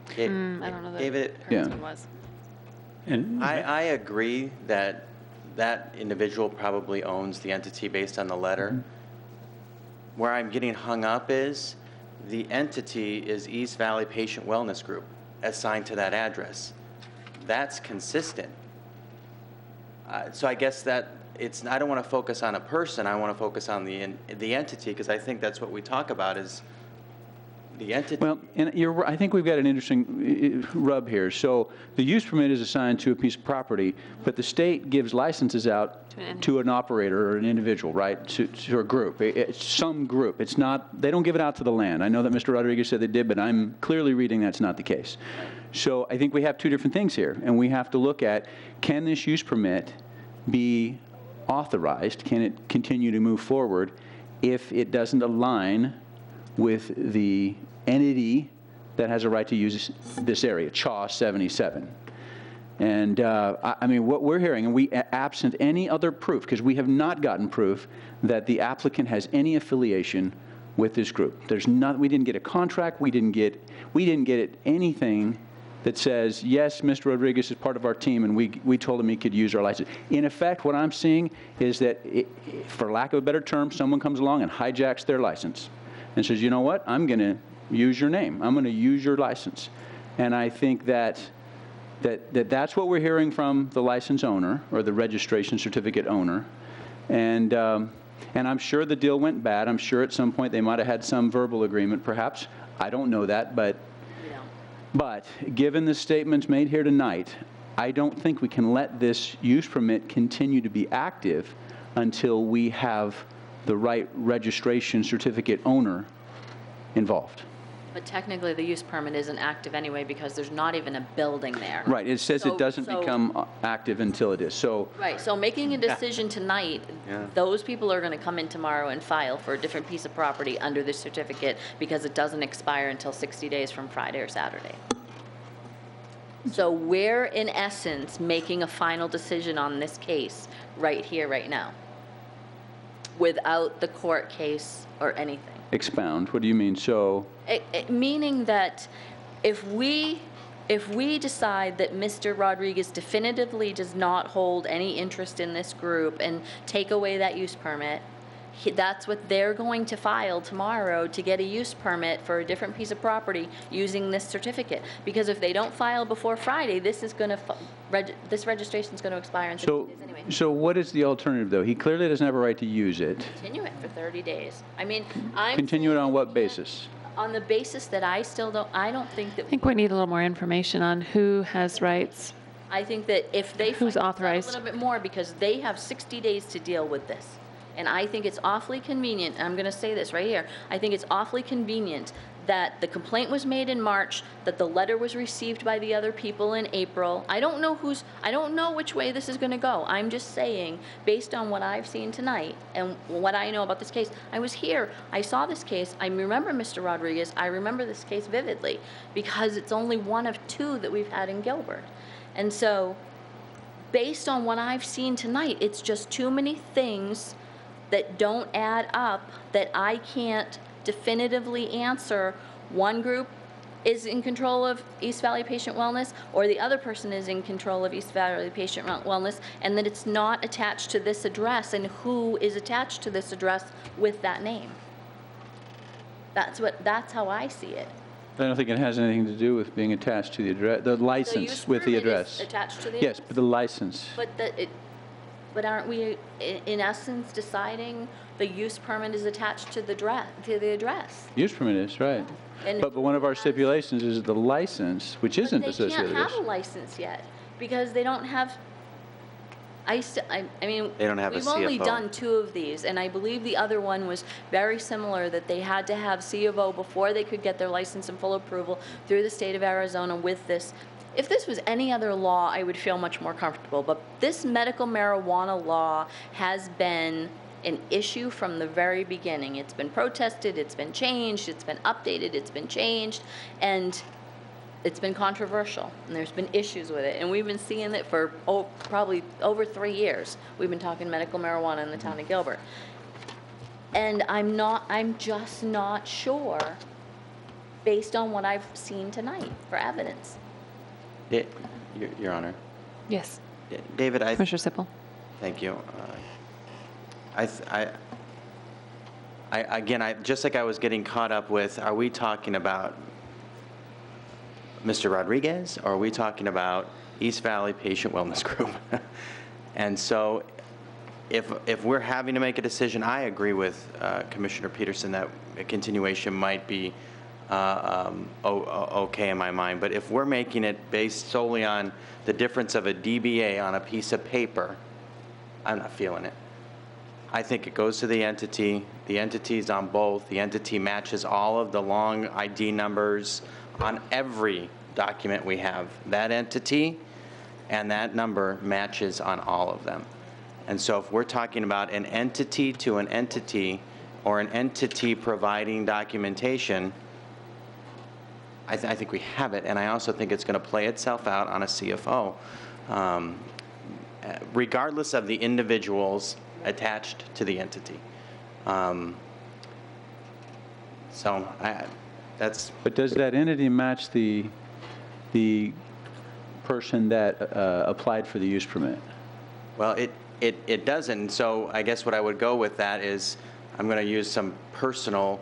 I don't know that David? her Yeah. husband was. I agree that that individual probably owns the entity based on the letter. Where I'm getting hung up is the entity is East Valley Patient Wellness Group assigned to that address. That's consistent. So I guess that I don't want to focus on a person, I want to focus on the entity, because I think that's what we talk about is the entity. Well, and I think we've got an interesting rub here. So the use permit is assigned to a piece of property, but the state gives licenses out to an operator or an individual, right, to a group. It's some group. It's not, they don't give it out to the land. I know that Mr. Rodriguez said they did, but I'm clearly reading that's not the case. So I think we have 2 different things here, and we have to look at, can this use permit be authorized? Can it continue to move forward if it doesn't align with the entity that has a right to use this area, CHA 77. And I mean, what we're hearing, and we absent any other proof, because we have not gotten proof that the applicant has any affiliation with this group. There's not. We didn't get a contract. We didn't get anything that says, yes, Mr. Rodriguez is part of our team, and we told him he could use our license. In effect, what I'm seeing is that, for lack of a better term, someone comes along and hijacks their license and says, you know what, I'm going to use your name. I'm going to use your license. And I think that's what we're hearing from the license owner or the registration certificate owner. And I'm sure the deal went bad. I'm sure at some point they might have had some verbal agreement, perhaps. I don't know that, but given the statements made here tonight, I don't think we can let this use permit continue to be active until we have the right registration certificate owner involved. But technically, the use permit isn't active anyway because there's not even a building there. Right. It says it doesn't become active until it is. So. Right. So making a decision tonight, those people are going to come in tomorrow and file for a different piece of property under this certificate because it doesn't expire until 60 days from Friday or Saturday. So we're, in essence, making a final decision on this case right here, right now, without the court case or anything. Expound. What do you mean? So. Meaning that if we decide that Mr. Rodriguez definitively does not hold any interest in this group and take away that use permit, that's what they're going to file tomorrow to get a use permit for a different piece of property using this certificate. Because if they don't file before Friday, this registration is going to expire in 60 days anyway. So what is the alternative, though? He clearly doesn't have a right to use it. Continue it for 30 days. I mean, Continue it on what basis? On the basis that I don't think that. I think we need a little more information on who has rights. I think that if they Who's find out authorized? a little bit more, because they have 60 days to deal with this. And I think it's awfully convenient, and I'm going to say this right here, I think it's awfully convenient that the complaint was made in March, that the letter was received by the other people in April. I don't know which way this is going to go. I'm just saying, based on what I've seen tonight and what I know about this case, I was here, I saw this case, I remember Mr. Rodriguez, I remember this case vividly, because it's only one of two that we've had in Gilbert. And so, based on what I've seen tonight, it's just too many things that don't add up that I can't definitively answer. One group is in control of East Valley Patient Wellness, or the other person is in control of East Valley Patient Wellness, and that it's not attached to this address, and who is attached to this address with that name. That's how I see it. I don't think it has anything to do with being attached to the address, the license with the address. Attached to the Yes, but the license. But aren't we, in essence, deciding the use permit is attached to the address? Use permit is, right. And But one of our stipulations is the license, which isn't associated with They can't this. have a license yet, because they don't have, I mean, They don't have a we've only CFO. done 2 of these, and I believe the other one was very similar, that they had to have C of O before they could get their license and full approval through the state of Arizona with this. If this was any other law, I would feel much more comfortable, but this medical marijuana law has been an issue from the very beginning. It's been protested, it's been changed, it's been updated, it's been changed, and it's been controversial, and there's been issues with it. And we've been seeing it for probably over 3 years. We've been talking medical marijuana in the town of Gilbert. And I'm just not sure, based on what I've seen tonight, for evidence. Your Honor. Yes. David, Commissioner Sippel. Thank you. Again, just like I was getting caught up with, are we talking about Mr. Rodriguez, or are we talking about East Valley Patient Wellness Group? And so if we're having to make a decision, I agree with Commissioner Peterson that a continuation might be okay in my mind. But if we're making it based solely on the difference of a DBA on a piece of paper, I'm not feeling it. I think it goes to the entity. The entity's on both. The entity matches all of the long ID numbers on every document we have. That entity and that number matches on all of them. And so if we're talking about an entity to an entity, or an entity providing documentation, I think we have it, and I also think it's going to play itself out on a CFO, regardless of the individuals attached to the entity. But does that entity match the person that applied for the use permit? Well, it doesn't. So I guess what I would go with that is I'm going to use some personal.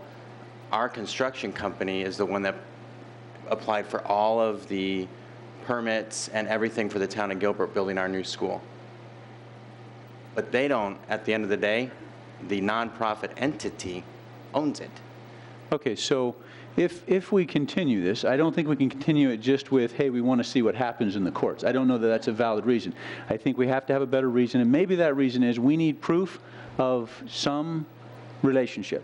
Our construction company is the one that applied for all of the permits and everything for the town of Gilbert building our new school. But they don't, at the end of the day, the nonprofit entity owns it. Okay, so if we continue this, I don't think we can continue it just with, hey, we want to see what happens in the courts. I don't know that that's a valid reason. I think we have to have a better reason, and maybe that reason is we need proof of some relationship,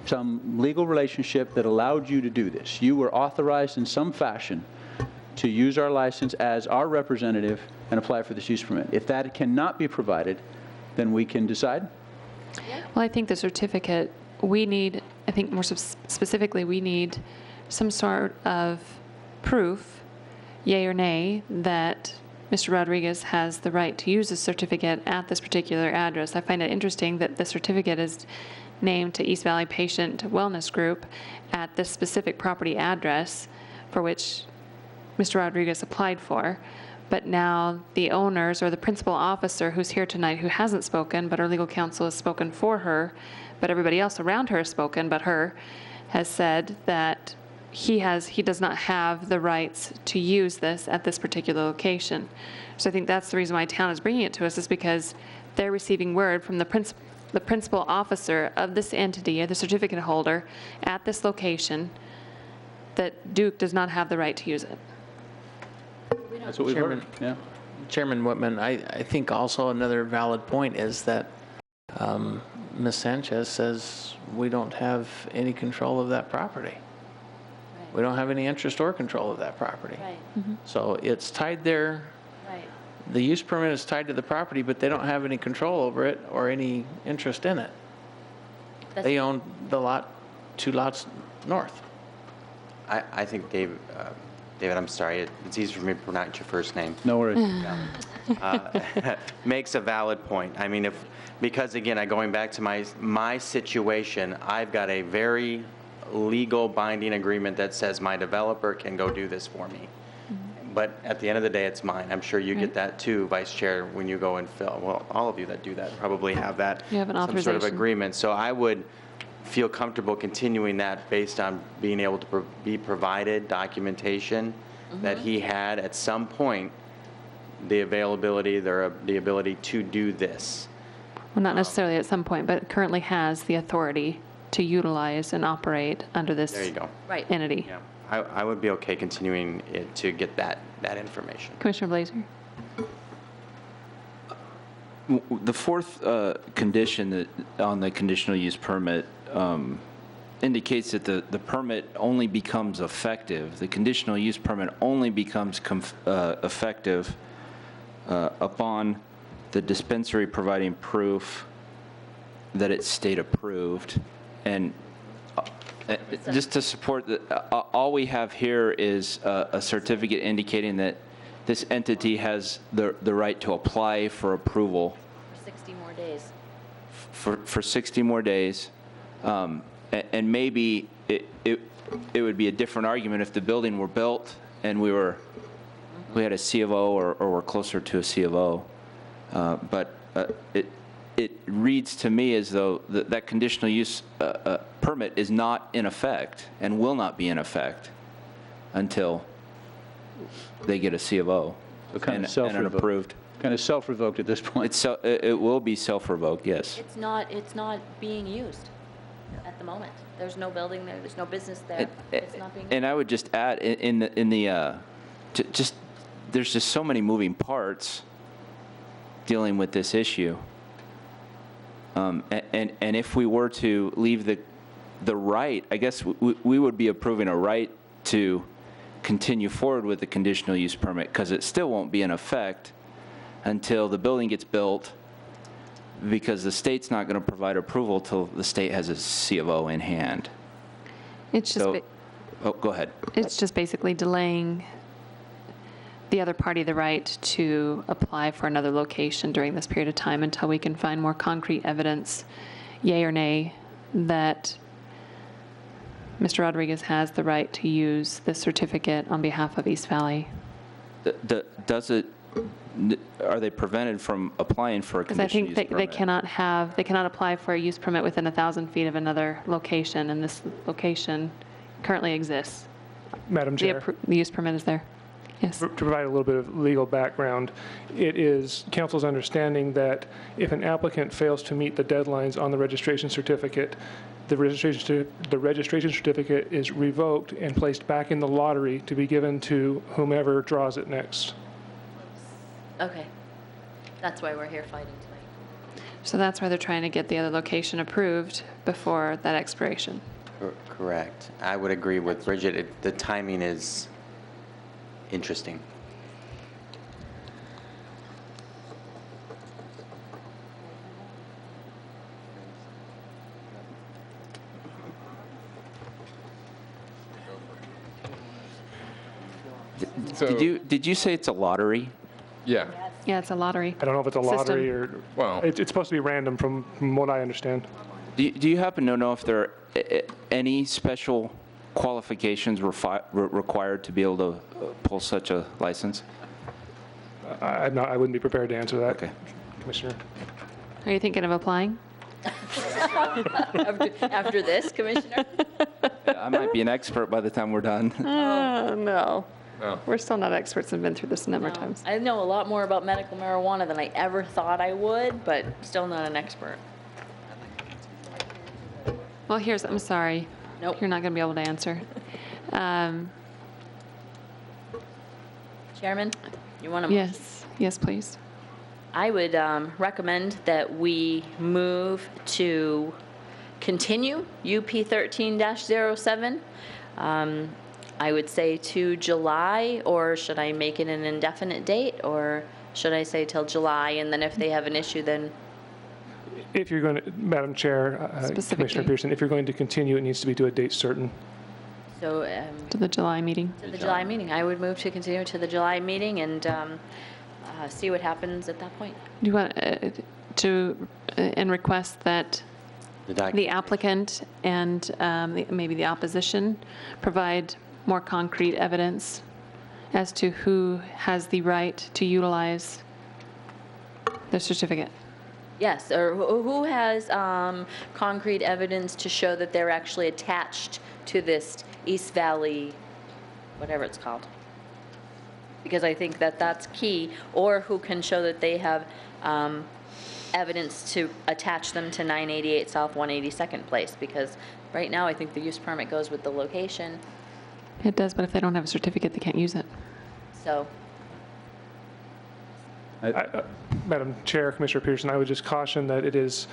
some legal relationship that allowed you to do this. You were authorized in some fashion to use our license as our representative and apply for this use permit. If that cannot be provided, then we can decide. Well, I think the certificate, we need, I think more specifically, we need some sort of proof, yay or nay, that Mr. Rodriguez has the right to use this certificate at this particular address. I find it interesting that the certificate is named to East Valley Patient Wellness Group at this specific property address for which Mr. Rodriguez applied for. But now the owners or the principal officer who's here tonight, who hasn't spoken, but our legal counsel has spoken for her, but everybody else around her has spoken, but her, has said that he does not have the rights to use this at this particular location. So I think that's the reason why town is bringing it to us, is because they're receiving word from the principal officer of this entity, or the certificate holder, at this location, that Duke does not have the right to use it. That's what we've heard. Yeah. Chairman Whitman, I think also another valid point is that Ms. Sanchez says we don't have any control of that property. We don't have any interest or control of that property. Right. So it's tied there. Right. The use permit is tied to the property, but they don't have any control over it or any interest in it. They own the lot, 2 lots north. I think David, I'm sorry, it's easy for me to pronounce your first name. No worries. Makes a valid point. I mean, because again, going back to my situation, I've got a very legal binding agreement that says my developer can go do this for me. But at the end of the day, it's mine. I'm sure you get that too, Vice Chair, when you go and fill. Well, all of you that do that probably have that. You have an some sort of authorization. agreement. So I would feel comfortable continuing that based on being able to be provided documentation that he had at some point the availability, the ability to do this. Well, not necessarily at some point, but currently has the authority to utilize and operate under this There you go. Right. entity. Yeah, I would be okay continuing it to get that information. Commissioner Blazer? The fourth condition that on the conditional use permit indicates that the permit only becomes effective. The conditional use permit only becomes effective upon the dispensary providing proof that it's state approved. And just to support all we have here is a certificate indicating that this entity has the right to apply for approval. For 60 more days. For 60 more days. And maybe it would be a different argument if the building were built and we had a C of O or were closer to a C of O. But it reads to me as though that conditional use permit is not in effect and will not be in effect until they get a C of O and an approved. Kind of self-revoked at this point. It will be self-revoked, yes. It's not being used at the moment. There's no building there, there's no business there. It's not being used. And I would just add, there's just so many moving parts dealing with this issue. And if we were to leave the right, I guess we would be approving a right to continue forward with the conditional use permit, because it still won't be in effect until the building gets built, because the state's not going to provide approval till the state has a C of O in hand. It's just, Oh, go ahead. It's just basically delaying the other party the right to apply for another location during this period of time until we can find more concrete evidence, yay or nay, that Mr. Rodriguez has the right to use this certificate on behalf of East Valley. Are they prevented from applying for a Because I conditional think use permit? they cannot apply for a use permit within 1,000 feet of another location, and this location currently exists. Madam Chair. The use permit is there. Yes. To provide a little bit of legal background, it is council's understanding that if an applicant fails to meet the deadlines on the registration certificate, the registration certificate is revoked and placed back in the lottery to be given to whomever draws it next. Okay. That's why we're here fighting tonight. So that's why they're trying to get the other location approved before that expiration. Correct. I would agree with Bridget. The timing is interesting. Did you say it's a lottery? Yeah. Yeah, it's a lottery. I don't know if it's a lottery system. or, it's supposed to be random from what I understand. Do you happen to know if there are any special qualifications required to be able to pull such a license? I wouldn't be prepared to answer that, okay. Commissioner. Are you thinking of applying? After this, Commissioner? I might be an expert by the time we're done. No. No. We're still not experts and been through this a number of times. I know a lot more about medical marijuana than I ever thought I would, but still not an expert. Well, I'm sorry. Nope. You're not going to be able to answer. Chairman, you want to? Yes, please. I would recommend that we move to continue UP 13-07. I would say to July, or should I make it an indefinite date, or should I say till July, and then if they have an issue, then? If you're going to, Madam Chair, Commissioner Pearson, if you're going to continue, it needs to be to a date certain. So. To the July meeting. To the July meeting. I would move to continue to the July meeting and see what happens at that point. Do you want and request that the applicant and maybe the opposition provide more concrete evidence as to who has the right to utilize the certificate? Yes, or who has concrete evidence to show that they're actually attached to this East Valley, whatever it's called? Because I think that that's key, or who can show that they have evidence to attach them to 988 South 182nd Place, because right now I think the use permit goes with the location. It does, but if they don't have a certificate, they can't use it. So. Madam Chair, Commissioner Pearson, I would just caution that it is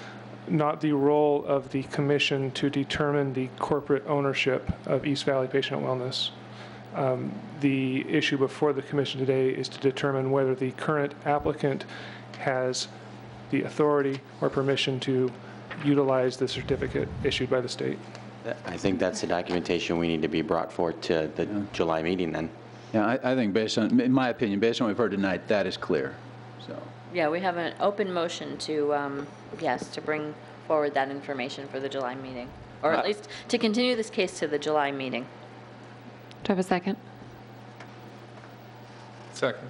not the role of the commission to determine the corporate ownership of East Valley Patient Wellness. The issue before the commission today is to determine whether the current applicant has the authority or permission to utilize the certificate issued by the state. I think that's the documentation we need to be brought forth to the July meeting then. Yeah, I think in my opinion, based on what we've heard tonight, that is clear. So. Yeah, we have an open motion to, to bring forward that information for the July meeting, or at least to continue this case to the July meeting. Do I have a second? Second.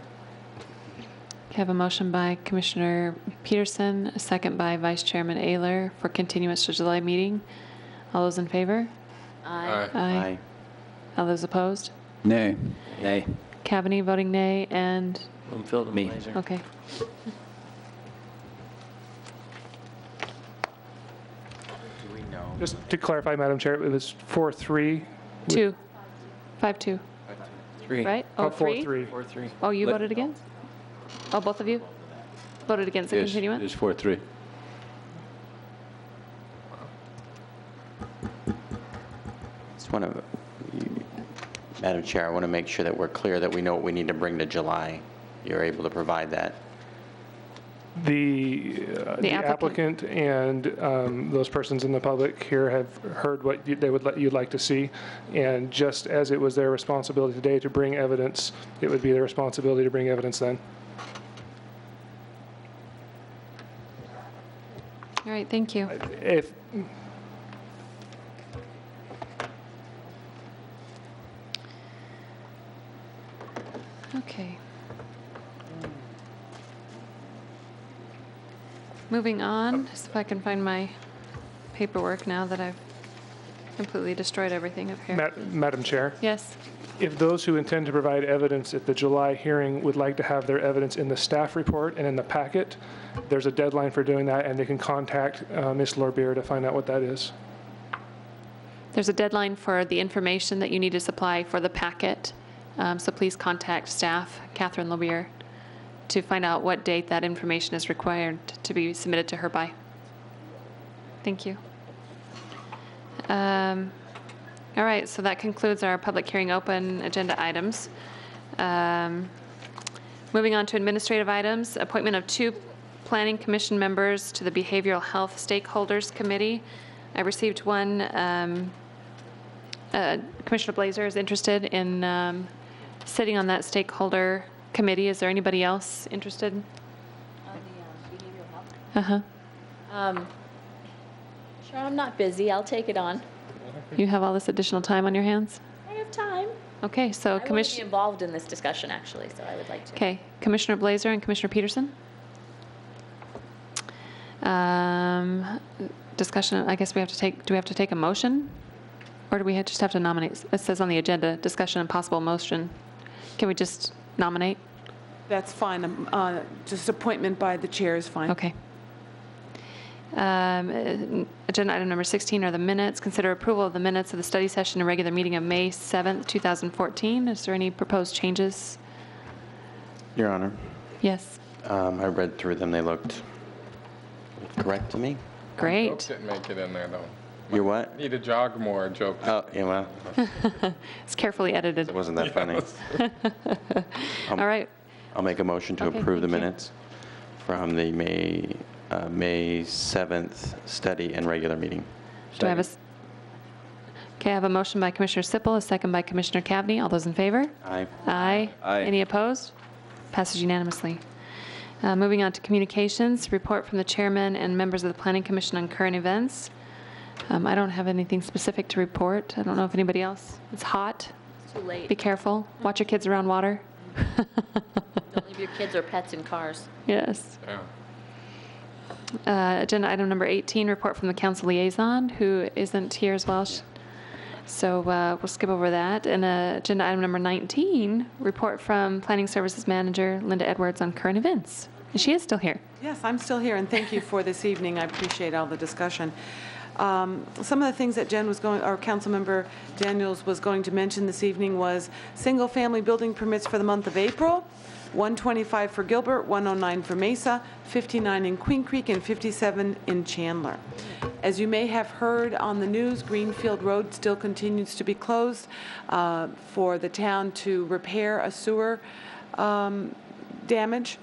I have a motion by Commissioner Peterson, a second by Vice Chairman Ayler for continuance to July meeting. All those in favor? Aye. Aye. All those opposed? Nay. Nay. Cavaney voting nay, and? Bloomfield and Me. Blazer. Okay. Just to clarify, Madam Chair, it was 4-3. 2. 5-2. 3. Right? Oh, 3? 4-3. Oh, you voted against? Oh, both of you? Voted against the Yes, continuance? it is 4-3. Just want to, Madam Chair, I want to make sure that we're clear that we know what we need to bring to July. You're able to provide that. The applicant and those persons in the public here have heard what you'd like to see, and just as it was their responsibility today to bring evidence, it would be their responsibility to bring evidence then. All right, thank you. Okay. Moving on, just if I can find my paperwork now that I've completely destroyed everything up here. Madam Chair? Yes. If those who intend to provide evidence at the July hearing would like to have their evidence in the staff report and in the packet, there's a deadline for doing that, and they can contact Ms. Lorbeer to find out what that is. There's a deadline for the information that you need to supply for the packet, so please contact staff, Catherine Lorbeer, to find out what date that information is required to be submitted to her by. Thank you. All right, so that concludes our public hearing open agenda items. Moving on to administrative items, appointment of 2 Planning Commission members to the Behavioral Health Stakeholders Committee. I received one, Commissioner Blazer is interested in sitting on that stakeholder committee. Is there anybody else interested? On the behavioral health? Sure, I'm not busy. I'll take it on. You have all this additional time on your hands? I have time. Okay, so I want to be involved in this discussion, actually, so I would like to. Okay, Commissioner Blazer and Commissioner Peterson? Discussion, I guess we have to take, do we have to take a motion? Or do we just have to nominate? It says on the agenda, discussion and possible motion. Can we just nominate? That's fine. Just appointment by the chair is fine. Okay. Agenda item number 16 are the minutes. Consider approval of the minutes of the study session and regular meeting of May 7th, 2014. Is there any proposed changes? Your Honor. Yes. I read through them. They looked correct to me. Great. Joke didn't make it in there, though. Your what? Need to jog more, joke. Oh, yeah, well. It's carefully edited. It wasn't that funny. All right. I'll make a motion to approve the minutes from the May 7th study and regular meeting. Do I have a... Okay, I have a motion by Commissioner Sippel, a second by Commissioner Cavney. All those in favor? Aye. Aye. Aye. Any opposed? Passes unanimously. Moving on to communications, report from the chairman and members of the Planning Commission on current events. I don't have anything specific to report. I don't know if anybody else. It's hot. It's too late. Be careful. Watch your kids around water. Don't leave your kids or pets in cars. Yes. Yeah. Agenda item number 18, report from the council liaison, who isn't here as well. So we'll skip over that. And agenda item number 19, report from Planning Services Manager Linda Edwards on current events. And she is still here. Yes, I'm still here, and thank you for this evening. I appreciate all the discussion. Some of the things that Councilmember Daniels was going to mention this evening was single-family building permits for the month of April, 125 for Gilbert, 109 for Mesa, 59 in Queen Creek, and 57 in Chandler. As you may have heard on the news, Greenfield Road still continues to be closed for the town to repair a sewer damage,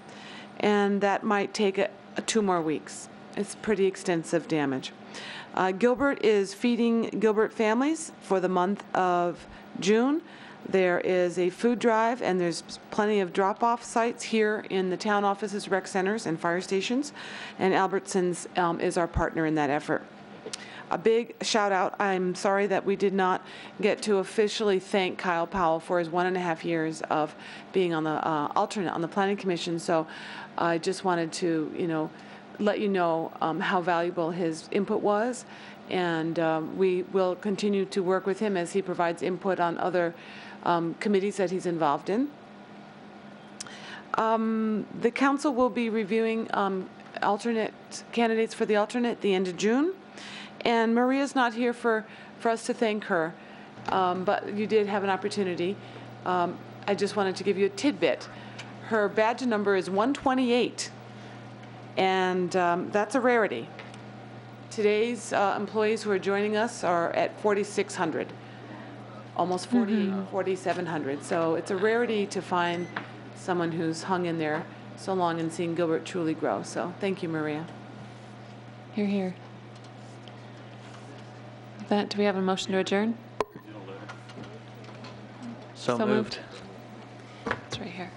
and that might take 2 more weeks. It's pretty extensive damage. Gilbert is feeding Gilbert families for the month of June. There is a food drive, and there's plenty of drop-off sites here in the town offices, rec centers, and fire stations. And Albertsons is our partner in that effort. A big shout out. I'm sorry that we did not get to officially thank Kyle Powell for his 1.5 years of being on the alternate on the Planning Commission. So I just wanted to, let you know how valuable his input was, and we will continue to work with him as he provides input on other committees that he's involved in. The council will be reviewing alternate candidates for the alternate at the end of June, and Maria's not here for us to thank her, but you did have an opportunity. I just wanted to give you a tidbit. Her badge number is 128. And that's a rarity. Today's employees who are joining us are at 4,600, almost 4,700. So it's a rarity to find someone who's hung in there so long and seeing Gilbert truly grow. So thank you, Maria. Hear, hear. With that, do we have a motion to adjourn? So moved. It's right here.